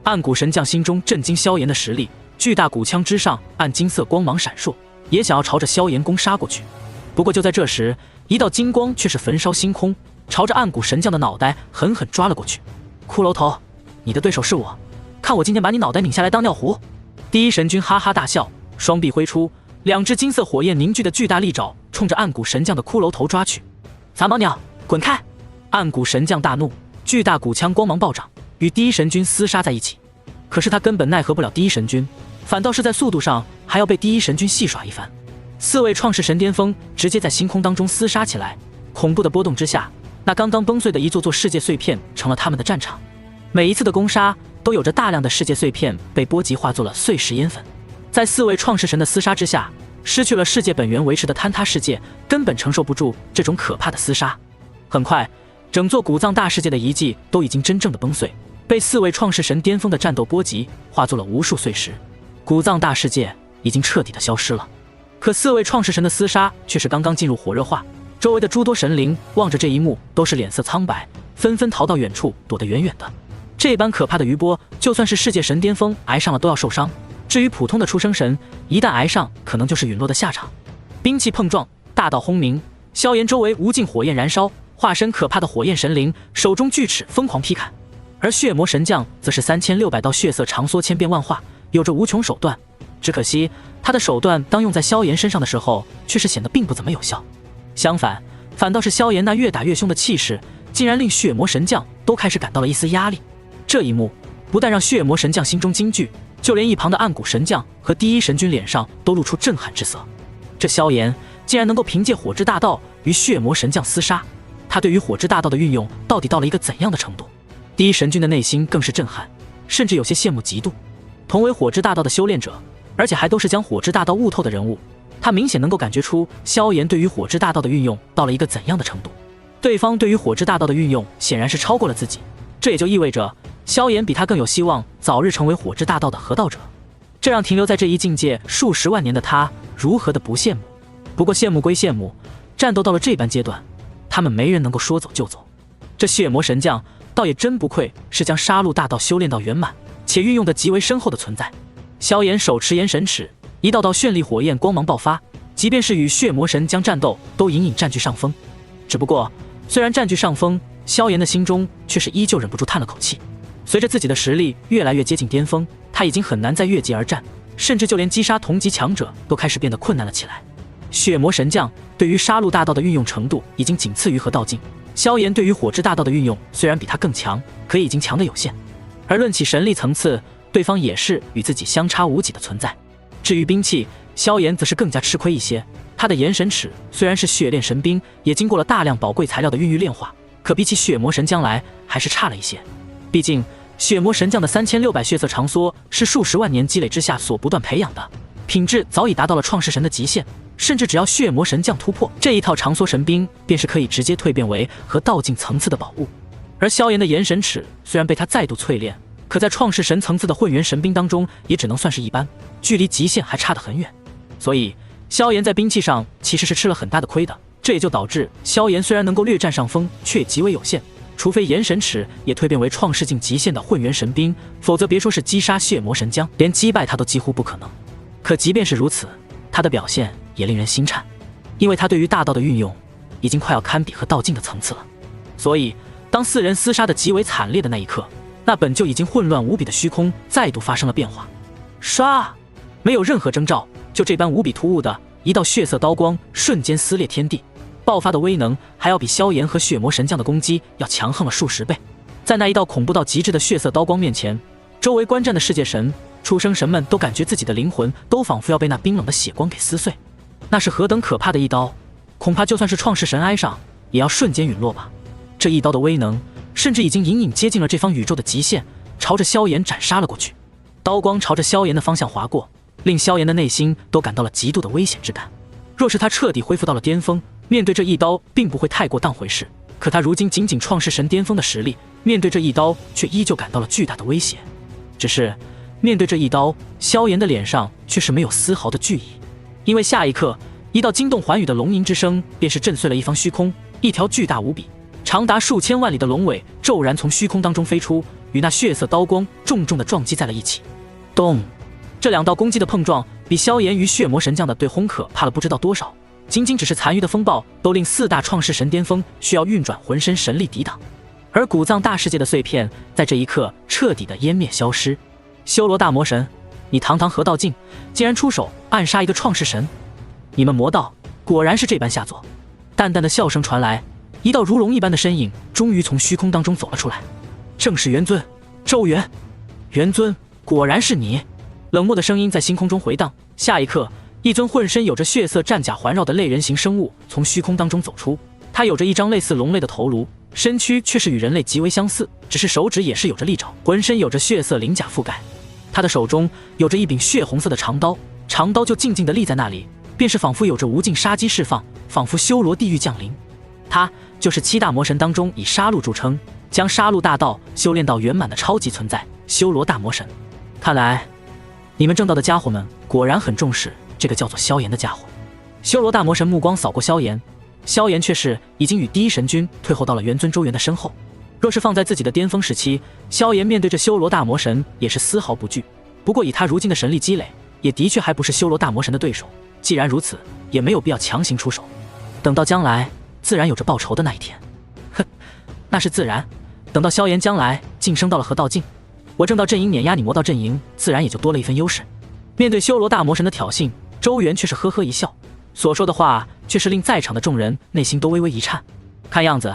Speaker 1: 暗谷神将心中震惊萧炎的实力，巨大骨枪之上暗金色光芒闪烁，也想要朝着萧炎攻杀过去。不过就在这时，一道金光却是焚烧星空，朝着暗谷神将的脑袋狠狠抓了过去。骷髅头，你的对手是我，看我今天把你脑袋拧下来当尿壶！第一神君哈哈大笑，双臂挥出，2只金色火焰凝聚的巨大利爪冲着暗谷神将的骷髅头抓去。杂毛鸟，滚开！暗谷神将大怒，巨大骨枪光芒暴涨，与第一神君厮杀在一起。可是他根本奈何不了第一神君，反倒是在速度上还要被第一神君戏耍一番。4位创世神巅峰直接在星空当中厮杀起来，恐怖的波动之下，那刚刚崩碎的一座座世界碎片成了他们的战场。每一次的攻杀都有着大量的世界碎片被波及化作了碎石烟粉。在4位创世神的厮杀之下，失去了世界本源维持的坍塌世界根本承受不住这种可怕的厮杀。很快，整座古藏大世界的遗迹都已经真正的崩碎，被4位创世神巅峰的战斗波及，化作了无数碎石。古藏大世界已经彻底的消失了。可4位创世神的厮杀却是刚刚进入火热化，周围的诸多神灵望着这一幕都是脸色苍白，纷纷逃到远处躲得远远的。这般可怕的余波，就算是世界神巅峰挨上了都要受伤，至于普通的出生神，一旦挨上可能就是陨落的下场。兵器碰撞，大道轰鸣，萧炎周围无尽火焰燃烧，化身可怕的火焰神灵，手中巨齿疯狂劈砍。而血魔神将则是3600道血色长梭千变万化，有着无穷手段，只可惜他的手段当用在萧炎身上的时候，却是显得并不怎么有效。相反倒是萧炎那越打越凶的气势，竟然令血魔神将都开始感到了一丝压力。这一幕不但让血魔神将心中惊惧，就连一旁的暗谷神将和第一神君脸上都露出震撼之色。这萧炎竟然能够凭借火之大道与血魔神将厮杀，他对于火之大道的运用到底到了一个怎样的程度？第一神君的内心更是震撼，甚至有些羡慕嫉妒。同为火之大道的修炼者，而且还都是将火之大道悟透的人物，他明显能够感觉出萧炎对于火之大道的运用到了一个怎样的程度。对方对于火之大道的运用显然是超过了自己，这也就意味着萧炎比他更有希望早日成为火之大道的合道者。这让停留在这一境界数十万年的他如何的不羡慕。不过羡慕归羡慕，战斗到了这般阶段，他们没人能够说走就走。这血魔神将倒也真不愧是将杀戮大道修炼到圆满且运用的极为深厚的存在。萧炎手持炎神尺，一道道绚丽火焰光芒爆发，即便是与血魔神将战斗都隐隐占据上风。只不过虽然占据上风，萧炎的心中却是依旧忍不住叹了口气。随着自己的实力越来越接近巅峰，他已经很难再越级而战，甚至就连击杀同级强者都开始变得困难了起来。血魔神将对于杀戮大道的运用程度已经仅次于合道境，萧炎对于火之大道的运用虽然比他更强，可已经强得有限。而论起神力层次，对方也是与自己相差无几的存在。至于兵器，萧炎则是更加吃亏一些。他的炎神尺虽然是血炼神兵，也经过了大量宝贵材料的孕育炼化，可比起血魔神将来还是差了一些。毕竟血魔神将的3600血色长梭是数十万年积累之下所不断培养的，品质早已达到了创世神的极限，甚至只要血魔神将突破这一套长梭神兵，便是可以直接蜕变为和道境层次的宝物。而萧炎的炎神尺虽然被他再度淬炼，可在创世神层次的混元神兵当中也只能算是一般，距离极限还差得很远。所以萧炎在兵器上其实是吃了很大的亏的，这也就导致萧炎虽然能够略占上风，却极为有限。除非炎神尺也蜕变为创世境极限的混元神兵，否则别说是击杀血魔神将，连击败他都几乎不可能。可即便是如此，他的表现也令人心颤，因为他对于大道的运用已经快要堪比和道境的层次了。所以当四人厮杀的极为惨烈的那一刻，那本就已经混乱无比的虚空再度发生了变化。唰，没有任何征兆，就这般无比突兀的一道血色刀光瞬间撕裂天地，爆发的威能还要比萧炎和血魔神将的攻击要强横了数十倍。在那一道恐怖到极致的血色刀光面前，周围观战的世界神、出生神们都感觉自己的灵魂都仿佛要被那冰冷的血光给撕碎。那是何等可怕的一刀，恐怕就算是创世神挨上也要瞬间陨落吧。这一刀的威能甚至已经隐隐接近了这方宇宙的极限，朝着萧炎斩杀了过去。刀光朝着萧炎的方向划过，令萧炎的内心都感到了极度的危险之感。若是他彻底恢复到了巅峰，面对这一刀并不会太过当回事，可他如今仅仅创世神巅峰的实力，面对这一刀却依旧感到了巨大的威胁。只是面对这一刀，萧炎的脸上却是没有丝毫的惧意，因为下一刻，一道惊动寰宇的龙吟之声便是震碎了一方虚空，一条巨大无比、长达数千万里的龙尾骤然从虚空当中飞出，与那血色刀光重重地撞击在了一起。咚！这两道攻击的碰撞，比萧炎与血魔神将的对轰可怕了不知道多少。仅仅只是残余的风暴，都令四大创世神巅峰需要运转浑身神力抵挡。而古藏大世界的碎片，在这一刻彻底的湮灭消失。修罗大魔神，你堂堂合道境，竟然出手暗杀一个创世神！你们魔道果然是这般下作。淡淡的笑声传来，一道如龙一般的身影终于从虚空当中走了出来，正是元尊周元。元尊，果然是你！冷漠的声音在星空中回荡。下一刻，一尊浑身有着血色战甲环绕的类人形生物从虚空当中走出。他有着一张类似龙类的头颅，身躯却是与人类极为相似，只是手指也是有着利爪，浑身有着血色鳞甲覆盖。他的手中有着一柄血红色的长刀，长刀就静静地立在那里，便是仿佛有着无尽杀机释放，仿佛修罗地狱降临。他就是七大魔神当中以杀戮著称，将杀戮大道修炼到圆满的超级存在——修罗大魔神。看来你们正道的家伙们果然很重视这个叫做萧炎的家伙。修罗大魔神目光扫过萧炎，萧炎却是已经与第一神君退后到了元尊周元的身后。若是放在自己的巅峰时期，萧炎面对这修罗大魔神也是丝毫不惧。不过以他如今的神力积累，也的确还不是修罗大魔神的对手。既然如此，也没有必要强行出手，等到将来自然有着报仇的那一天。哼，那是自然。等到萧炎将来晋升到了合道境，我正道阵营碾压你魔道阵营，自然也就多了一分优势。面对修罗大魔神的挑衅，周元却是呵呵一笑，所说的话却是令在场的众人内心都微微一颤。看样子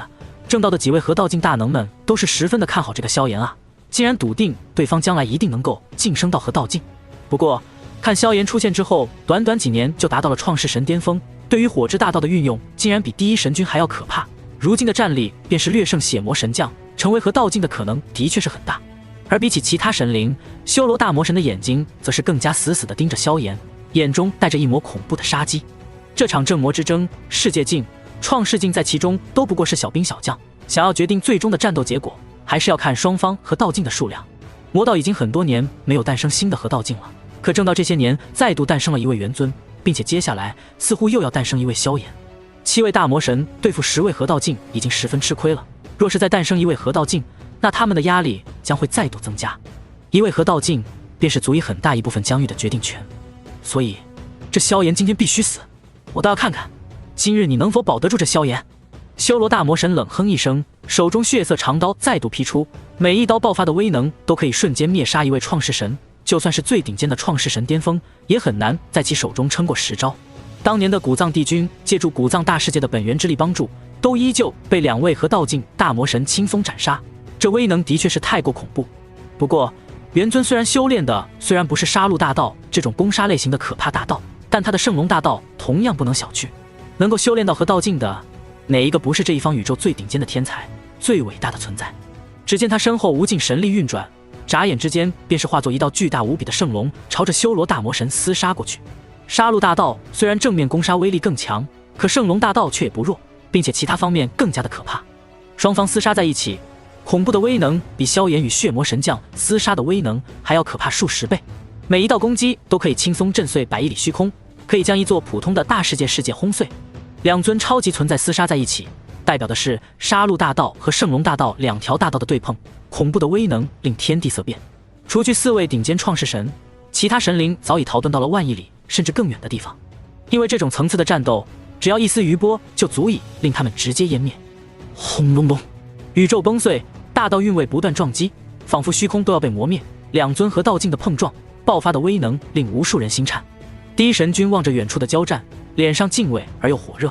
Speaker 1: 正道的几位合道境大能们都是十分的看好这个萧炎啊，竟然笃定对方将来一定能够晋升到合道境。不过看萧炎出现之后，短短几年就达到了创世神巅峰，对于火之大道的运用竟然比第一神君还要可怕。如今的战力便是略胜血魔神将，成为合道境的可能的确是很大。而比起其他神灵，修罗大魔神的眼睛则是更加死死地盯着萧炎，眼中带着一抹恐怖的杀机。这场正魔之争，世界境、创世境在其中都不过是小兵小将，想要决定最终的战斗结果，还是要看双方和道境的数量。魔道已经很多年没有诞生新的河道境了，可正到这些年，再度诞生了一位元尊，并且接下来似乎又要诞生一位萧炎。7位大魔神对付10位河道境已经十分吃亏了，若是再诞生一位河道境，那他们的压力将会再度增加。一位河道境便是足以很大一部分疆域的决定权，所以这萧炎今天必须死，我倒要看看今日你能否保得住这萧炎。修罗大魔神冷哼一声，手中血色长刀再度劈出，每一刀爆发的威能都可以瞬间灭杀一位创世神，就算是最顶尖的创世神巅峰，也很难在其手中撑过10招。当年的古藏帝君借助古藏大世界的本源之力帮助，都依旧被2位河道境大魔神轻松斩杀，这威能的确是太过恐怖。不过元尊虽然修炼的虽然不是杀戮大道这种攻杀类型的可怕大道，但他的圣龙大道同样不能小觑。能够修炼到河道境的，哪一个不是这一方宇宙最顶尖的天才，最伟大的存在？只见他身后无尽神力运转，眨眼之间便是化作一道巨大无比的圣龙，朝着修罗大魔神厮杀过去。杀戮大道虽然正面攻杀威力更强，可圣龙大道却也不弱，并且其他方面更加的可怕。双方厮杀在一起，恐怖的威能比萧炎与血魔神将厮杀的威能还要可怕数10倍，每一道攻击都可以轻松震碎100亿里虚空，可以将一座普通的大世界轰碎。2尊超级存在厮杀在一起，代表的是杀戮大道和圣龙大道2条大道的对碰，恐怖的威能令天地色变。除去4位顶尖创世神，其他神灵早已逃遁到了万亿里甚至更远的地方，因为这种层次的战斗，只要一丝余波就足以令他们直接湮灭。轰隆隆，宇宙崩碎，大道韵味不断撞击，仿佛虚空都要被磨灭。2尊河道境的碰撞爆发的威能令无数人心颤。第一神君望着远处的交战，脸上敬畏而又火热。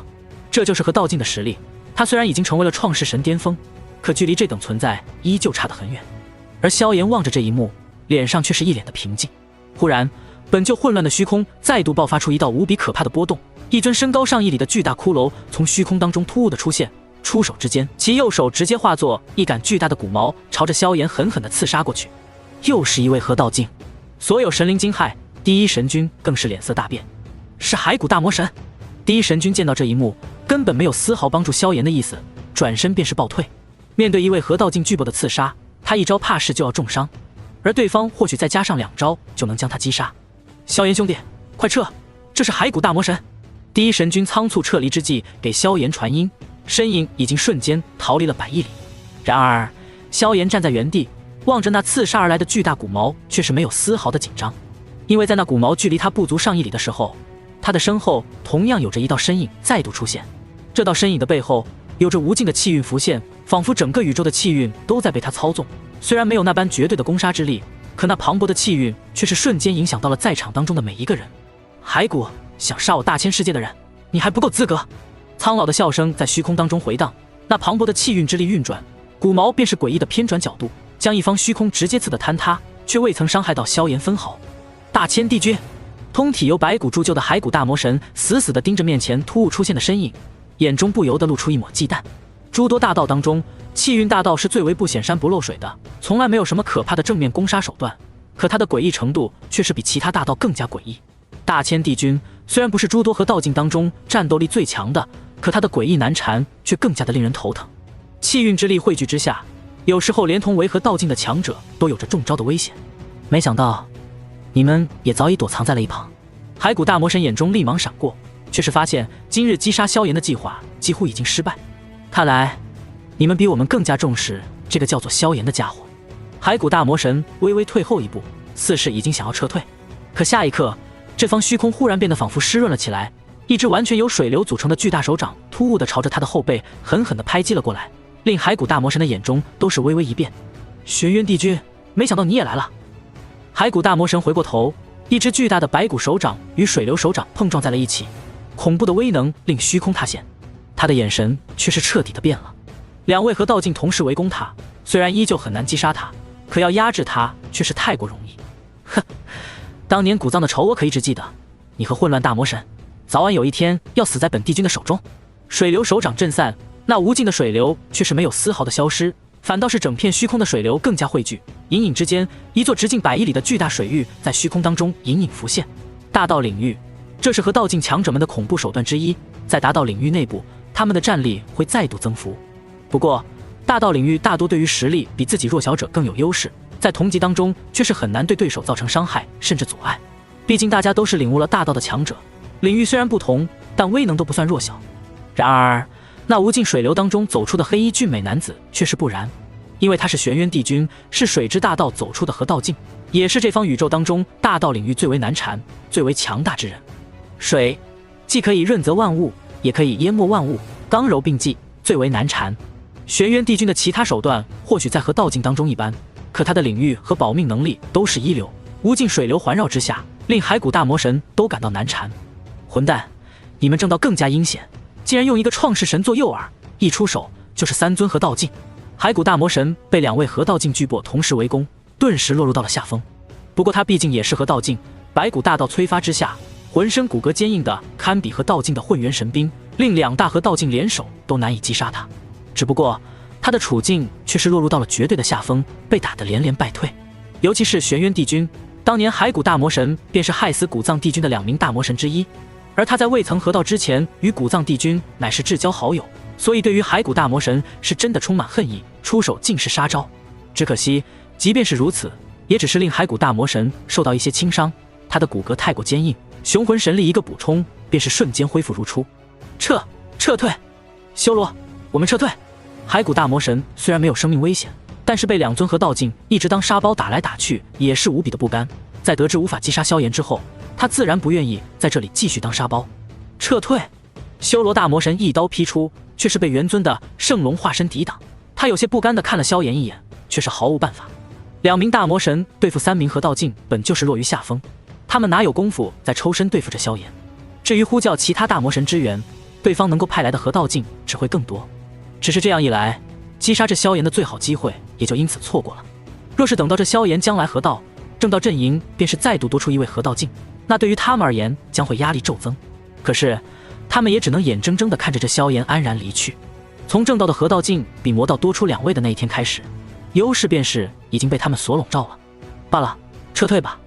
Speaker 1: 这就是河道境的实力，他虽然已经成为了创世神巅峰，可距离这等存在依旧差得很远。而萧炎望着这一幕，脸上却是一脸的平静。忽然，本就混乱的虚空再度爆发出一道无比可怕的波动，一尊身高上亿里的巨大骷髅从虚空当中突兀的出现，出手之间，其右手直接化作一杆巨大的骨矛，朝着萧炎狠狠地刺杀过去。又是一位河道境，所有神灵惊骇，第一神君更是脸色大变，是骸骨大魔神。第一神君见到这一幕，根本没有丝毫帮助萧炎的意思，转身便是暴退。面对一位河道境巨擘的刺杀，他一招怕是就要重伤，而对方或许再加上2招就能将他击杀。萧炎兄弟，快撤！这是骸骨大魔神。第一神君仓促撤离之际，给萧炎传音，身影已经瞬间逃离了100亿里。然而萧炎站在原地，望着那刺杀而来的巨大骨矛，却是没有丝毫的紧张，因为在那骨矛距离他不足上亿里的时候，他的身后同样有着一道身影再度出现。这道身影的背后有着无尽的气运浮现，仿佛整个宇宙的气运都在被他操纵。虽然没有那般绝对的攻杀之力，可那磅礴的气运却是瞬间影响到了在场当中的每一个人。骸骨，想杀我大千世界的人，你还不够资格！苍老的笑声在虚空当中回荡，那磅礴的气运之力运转，骨矛便是诡异的偏转角度，将一方虚空直接刺得坍塌，却未曾伤害到萧炎分毫。大千帝君，通体由白骨铸就的骸骨大魔神死死地盯着面前突兀出现的身影，眼中不由得露出一抹忌惮。诸多大道当中，气运大道是最为不显山不漏水的，从来没有什么可怕的正面攻杀手段，可它的诡异程度却是比其他大道更加诡异。大千帝君虽然不是诸多河道境当中战斗力最强的，可他的诡异难缠却更加的令人头疼。气运之力汇聚之下，有时候连同为河道境的强者都有着中招的危险。没想到你们也早已躲藏在了一旁。骸骨大魔神眼中立芒闪过，却是发现今日击杀萧炎的计划几乎已经失败。看来你们比我们更加重视这个叫做萧炎的家伙。骸骨大魔神微微退后一步，似是已经想要撤退，可下一刻，这方虚空忽然变得仿佛湿润了起来，一只完全由水流组成的巨大手掌突兀地朝着他的后背狠狠地拍击了过来，令骸骨大魔神的眼中都是微微一变。玄渊帝君，没想到你也来了。骸骨大魔神回过头，一只巨大的白骨手掌与水流手掌碰撞在了一起，恐怖的威能令虚空塌陷，他的眼神却是彻底的变了。2位河道境同时围攻他，虽然依旧很难击杀他，可要压制他却是太过容易。哼，当年古藏的仇我可一直记得，你和混乱大魔神早晚有一天要死在本帝君的手中。水流手掌震散，那无尽的水流却是没有丝毫的消失，反倒是整片虚空的水流更加汇聚，隐隐之间，一座直径100亿里的巨大水域在虚空当中隐隐浮现。大道领域，这是和道境强者们的恐怖手段之一。在达到领域内部，他们的战力会再度增幅。不过，大道领域大多对于实力比自己弱小者更有优势，在同级当中却是很难对对手造成伤害甚至阻碍。毕竟大家都是领悟了大道的强者，领域虽然不同，但威能都不算弱小。然而，那无尽水流当中走出的黑衣俊美男子却是不然，因为他是玄渊帝君，是水之大道走出的合道境，也是这方宇宙当中大道领域最为难缠、最为强大之人。水既可以润泽万物，也可以淹没万物，刚柔并济，最为难缠。玄渊帝君的其他手段或许在和道境当中一般，可他的领域和保命能力都是一流，无尽水流环绕之下，令骸骨大魔神都感到难缠。混蛋，你们正道更加阴险，竟然用一个创世神做诱饵，一出手就是3尊合道境。骸骨大魔神被2位合道境巨擘同时围攻，顿时落入到了下风。不过他毕竟也是合道境，白骨大道催发之下，浑身骨骼坚硬的堪比合道境的混元神兵，令2大合道境联手都难以击杀他。只不过他的处境却是落入到了绝对的下风，被打得连连败退。尤其是玄渊帝君，当年骸骨大魔神便是害死古藏帝君的2名大魔神之一，而他在未曾合道之前与古藏帝君乃是至交好友，所以对于骸骨大魔神是真的充满恨意，出手尽是杀招。只可惜即便是如此，也只是令骸骨大魔神受到一些轻伤，他的骨骼太过坚硬，雄魂神力一个补充，便是瞬间恢复如初。撤退，修罗，我们撤退。骸骨大魔神虽然没有生命危险，但是被2尊合道境一直当沙包打来打去，也是无比的不甘。在得知无法击杀萧炎之后，他自然不愿意在这里继续当沙包。撤退！修罗大魔神一刀劈出，却是被元尊的圣龙化身抵挡。他有些不甘地看了萧炎一眼，却是毫无办法。2名大魔神对付3名合道境，本就是落于下风，他们哪有功夫在抽身对付着萧炎？至于呼叫其他大魔神支援，对方能够派来的合道境只会更多。只是这样一来，击杀这萧炎的最好机会也就因此错过了。若是等到这萧炎将来合道，正道阵营便是再度多出1位合道境，那对于他们而言将会压力骤增。可是他们也只能眼睁睁地看着这萧炎安然离去。从正道的合道境比魔道多出2位的那一天开始，优势便是已经被他们所笼罩了。罢了，撤退吧。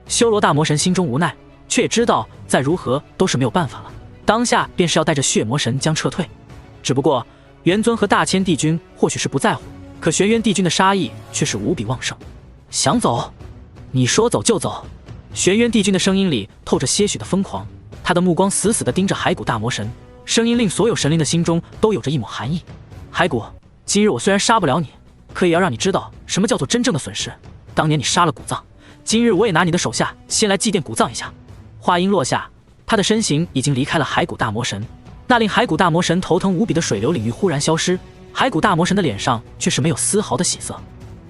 Speaker 1: 修罗大魔神心中无奈，却也知道再如何都是没有办法了，当下便是要带着血魔神将撤退。只不过元尊和大千帝君或许是不在乎，可玄渊帝君的杀意却是无比旺盛。想走？你说走就走。玄渊帝君的声音里透着些许的疯狂，他的目光死死地盯着骸骨大魔神，声音令所有神灵的心中都有着一抹寒意。骸骨，今日我虽然杀不了你，可也要让你知道什么叫做真正的损失。当年你杀了古藏，今日我也拿你的手下先来祭奠古藏一下。话音落下，他的身形已经离开了骸骨大魔神。那令骸骨大魔神头疼无比的水流领域忽然消失，骸骨大魔神的脸上却是没有丝毫的喜色，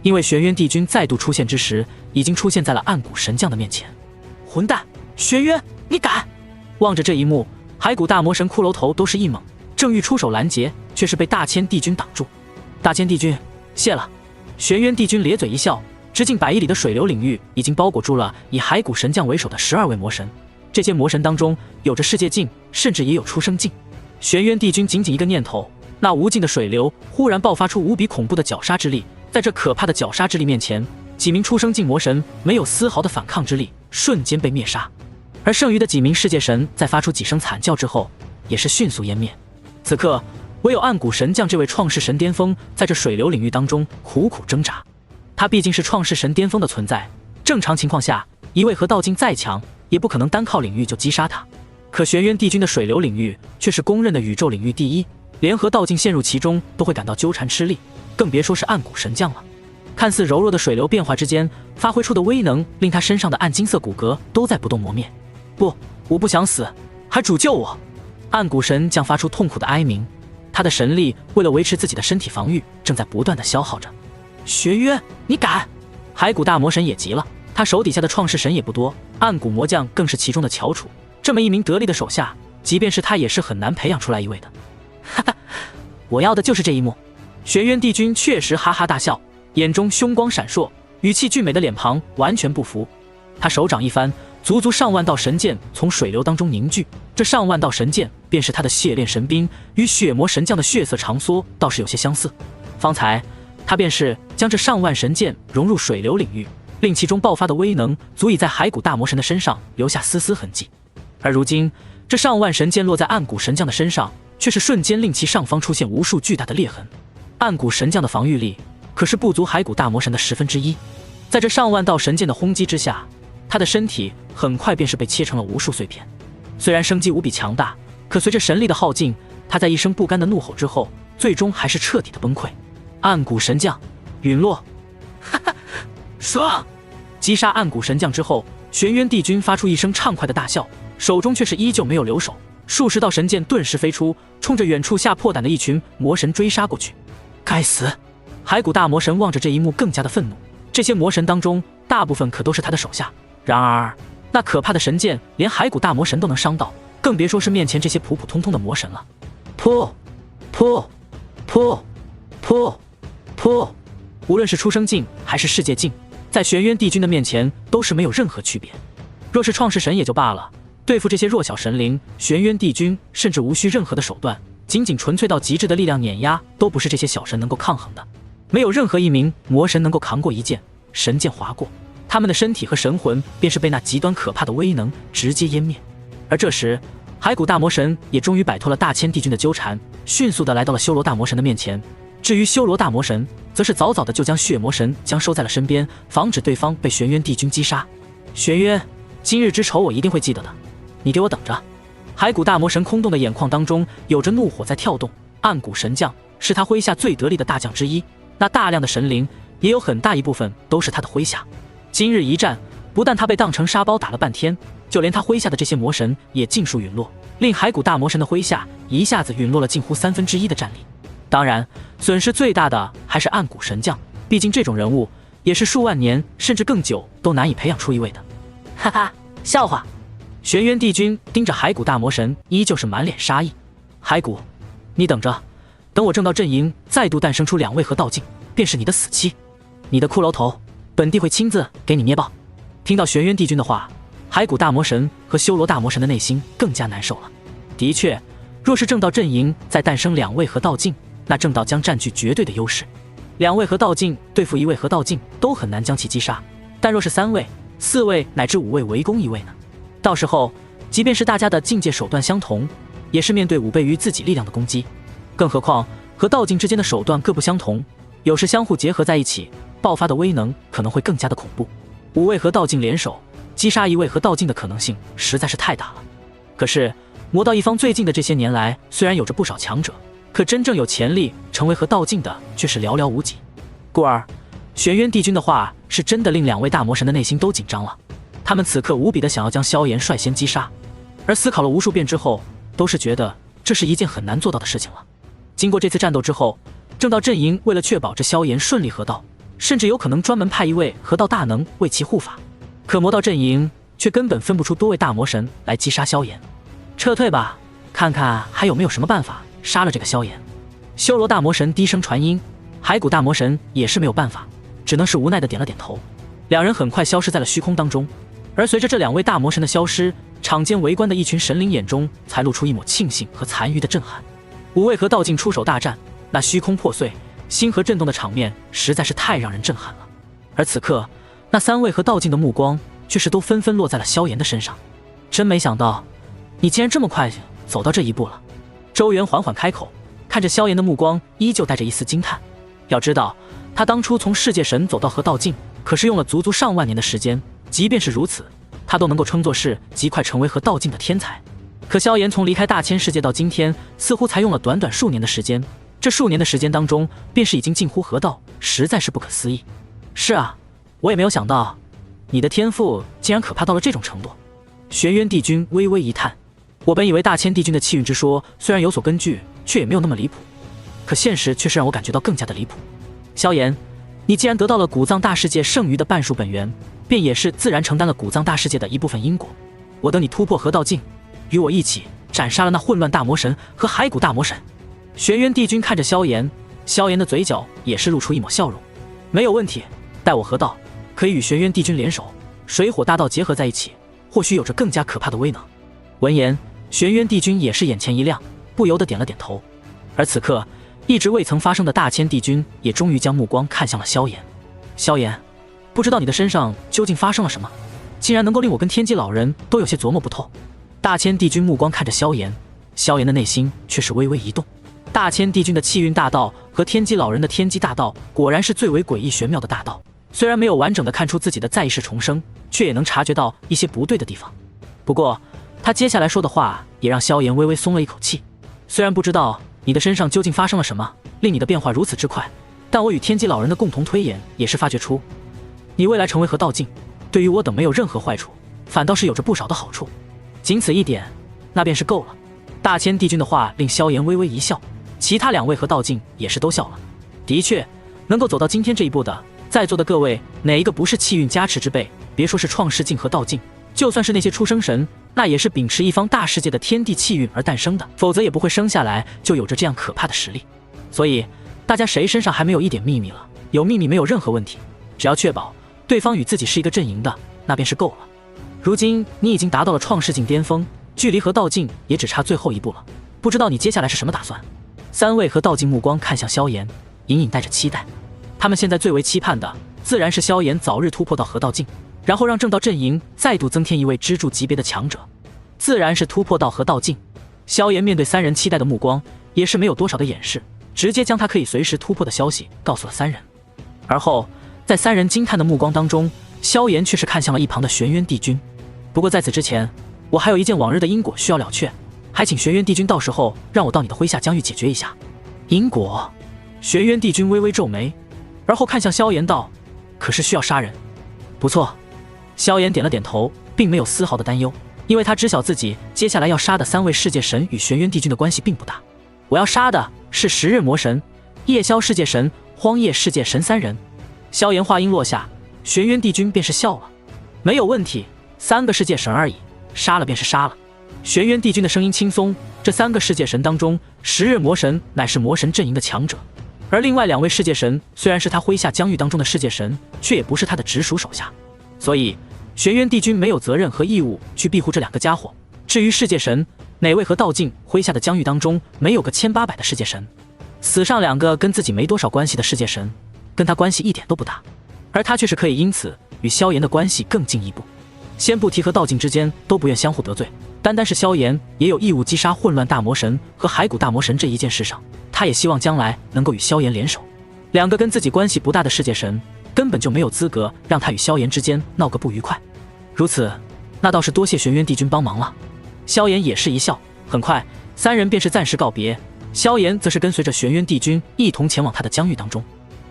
Speaker 1: 因为玄渊帝君再度出现之时，已经出现在了暗谷神将的面前。混蛋，玄渊，你敢！望着这一幕，骸骨大魔神骷髅头都是一猛，正欲出手拦截，却是被大千帝君挡住。大千帝君，谢了。玄渊帝君咧嘴一笑，直径100亿里的水流领域已经包裹住了以骸骨神将为首的12位魔神，这些魔神当中有着世界境，甚至也有出生境。玄渊帝君仅仅一个念头，那无尽的水流忽然爆发出无比恐怖的绞杀之力，在这可怕的绞杀之力面前，几名出生境魔神没有丝毫的反抗之力，瞬间被灭杀。而剩余的几名世界神在发出几声惨叫之后，也是迅速湮灭。此刻唯有暗谷神将这位创世神巅峰在这水流领域当中苦苦挣扎。他毕竟是创世神巅峰的存在，正常情况下一位合道境再强也不可能单靠领域就击杀他。可玄渊帝君的水流领域却是公认的宇宙领域第一，连合道境陷入其中都会感到纠缠吃力，更别说是暗谷神将了。看似柔弱的水流变化之间发挥出的威能，令他身上的暗金色骨骼都在不动磨灭。不，我不想死，还主救我！暗谷神将发出痛苦的哀鸣，他的神力为了维持自己的身体防御，正在不断的消耗着。玄渊，你敢！骸骨大魔神也急了，他手底下的创世神也不多，暗谷魔将更是其中的翘楚。这么一名得力的手下，即便是他也是很难培养出来一位的。哈哈，我要的就是这一幕。玄渊帝君确实哈哈大笑，眼中凶光闪烁，语气俊美的脸庞完全不服。他手掌一翻，足足上万道神剑从水流当中凝聚，这上万道神剑便是他的血炼神兵，与血魔神将的血色长梭倒是有些相似。方才他便是将这上万神剑融入水流领域，令其中爆发的威能足以在骸骨大魔神的身上留下丝丝痕迹。而如今，这上万神剑落在暗谷神将的身上，却是瞬间令其上方出现无数巨大的裂痕。暗谷神将的防御力可是不足骸骨大魔神的1/10，在这上万道神剑的轰击之下，他的身体很快便是被切成了无数碎片。虽然生机无比强大，可随着神力的耗尽，他在一声不甘的怒吼之后，最终还是彻底的崩溃。暗谷神将陨落，哈哈，爽！击杀暗谷神将之后，玄渊帝君发出一声畅快的大笑，手中却是依旧没有留手，数十道神剑顿时飞出，冲着远处吓破胆的一群魔神追杀过去。该死！骸骨大魔神望着这一幕更加的愤怒，这些魔神当中大部分可都是他的手下，然而那可怕的神剑连骸骨大魔神都能伤到，更别说是面前这些普普通通的魔神了。噗噗噗噗噗，无论是出生境还是世界境，在玄渊帝君的面前都是没有任何区别。若是创世神也就罢了，对付这些弱小神灵，玄渊帝君甚至无需任何的手段，仅纯粹到极致的力量碾压，都不是这些小神能够抗衡的。没有任何一名魔神能够扛过一剑，神剑划过，他们的身体和神魂便是被那极端可怕的威能直接湮灭。而这时，骸骨大魔神也终于摆脱了大千帝君的纠缠，迅速地来到了修罗大魔神的面前。至于修罗大魔神，则是早早的就将血魔神将收在了身边，防止对方被玄渊帝君击杀。玄渊，今日之仇我一定会记得的，你给我等着！骸骨大魔神空洞的眼眶当中有着怒火在跳动。暗谷神将是他麾下最得力的大将之一，那大量的神灵也有很大一部分都是他的麾下。今日一战，不但他被当成沙包打了半天，就连他麾下的这些魔神也尽数陨落，令骸骨大魔神的麾下一下子陨落了近乎1/3的战力。当然，损失最大的还是暗谷神将，毕竟这种人物也是数万年甚至更久都难以培养出一位的。哈哈，笑话！玄渊帝君盯着骸骨大魔神，依旧是满脸杀意。骸骨，你等着，等我正道阵营再度诞生出2位合道境，便是你的死期。你的骷髅头，本帝会亲自给你捏爆。听到玄渊帝君的话，骸骨大魔神和修罗大魔神的内心更加难受了。的确，若是正道阵营再诞生2位合道境，那正道将占据绝对的优势。2位合道境对付1位合道境都很难将其击杀，但若是3位、4位乃至5位围攻1位呢？到时候，即便是大家的境界手段相同，也是面对5倍于自己力量的攻击。更何况和道境之间的手段各不相同，有时相互结合在一起，爆发的威能可能会更加的恐怖。5位合道境联手击杀1位合道境的可能性实在是太大了。可是魔道一方最近的这些年来，虽然有着不少强者，可真正有潜力成为合道境的却是寥寥无几。故而，玄渊帝君的话是真的令2位大魔神的内心都紧张了。他们此刻无比的想要将萧炎率先击杀，而思考了无数遍之后，都是觉得这是一件很难做到的事情了。经过这次战斗之后，正道阵营为了确保这萧炎顺利合道，甚至有可能专门派1位合道大能为其护法。可魔道阵营却根本分不出多位大魔神来击杀萧炎。撤退吧，看看还有没有什么办法杀了这个萧炎。修罗大魔神低声传音，骸骨大魔神也是没有办法，只能是无奈的点了点头。2人很快消失在了虚空当中。而随着这2位大魔神的消失，场间围观的一群神灵眼中才露出一抹庆幸和残余的震撼。5位合道境出手大战，那虚空破碎、星河震动的场面实在是太让人震撼了。而此刻，那3位合道境的目光却是都纷纷落在了萧炎的身上。真没想到，你竟然这么快走到这一步了。周元缓缓开口，看着萧炎的目光依旧带着一丝惊叹。要知道，他当初从世界神走到合道境，可是用了足足上万年的时间。即便是如此，他都能够称作是极快成为合道境的天才。可萧炎从离开大千世界到今天，似乎才用了短短数年的时间。这数年的时间当中，便是已经近乎合道，实在是不可思议。是啊，我也没有想到，你的天赋竟然可怕到了这种程度。玄渊帝君微微一叹，我本以为大千帝君的气运之说虽然有所根据，却也没有那么离谱。可现实却是让我感觉到更加的离谱。萧炎，你既然得到了古藏大世界剩余的半数本源，便也是自然承担了古藏大世界的一部分因果。我等你突破合道境，与我一起斩杀了那混乱大魔神和骸骨大魔神。玄渊帝君看着萧炎，萧炎的嘴角也是露出一抹笑容。没有问题，待我合道，可以与玄渊帝君联手，水火大道结合在一起，或许有着更加可怕的威能。闻言，玄渊帝君也是眼前一亮，不由得点了点头。而此刻，一直未曾发生的大千帝君也终于将目光看向了萧炎。萧炎，不知道你的身上究竟发生了什么，竟然能够令我跟天机老人都有些琢磨不透。大千帝君目光看着萧炎，萧炎的内心却是微微一动。大千帝君的气运大道和天机老人的天机大道果然是最为诡异玄妙的大道，虽然没有完整的看出自己的再一世重生，却也能察觉到一些不对的地方。不过他接下来说的话也让萧炎微微松了一口气。虽然不知道你的身上究竟发生了什么，令你的变化如此之快，但我与天机老人的共同推演也是发觉出，你未来成为河道境，对于我等没有任何坏处，反倒是有着不少的好处。仅此一点，那便是够了。大千帝君的话令萧炎微微一笑，其他两位河道境也是都笑了。的确，能够走到今天这一步的，在座的各位哪一个不是气运加持之辈？别说是创世境和道境，就算是那些出生神，那也是秉持一方大世界的天地气运而诞生的，否则也不会生下来就有着这样可怕的实力。所以大家谁身上还没有一点秘密了？有秘密没有任何问题，只要确保对方与自己是一个阵营的，那便是够了。如今你已经达到了创世境巅峰，距离河道境也只差最后一步了，不知道你接下来是什么打算？三位河道境目光看向萧炎，隐隐带着期待。他们现在最为期盼的，自然是萧炎早日突破到河道境，然后让正道阵营再度增添一位支柱级别的强者，自然是突破到河道境。萧炎面对三人期待的目光，也是没有多少的掩饰，直接将他可以随时突破的消息告诉了三人。而后在三人惊叹的目光当中，萧炎却是看向了一旁的玄渊帝君。不过在此之前，我还有一件往日的因果需要了却，还请玄渊帝君到时候让我到你的麾下疆域解决一下。因果？玄渊帝君微微皱眉，而后看向萧炎道：可是需要杀人？不错。萧炎点了点头，并没有丝毫的担忧，因为他知晓自己接下来要杀的三位世界神与玄渊帝君的关系并不大。我要杀的是时日魔神、夜宵世界神、荒野世界神三人。萧炎话音落下，玄渊帝君便是笑了：没有问题，三个世界神而已，杀了便是杀了。玄渊帝君的声音轻松，这三个世界神当中，时日魔神乃是魔神阵营的强者，而另外两位世界神虽然是他麾下疆域当中的世界神，却也不是他的直属手下，所以玄渊帝君没有责任和义务去庇护这两个家伙。至于世界神，哪位和道境麾下的疆域当中没有个1800的世界神？死上两个跟自己没多少关系的世界神，跟他关系一点都不大，而他却是可以因此与萧炎的关系更进一步。先不提和道境之间都不愿相互得罪，单单是萧炎也有义务击杀混乱大魔神和骸骨大魔神这一件事上，他也希望将来能够与萧炎联手。两个跟自己关系不大的世界神，根本就没有资格让他与萧炎之间闹个不愉快。如此，那倒是多谢玄渊帝君帮忙了。萧炎也是一笑，很快三人便是暂时告别，萧炎则是跟随着玄渊帝君一同前往他的疆域当中。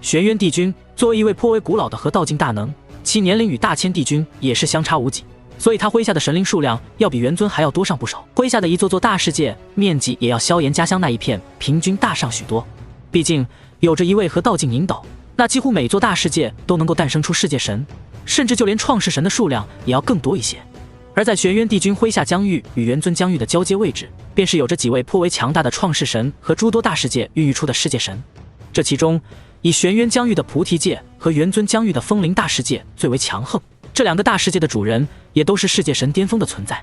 Speaker 1: 玄渊帝君作为一位颇为古老的河道境大能，其年龄与大千帝君也是相差无几，所以他麾下的神灵数量要比元尊还要多上不少，麾下的一座座大世界面积也要萧炎家乡那一片平均大上许多。毕竟有着一位河道境引导，那几乎每座大世界都能够诞生出世界神，甚至就连创世神的数量也要更多一些。而在玄渊帝君麾下疆域与元尊疆域的交接位置，便是有着几位颇为强大的创世神和诸多大世界孕育出的世界神。这其中，以玄渊疆域的菩提界和元尊疆域的风灵大世界最为强横，这两个大世界的主人也都是世界神巅峰的存在。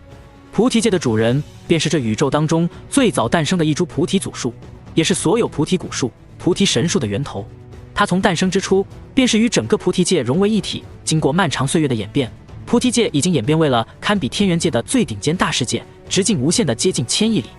Speaker 1: 菩提界的主人便是这宇宙当中最早诞生的一株菩提祖树，也是所有菩提古树、菩提神树的源头。它从诞生之初便是与整个菩提界融为一体，经过漫长岁月的演变，菩提界已经演变为了堪比天元界的最顶尖大世界，直径无限的接近1000亿里。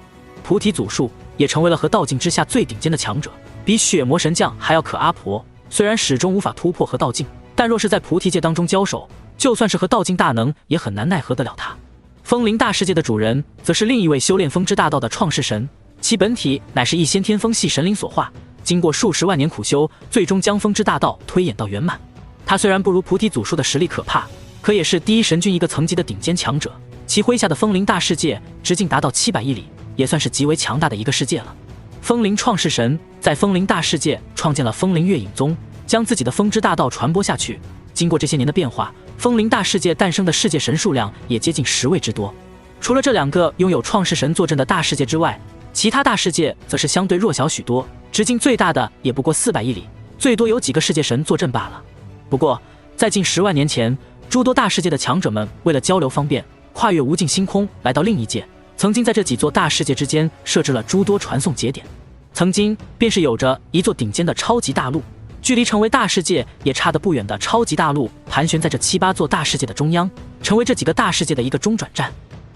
Speaker 1: 菩提祖树也成为了河道境之下最顶尖的强者，比血魔神将还要可阿婆。虽然始终无法突破河道境，但若是在菩提界当中交手，就算是河道境大能也很难奈何得了他。风灵大世界的主人则是另一位修炼风之大道的创世神，其本体乃是一先天风系神灵所化，经过数十万年苦修，最终将风之大道推演到圆满。他虽然不如菩提祖树的实力可怕，可也是第一神君一个层级的顶尖强者，其麾下的风灵大世界直径达到700亿里，也算是极为强大的一个世界了。风灵创世神在风灵大世界创建了风灵月影宗，将自己的风之大道传播下去。经过这些年的变化，风灵大世界诞生的世界神数量也接近10位之多。除了这两个拥有创世神坐镇的大世界之外，其他大世界则是相对弱小许多，直径最大的也不过400亿里，最多有几个世界神坐镇罢了。不过在近10万年前，诸多大世界的强者们为了交流方便，跨越无尽星空来到另一界，曾经在这几座大世界之间设置了诸多传送节点。曾经便是有着一座顶尖的超级大陆，距离成为大世界也差得不远的超级大陆盘旋在这7、8座大世界的中央，成为这几个大世界的一个中转站。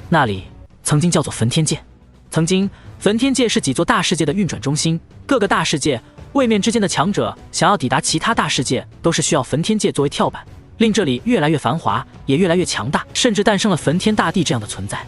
Speaker 1: 那里曾经叫做焚天界。曾经，焚天界是几座大世界的运转中心，各个大世界位面之间的强者想要抵达其他大世界，都是需要焚天界作为跳板，令这里越来越繁华，也越来越强大，甚至诞生了焚天大帝这样的存在。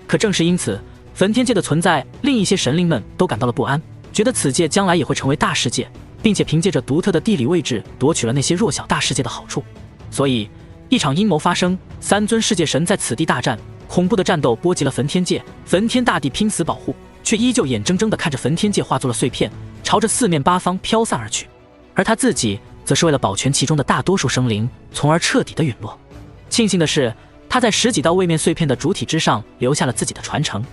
Speaker 1: 可正是因此，焚天界的存在令一些神灵们都感到了不安，觉得此界将来也会成为大世界，并且凭借着独特的地理位置夺取了那些弱小大世界的好处。所以一场阴谋发生，3尊世界神在此地大战，恐怖的战斗波及了焚天界，焚天大帝拼死保护，却依旧眼睁睁地看着焚天界化作了碎片，朝着4面8方飘散而去。而他自己则是为了保全其中的大多数生灵，从而彻底的陨落。庆幸的是，他在10几道位面碎片的主体之上留下了自己的传承，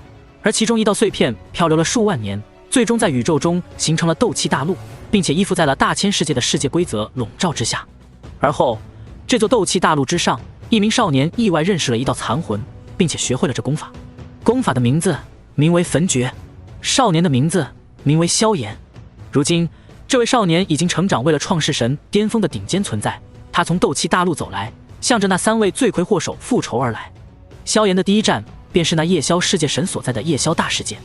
Speaker 1: 而其中一道碎片漂流了数万年，最终在宇宙中形成了斗气大陆，并且依附在了大千世界的世界规则笼罩之下。而后，这座斗气大陆之上，一名少年意外认识了一道残魂，并且学会了这功法。功法的名字名为焚诀，少年的名字名为萧炎。如今，这位少年已经成长为了创世神巅峰的顶尖存在。他从斗气大陆走来，向着那3位罪魁祸首复仇而来。萧炎的第一站便是那夜宵世界神所在的夜宵大世界。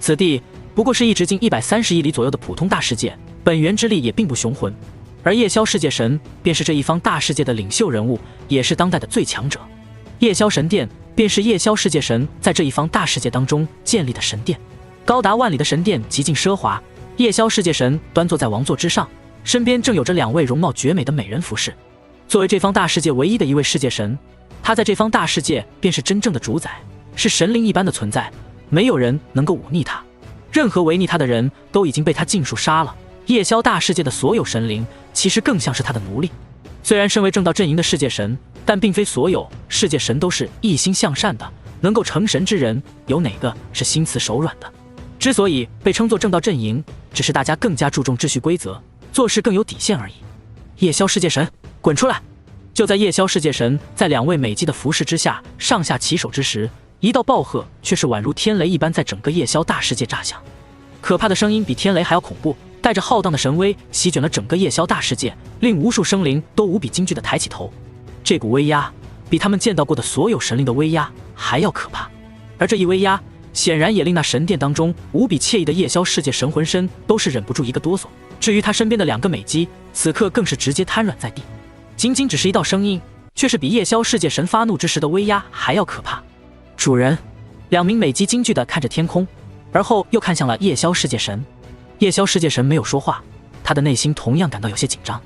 Speaker 1: 此地不过是一直径130亿里左右的普通大世界，本源之力也并不雄浑。而夜宵世界神便是这一方大世界的领袖人物，也是当代的最强者。夜宵神殿便是夜宵世界神在这一方大世界当中建立的神殿，高达万里的神殿极尽奢华。夜宵世界神端坐在王座之上，身边正有着2位容貌绝美的美人服侍。作为这方大世界唯一的一位世界神，他在这方大世界便是真正的主宰，是神灵一般的存在，没有人能够忤逆他。任何违逆他的人都已经被他尽数杀了。夜宵大世界的所有神灵其实更像是他的奴隶。虽然身为正道阵营的世界神，但并非所有世界神都是一心向善的，能够成神之人有哪个是心慈手软的？之所以被称作正道阵营，只是大家更加注重秩序规则，做事更有底线而已。夜宵世界神，滚出来！就在夜宵世界神在2位美姬的服侍之下上下其手之时，一道暴喝却是宛如天雷一般在整个夜宵大世界炸响。可怕的声音比天雷还要恐怖，带着浩荡的神威席卷了整个夜宵大世界，令无数生灵都无比惊惧地抬起头。这股威压比他们见到过的所有神灵的威压还要可怕，而这一威压显然也令那神殿当中无比惬意的夜宵世界神浑身都是忍不住一个哆嗦。至于他身边的2个美姬，此刻更是直接瘫软在地。仅仅只是一道声音，却是比夜宵世界神发怒之时的威压还要可怕。主人，2名美姬惊惧地看着天空，而后又看向了夜宵世界神。夜宵世界神没有说话，他的内心同样感到有些紧张。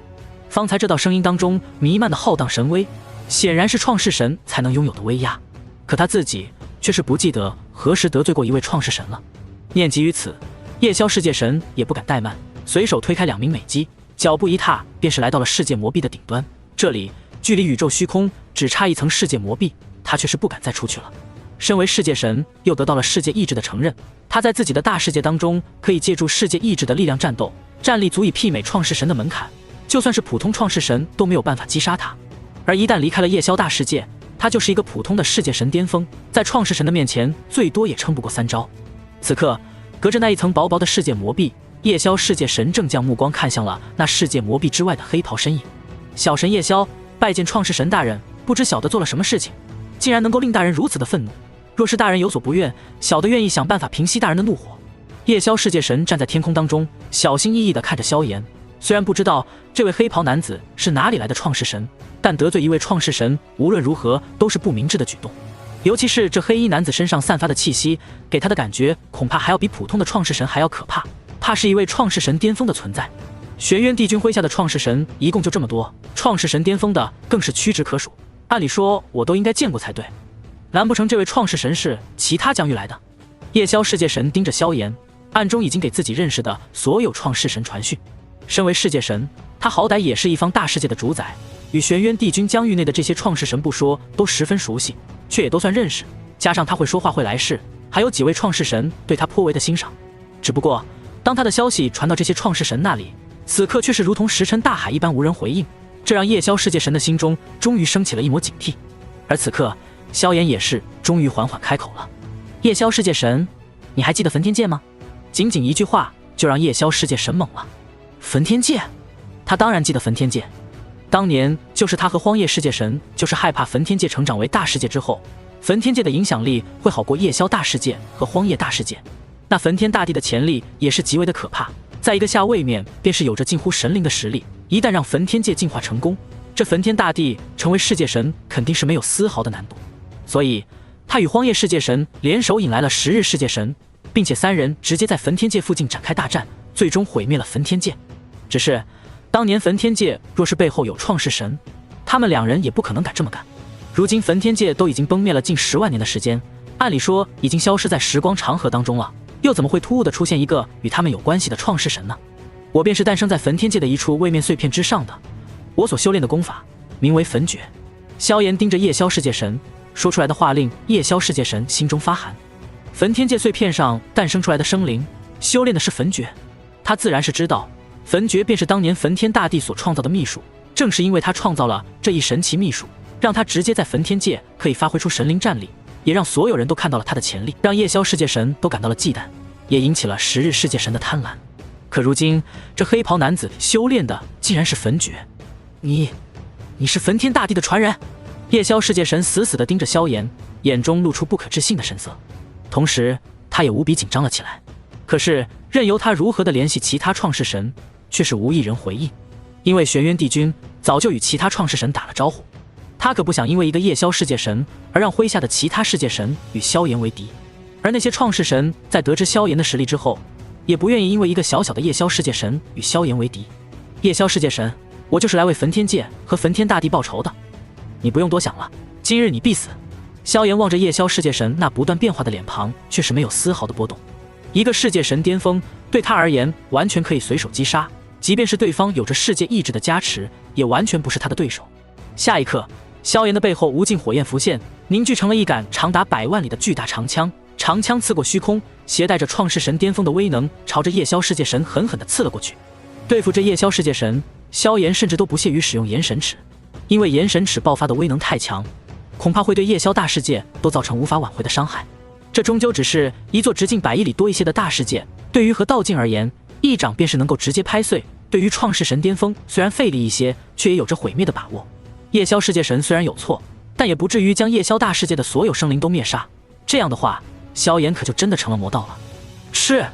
Speaker 1: 方才这道声音当中弥漫的浩荡神威，显然是创世神才能拥有的威压，可他自己却是不记得何时得罪过一位创世神了。念及于此，夜宵世界神也不敢怠慢，随手推开2名美姬，脚步一踏便是来到了世界魔壁的顶端。这里距离宇宙虚空只差一层世界魔壁，他却是不敢再出去了。身为世界神，又得到了世界意志的承认，他在自己的大世界当中可以借助世界意志的力量战斗，战力足以媲美创世神的门槛，就算是普通创世神都没有办法击杀他。而一旦离开了夜宵大世界，他就是一个普通的世界神巅峰，在创世神的面前最多也撑不过3招。此刻隔着那一层薄薄的世界魔壁，夜宵世界神正将目光看向了那世界魔壁之外的黑袍身影。小神夜宵拜见创世神大人，不知小的做了什么事情，竟然能够令大人如此的愤怒。若是大人有所不愿，小的愿意想办法平息大人的怒火。夜宵世界神站在天空当中，小心翼翼地看着萧炎。虽然不知道这位黑袍男子是哪里来的创世神，但得罪一位创世神无论如何都是不明智的举动。尤其是这黑衣男子身上散发的气息，给他的感觉恐怕还要比普通的创世神还要可怕，怕是一位创世神巅峰的存在。玄渊帝君麾下的创世神一共就这么多，创世神巅峰的更是屈指可数，按理说我都应该见过才对。难不成这位创世神是其他疆域来的？夜宵世界神盯着萧炎，暗中已经给自己认识的所有创世神传讯。身为世界神，他好歹也是一方大世界的主宰，与玄渊帝君疆域内的这些创世神不说，都十分熟悉，却也都算认识。加上他会说话会来事，还有几位创世神对他颇为的欣赏。只不过当他的消息传到这些创世神那里，此刻却是如同石沉大海一般无人回应，这让夜宵世界神的心中终于升起了一抹警惕。而此刻萧炎也是终于缓缓开口了：夜宵世界神，你还记得焚天界吗？仅仅一句话就让夜宵世界神懵了。焚天界？他当然记得焚天界，当年就是他和荒野世界神就是害怕焚天界成长为大世界之后，焚天界的影响力会好过夜宵大世界和荒野大世界。那焚天大帝的潜力也是极为的可怕，在一个下位面便是有着近乎神灵的实力，一旦让焚天界进化成功，这焚天大帝成为世界神肯定是没有丝毫的难度。所以他与荒野世界神联手引来了十日世界神，并且三人直接在焚天界附近展开大战，最终毁灭了焚天界。只是当年焚天界若是背后有创世神，他们两人也不可能敢这么干。如今焚天界都已经崩灭了近10万年的时间，按理说已经消失在时光长河当中了，又怎么会突兀地出现一个与他们有关系的创世神呢？我便是诞生在焚天界的一处位面碎片之上的，我所修炼的功法名为焚诀。萧炎盯着夜宵世界神说出来的话，令夜宵世界神心中发寒。焚天界碎片上诞生出来的生灵修炼的是焚诀，他自然是知道焚诀便是当年焚天大帝所创造的秘术，正是因为他创造了这一神奇秘术，让他直接在焚天界可以发挥出神灵战力，也让所有人都看到了他的潜力，让夜宵世界神都感到了忌惮，也引起了十日世界神的贪婪。可如今这黑袍男子修炼的竟然是焚诀，你是焚天大帝的传人？夜宵世界神死死地盯着萧炎，眼中露出不可置信的神色，同时他也无比紧张了起来。可是任由他如何的联系其他创世神，却是无一人回应，因为玄渊帝君早就与其他创世神打了招呼，他可不想因为一个夜宵世界神而让麾下的其他世界神与萧炎为敌。而那些创世神在得知萧炎的实力之后，也不愿意因为一个小小的夜宵世界神与萧炎为敌。夜宵世界神，我就是来为焚天界和焚天大帝报仇的，你不用多想了，今日你必死。萧炎望着夜宵世界神那不断变化的脸庞，却是没有丝毫的波动。一个世界神巅峰对他而言完全可以随手击杀，即便是对方有着世界意志的加持，也完全不是他的对手。下一刻，萧炎的背后无尽火焰浮现，凝聚成了一杆长达100万里的巨大长枪，长枪刺过虚空，携带着创世神巅峰的威能，朝着夜宵世界神狠狠地刺了过去。对付这夜宵世界神，萧炎甚至都不屑于使用炎神尺，因为炎神尺爆发的威能太强，恐怕会对夜宵大世界都造成无法挽回的伤害。这终究只是一座直径100亿里多一些的大世界，对于和道境而言，一掌便是能够直接拍碎。对于创世神巅峰，虽然费力一些，却也有着毁灭的把握。夜宵世界神虽然有错，但也不至于将夜宵大世界的所有生灵都灭杀。这样的话，萧炎可就真的成了魔道了。是，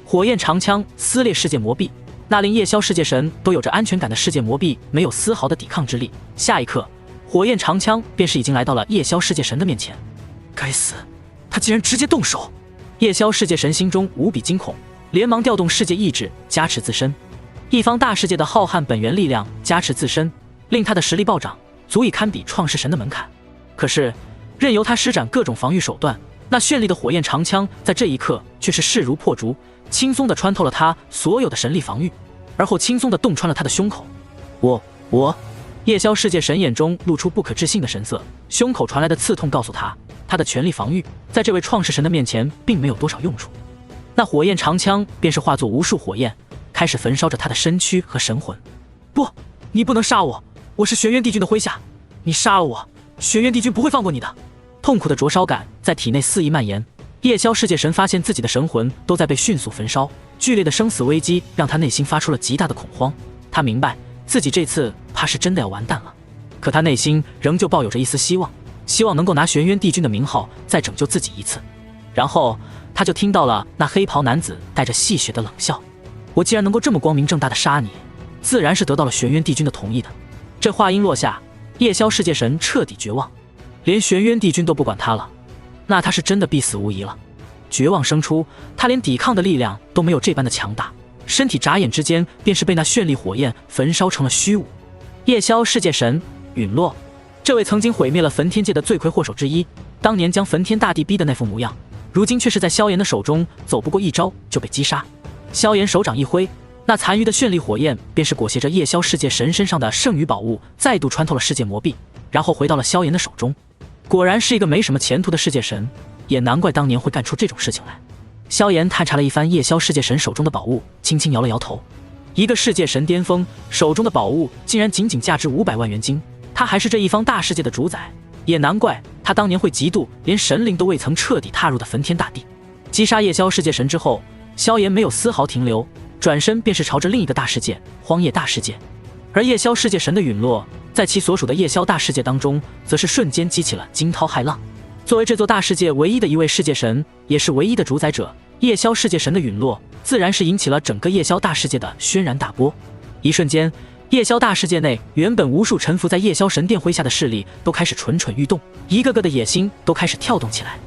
Speaker 1: 火焰长枪撕裂世界魔壁，那令夜宵世界神都有着安全感的世界魔壁没有丝毫的抵抗之力。下一刻，火焰长枪便是已经来到了夜宵世界神的面前。该死，他竟然直接动手！夜宵世界神心中无比惊恐，连忙调动世界意志加持自身。一方大世界的浩瀚本源力量加持自身，令他的实力暴涨，足以堪比创世神的门槛。可是任由他施展各种防御手段，那绚丽的火焰长枪在这一刻却是势如破竹，轻松地穿透了他所有的神力防御，而后轻松地洞穿了他的胸口。我夜宵世界神眼中露出不可置信的神色，胸口传来的刺痛告诉他，他的全力防御在这位创世神的面前并没有多少用处。那火焰长枪便是化作无数火焰，开始焚烧着他的身躯和神魂。不，你不能杀我，我是玄渊帝君的麾下，你杀了我，玄渊帝君不会放过你的。痛苦的灼烧感在体内肆意蔓延，夜宵世界神发现自己的神魂都在被迅速焚烧，剧烈的生死危机让他内心发出了极大的恐慌。他明白自己这次怕是真的要完蛋了，可他内心仍旧抱有着一丝希望，希望能够拿玄渊帝君的名号再拯救自己一次。然后他就听到了那黑袍男子带着戏谑的冷笑，我既然能够这么光明正大的杀你，自然是得到了玄渊帝君的同意的。这话音落下，夜宵世界神彻底绝望，连玄渊帝君都不管他了，那他是真的必死无疑了。绝望生出，他连抵抗的力量都没有这般的强大，身体眨眼之间便是被那绚丽火焰焚烧成了虚无。夜宵世界神陨落，这位曾经毁灭了焚天界的罪魁祸首之一，当年将焚天大帝逼的那副模样，如今却是在萧炎的手中走不过一招就被击杀。萧炎手掌一挥，那残余的绚丽火焰便是裹挟着夜宵世界神身上的剩余宝物，再度穿透了世界魔壁，然后回到了萧炎的手中。果然是一个没什么前途的世界神，也难怪当年会干出这种事情来。萧炎探查了一番夜宵世界神手中的宝物，轻轻摇了摇头。一个世界神巅峰手中的宝物竟然仅仅价值500万元金，他还是这一方大世界的主宰，也难怪他当年会嫉妒连神灵都未曾彻底踏入的焚天大帝。击杀夜宵世界神之后，萧炎没有丝毫停留，转身便是朝着另一个大世界荒野大世界。而夜宵世界神的陨落，在其所属的夜宵大世界当中，则是瞬间激起了惊涛骇浪。作为这座大世界唯一的一位世界神，也是唯一的主宰者，夜宵世界神的陨落，自然是引起了整个夜宵大世界的轩然大波。一瞬间，夜宵大世界内原本无数臣服在夜宵神殿麾下的势力都开始蠢蠢欲动，一个个的野心都开始跳动起来。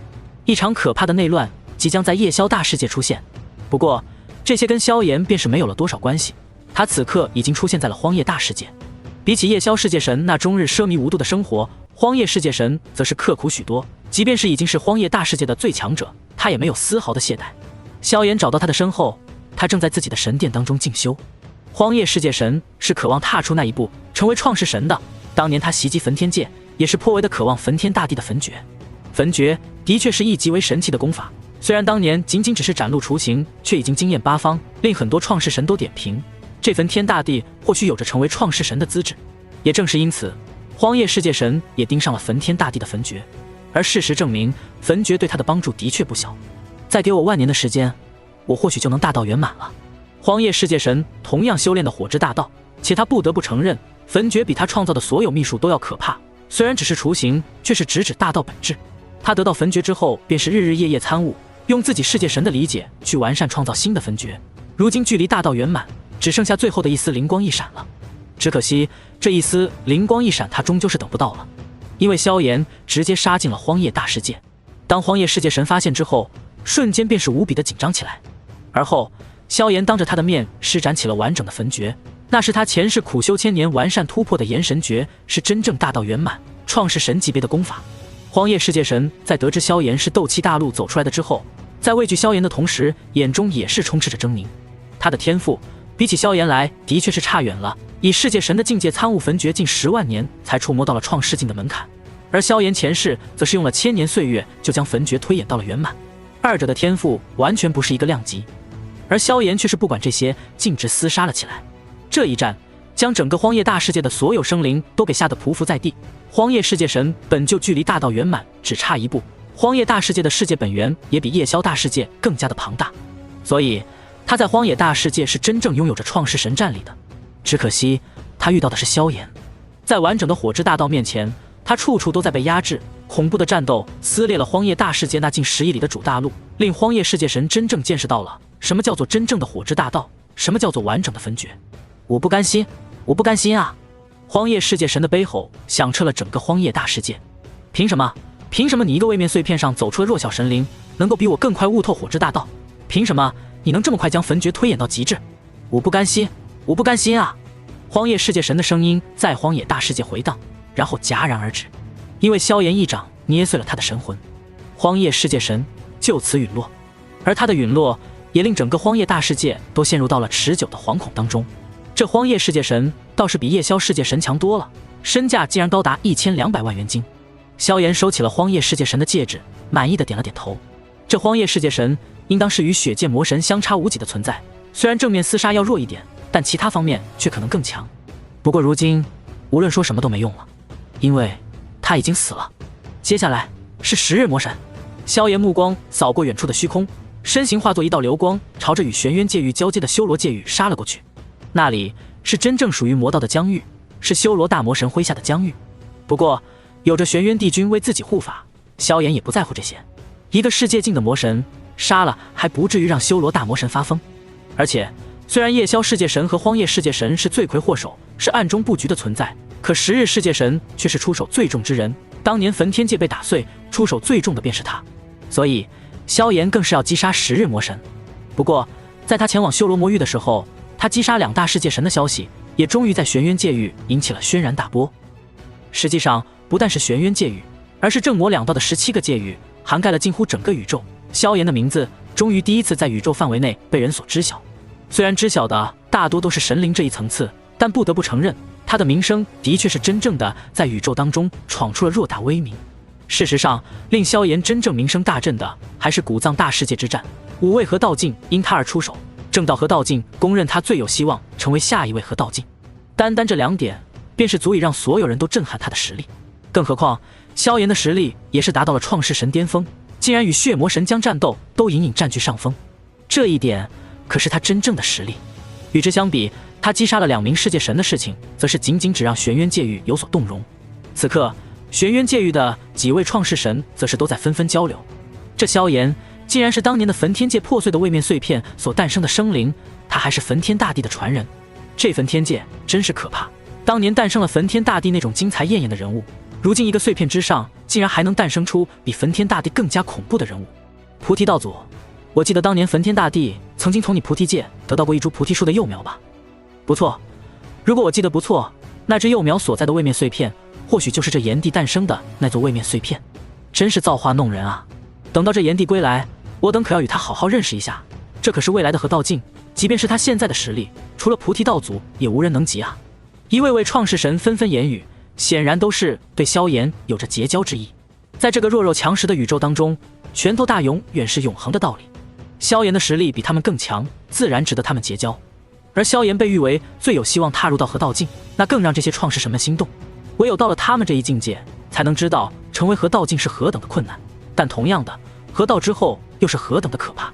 Speaker 1: 一场可怕的内乱即将在夜宵大世界出现。不过，这些跟萧炎便是没有了多少关系，他此刻已经出现在了荒野大世界。比起夜宵世界神那终日奢靡无度的生活，荒野世界神则是刻苦许多。即便是已经是荒野大世界的最强者，他也没有丝毫的懈怠。萧炎找到他的身后，他正在自己的神殿当中静修。荒野世界神是渴望踏出那一步，成为创世神的。当年他袭击焚天界，也是颇为的渴望焚天大帝的焚诀。焚诀的确是一极为神奇的功法，虽然当年仅仅只是展露雏形，却已经惊艳八方，令很多创世神都点评这焚天大帝或许有着成为创世神的资质。也正是因此，荒野世界神也盯上了焚天大帝的焚诀。而事实证明，焚诀对他的帮助的确不小。再给我万年的时间，我或许就能大道圆满了。荒野世界神同样修炼的火之大道，且他不得不承认，焚诀比他创造的所有秘术都要可怕。虽然只是雏形，却是直指大道本质。他得到焚诀之后，便是日日夜夜参悟，用自己世界神的理解去完善创造新的焚诀。如今距离大道圆满，只剩下最后的一丝灵光一闪了。只可惜这一丝灵光一闪，他终究是等不到了。因为萧炎直接杀进了荒野大世界，当荒野世界神发现之后，瞬间便是无比的紧张起来。而后，萧炎当着他的面施展起了完整的焚诀，那是他前世苦修千年完善突破的炎神诀，是真正大道圆满、创世神级别的功法。荒野世界神在得知萧炎是斗气大陆走出来的之后，在畏惧萧炎的同时，眼中也是充斥着狰狞。他的天赋比起萧炎来，的确是差远了。以世界神的境界参悟焚诀近10万年才触摸到了创世境的门槛，而萧炎前世则是用了千年岁月就将焚诀推演到了圆满，二者的天赋完全不是一个量级。而萧炎却是不管这些，径直厮杀了起来。这一战将整个荒野大世界的所有生灵都给吓得匍匐在地。荒野世界神本就距离大道圆满只差一步，荒野大世界的世界本源也比夜宵大世界更加的庞大，所以他在荒野大世界是真正拥有着创世神战力的。只可惜他遇到的是萧炎，在完整的火之大道面前，他处处都在被压制。恐怖的战斗撕裂了荒野大世界那近10亿里的主大陆，令荒野世界神真正见识到了什么叫做真正的火之大道，什么叫做完整的焚诀。我不甘心，我不甘心啊！荒野世界神的悲吼响彻了整个荒野大世界。凭什么？凭什么你一个位面碎片上走出的弱小神灵，能够比我更快悟透火之大道？凭什么你能这么快将焚诀推演到极致？我不甘心，我不甘心啊！荒野世界神的声音在荒野大世界回荡，然后戛然而止，因为萧炎一掌捏碎了他的神魂，荒野世界神就此陨落。而他的陨落也令整个荒野大世界都陷入到了持久的惶恐当中。这荒野世界神倒是比夜宵世界神强多了，身价竟然高达1200万元金。萧炎收起了荒野世界神的戒指，满意的点了点头。这荒野世界神应当是与血界魔神相差无几的存在，虽然正面厮杀要弱一点，但其他方面却可能更强。不过如今无论说什么都没用了，因为他已经死了。接下来是10日魔神。萧炎目光扫过远处的虚空，身形化作一道流光，朝着与玄渊界域交接的修罗界域杀了过去。那里是真正属于魔道的疆域，是修罗大魔神麾下的疆域。不过有着玄渊帝君为自己护法，萧炎也不在乎这些。一个世界境的魔神杀了还不至于让修罗大魔神发疯。而且虽然夜宵世界神和荒野世界神是罪魁祸首，是暗中布局的存在，可10日世界神却是出手最重之人。当年焚天界被打碎，出手最重的便是他，所以萧炎更是要击杀10日魔神。不过在他前往修罗魔域的时候，他击杀2大世界神的消息也终于在玄渊界域引起了轩然大波。实际上不但是玄渊界域，而是正魔两道的17个界域，涵盖了近乎整个宇宙。萧炎的名字终于第一次在宇宙范围内被人所知晓，虽然知晓的大多都是神灵这一层次，但不得不承认，他的名声的确是真正的在宇宙当中闯出了偌大威名。事实上，令萧炎真正名声大振的还是古藏大世界之战，5位和道境因他而出手，正道和道境公认他最有希望成为下一位和道境。单单这2点便是足以让所有人都震撼他的实力。更何况萧炎的实力也是达到了创世神巅峰，竟然与血魔神将战斗都隐隐占据上风，这一点可是他真正的实力。与之相比，他击杀了2名世界神的事情，则是仅仅只让玄渊界域有所动容。此刻，玄渊界域的几位创世神则是都在纷纷交流。这萧炎竟然是当年的焚天界破碎的位面碎片所诞生的生灵，他还是焚天大帝的传人。这焚天界真是可怕，当年诞生了焚天大帝那种精彩艳艳的人物，如今一个碎片之上，竟然还能诞生出比焚天大帝更加恐怖的人物。菩提道祖，我记得当年焚天大帝曾经从你菩提界得到过一株菩提树的幼苗吧？不错，如果我记得不错，那只幼苗所在的位面碎片，或许就是这炎帝诞生的那座位面碎片。真是造化弄人啊！等到这炎帝归来，我等可要与他好好认识一下。这可是未来的河道境，即便是他现在的实力，除了菩提道祖，也无人能及啊！一位位创世神纷纷言语，显然都是对萧炎有着结交之意。在这个弱肉强食的宇宙当中，拳头大勇远是永恒的道理。萧炎的实力比他们更强，自然值得他们结交。而萧炎被誉为最有希望踏入到河道境，那更让这些创世神们心动。唯有到了他们这一境界，才能知道成为河道境是何等的困难。但同样的，河道之后又是何等的可怕。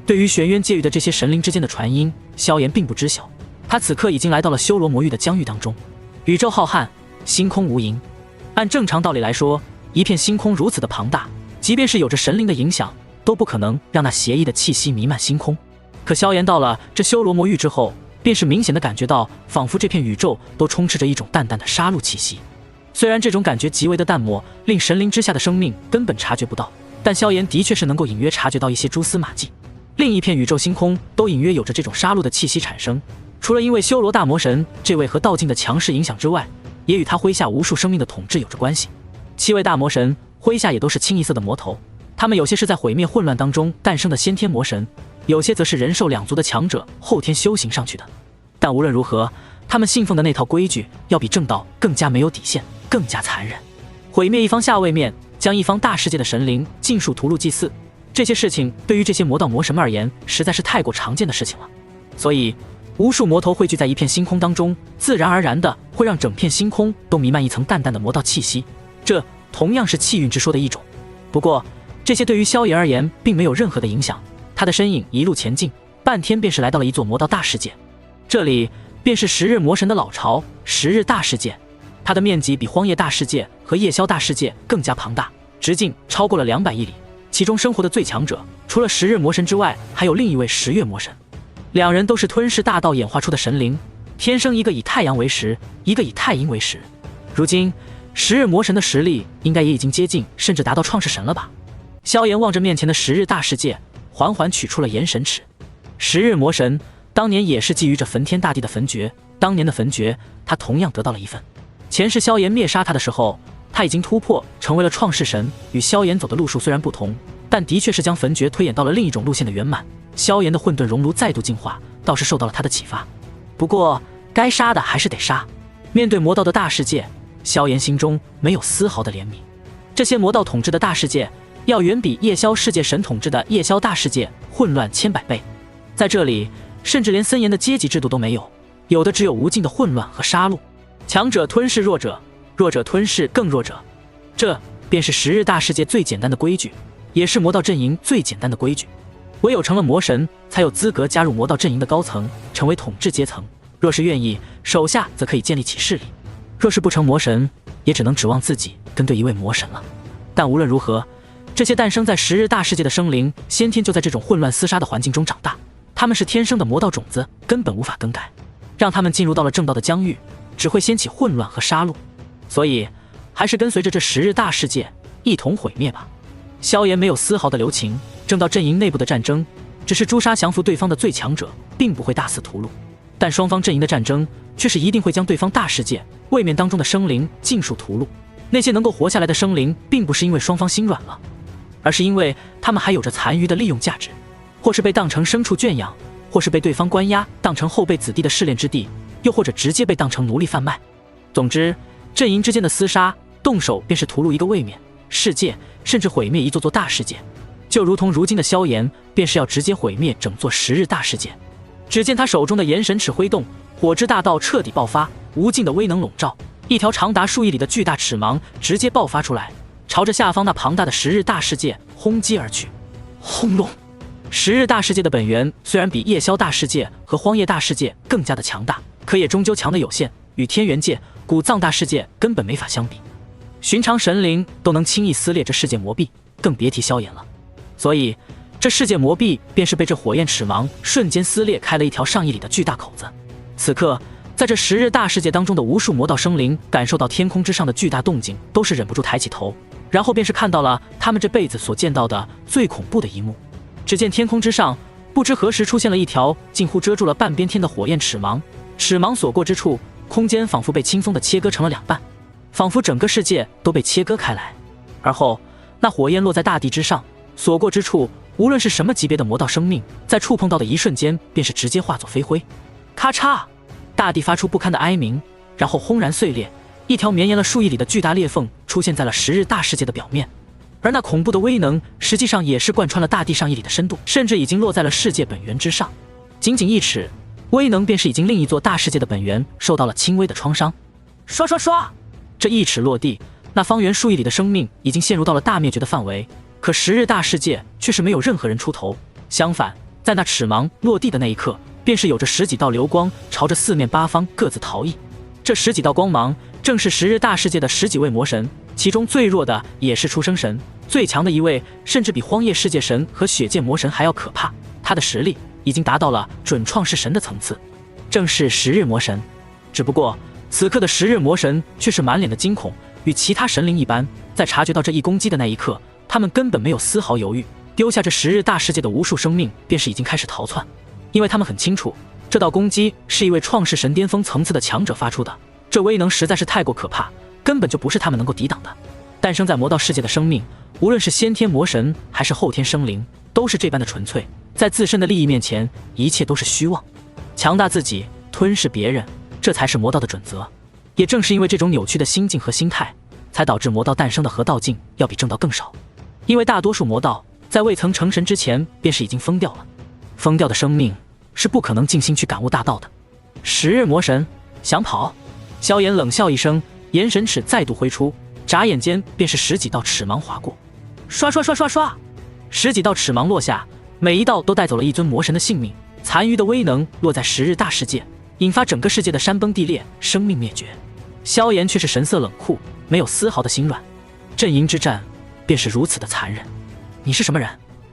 Speaker 1: 对于玄渊界域的这些神灵之间的传音，萧炎并不知晓。他此刻已经来到了修罗魔域的疆域当中。宇宙浩瀚，星空无垠。按正常道理来说，一片星空如此的庞大，即便是有着神灵的影响，都不可能让那邪异的气息弥漫星空。可萧炎到了这修罗魔域之后，便是明显的感觉到，仿佛这片宇宙都充斥着一种淡淡的杀戮气息。虽然这种感觉极为的淡漠，令神灵之下的生命根本察觉不到，但萧炎的确是能够隐约察觉到一些蛛丝马迹。另一片宇宙星空都隐约有着这种杀戮的气息产生。除了因为修罗大魔神这位和道境的强势影响之外，也与他麾下无数生命的统治有着关系。7位大魔神麾下也都是清一色的魔头，他们有些是在毁灭混乱当中诞生的先天魔神，有些则是人兽两族的强者后天修行上去的。但无论如何，他们信奉的那套规矩要比正道更加没有底线，更加残忍。毁灭一方下位面，将一方大世界的神灵尽数屠戮祭祀，这些事情对于这些魔道魔神们而言，实在是太过常见的事情了。所以无数魔头汇聚在一片星空当中，自然而然的会让整片星空都弥漫一层淡淡的魔道气息，这同样是气运之说的一种。不过这些对于萧炎而言并没有任何的影响，他的身影一路前进，半天便是来到了一座魔道大世界。这里便是10日魔神的老巢10日大世界，它的面积比荒野大世界和夜宵大世界更加庞大，直径超过了200亿里。其中生活的最强者，除了10日魔神之外，还有另一位10月魔神。两人都是吞噬大道演化出的神灵，天生一个以太阳为食，一个以太阴为食。如今10日魔神的实力应该也已经接近，甚至达到创世神了吧？萧炎望着面前的10日大世界，缓缓取出了炎神尺。10日魔神当年也是觊觎着焚天大帝的焚诀，当年的焚诀他同样得到了一份。前世萧炎灭杀他的时候，他已经突破成为了创世神，与萧炎走的路数虽然不同，但的确是将焚诀推演到了另一种路线的圆满。萧炎的混沌熔炉再度进化，倒是受到了他的启发。不过该杀的还是得杀。面对魔道的大世界，萧炎心中没有丝毫的怜悯。这些魔道统治的大世界，要远比夜宵世界神统治的夜宵大世界混乱千百倍。在这里，甚至连森严的阶级制度都没有，有的只有无尽的混乱和杀戮，强者吞噬弱者，弱者吞噬更弱者。这便是10日大世界最简单的规矩，也是魔道阵营最简单的规矩。唯有成了魔神，才有资格加入魔道阵营的高层，成为统治阶层。若是愿意，手下则可以建立起势力；若是不成魔神，也只能指望自己跟对一位魔神了。但无论如何，这些诞生在10日大世界的生灵，先天就在这种混乱厮杀的环境中长大，他们是天生的魔道种子，根本无法更改。让他们进入到了正道的疆域，只会掀起混乱和杀戮。所以，还是跟随着这10日大世界一同毁灭吧。萧炎没有丝毫的留情，正道阵营内部的战争，只是诛杀降服对方的最强者，并不会大肆屠戮。但双方阵营的战争，却是一定会将对方大世界位面当中的生灵尽数屠戮。那些能够活下来的生灵，并不是因为双方心软了，而是因为他们还有着残余的利用价值，或是被当成牲畜圈养，或是被对方关押当成后辈子弟的试炼之地，又或者直接被当成奴隶贩卖。总之，阵营之间的厮杀，动手便是屠戮一个位面世界，甚至毁灭一座座大世界。就如同如今的萧炎，便是要直接毁灭整座10日大世界。只见他手中的炎神尺挥动，火之大道彻底爆发，无尽的威能笼罩，一条长达数亿里的巨大齿芒直接爆发出来，朝着下方那庞大的10日大世界轰击而去。轰隆！10日大世界的本源虽然比夜宵大世界和荒野大世界更加的强大，可也终究强的有限，与天元界、古藏大世界根本没法相比。寻常神灵都能轻易撕裂这世界魔壁，更别提萧炎了。所以这世界魔壁便是被这火焰齿芒瞬间撕裂开了一条上亿里的巨大口子。此刻在这10日大世界当中的无数魔道生灵感受到天空之上的巨大动静，都是忍不住抬起头，然后便是看到了他们这辈子所见到的最恐怖的一幕。只见天空之上不知何时出现了一条近乎遮住了半边天的火焰齿芒，齿芒所过之处，空间仿佛被轻松地切割成了两半，仿佛整个世界都被切割开来。而后那火焰落在大地之上，所过之处，无论是什么级别的魔道生命，在触碰到的一瞬间便是直接化作飞灰。咔嚓，大地发出不堪的哀鸣，然后轰然碎裂，一条绵延了数亿里的巨大裂缝出现在了10日大世界的表面。而那恐怖的威能实际上也是贯穿了大地上亿里的深度，甚至已经落在了世界本源之上。仅仅1尺，威能便是已经另一座大世界的本源受到了轻微的创伤。刷刷刷，这1尺落地，那方圆数亿里的生命已经陷入到了大灭绝的范围。可10日大世界却是没有任何人出头，相反，在那齿芒落地的那一刻，便是有着10几道流光朝着四面八方各自逃逸。这10几道光芒正是10日大世界的10几位魔神，其中最弱的也是出生神，最强的一位甚至比荒野世界神和血界魔神还要可怕，他的实力已经达到了准创世神的层次，正是10日魔神。只不过此刻的10日魔神却是满脸的惊恐，与其他神灵一般，在察觉到这一攻击的那一刻，他们根本没有丝毫犹豫，丢下这10日大世界的无数生命，便是已经开始逃窜。因为他们很清楚，这道攻击是一位创世神巅峰层次的强者发出的，这威能实在是太过可怕，根本就不是他们能够抵挡的。诞生在魔道世界的生命，无论是先天魔神还是后天生灵，都是这般的纯粹，在自身的利益面前，一切都是虚妄。强大自己，吞噬别人，这才是魔道的准则。也正是因为这种扭曲的心境和心态，才导致魔道诞生的合道境要比正道更少。因为大多数魔道在未曾成神之前便是已经疯掉了，疯掉的生命是不可能静心去感悟大道的。10日魔神想跑？萧炎冷笑一声，炎神尺再度挥出，眨眼间便是10几道齿芒划过，刷刷刷刷刷，10几道齿芒落下，每一道都带走了一尊魔神的性命，残余的威能落在10日大世界，引发整个世界的山崩地裂，生命灭绝。萧炎却是神色冷酷，没有丝毫的心软。阵营之战便是如此的残忍。你是什么人，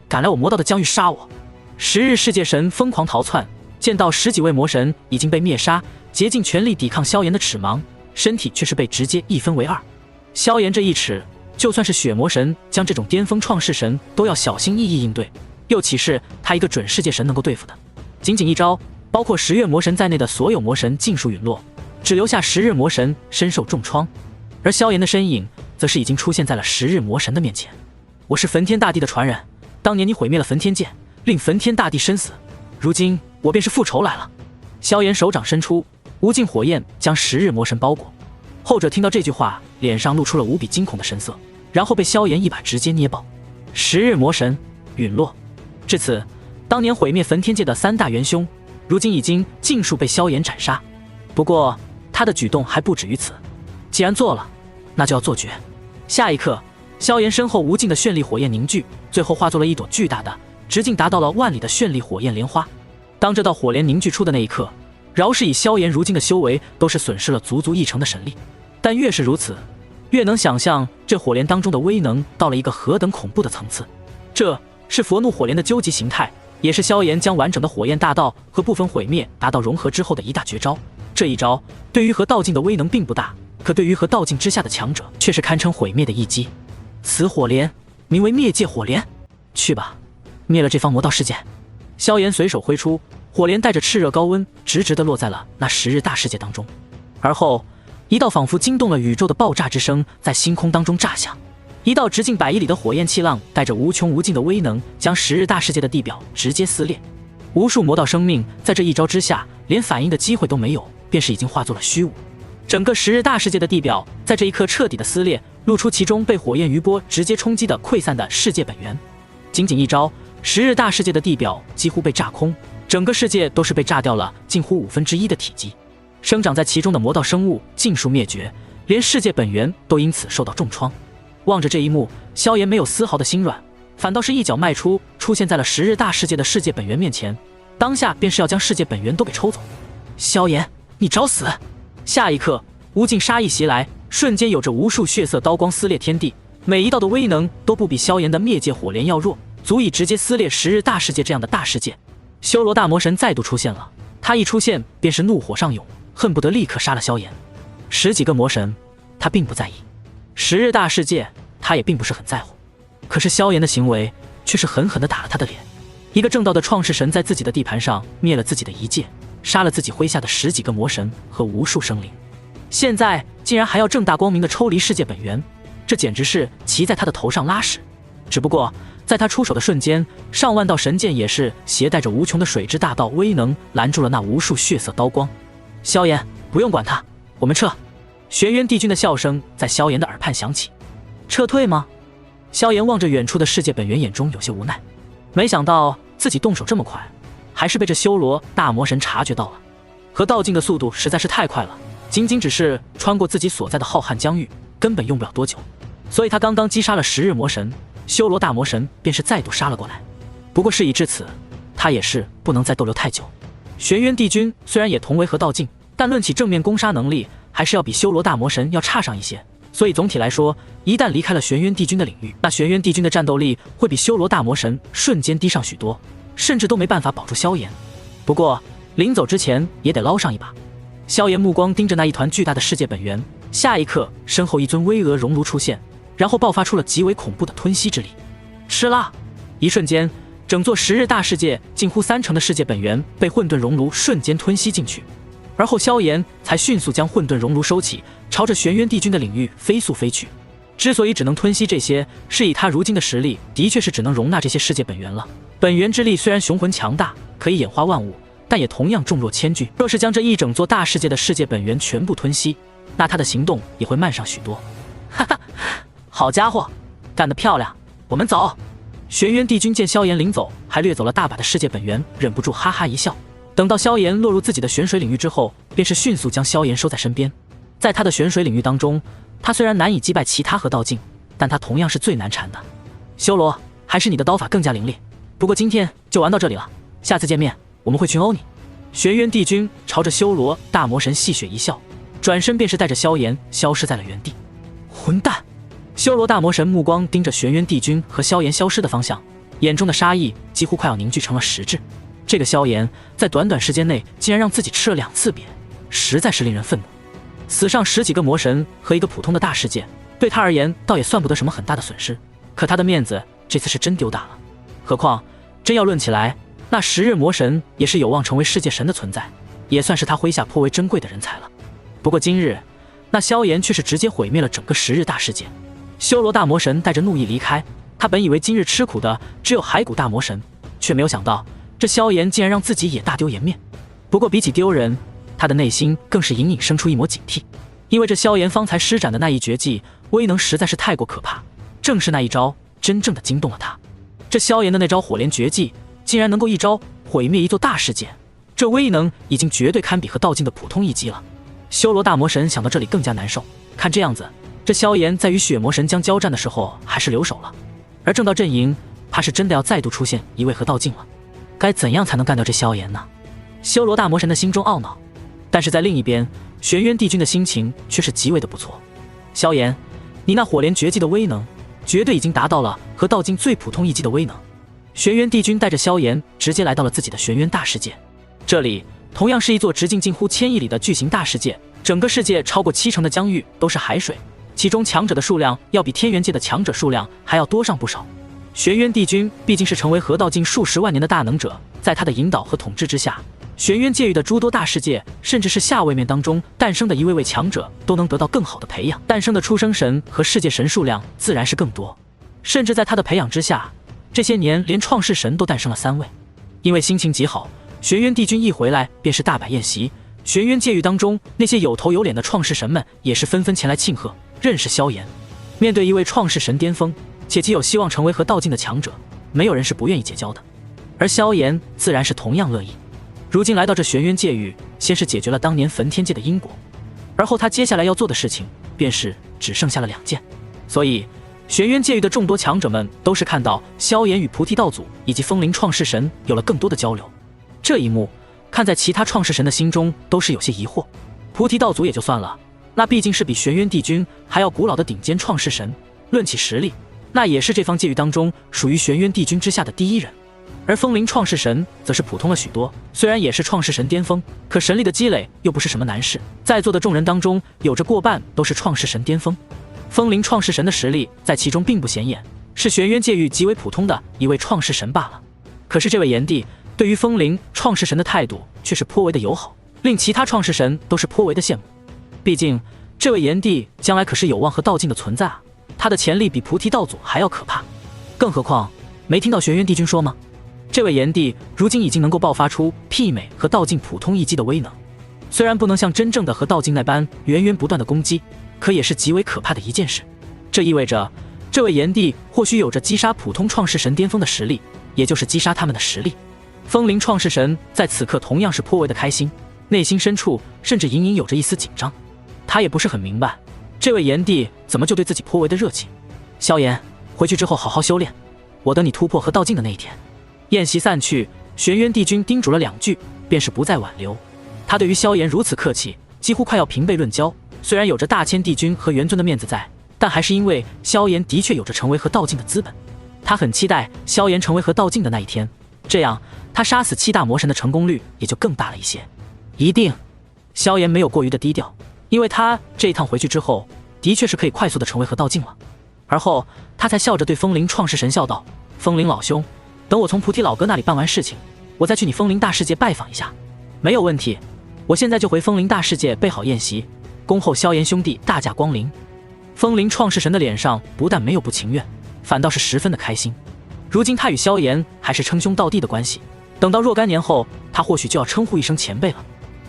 Speaker 1: 敢来我魔道的疆域杀我？10日世界神疯狂逃窜，见到10几位魔神已经被灭杀，竭尽全力抵抗萧炎的齿芒，身体却是被直接一分为二。萧炎这1尺，就算是血魔神将这种巅峰创世神都要小心翼翼应对，又岂是他一个准世界神能够对付的？仅仅一招，包括10月魔神在内的所有魔神尽数陨落，只留下10日魔神身受重创。而萧炎的身影则是已经出现在了10日魔神的面前。我是焚天大帝的传人，当年你毁灭了焚天界，令焚天大帝身死，如今我便是复仇来了。萧炎手掌伸出，无尽火焰将10日魔神包裹。后者听到这句话，脸上露出了无比惊恐的神色，然后被萧炎一把直接捏爆。10日魔神陨落。至此，当年毁灭焚天界的3大元凶，如今已经尽数被萧炎斩杀。不过他的举动还不止于此，既然做了，那就要做绝。下一刻，萧炎身后无尽的绚丽火焰凝聚，最后化作了一朵巨大的、直径达到了万里的绚丽火焰莲花。当这道火莲凝聚出的那一刻，饶是以萧炎如今的修为，都是损失了足足1成的神力。但越是如此，越能想象这火莲当中的威能到了一个何等恐怖的层次。这是佛怒火莲的究极形态，也是萧炎将完整的火焰大道和部分毁灭达到融合之后的一大绝招。这一招对于和道境的威能并不大，可对于和道境之下的强者，却是堪称毁灭的一击。此火莲名为灭界火莲，去吧，灭了这方魔道世界。萧炎随手挥出，火莲带着炽热高温，直直地落在了那10日大世界当中。而后，一道仿佛惊动了宇宙的爆炸之声在星空当中炸响，一道直径100亿里的火焰气浪，带着无穷无尽的威能，将10日大世界的地表直接撕裂。无数魔道生命在这一招之下，连反应的机会都没有，便是已经化作了虚无。整个10日大世界的地表在这一刻彻底的撕裂，露出其中被火焰余波直接冲击的溃散的世界本源。仅仅一招，10日大世界的地表几乎被炸空，整个世界都是被炸掉了近乎1/5的体积。生长在其中的魔道生物尽数灭绝，连世界本源都因此受到重创。望着这一幕，萧炎没有丝毫的心软，反倒是一脚迈出，出现在了10日大世界的世界本源面前，当下便是要将世界本源都给抽走。萧炎，你找死！下一刻，无尽杀意袭来，瞬间有着无数血色刀光撕裂天地，每一道的威能都不比萧炎的灭界火莲要弱，足以直接撕裂10日大世界这样的大世界。修罗大魔神再度出现了，他一出现便是怒火上涌，恨不得立刻杀了萧炎。10几个魔神，他并不在意，10日大世界他也并不是很在乎。可是萧炎的行为却是狠狠地打了他的脸。一个正道的创世神在自己的地盘上灭了自己的一界，杀了自己麾下的10几个魔神和无数生灵，现在竟然还要正大光明地抽离世界本源，这简直是骑在他的头上拉屎。只不过在他出手的瞬间，上万道神剑也是携带着无穷的水之大道威能，拦住了那无数血色刀光。萧炎，不用管他，我们撤。玄渊帝君的笑声在萧炎的耳畔响起。撤退吗？萧炎望着远处的世界本源，眼中有些无奈。没想到自己动手这么快，还是被这修罗大魔神察觉到了。和道境的速度实在是太快了，仅仅只是穿过自己所在的浩瀚疆域，根本用不了多久。所以他刚刚击杀了10日魔神，修罗大魔神便是再度杀了过来。不过事已至此，他也是不能再逗留太久。玄渊帝君虽然也同为合道境，但论起正面攻杀能力，还是要比修罗大魔神要差上一些。所以总体来说，一旦离开了玄渊帝君的领域，那玄渊帝君的战斗力会比修罗大魔神瞬间低上许多，甚至都没办法保住萧炎。不过临走之前也得捞上一把。萧炎目光盯着那一团巨大的世界本源，下一刻身后一尊巍峨熔炉出现，然后爆发出了极为恐怖的吞吸之力。吃啦！一瞬间，整座10日大世界近乎30%的世界本源被混沌熔炉瞬间吞吸进去。而后萧炎才迅速将混沌熔炉收起，朝着玄渊帝君的领域飞速飞去。之所以只能吞吸这些，是以他如今的实力的确是只能容纳这些世界本源了。本源之力虽然雄浑强大，可以演化万物，但也同样重若千钧。若是将这一整座大世界的世界本源全部吞吸，那他的行动也会慢上许多。哈哈，好家伙，干得漂亮！我们走。玄渊帝君见萧炎临走，还掠走了大把的世界本源，忍不住哈哈一笑。等到萧炎落入自己的玄水领域之后，便是迅速将萧炎收在身边。在他的玄水领域当中，他虽然难以击败其他合道境，但他同样是最难缠的。修罗，还是你的刀法更加凌厉。不过今天就玩到这里了，下次见面我们会群殴你。玄渊帝君朝着修罗大魔神戏谑一笑，转身便是带着萧炎消失在了原地。混蛋！修罗大魔神目光盯着玄渊帝君和萧炎消失的方向，眼中的杀意几乎快要凝聚成了实质。这个萧炎在短短时间内竟然让自己吃了2次瘪，实在是令人愤怒。死上10几个魔神和一个普通的大世界，对他而言倒也算不得什么很大的损失，可他的面子这次是真丢大了。何况真要论起来，那10日魔神也是有望成为世界神的存在，也算是他麾下颇为珍贵的人才了。不过今日那萧炎却是直接毁灭了整个10日大世界。修罗大魔神带着怒意离开，他本以为今日吃苦的只有骸骨大魔神，却没有想到这萧炎竟然让自己也大丢颜面。不过比起丢人，他的内心更是隐隐生出一抹警惕，因为这萧炎方才施展的那一绝技威能实在是太过可怕，正是那一招真正的惊动了他。这萧炎的那招火莲绝技竟然能够一招毁灭一座大世界，这威能已经绝对堪比和道境的普通一击了。修罗大魔神想到这里更加难受，看这样子，这萧炎在与血魔神将交战的时候还是留手了，而正道阵营怕是真的要再度出现一位和道境了。该怎样才能干掉这萧炎呢？修罗大魔神的心中懊恼，但是在另一边，玄渊帝君的心情却是极为的不错。萧炎，你那火莲绝技的威能绝对已经达到了和道境最普通一击的威能。玄渊帝君带着萧炎直接来到了自己的玄渊大世界，这里同样是一座直径近乎1000亿里的巨型大世界，整个世界超过70%的疆域都是海水，其中强者的数量要比天元界的强者数量还要多上不少。玄渊帝君毕竟是成为合道境数十万年的大能者，在他的引导和统治之下，玄渊界域的诸多大世界，甚至是下位面当中诞生的一位位强者，都能得到更好的培养，诞生的出生神和世界神数量自然是更多。甚至在他的培养之下，这些年连创世神都诞生了3位。因为心情极好，玄渊帝君一回来便是大摆宴席，玄渊界域当中那些有头有脸的创世神们也是纷纷前来庆贺认识萧炎。面对一位创世神巅峰且极有希望成为和道境的强者，没有人是不愿意结交的，而萧炎自然是同样乐意。如今来到这玄渊界域，先是解决了当年焚天界的因果，而后他接下来要做的事情便是只剩下了2件。所以玄渊界域的众多强者们都是看到萧炎与菩提道祖以及风灵创世神有了更多的交流，这一幕看在其他创世神的心中都是有些疑惑。菩提道祖也就算了，那毕竟是比玄渊帝君还要古老的顶尖创世神，论起实力，那也是这方界域当中属于玄渊帝君之下的第一人。而风灵创世神则是普通了许多，虽然也是创世神巅峰，可神力的积累又不是什么难事。在座的众人当中，有着过半都是创世神巅峰。风灵创世神的实力在其中并不显眼，是玄渊界域极为普通的一位创世神罢了。可是这位炎帝对于风灵创世神的态度却是颇为的友好，令其他创世神都是颇为的羡慕。毕竟这位炎帝将来可是有望和道境的存在啊，他的潜力比菩提道祖还要可怕。更何况没听到玄渊帝君说吗？这位炎帝如今已经能够爆发出媲美和道境普通一击的威能，虽然不能像真正的和道境那般源源不断的攻击，可也是极为可怕的一件事。这意味着这位炎帝或许有着击杀普通创世神巅峰的实力，也就是击杀他们的实力。风灵创世神在此刻同样是颇为的开心，内心深处甚至隐隐有着一丝紧张。他也不是很明白这位炎帝怎么就对自己颇为的热情。萧炎，回去之后好好修炼，我等你突破和道境的那一天。宴席散去，玄渊帝君叮嘱了2句，便是不再挽留。他对于萧炎如此客气，几乎快要平辈论交。虽然有着大千帝君和元尊的面子在，但还是因为萧炎的确有着成为和道境的资本。他很期待萧炎成为和道境的那一天，这样他杀死7大魔神的成功率也就更大了一些。一定，萧炎没有过于的低调，因为他这一趟回去之后，的确是可以快速的成为和道境了。而后他才笑着对风灵创世神笑道：“风灵老兄，等我从菩提老哥那里办完事情，我再去你风灵大世界拜访一下。”没有问题，我现在就回风灵大世界备好宴席，恭候萧炎兄弟大驾光临。风灵创世神的脸上不但没有不情愿，反倒是十分的开心。如今他与萧炎还是称兄道弟的关系，等到若干年后，他或许就要称呼一声前辈了。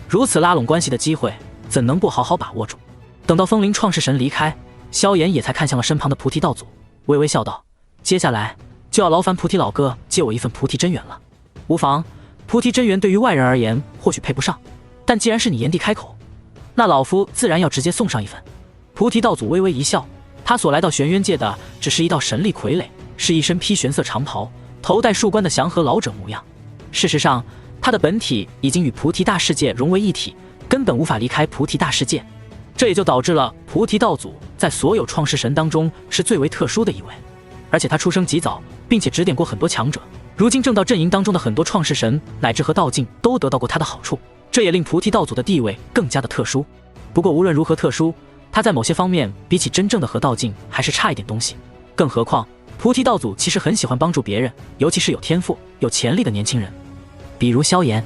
Speaker 1: 如此拉拢关系的机会，怎能不好好把握住？等到风灵创世神离开，萧炎也才看向了身旁的菩提道祖，微微笑道：“接下来就要劳烦菩提老哥借我一份菩提真元了。”无妨，菩提真元对于外人而言或许配不上，但既然是你炎帝开口，那老夫自然要直接送上一份。菩提道祖微微一笑，他所来到玄渊界的只是一道神力傀儡，是一身披玄色长袍，头戴树冠的祥和老者模样。事实上，他的本体已经与菩提大世界融为一体，根本无法离开菩提大世界。这也就导致了菩提道祖在所有创世神当中是最为特殊的一位，而且他出生极早，并且指点过很多强者，如今正道阵营当中的很多创世神乃至和道境都得到过他的好处，这也令菩提道祖的地位更加的特殊。不过无论如何特殊，他在某些方面比起真正的和道境还是差一点东西。更何况菩提道祖其实很喜欢帮助别人，尤其是有天赋有潜力的年轻人，比如萧炎。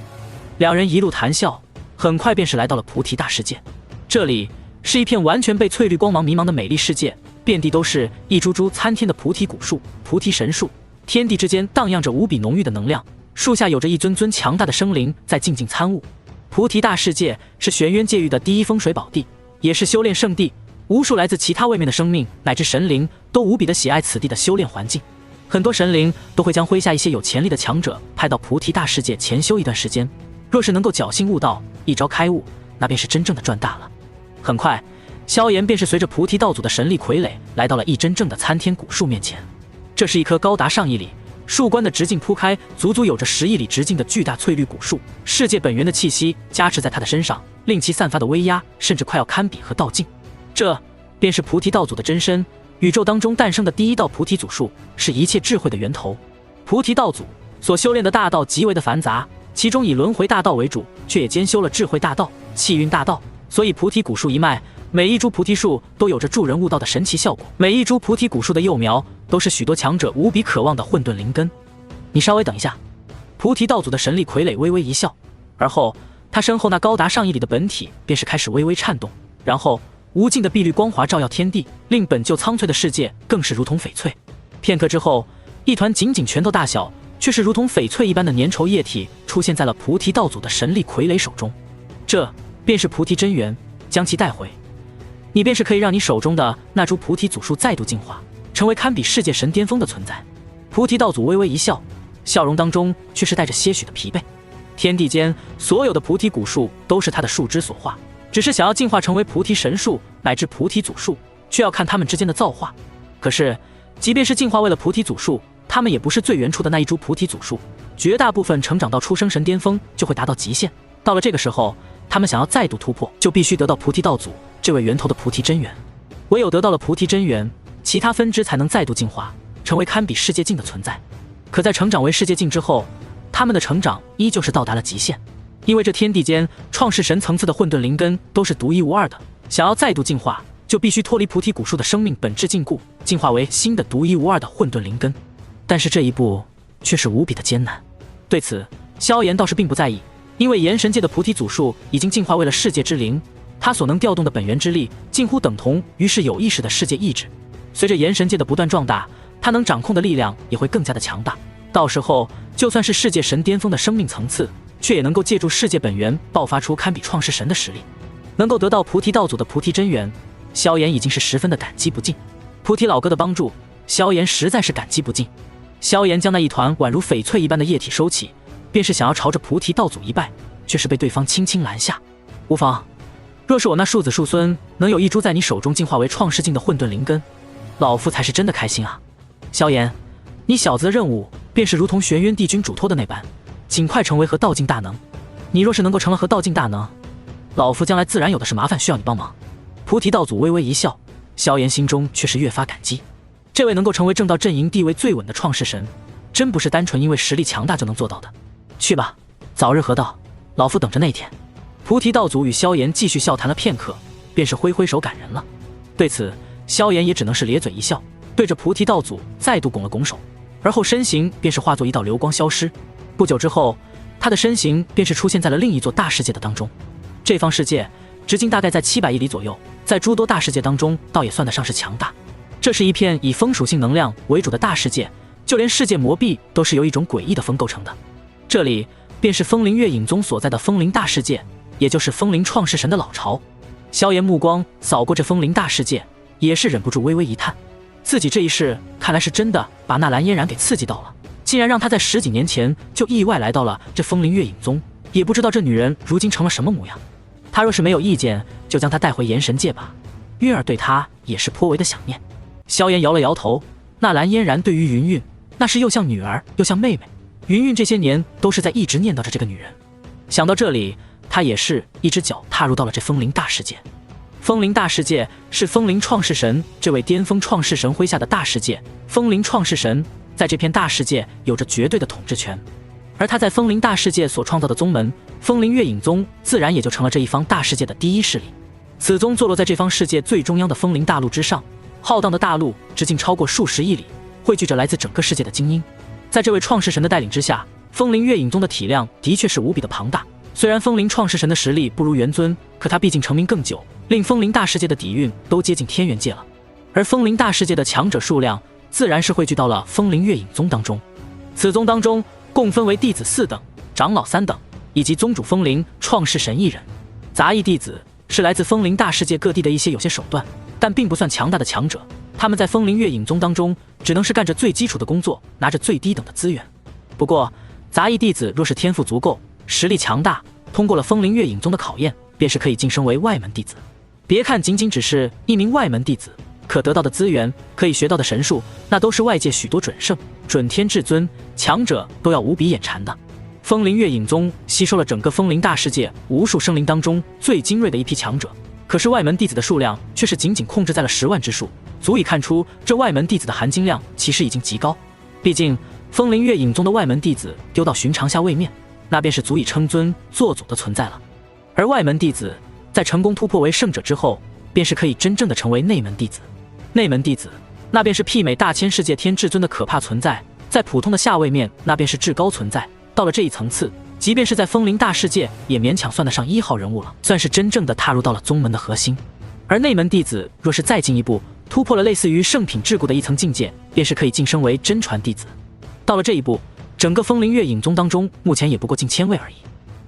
Speaker 1: 两人一路谈笑，很快便是来到了菩提大世界。这里是一片完全被翠绿光芒迷茫的美丽世界，遍地都是一株株参天的菩提古树、菩提神树，天地之间荡漾着无比浓郁的能量，树下有着一尊尊强大的生灵在静静参悟。菩提大世界是玄渊界域的第一风水宝地，也是修炼圣地，无数来自其他位面的生命乃至神灵都无比的喜爱此地的修炼环境。很多神灵都会将麾下一些有潜力的强者派到菩提大世界潜修一段时间，若是能够侥幸悟道，一朝开悟，那便是真正的赚大了。很快，萧炎便是随着菩提道祖的神力傀儡来到了一真正的参天古树面前。这是一棵高达上亿里，树冠的直径铺开足足有着10亿里直径的巨大翠绿古树，世界本源的气息加持在他的身上，令其散发的威压甚至快要堪比和道境。这便是菩提道祖的真身，宇宙当中诞生的第一道菩提祖树，是一切智慧的源头。菩提道祖所修炼的大道极为的繁杂，其中以轮回大道为主，却也兼修了智慧大道、气运大道，所以菩提古树一脉，每一株菩提树都有着助人悟道的神奇效果，每一株菩提古树的幼苗都是许多强者无比渴望的混沌灵根。你稍微等一下。菩提道祖的神力傀儡微微一笑，而后他身后那高达上亿里的本体便是开始微微颤动，然后无尽的碧绿光华照耀天地，令本就苍翠的世界更是如同翡翠。片刻之后，一团仅仅拳头大小，却是如同翡翠一般的粘稠液体出现在了菩提道祖的神力傀儡手中。这便是菩提真元，将其带回，你便是可以让你手中的那株菩提祖树再度进化，成为堪比世界神巅峰的存在。菩提道祖微微一笑，笑容当中却是带着些许的疲惫。天地间所有的菩提古树都是他的树枝所化，只是想要进化成为菩提神树乃至菩提祖树，却要看他们之间的造化。可是即便是进化为了菩提祖树，他们也不是最原初的那一株菩提祖树，绝大部分成长到出生神巅峰就会达到极限。到了这个时候，他们想要再度突破，就必须得到菩提道祖这位源头的菩提真元。唯有得到了菩提真元，其他分支才能再度进化，成为堪比世界境的存在。可在成长为世界境之后，他们的成长依旧是到达了极限，因为这天地间创世神层次的混沌灵根都是独一无二的，想要再度进化，就必须脱离菩提古树的生命本质禁锢，进化为新的独一无二的混沌灵根。但是这一步却是无比的艰难。对此，萧炎倒是并不在意，因为炎神界的菩提祖树已经进化为了世界之灵，他所能调动的本源之力近乎等同于是有意识的世界意志。随着炎神界的不断壮大，他能掌控的力量也会更加的强大。到时候，就算是世界神巅峰的生命层次，却也能够借助世界本源爆发出堪比创世神的实力。能够得到菩提道祖的菩提真元，萧炎已经是十分的感激不尽。菩提老哥的帮助，萧炎实在是感激不尽。萧炎将那一团宛如翡翠一般的液体收起，便是想要朝着菩提道祖一拜，却是被对方轻轻拦下。无妨，若是我那庶子庶孙能有一株在你手中进化为创世境的混沌灵根，老夫才是真的开心啊。萧炎，你小子的任务便是如同玄渊帝君嘱托的那般，尽快成为合道境大能。你若是能够成了合道境大能，老夫将来自然有的是麻烦需要你帮忙。菩提道祖微微一笑，萧炎心中却是越发感激。这位能够成为正道阵营地位最稳的创世神，真不是单纯因为实力强大就能做到的。去吧，早日合道，老夫等着那天。菩提道祖与萧炎继续笑谈了片刻，便是挥挥手赶人了。对此，萧炎也只能是咧嘴一笑，对着菩提道祖再度拱了拱手，而后身形便是化作一道流光消失。不久之后，他的身形便是出现在了另一座大世界的当中。这方世界直径大概在700亿里左右，在诸多大世界当中倒也算得上是强大。这是一片以风属性能量为主的大世界，就连世界魔壁都是由一种诡异的风构成的。这里便是风灵月影宗所在的风灵大世界，也就是风灵创世神的老巢。萧炎目光扫过这风灵大世界，也是忍不住微微一叹，自己这一世看来是真的把那蓝嫣然给刺激到了，竟然让他在10几年前就意外来到了这风灵月影宗，也不知道这女人如今成了什么模样。他若是没有意见，就将她带回炎神界吧。月儿对他也是颇为的想念。萧炎摇了摇头，那蓝嫣然对于云云，那是又像女儿又像妹妹。云云这些年都是在一直念叨着这个女人。想到这里，他也是一只脚踏入到了这风灵大世界。风灵大世界是风灵创世神这位巅峰创世神麾下的大世界，风灵创世神在这片大世界有着绝对的统治权，而他在风灵大世界所创造的宗门风灵月影宗，自然也就成了这一方大世界的第一势力。此宗坐落在这方世界最中央的风灵大陆之上，浩荡的大陆直径超过数十亿里，汇聚着来自整个世界的精英。在这位创世神的带领之下，风灵月影宗的体量的确是无比的庞大。虽然风灵创世神的实力不如元尊，可他毕竟成名更久，令风灵大世界的底蕴都接近天元界了。而风灵大世界的强者数量自然是汇聚到了风灵月影宗当中。此宗当中共分为弟子4等、长老3等，以及宗主风灵创世神1人。杂役弟子是来自风灵大世界各地的一些有些手段，但并不算强大的强者，他们在风灵月影宗当中只能是干着最基础的工作，拿着最低等的资源。不过杂役弟子若是天赋足够，实力强大，通过了风灵月影宗的考验，便是可以晋升为外门弟子。别看仅仅只是一名外门弟子，可得到的资源，可以学到的神术，那都是外界许多准圣、准天至尊强者都要无比眼馋的。风灵月影宗吸收了整个风灵大世界无数生灵当中最精锐的一批强者，可是外门弟子的数量却是仅仅控制在了10万之数，足以看出这外门弟子的含金量其实已经极高。毕竟风灵月影宗的外门弟子丢到寻常下位面，那便是足以称尊做祖的存在了。而外门弟子在成功突破为圣者之后，便是可以真正的成为内门弟子。内门弟子那便是媲美大千世界天至尊的可怕存在，在普通的下位面那便是至高存在。到了这一层次，即便是在风灵大世界也勉强算得上1号人物了，算是真正的踏入到了宗门的核心。而内门弟子若是再进一步，突破了类似于圣品桎梏的一层境界，便是可以晋升为真传弟子。到了这一步，整个风灵月影宗当中目前也不过近1000位而已。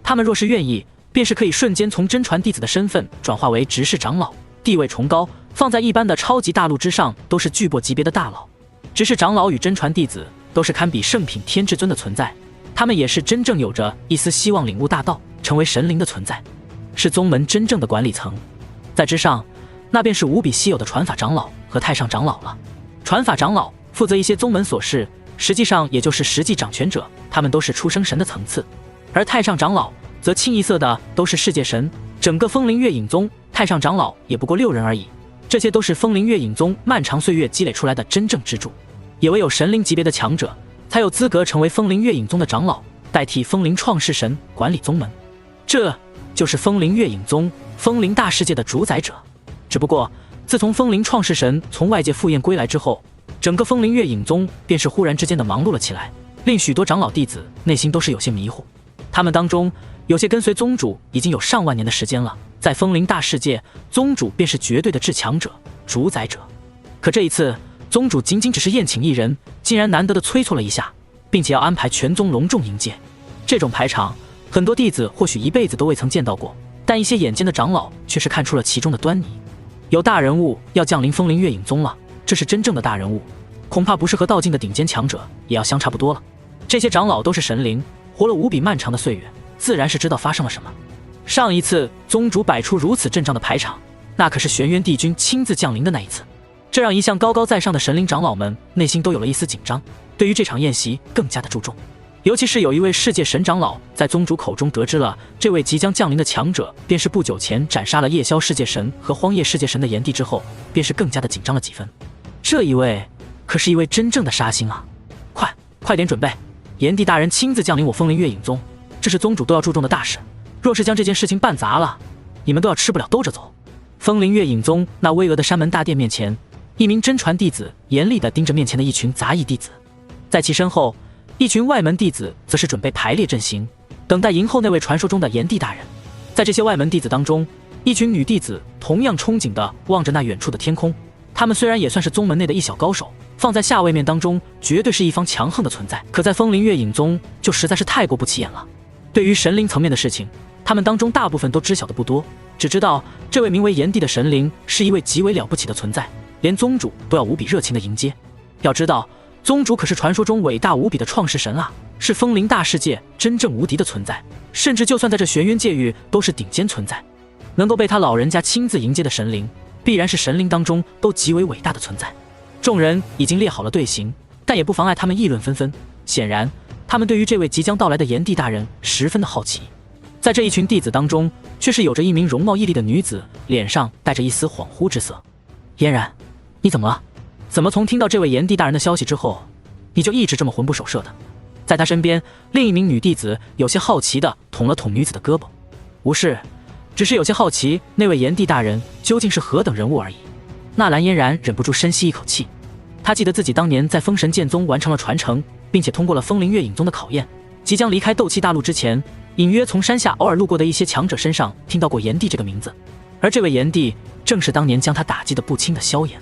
Speaker 1: 他们若是愿意，便是可以瞬间从真传弟子的身份转化为执事长老，地位崇高，放在一般的超级大陆之上都是巨擘级别的大佬。执事长老与真传弟子都是堪比圣品天至尊的存在，他们也是真正有着一丝希望领悟大道，成为神灵的存在，是宗门真正的管理层。在之上，那便是无比稀有的传法长老和太上长老了。传法长老负责一些宗门琐事，实际上也就是实际掌权者，他们都是出生神的层次，而太上长老则清一色的都是世界神。整个风灵月影宗，太上长老也不过6人而已，这些都是风灵月影宗漫长岁月积累出来的真正支柱，也唯有神灵级别的强者才有资格成为风灵月影宗的长老，代替风灵创世神管理宗门。这就是风灵月影宗，风灵大世界的主宰者。只不过自从风灵创世神从外界赴宴归来之后，整个风灵月影宗便是忽然之间的忙碌了起来，令许多长老弟子内心都是有些迷糊。他们当中有些跟随宗主已经有上万年的时间了，在风灵大世界，宗主便是绝对的至强者、主宰者。可这一次，宗主仅仅只是宴请一人，竟然难得的催促了一下，并且要安排全宗隆重迎接。这种排场，很多弟子或许一辈子都未曾见到过，但一些眼尖的长老却是看出了其中的端倪。有大人物要降临风灵月影宗了，这是真正的大人物，恐怕不是和道境的顶尖强者也要相差不多了。这些长老都是神灵，活了无比漫长的岁月，自然是知道发生了什么。上一次宗主摆出如此阵仗的排场，那可是玄渊帝君亲自降临的那一次，这让一向高高在上的神灵长老们内心都有了一丝紧张，对于这场宴席更加的注重。尤其是有一位世界神长老在宗主口中得知了这位即将降临的强者便是不久前斩杀了夜宵世界神和荒野世界神的炎帝之后，便是更加的紧张了几分。这一位可是一位真正的杀星啊！快点准备，炎帝大人亲自降临我风灵月影宗，这是宗主都要注重的大事，若是将这件事情办砸了，你们都要吃不了兜着走。风灵月影宗那巍峨的山门大殿面前，一名真传弟子严厉地盯着面前的一群杂役弟子，在其身后，一群外门弟子则是准备排列阵型，等待迎候那位传说中的炎帝大人。在这些外门弟子当中，一群女弟子同样憧憬地望着那远处的天空。他们虽然也算是宗门内的一小高手，放在下位面当中绝对是一方强横的存在，可在风灵月影宗就实在是太过不起眼了。对于神灵层面的事情，他们当中大部分都知晓的不多，只知道这位名为炎帝的神灵是一位极为了不起的存在，连宗主都要无比热情的迎接。要知道，宗主可是传说中伟大无比的创世神啊，是风灵大世界真正无敌的存在，甚至就算在这玄渊界域都是顶尖存在。能够被他老人家亲自迎接的神灵，必然是神灵当中都极为伟大的存在。众人已经列好了队形，但也不妨碍他们议论纷纷。显然，他们对于这位即将到来的炎帝大人十分的好奇。在这一群弟子当中，却是有着一名容貌艳丽的女子，脸上带着一丝恍惚之色。嫣然，你怎么了？怎么从听到这位炎帝大人的消息之后，你就一直这么魂不守舍的？在他身边，另一名女弟子有些好奇地捅了捅女子的胳膊。无事，只是有些好奇那位炎帝大人究竟是何等人物而已。纳兰嫣然忍不住深吸一口气，她记得自己当年在封神剑宗完成了传承，并且通过了风灵月影宗的考验，即将离开斗气大陆之前，隐约从山下偶尔路过的一些强者身上听到过炎帝这个名字，而这位炎帝正是当年将他打击得不轻的萧炎。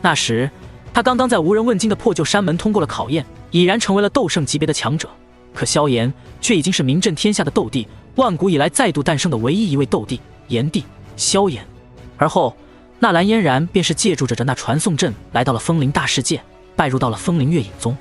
Speaker 1: 那时他刚刚在无人问津的破旧山门通过了考验，已然成为了斗圣级别的强者，可萧炎却已经是名震天下的斗帝，万古以来再度诞生的唯一一位斗帝，炎帝萧炎。而后纳兰嫣然便是借助着那传送阵来到了风灵大世界，拜入到了风灵月影宗。